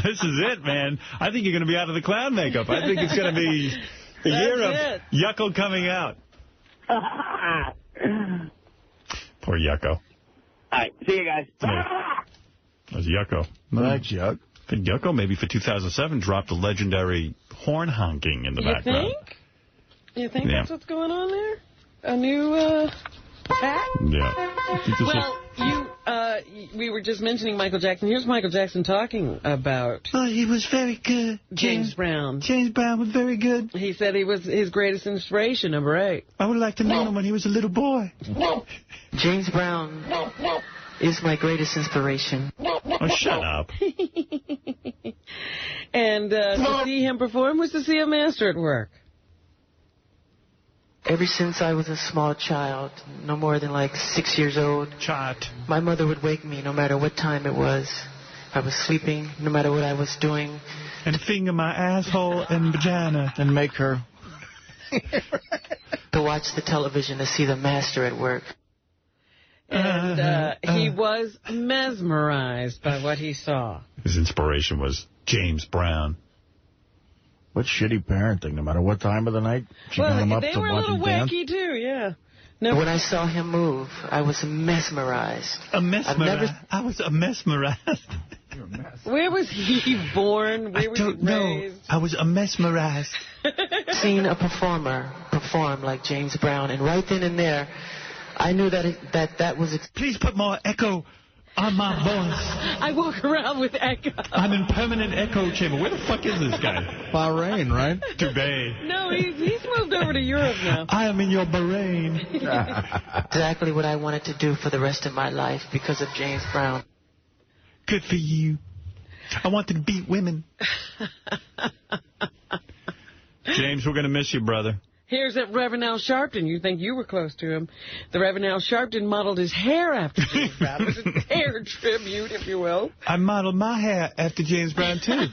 This is it, man. I think you're going to be out of the clown makeup. I think it's going to be the year of Yucko coming out. Poor Yucko. right, see you guys. That's Yucko. Thanks, Yuck. I think Yucko, maybe for 2007, dropped a legendary horn honking in the background. You think that's what's going on there? A new act? Yeah. Well, we were just mentioning Michael Jackson. Here's Michael Jackson talking about... Oh, he was very good. James Brown. James Brown was very good. He said he was his greatest inspiration, number 8. I would like to know him when he was a little boy. James Brown is my greatest inspiration. Oh, shut up. And to see him perform was to see a master at work. Ever since I was a small child, no more than like 6 years old, my mother would wake me no matter what time it was. I was sleeping, no matter what I was doing. And finger my asshole and vagina. And make her... to watch the television to see the master at work. And he was mesmerized by what he saw. His inspiration was James Brown. What shitty parenting, no matter what time of the night. She got him up they to were a watch little him dance. wacky, too, yeah. When I saw him move, I was mesmerized. I was mesmerized. Where was he born? Where was he raised? I was mesmerized. Seen a performer perform like James Brown, and right then and there, I knew that was... Please put more echo on my voice. I walk around with echo. I'm in permanent echo chamber. Where the fuck is this guy? Bahrain, right? Dubai. No, he's moved over to Europe now. I am in your Bahrain. Exactly what I wanted to do for the rest of my life because of James Brown. Good for you. I wanted to beat women. James, we're going to miss you, brother. Here's that Reverend Al Sharpton. You think you were close to him. The Reverend Al Sharpton modeled his hair after James Brown. It was a hair tribute, if you will. I modeled my hair after James Brown, too.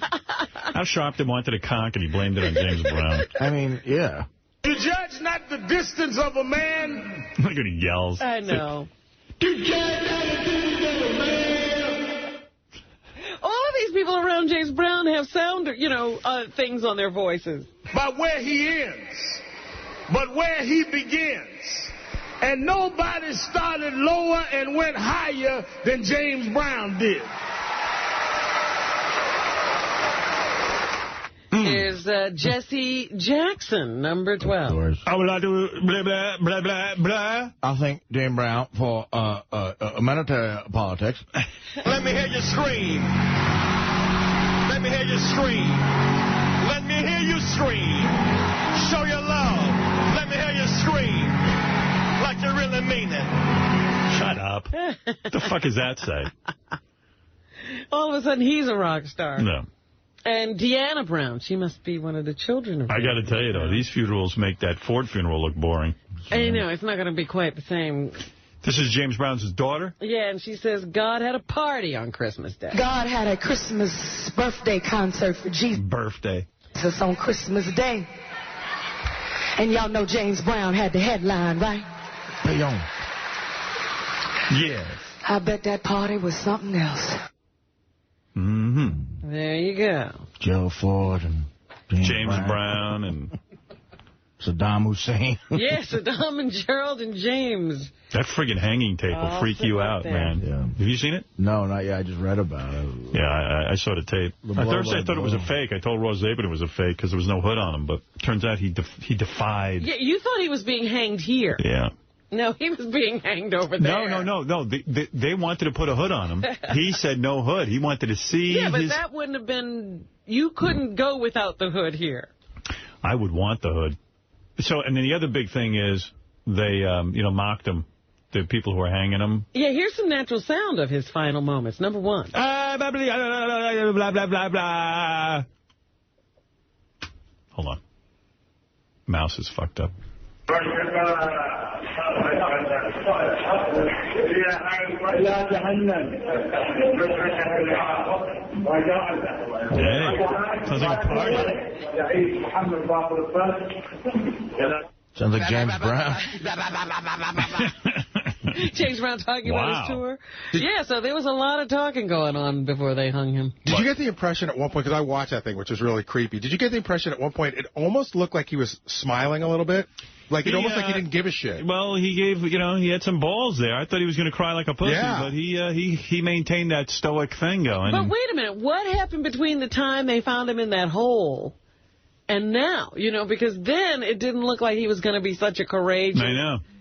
Al Sharpton wanted a conk, and he blamed it on James Brown. I mean, yeah. You judge not the distance of a man. Look at he yells. I know. You judge not the distance of a man. All of these people around James Brown have sound, things on their voices. By where he ends. But where he begins. And nobody started lower and went higher than James Brown did. Here's Jesse Jackson, number 12. I would like to blah, blah, blah, blah, blah. I think James Brown for monetary politics. Let me hear you scream. Let me hear you scream. Let me hear you scream. Show your love. Let me hear you scream like you really mean it. Shut up. What the fuck does that say? All of a sudden, he's a rock star. No. And Deanna Brown, she must be one of the children of... I got to tell you, though, these funerals make that Ford funeral look boring. I know, it's not going to be quite the same. This is James Brown's daughter? Yeah, and she says God had a party on Christmas Day. God had a Christmas birthday concert for Jesus. Birthday. It's on Christmas Day. And y'all know James Brown had the headline, right? Hey, yo. Yes. I bet that party was something else. Mm-hmm. There you go. Joe Ford and James Brown and Saddam Hussein. Yeah, Saddam and Gerald and James. That friggin' hanging tape will freak you out, man. Yeah. Have you seen it? No, not yet. I just read about it. Yeah, I saw the tape. At first I thought it was a fake. I told Ross Zabin it was a fake because there was no hood on him. But turns out he defied. Yeah, you thought he was being hanged here. Yeah. No, he was being hanged over there. No. They wanted to put a hood on him. He said no hood. He wanted to see Yeah, but that wouldn't have been... You couldn't go without the hood here. I would want the hood. So, and then the other big thing is they, mocked him. The people who were hanging him. Yeah, here's some natural sound of his final moments. Number 1. Blah, blah, blah, blah, blah. Hold on. Mouse is fucked up. Hey, sounds like a party. Sounds like James Brown. James Brown talking about his tour. Yeah, so there was a lot of talking going on before they hung him. Did you get the impression at one point, because I watched that thing, which was really creepy, did you get the impression at one point it almost looked like he was smiling a little bit? Like, it almost like he didn't give a shit. Well, he gave, he had some balls there. I thought he was going to cry like a pussy, but he maintained that stoic thing going. But wait a minute. What happened between the time they found him in that hole and now? Because then it didn't look like he was going to be such a courageous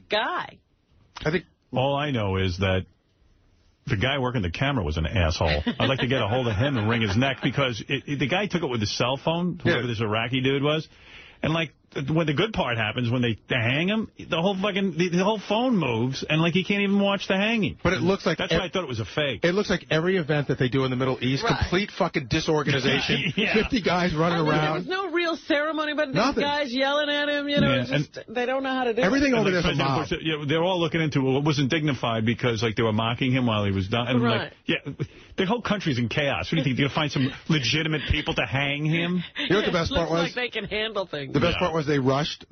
guy. I think all I know is that the guy working the camera was an asshole. I'd like to get a hold of him and wring his neck because the guy took it with his cell phone, whoever this Iraqi dude was. And, like, when the good part happens, when they hang him, the whole phone moves, and, like, he can't even watch the hanging. But it looks like... That's why I thought it was a fake. It looks like every event that they do in the Middle East, complete fucking disorganization, 50 guys running around. There's no real ceremony, but these guys yelling at him, they don't know how to do everything it. over there's a mob. They're all looking into it. It wasn't dignified because, like, they were mocking him while he was done. And the whole country's in chaos. What do you think? They're going to find some legitimate people to hang him? You know what the best part was? Like they can handle things. The best part was they rushed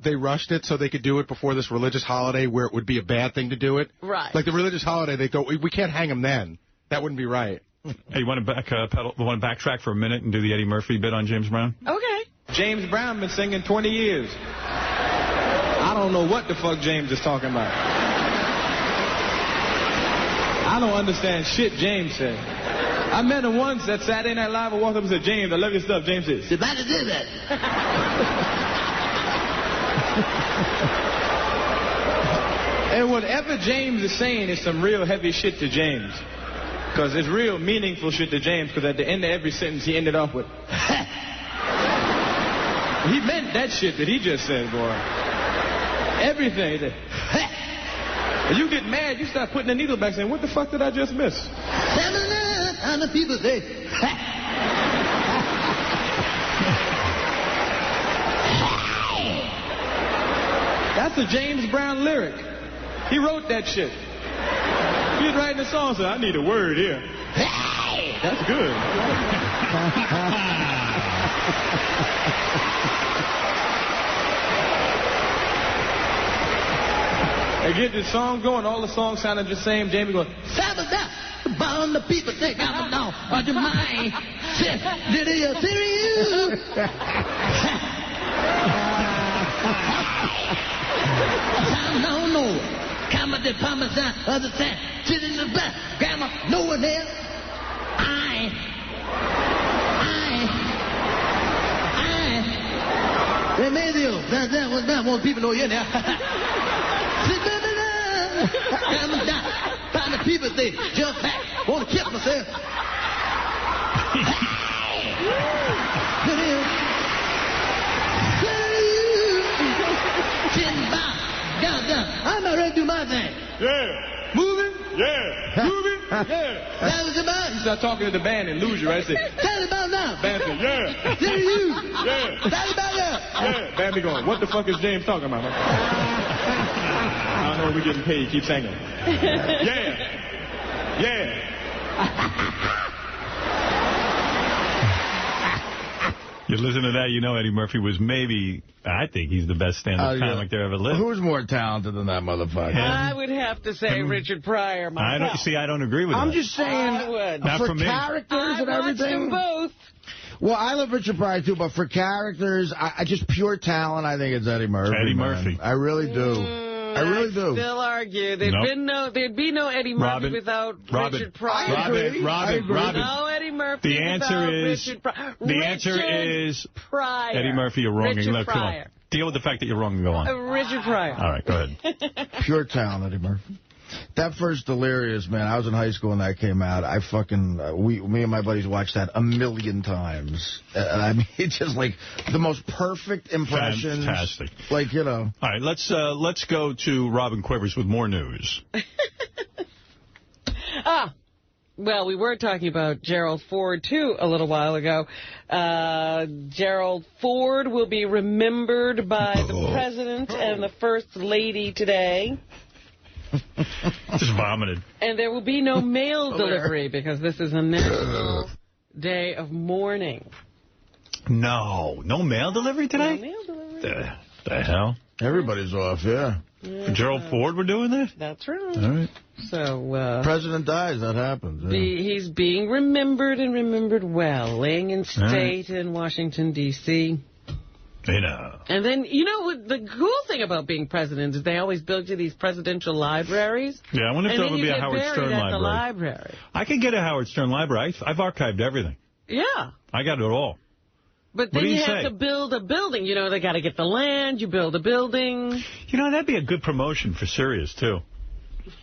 it so they could do it before this religious holiday where it would be a bad thing to do it. Right. Like the religious holiday, they go, we can't hang him then. That wouldn't be right. Hey, you want to backtrack for a minute and do the Eddie Murphy bit on James Brown? Okay. James Brown been singing 20 years. I don't know what the fuck James is talking about. I don't understand shit James said. I met him once at Saturday Night Live. I walked up and said, James, I love your stuff. James said, Somebody did that. And whatever James is saying is some real heavy shit to James. Because it's real meaningful shit to James, because at the end of every sentence he ended off with, he meant that shit that he just said, boy. Everything. You get mad, you start putting the needle back saying, what the fuck did I just miss? 700 people say, That's a James Brown lyric. He wrote that shit. He was writing a song, so I need a word here. That's good. They get this song going, all the songs sounded the same. Jamie goes, the people think I'm a dog. Are you mine? Did you serious? No. Come at the Parmesan, other side, sit in the back, grandma, no one else. I. Remedio, that was not more people know you now. Come down, find the people say, jump back, want to kill myself. I'm not ready to do my thing. Yeah. Moving? Yeah. Moving? Yeah. That was about. You start talking to the band and lose you, right? Say, tell it about now. Band say, yeah. Tell you. Yeah. Tell it about now. Yeah. Band be going, what the fuck is James talking about? I don't know if we're getting paid. Keep singing. Yeah. Yeah. You listen to that, you know Eddie Murphy was maybe, I think he's the best stand-up comic there ever lived. Who's more talented than that motherfucker? I would have to say Richard Pryor myself. I don't agree with that. I'm just saying, I would. Not for for me. characters and everything. Them both. Well, I love Richard Pryor, too, but for characters, I just pure talent, I think it's Eddie Murphy. Eddie Murphy. I really do. I really do. Still argue. There'd be no Eddie Murphy without Richard Pryor. Robin. No Eddie Murphy without Richard Pryor. The answer is Pryor. Eddie Murphy, you're wrong. Richard Come on. Deal with the fact that you're wrong and go on. Richard Pryor. All right, go ahead. Pure talent, Eddie Murphy. That first Delirious, man, I was in high school when that came out. I fucking, me and my buddies watched that 1,000,000 times. I mean, it's just like the most perfect impressions. Fantastic. Like, you know. All right, let's go to Robin Quivers with more news. Well, we were talking about Gerald Ford, too, a little while ago. Gerald Ford will be remembered by the President and the First Lady today. Just vomited. And there will be no mail delivery because this is a national day of mourning. No mail delivery today? No mail delivery. The hell? Everybody's off, yeah. Gerald Ford, we're doing that? That's right. All right. So, President dies, that happens. Yeah. He's being remembered and remembered well, laying in state in Washington, D.C. You know. And then, you know, what the cool thing about being president is they always build you these presidential libraries. Yeah, I wonder if there would be a Howard Stern library. I could get a Howard Stern library. I've archived everything. Yeah. I got it all. But then you have to build a building. You know, they got to get the land. You build a building. You know, that'd be a good promotion for Sirius, too.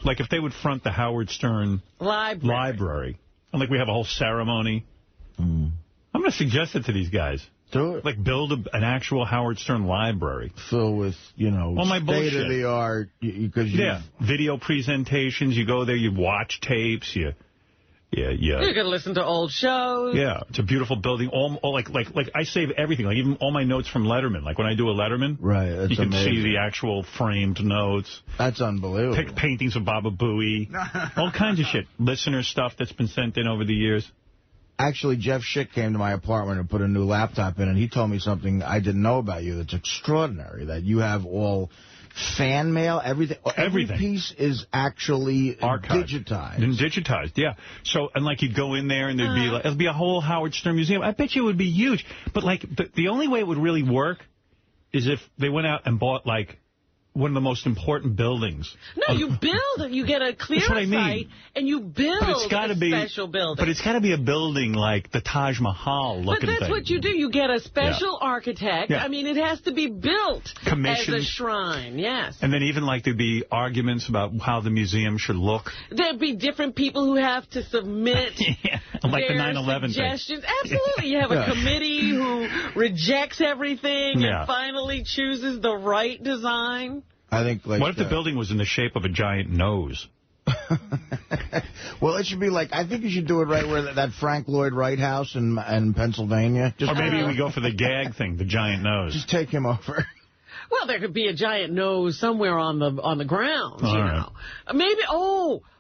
Like if they would front the Howard Stern library. And like we have a whole ceremony. I'm going to suggest it to these guys. Do it. Like build an actual Howard Stern library. Filled with, you know, state-of-the-art. Yeah, video presentations. You go there, you watch tapes, you can listen to old shows. Yeah, it's a beautiful building. All like I save everything. Like even all my notes from Letterman. Like when I do a Letterman, that's you can amazing. see the actual framed notes. That's unbelievable. Paintings of Baba Booey. All kinds of shit. Listener stuff that's been sent in over the years. Actually, Jeff Schick came to my apartment and put a new laptop in, and he told me something I didn't know about you that's extraordinary, that you have all fan mail, everything. Every piece is actually digitized. And digitized, yeah. So, and like you'd go in there and there'd be like, it'd be a whole Howard Stern museum. I bet you it would be huge. But like the only way it would really work is if they went out and bought like one of the most important buildings. No, you build. You get a clearance site, and you build a special building. But it's got to be a building like the Taj Mahal looking thing. But that's what you do. You get a special architect. Yeah. I mean, it has to be built as a shrine, yes. And then even like there'd be arguments about how the museum should look. There'd be different people who have to submit like the their 9/11 suggestions. Thing. Absolutely. You have a committee who rejects everything and finally chooses the right design. I think like what if the building was in the shape of a giant nose? Well, it should be like, I think you should do it right where that Frank Lloyd Wright house in Pennsylvania. Or maybe we go for the gag thing, the giant nose. Just take him over. Well, there could be a giant nose somewhere on the grounds, you know. Maybe,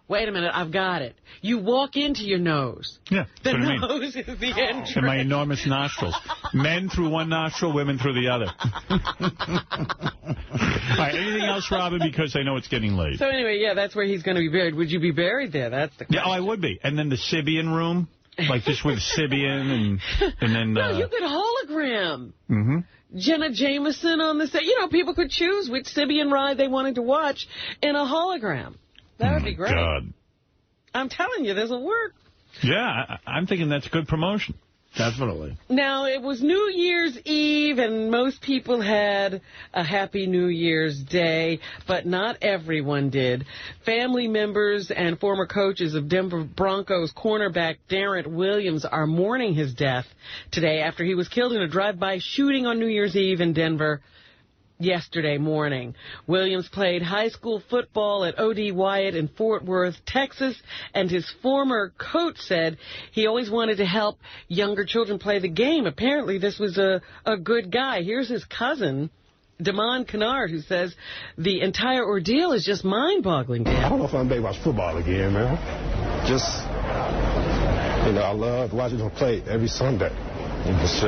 wait a minute, I've got it. You walk into your nose. Yeah, the nose is the entrance. And my enormous nostrils. Men through one nostril, women through the other. All right, anything else, Robin? Because I know it's getting late. So anyway, yeah, that's where he's going to be buried. Would you be buried there? That's the question. Yeah, I would be. And then the Sybian room, like just with Sybian and then... No, you could hologram. Mm-hmm. Jenna Jameson on the set. You know, people could choose which Sybian ride they wanted to watch in a hologram. That would be great. God. I'm telling you, this'll work. Yeah, I'm thinking that's good promotion. Definitely. Now, it was New Year's Eve, and most people had a happy New Year's Day, but not everyone did. Family members and former coaches of Denver Broncos cornerback Darrent Williams are mourning his death today after he was killed in a drive-by shooting on New Year's Eve in Denver yesterday morning. Williams played high school football at O.D. Wyatt in Fort Worth, Texas, and his former coach said he always wanted to help younger children play the game. Apparently, this was a good guy. Here's his cousin, Damon Kennard, who says the entire ordeal is just mind-boggling. I don't know if I'm going to watch football again, man. Just, you know, I love watching him play every Sunday. It's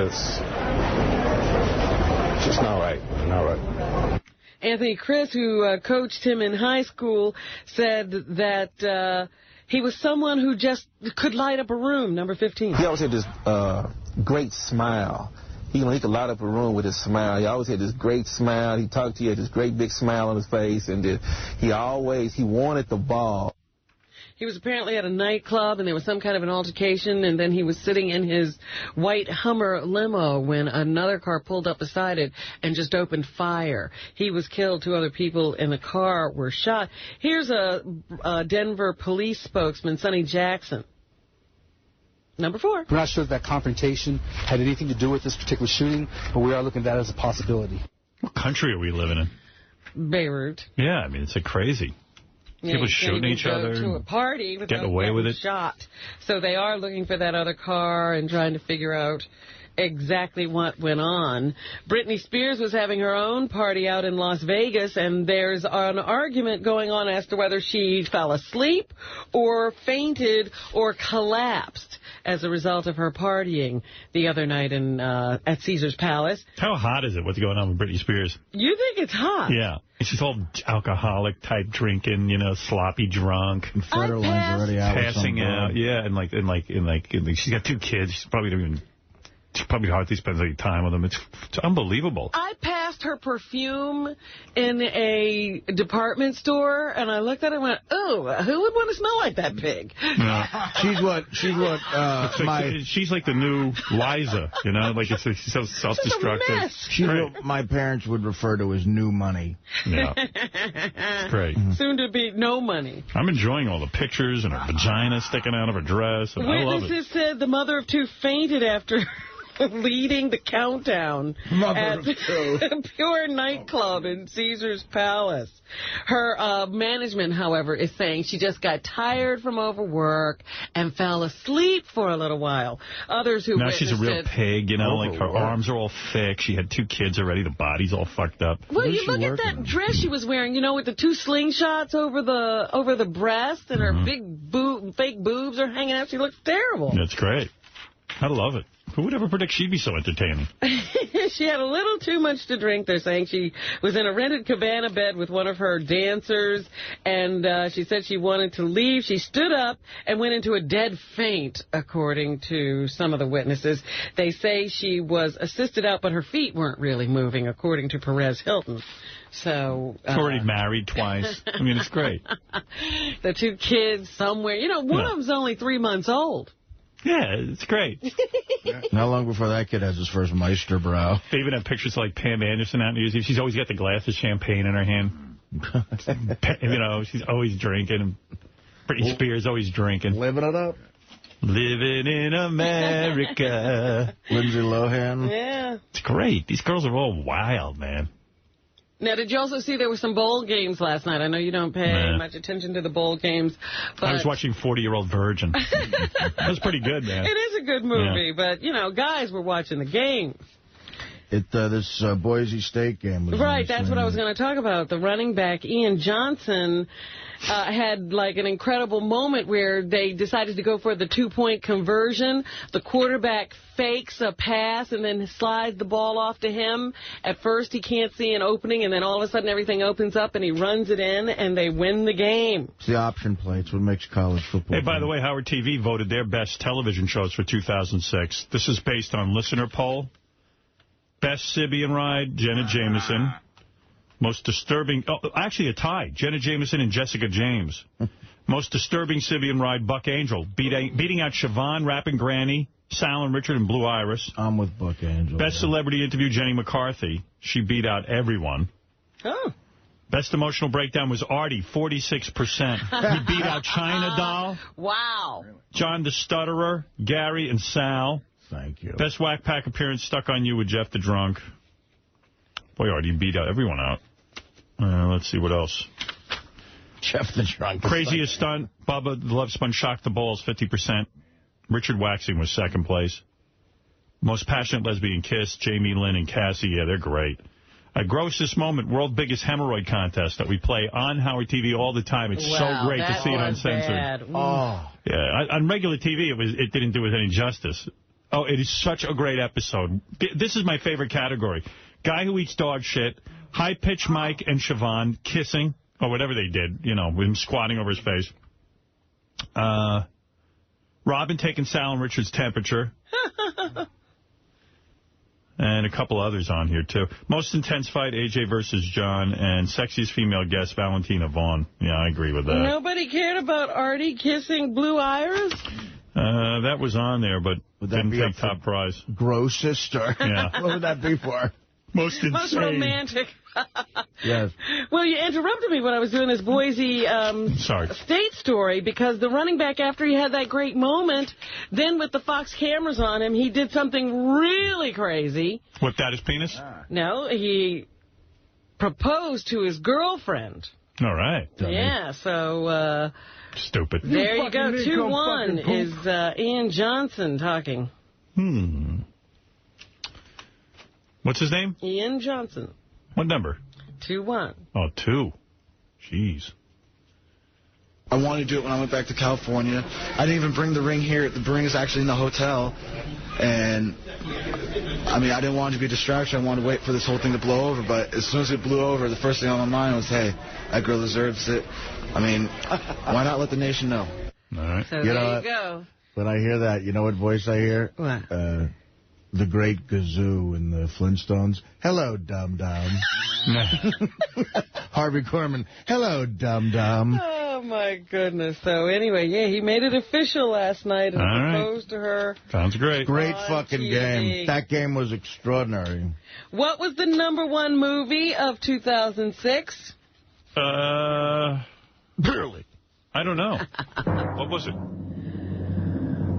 just not right. Not right. Anthony Chris, who coached him in high school, said that he was someone who just could light up a room, number 15. He always had this great smile. He could light up a room with his smile. He always had this great smile. He talked to you, had this great big smile on his face, and he wanted the ball. He was apparently at a nightclub, and there was some kind of an altercation, and then he was sitting in his white Hummer limo when another car pulled up beside it and just opened fire. He was killed. 2 other people in the car were shot. Here's a Denver police spokesman, Sonny Jackson. Number 4. We're not sure if that confrontation had anything to do with this particular shooting, but we are looking at that as a possibility. What country are we living in? Beirut. Yeah, I mean, it's crazy. People shooting each other. To a party without getting away with it. Shot. So they are looking for that other car and trying to figure out exactly what went on. Britney Spears was having her own party out in Las Vegas, and there's an argument going on as to whether she fell asleep or fainted or collapsed as a result of her partying the other night at Caesar's Palace. How hot is it? What's going on with Britney Spears? You think it's hot? Yeah. She's all alcoholic type drinking, you know, sloppy drunk. Already out passing out. Yeah, and she's got 2 kids. She's probably don't even She probably hardly spends any time with him. It's unbelievable. I passed her perfume in a department store, and I looked at it and went, "Oh, who would want to smell like that pig?" No. She's like the new Liza, you know, like it's so self-destructive. She's what my parents would refer to as new money. Yeah. It's great. Soon to be no money. I'm enjoying all the pictures and her vagina sticking out of her dress. And I love it. Witnesses said the mother of two fainted after leading the countdown at a Pure nightclub in Caesar's Palace. Her management, however, is saying she just got tired from overwork and fell asleep for a little while. Others who now she's a real pig, you know, like her arms are all thick. She had 2 kids already. The body's all fucked up. Well, you look at that dress she was wearing, you know, with the 2 slingshots over the breast, and her big fake boobs are hanging out. She looks terrible. That's great. I love it. Who would ever predict she'd be so entertaining? She had a little too much to drink. They're saying she was in a rented cabana bed with one of her dancers, and she said she wanted to leave. She stood up and went into a dead faint, according to some of the witnesses. They say she was assisted out, but her feet weren't really moving, according to Perez Hilton. So already married twice. I mean, it's great. The 2 kids somewhere. You know, one of them's only 3 months old. Yeah, it's great. Not long before that kid has his first Meisterbrow. They even have pictures of, like, Pam Anderson out in the museum. She's always got the glass of champagne in her hand. You know, she's always drinking. Britney Spears always drinking. Living it up. Living in America. Lindsay Lohan. Yeah. It's great. These girls are all wild, man. Now, did you also see there were some bowl games last night? I know you don't pay much attention to the bowl games. But I was watching 40-Year-Old Virgin. That was pretty good, man. It is a good movie, but, you know, guys were watching the games. This Boise State game was right, that's what I was going to talk about. The running back, Ian Johnson, had like an incredible moment where they decided to go for the 2-point conversion. The quarterback fakes a pass and then slides the ball off to him. At first, he can't see an opening, and then all of a sudden everything opens up, and he runs it in, and they win the game. It's the option play. It's what makes college football. Hey, by the way, Howard TV voted their best television shows for 2006. This is based on listener poll. Best Sybian ride, Jenna Jameson. Most disturbing, actually a tie, Jenna Jameson and Jessica James. Most disturbing Sybian ride, Buck Angel, beating out Siobhan, Rapping Granny, Sal and Richard, and Blue Iris. I'm with Buck Angel. Best celebrity interview, Jenny McCarthy. She beat out everyone. Oh. Best emotional breakdown was Artie, 46%. He beat out China Doll. Wow. John the Stutterer, Gary, and Sal. Thank you. Best Whack Pack appearance, Stuck on You with Jeff the Drunk. Boy, Artie beat out everyone out. Let's see what else. Jeff the Drunk. Craziest stunt, Bubba the Love Sponge shocked the balls, 50%. Richard Waxing was second place. Most passionate lesbian kiss, Jamie Lynn and Cassie. Yeah, they're great. Grossest moment, world biggest hemorrhoid contest that we play on Howard TV all the time. It's so great to see it uncensored. Oh. Yeah, on regular TV, it didn't do it any justice. Oh, it is such a great episode. This is my favorite category. Guy who eats dog shit, high-pitched Mike and Siobhan kissing, or whatever they did, you know, with him squatting over his face. Robin taking Sal and Richard's temperature. And a couple others on here, too. Most intense fight, AJ versus John, and sexiest female guest, Valentina Vaughn. Yeah, I agree with that. Nobody cared about Artie kissing Blue Iris? That was on there, but didn't take top prize. Grossest, or yeah. What would that be for? Most insane. Most romantic. Yes. Well, you interrupted me when I was doing this Boise State story, because the running back, after he had that great moment, then with the Fox cameras on him, he did something really crazy. Whipped out his penis? No, he proposed to his girlfriend. All right. Yeah, so... Stupid. There you go. 2-1 is Ian Johnson talking. What's his name? Ian Johnson. What number? 2-1. Oh, 2. Jeez. I wanted to do it when I went back to California. I didn't even bring the ring here. The ring is actually in the hotel. And, I mean, I didn't want it to be a distraction. I wanted to wait for this whole thing to blow over. But as soon as it blew over, the first thing on my mind was, hey, that girl deserves it. I mean, why not let the nation know? All right. So there you go. When I hear that, you know what voice I hear? What? the great Gazoo in the Flintstones. Hello, dum-dum. Harvey Korman. Hello, dum-dum. Oh, my goodness. So, anyway, yeah, he made it official last night and proposed to her. Sounds great. Great fucking game. That game was extraordinary. What was the #1 movie of 2006? Barely. I don't know. What was it?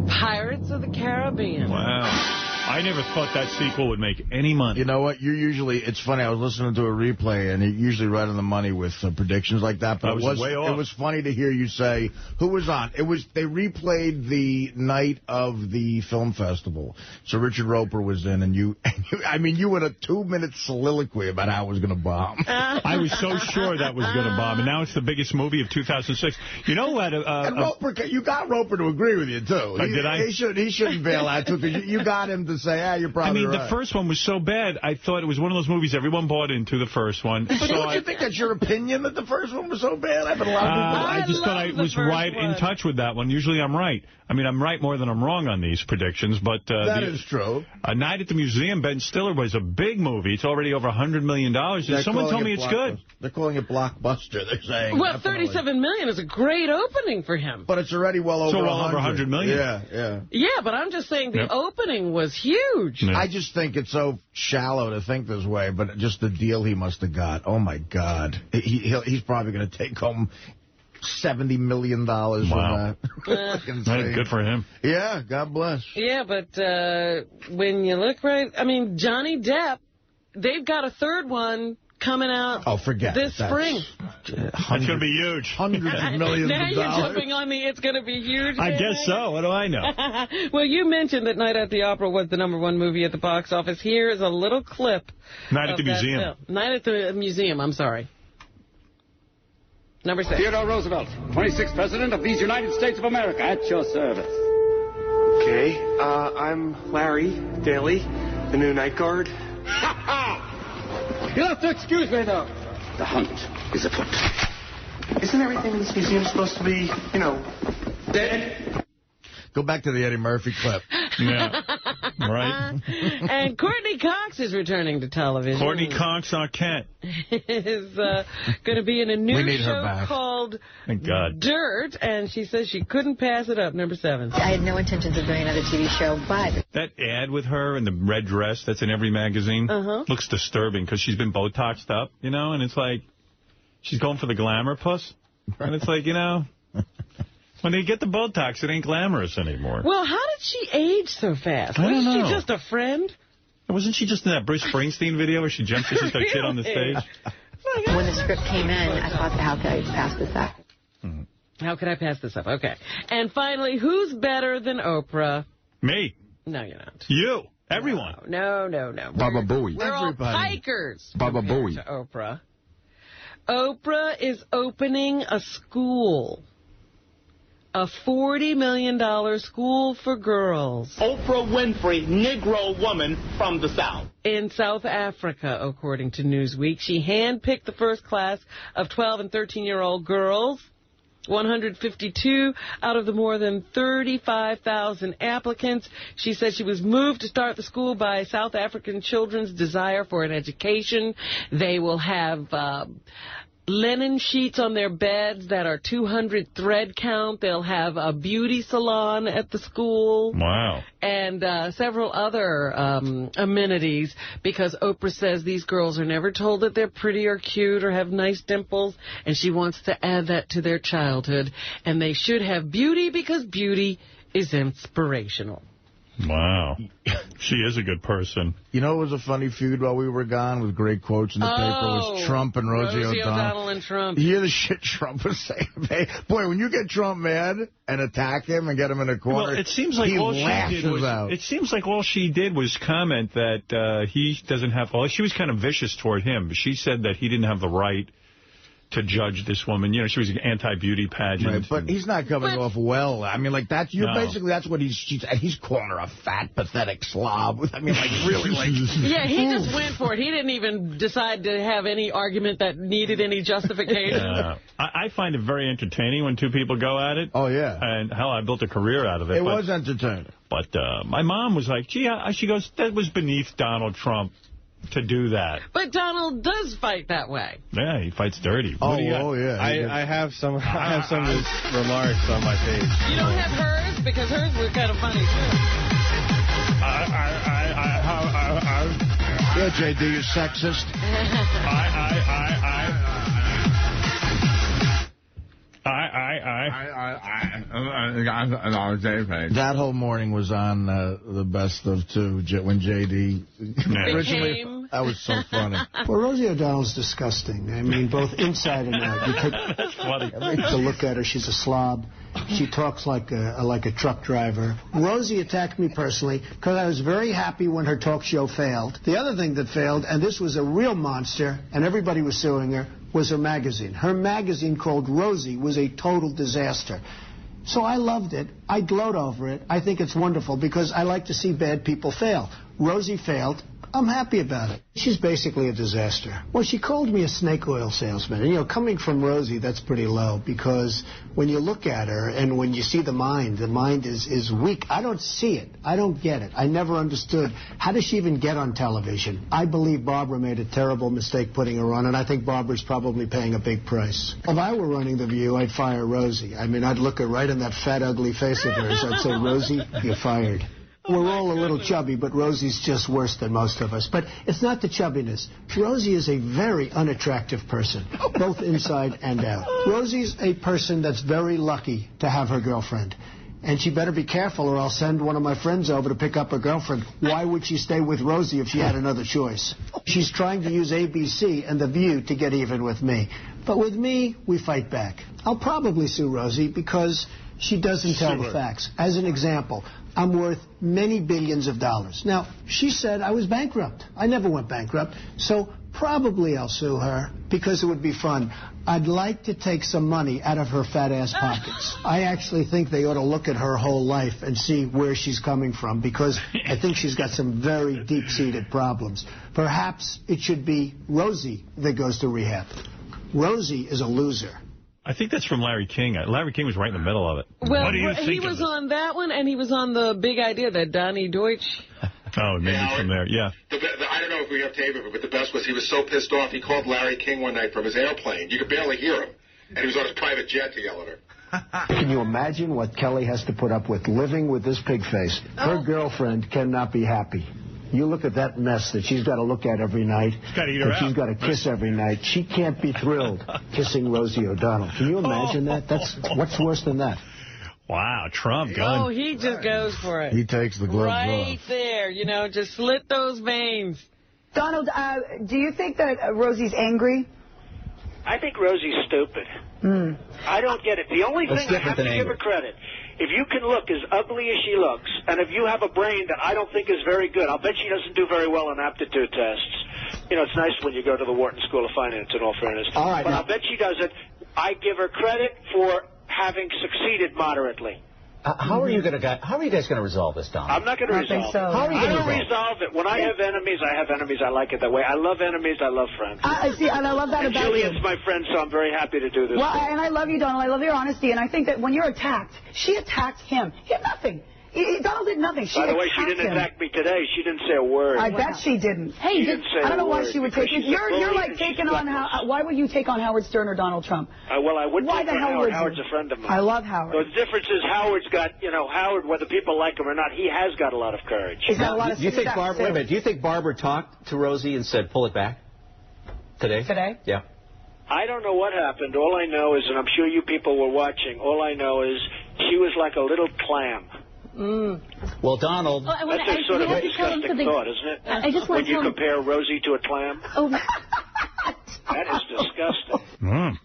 Pirates of the Caribbean. Wow. I never thought that sequel would make any money. You know what? It's funny. I was listening to a replay, and you're usually right on the money with predictions like that. But it was funny to hear you say, who was on? They replayed the night of the film festival. So Richard Roper was in, and you went a 2-minute soliloquy about how it was going to bomb. I was so sure that was going to bomb, and now it's the biggest movie of 2006. You know what? And Roper, you got Roper to agree with you, too. Did I? He shouldn't bail out, too, because you got him to say, you're probably right. The first one was so bad, I thought it was one of those movies everyone bought into, the first one. But don't you think that's your opinion, that the first one was so bad? I've been a lot of people. I just thought I was right in touch with that one. Usually I'm right. I mean, I'm right more than I'm wrong on these predictions, but... that is true. A Night at the Museum, Ben Stiller, was a big movie. It's already over $100 million. And someone told me it's good. They're calling it blockbuster, they're saying. Well, $37 million is a great opening for him. But it's already well over $100 million. Yeah. Yeah, but I'm just saying the opening was huge. Yeah. I just think it's so shallow to think this way, but just the deal he must have got. Oh, my God. He's probably going to take home $70 million from that. Good for him. Yeah, God bless. Yeah, but when you look right, I mean, Johnny Depp, they've got a third one coming out this spring. It's going to be huge. Hundreds of millions now of dollars. You're jumping on the it's going to be huge. I guess so. What do I know? Well, you mentioned that Night at the Opera was the #1 movie at the box office. Here is a little clip. Night at the Museum. Film. Night at the Museum, I'm sorry. #6. Theodore Roosevelt, 26th President of these United States of America, at your service. Okay, I'm Larry Daly, the new night guard. You'll have to excuse me, though. The hunt is afoot. Isn't everything in this museum supposed to be, dead? Go back to the Eddie Murphy clip. Yeah. Right? And Courtney Cox is returning to television. Courtney Cox Arquette is going to be in a new show called Dirt, and she says she couldn't pass it up. #7. I had no intentions of doing another TV show, but... That ad with her in the red dress that's in every magazine looks disturbing because she's been Botoxed up, and it's like she's going for the glamour puss. And it's like, when they get the Botox, it ain't glamorous anymore. Well, how did she age so fast? I don't know. Wasn't she just a friend? Wasn't she just in that Bruce Springsteen video where she jumps and she's got kid on the stage? When the script came in, I thought, how could I pass this up? How could I pass this up? Okay. And finally, who's better than Oprah? Me. No, you're not. You. Everyone. No. Baba Booey. We're all pikers. Baba Booey. Oprah. Oprah is opening a school. A $40 million school for girls. Oprah Winfrey, Negro woman from the South. In South Africa, according to Newsweek, she handpicked the first class of 12 and 13-year-old girls. 152 out of the more than 35,000 applicants. She said she was moved to start the school by South African children's desire for an education. They will have linen sheets on their beds that are 200 thread count. They'll have a beauty salon at the school. Wow. And several other amenities, because Oprah says these girls are never told that they're pretty or cute or have nice dimples, and she wants to add that to their childhood. And they should have beauty because beauty is inspirational. Wow. She is a good person. You know, it was a funny feud while we were gone with great quotes in the paper. It was Trump and Rosie O'Donnell and Trump. You hear the shit Trump was saying? Boy, when you get Trump mad and attack him and get him in a corner, well, it seems like all she did was comment that he doesn't have... Well, she was kind of vicious toward him, but she said that he didn't have the right to judge this woman. You know, she was an anti-beauty pageant. Right, but he's not coming off well. I mean, like, that's what he's calling her a fat, pathetic slob. I mean, like, really, like... Yeah, he just went for it. He didn't even decide to have any argument that needed any justification. I find it very entertaining when two people go at it. Oh, yeah. And, hell, I built a career out of it. It was entertaining. But my mom was like, gee, she goes, that was beneath Donald Trump to do that. But Donald does fight that way. Yeah, he fights dirty. Yeah. I have some of his remarks on my page. You don't have hers? Because hers was kind of funny, too. Yeah, J.D., you're sexist. That whole morning was on the Best of Two when J.D. became. That was so funny. Well, Rosie O'Donnell's disgusting. I mean, both inside and out. You take a look at her. She's a slob. She talks like a truck driver. Rosie attacked me personally because I was very happy when her talk show failed. The other thing that failed, and this was a real monster, and everybody was suing her, was her magazine. Her magazine called Rosie was a total disaster. So I loved it. I gloat over it. I think it's wonderful because I like to see bad people fail. Rosie failed. I'm happy about it. She's basically a disaster. Well, she called me a snake oil salesman. And, you know, coming from Rosie, that's pretty low because when you look at her and when you see the mind is weak. I don't see it. I don't get it. I never understood. How does she even get on television? I believe Barbara made a terrible mistake putting her on, and I think Barbara's probably paying a big price. If I were running The View, I'd fire Rosie. I mean, I'd look her right in that fat, ugly face of hers. I'd say, Rosie, you're fired. We're all a little chubby, but Rosie's just worse than most of us. But it's not the chubbiness. Rosie is a very unattractive person, both inside and out. Rosie's a person that's very lucky to have her girlfriend. And she better be careful or I'll send one of my friends over to pick up her girlfriend. Why would she stay with Rosie if she had another choice? She's trying to use ABC and The View to get even with me. But with me, we fight back. I'll probably sue Rosie because she doesn't tell the facts. As an example, I'm worth many billions of dollars. Now, she said I was bankrupt. I never went bankrupt. So probably I'll sue her because it would be fun. I'd like to take some money out of her fat-ass pockets. I actually think they ought to look at her whole life and see where she's coming from because I think she's got some very deep-seated problems. Perhaps it should be Rosie that goes to rehab. Rosie is a loser. I think that's from Larry King. Larry King was right in the middle of it. Well, he was on that one, and he was on the Big Idea, that Donnie Deutsch. Oh, maybe from there, yeah. I don't know if we have tape of it, but the best was he was so pissed off, he called Larry King one night from his airplane. You could barely hear him. And he was on his private jet to yell at her. Can you imagine what Kelly has to put up with living with this pig face? Her girlfriend cannot be happy. You look at that mess that she's got to look at every night. She's got to eat her out. She's got to kiss every night. She can't be thrilled kissing Rosie O'Donnell. Can you imagine that? What's worse than that? Wow, Trump going. Oh, he just goes for it. He takes the gloves off. Right there, you know, just slit those veins. Donald, do you think that Rosie's angry? I think Rosie's stupid. I don't get it. The only thing I have to give her credit, if you can look as ugly as she looks, and if you have a brain that I don't think is very good, I'll bet she doesn't do very well on aptitude tests. You know, it's nice when you go to the Wharton School of Finance, in all fairness. All right, but I'll bet she doesn't. I give her credit for having succeeded moderately. How are you guys going to resolve this, Donald? I'm not going to resolve it. How are you going to resolve it? When I have enemies, I have enemies. I like it that way. I love enemies. I love friends. I see, and I love that about you. Jillian's my friend, so I'm very happy to do this. Well, and I love you, Donald. I love your honesty, and I think that when you're attacked, she attacked him. He had nothing. Donald did nothing. By the way, she didn't attack me today. She didn't say a word. I bet she didn't. Hey, I don't know why she would take it. You're like taking on why would you take on Howard Stern or Donald Trump? Well, I wouldn't take on Howard. Howard's a friend of mine. I love Howard. The difference is Howard's got, Howard, whether people like him or not, he has got a lot of courage. He's got a lot of do you think Barbara, wait a minute, do you think Barbara talked to Rosie and said, pull it back? Today? Yeah. I don't know what happened. All I know is, and I'm sure you people were watching, all I know is she was like a little clam. Well, Donald... That's a sort of a disgusting thought, isn't it? I just when you compare Rosie to a clam? Oh, that is disgusting.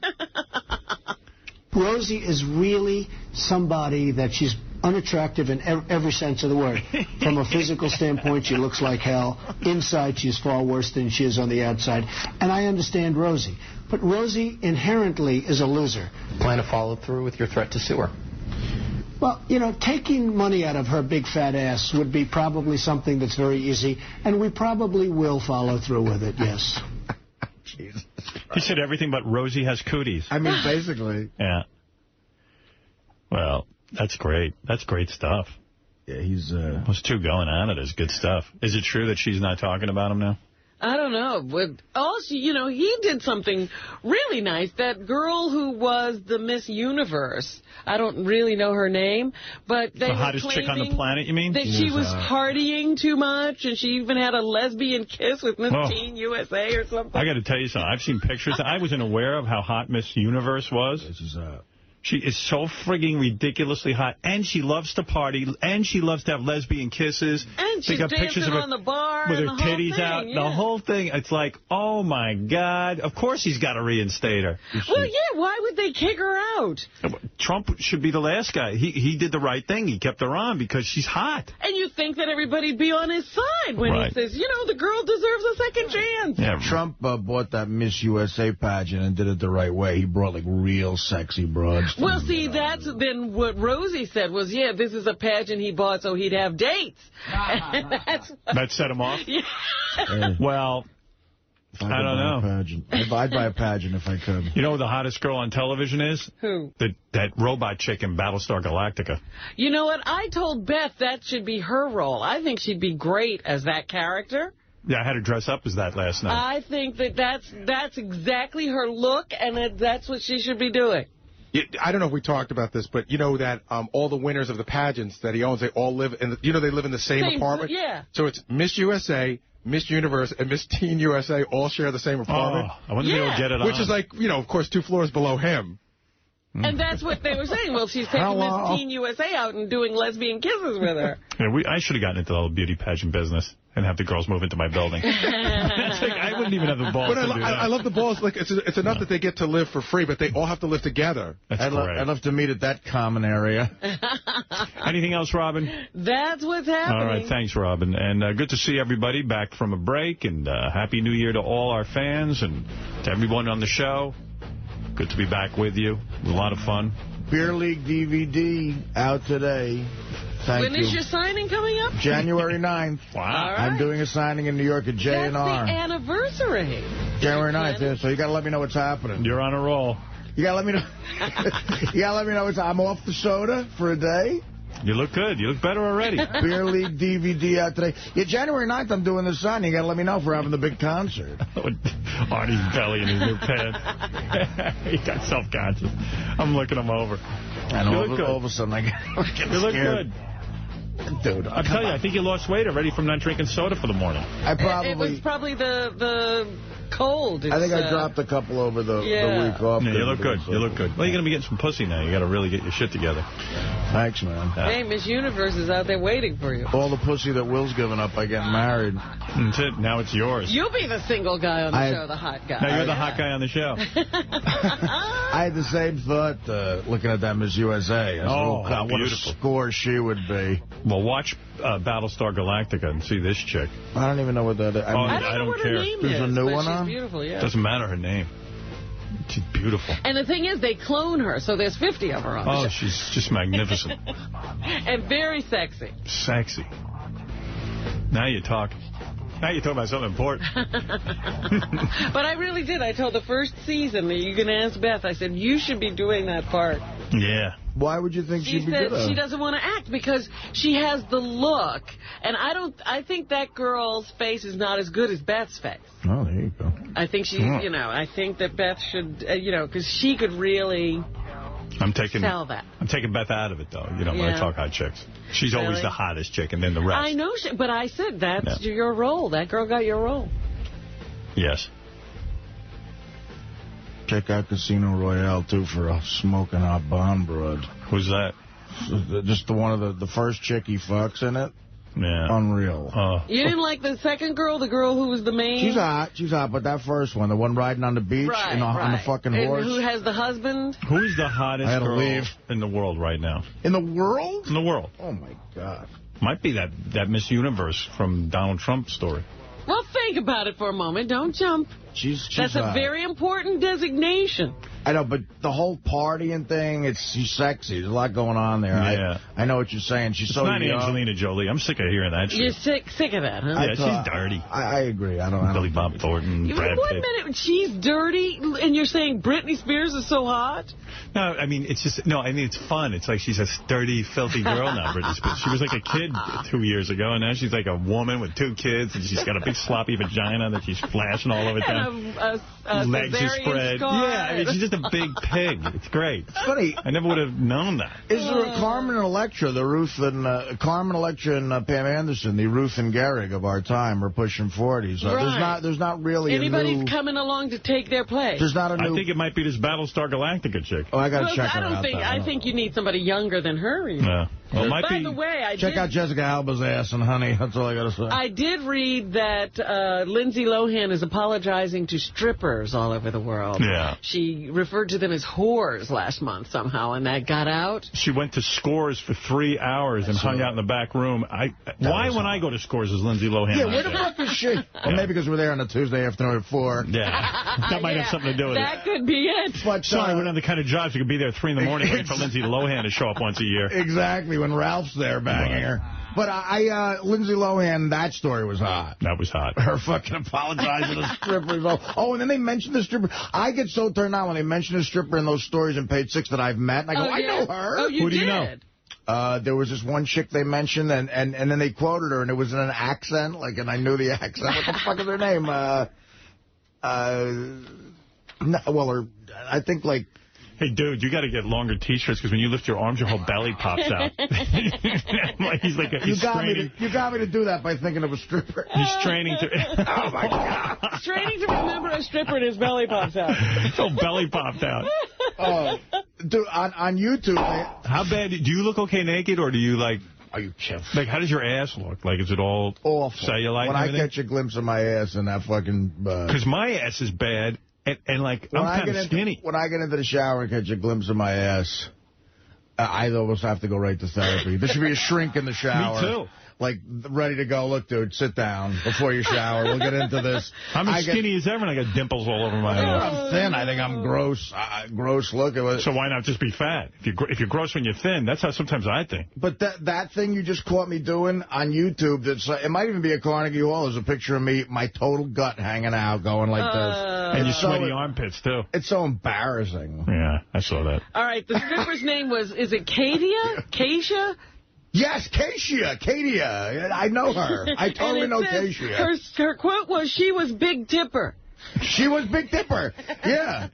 Rosie is really somebody that she's unattractive in every sense of the word. From a physical standpoint, she looks like hell. Inside, she's far worse than she is on the outside. And I understand Rosie. But Rosie inherently is a loser. Plan to follow through with your threat to sue her? Well, you know, taking money out of her big fat ass would be probably something that's very easy, and we probably will follow through with it, yes. Jesus. He said everything but Rosie has cooties. I mean, basically. Yeah. Well, that's great. That's great stuff. Yeah, he's... Those two going on it is good stuff. Is it true that she's not talking about him now? I don't know. But also, you know, he did something really nice. That girl who was the Miss Universe, I don't really know her name, but they the hottest chick on the planet, you mean? That she was partying too much, and she even had a lesbian kiss with Miss Teen USA or something. I got to tell you something. I've seen pictures. I wasn't aware of how hot Miss Universe was. She is so frigging ridiculously hot, and she loves to party, and she loves to have lesbian kisses. And she's got dancing pictures of her on the bar with her and the titties whole out. thing, The whole thing. It's like, oh, my God. Of course he's got to reinstate her. Well, yeah, why would they kick her out? Trump should be the last guy. He did the right thing. He kept her on because she's hot. And you think that everybody'd be on his side when he says, you know, the girl deserves a second chance. Yeah, Trump bought that Miss USA pageant and did it the right way. He brought, like, real sexy broads. Well, see, that's then what Rosie said was, yeah, this is a pageant he bought so he'd have dates. That set him off? Yeah. Well, I don't know. I'd buy a pageant if I could. You know who the hottest girl on television is? Who? That robot chick in Battlestar Galactica. You know what? I told Beth that should be her role. I think she'd be great as that character. Yeah, I had her dress up as that last night. I think that's exactly her look, and that's what she should be doing. I don't know if we talked about this, but you know that all the winners of the pageants that he owns, they all live in, they live in the same apartment. Yeah. So it's Miss USA, Miss Universe, and Miss Teen USA all share the same apartment. I wonder if he'll get it on. Which is like, you know, of course, 2 floors below him. And that's what they were saying. Well, she's taking Miss Teen USA out and doing lesbian kisses with her. Yeah, I should have gotten into the whole beauty pageant business and have the girls move into my building. I wouldn't even have the balls to do that. I love the balls. Like it's enough that they get to live for free, but they all have to live together. That's great. I'd love to meet at that common area. Anything else, Robin? That's what's happening. All right, thanks, Robin. And good to see everybody back from a break. And Happy New Year to all our fans and to everyone on the show. Good to be back with you. It was a lot of fun. Beer League DVD out today. Thank you. When is your signing coming up? January 9th. Wow. Right. I'm doing a signing in New York at J&R. That's the anniversary. January 9th, yeah, so you got to let me know what's happening. You're on a roll. You got to let me know. You got to let me know I'm off the soda for a day. You look good. You look better already. Beer League DVD out today. Yeah, January 9th, I'm doing the signing. You got to let me know if we're having the big concert. Artie's belly in his new pants. He got self-conscious. I'm looking him over. And all of a sudden, I get You look scared. good. Dude, I'll tell you, I think you lost weight already from not drinking soda for the morning. It was probably the cold. I think I dropped a couple over the week off. Yeah, you look good. You look good. Well, you're going to be getting some pussy now. You got to really get your shit together. Thanks, man. Hey, Miss Universe is out there waiting for you. All the pussy that Will's given up by getting married. That's it. Now it's yours. You'll be the single guy on the show, the hot guy. Now you're the hot guy on the show. I had the same thought looking at that Miss USA. What a score she would be. Well, watch Battlestar Galactica and see this chick. I don't even know what that is. I don't know what care. Her name There's is, a new one she's on? Beautiful, yeah. Doesn't matter her name. She's beautiful. And the thing is, they clone her, so there's 50 of her on the show. She's just magnificent. And very sexy. Sexy. Now you're talking. Now you're talking about something important. But I really did. I told the first season that you can ask Beth. I said, you should be doing that part. Yeah. Why would you think she'd be good at it? She doesn't want to act because she has the look. And I think that girl's face is not as good as Beth's face. Oh, there you go. I think she's, I think that Beth should, because she could really sell that. I'm taking Beth out of it, though, when I talk hot chicks. She's always the hottest chick, and then the rest. I know, but I said that's your role. That girl got your role. Yes. Check out Casino Royale, too, for a smoking hot Bond broad. Who's that? Just one of the first chick he fucks in it. Yeah. Unreal. You didn't like the second girl, the girl who was the main? She's hot, but that first one, the one riding on the beach on the fucking horse. And who has the husband? Who is the hottest girl in the world right now? In the world? In the world. Oh, my God. Might be that Miss Universe from Donald Trump's story. Well, think about it for a moment. Don't jump. That's a very important designation. I know, but the whole partying thing, she's sexy. There's a lot going on there. Yeah. I know what you're saying. She's so young. It's not Angelina Jolie. I'm sick of hearing that shit. You're sick of that, huh? Yeah, she's dirty. I agree. I don't Billy Bob Thornton, Brad Pitt. Wait a minute. She's dirty, and you're saying Britney Spears is so hot? No, I mean, it's just, it's fun. It's like she's a dirty, filthy girl now, Britney Spears. She was like a kid 2 years ago, and now she's like a woman with 2 kids, and she's got a big sloppy vagina that she's flashing all over town. And legs are spread. Yeah, I mean, she's just a big pig. It's great. It's funny. I never would have known that. Is there a Carmen and Electra, Carmen Electra and Pam Anderson, the Ruth and Gehrig of our time, are pushing 40. So there's not really anybody's coming along to take their place. There's not a new... I think it might be this Battlestar Galactica chick. Oh, I got to check her out. I think you need somebody younger than her. Yeah. Well, by the way, check out Jessica Alba's ass and honey. That's all I got to say. I did read that Lindsay Lohan is apologizing to strippers all over the world. Yeah. She referred to them as whores last month somehow, and that got out. She went to Scores for 3 hours and hung out in the back room. Why, when I go to Scores, is Lindsay Lohan? Yeah, where the fuck is she? Well, maybe because we're there on a Tuesday afternoon at 4. Yeah. That might have something to do with it. That could be it. But, sorry, we're not the kind of jobs you could be there at 3 in the morning waiting for Lindsay Lohan to show up once a year. Exactly, when Ralph's there banging her. But Lindsay Lohan, that story was hot. That was hot. Her fucking apologizing to strippers. Oh, and then they mentioned the stripper. I get so turned on when they mention a stripper in those stories in Page 6 that I've met. And I go, I know her. Oh, Who do you know? There was this one chick they mentioned, and then they quoted her, and it was in an accent, and I knew the accent. What the fuck is her name? I think, hey, dude, you got to get longer T-shirts because when you lift your arms, your whole belly pops out. You got me to do that by thinking of a stripper. He's training to... Oh, my God. He's training to remember a stripper and his belly pops out. His whole belly popped out. Oh, dude, on YouTube... How bad... Do you look okay naked, or do you, Are you kidding? How does your ass look? Is it all awful? Cellulite when I catch a glimpse of my ass in that fucking... Because my ass is bad... And I'm kind of skinny. When I get into the shower and catch a glimpse of my ass, I almost have to go right to therapy. There should be a shrink in the shower. Me too. Ready to go. Look, dude, sit down before you shower. We'll get into this. I'm as skinny as ever, and I got dimples all over my ass. I'm thin. I think I'm gross. Gross looking. So why not just be fat? If you're gross when you're thin, that's how sometimes I think. But that thing you just caught me doing on YouTube, it might even be a Carnegie Hall. There's a picture of me, my total gut hanging out, going like this. And your sweaty armpits, too. It's so embarrassing. Yeah, I saw that. All right, the stripper's name was, is it Katia? Kasia? Yes, Katia. I know her. I totally know Katia. Her quote was, she was Big Tipper. She was Big Tipper. Yeah.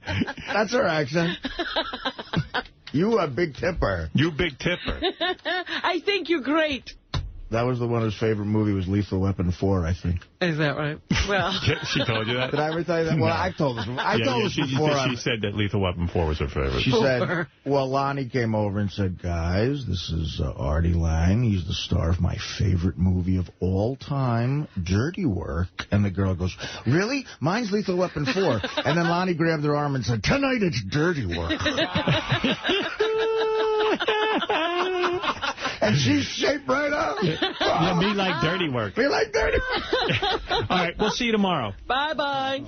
That's her accent. You a Big Tipper. You Big Tipper. I think you're great. That was the one whose favorite movie was Lethal Weapon 4, I think. Is that right? Well, she told you that? Did I ever tell you that? Well, No. I've told this before. She said that Lethal Weapon 4 was her favorite. She said, well, Lonnie came over and said, guys, this is Artie Lang. He's the star of my favorite movie of all time, Dirty Work. And the girl goes, really? Mine's Lethal Weapon 4. And then Lonnie grabbed her arm and said, tonight it's Dirty Work. And she's shaped right up. Yeah, me like Dirty Work. Me like Dirty Work. All right, we'll see you tomorrow. Bye-bye.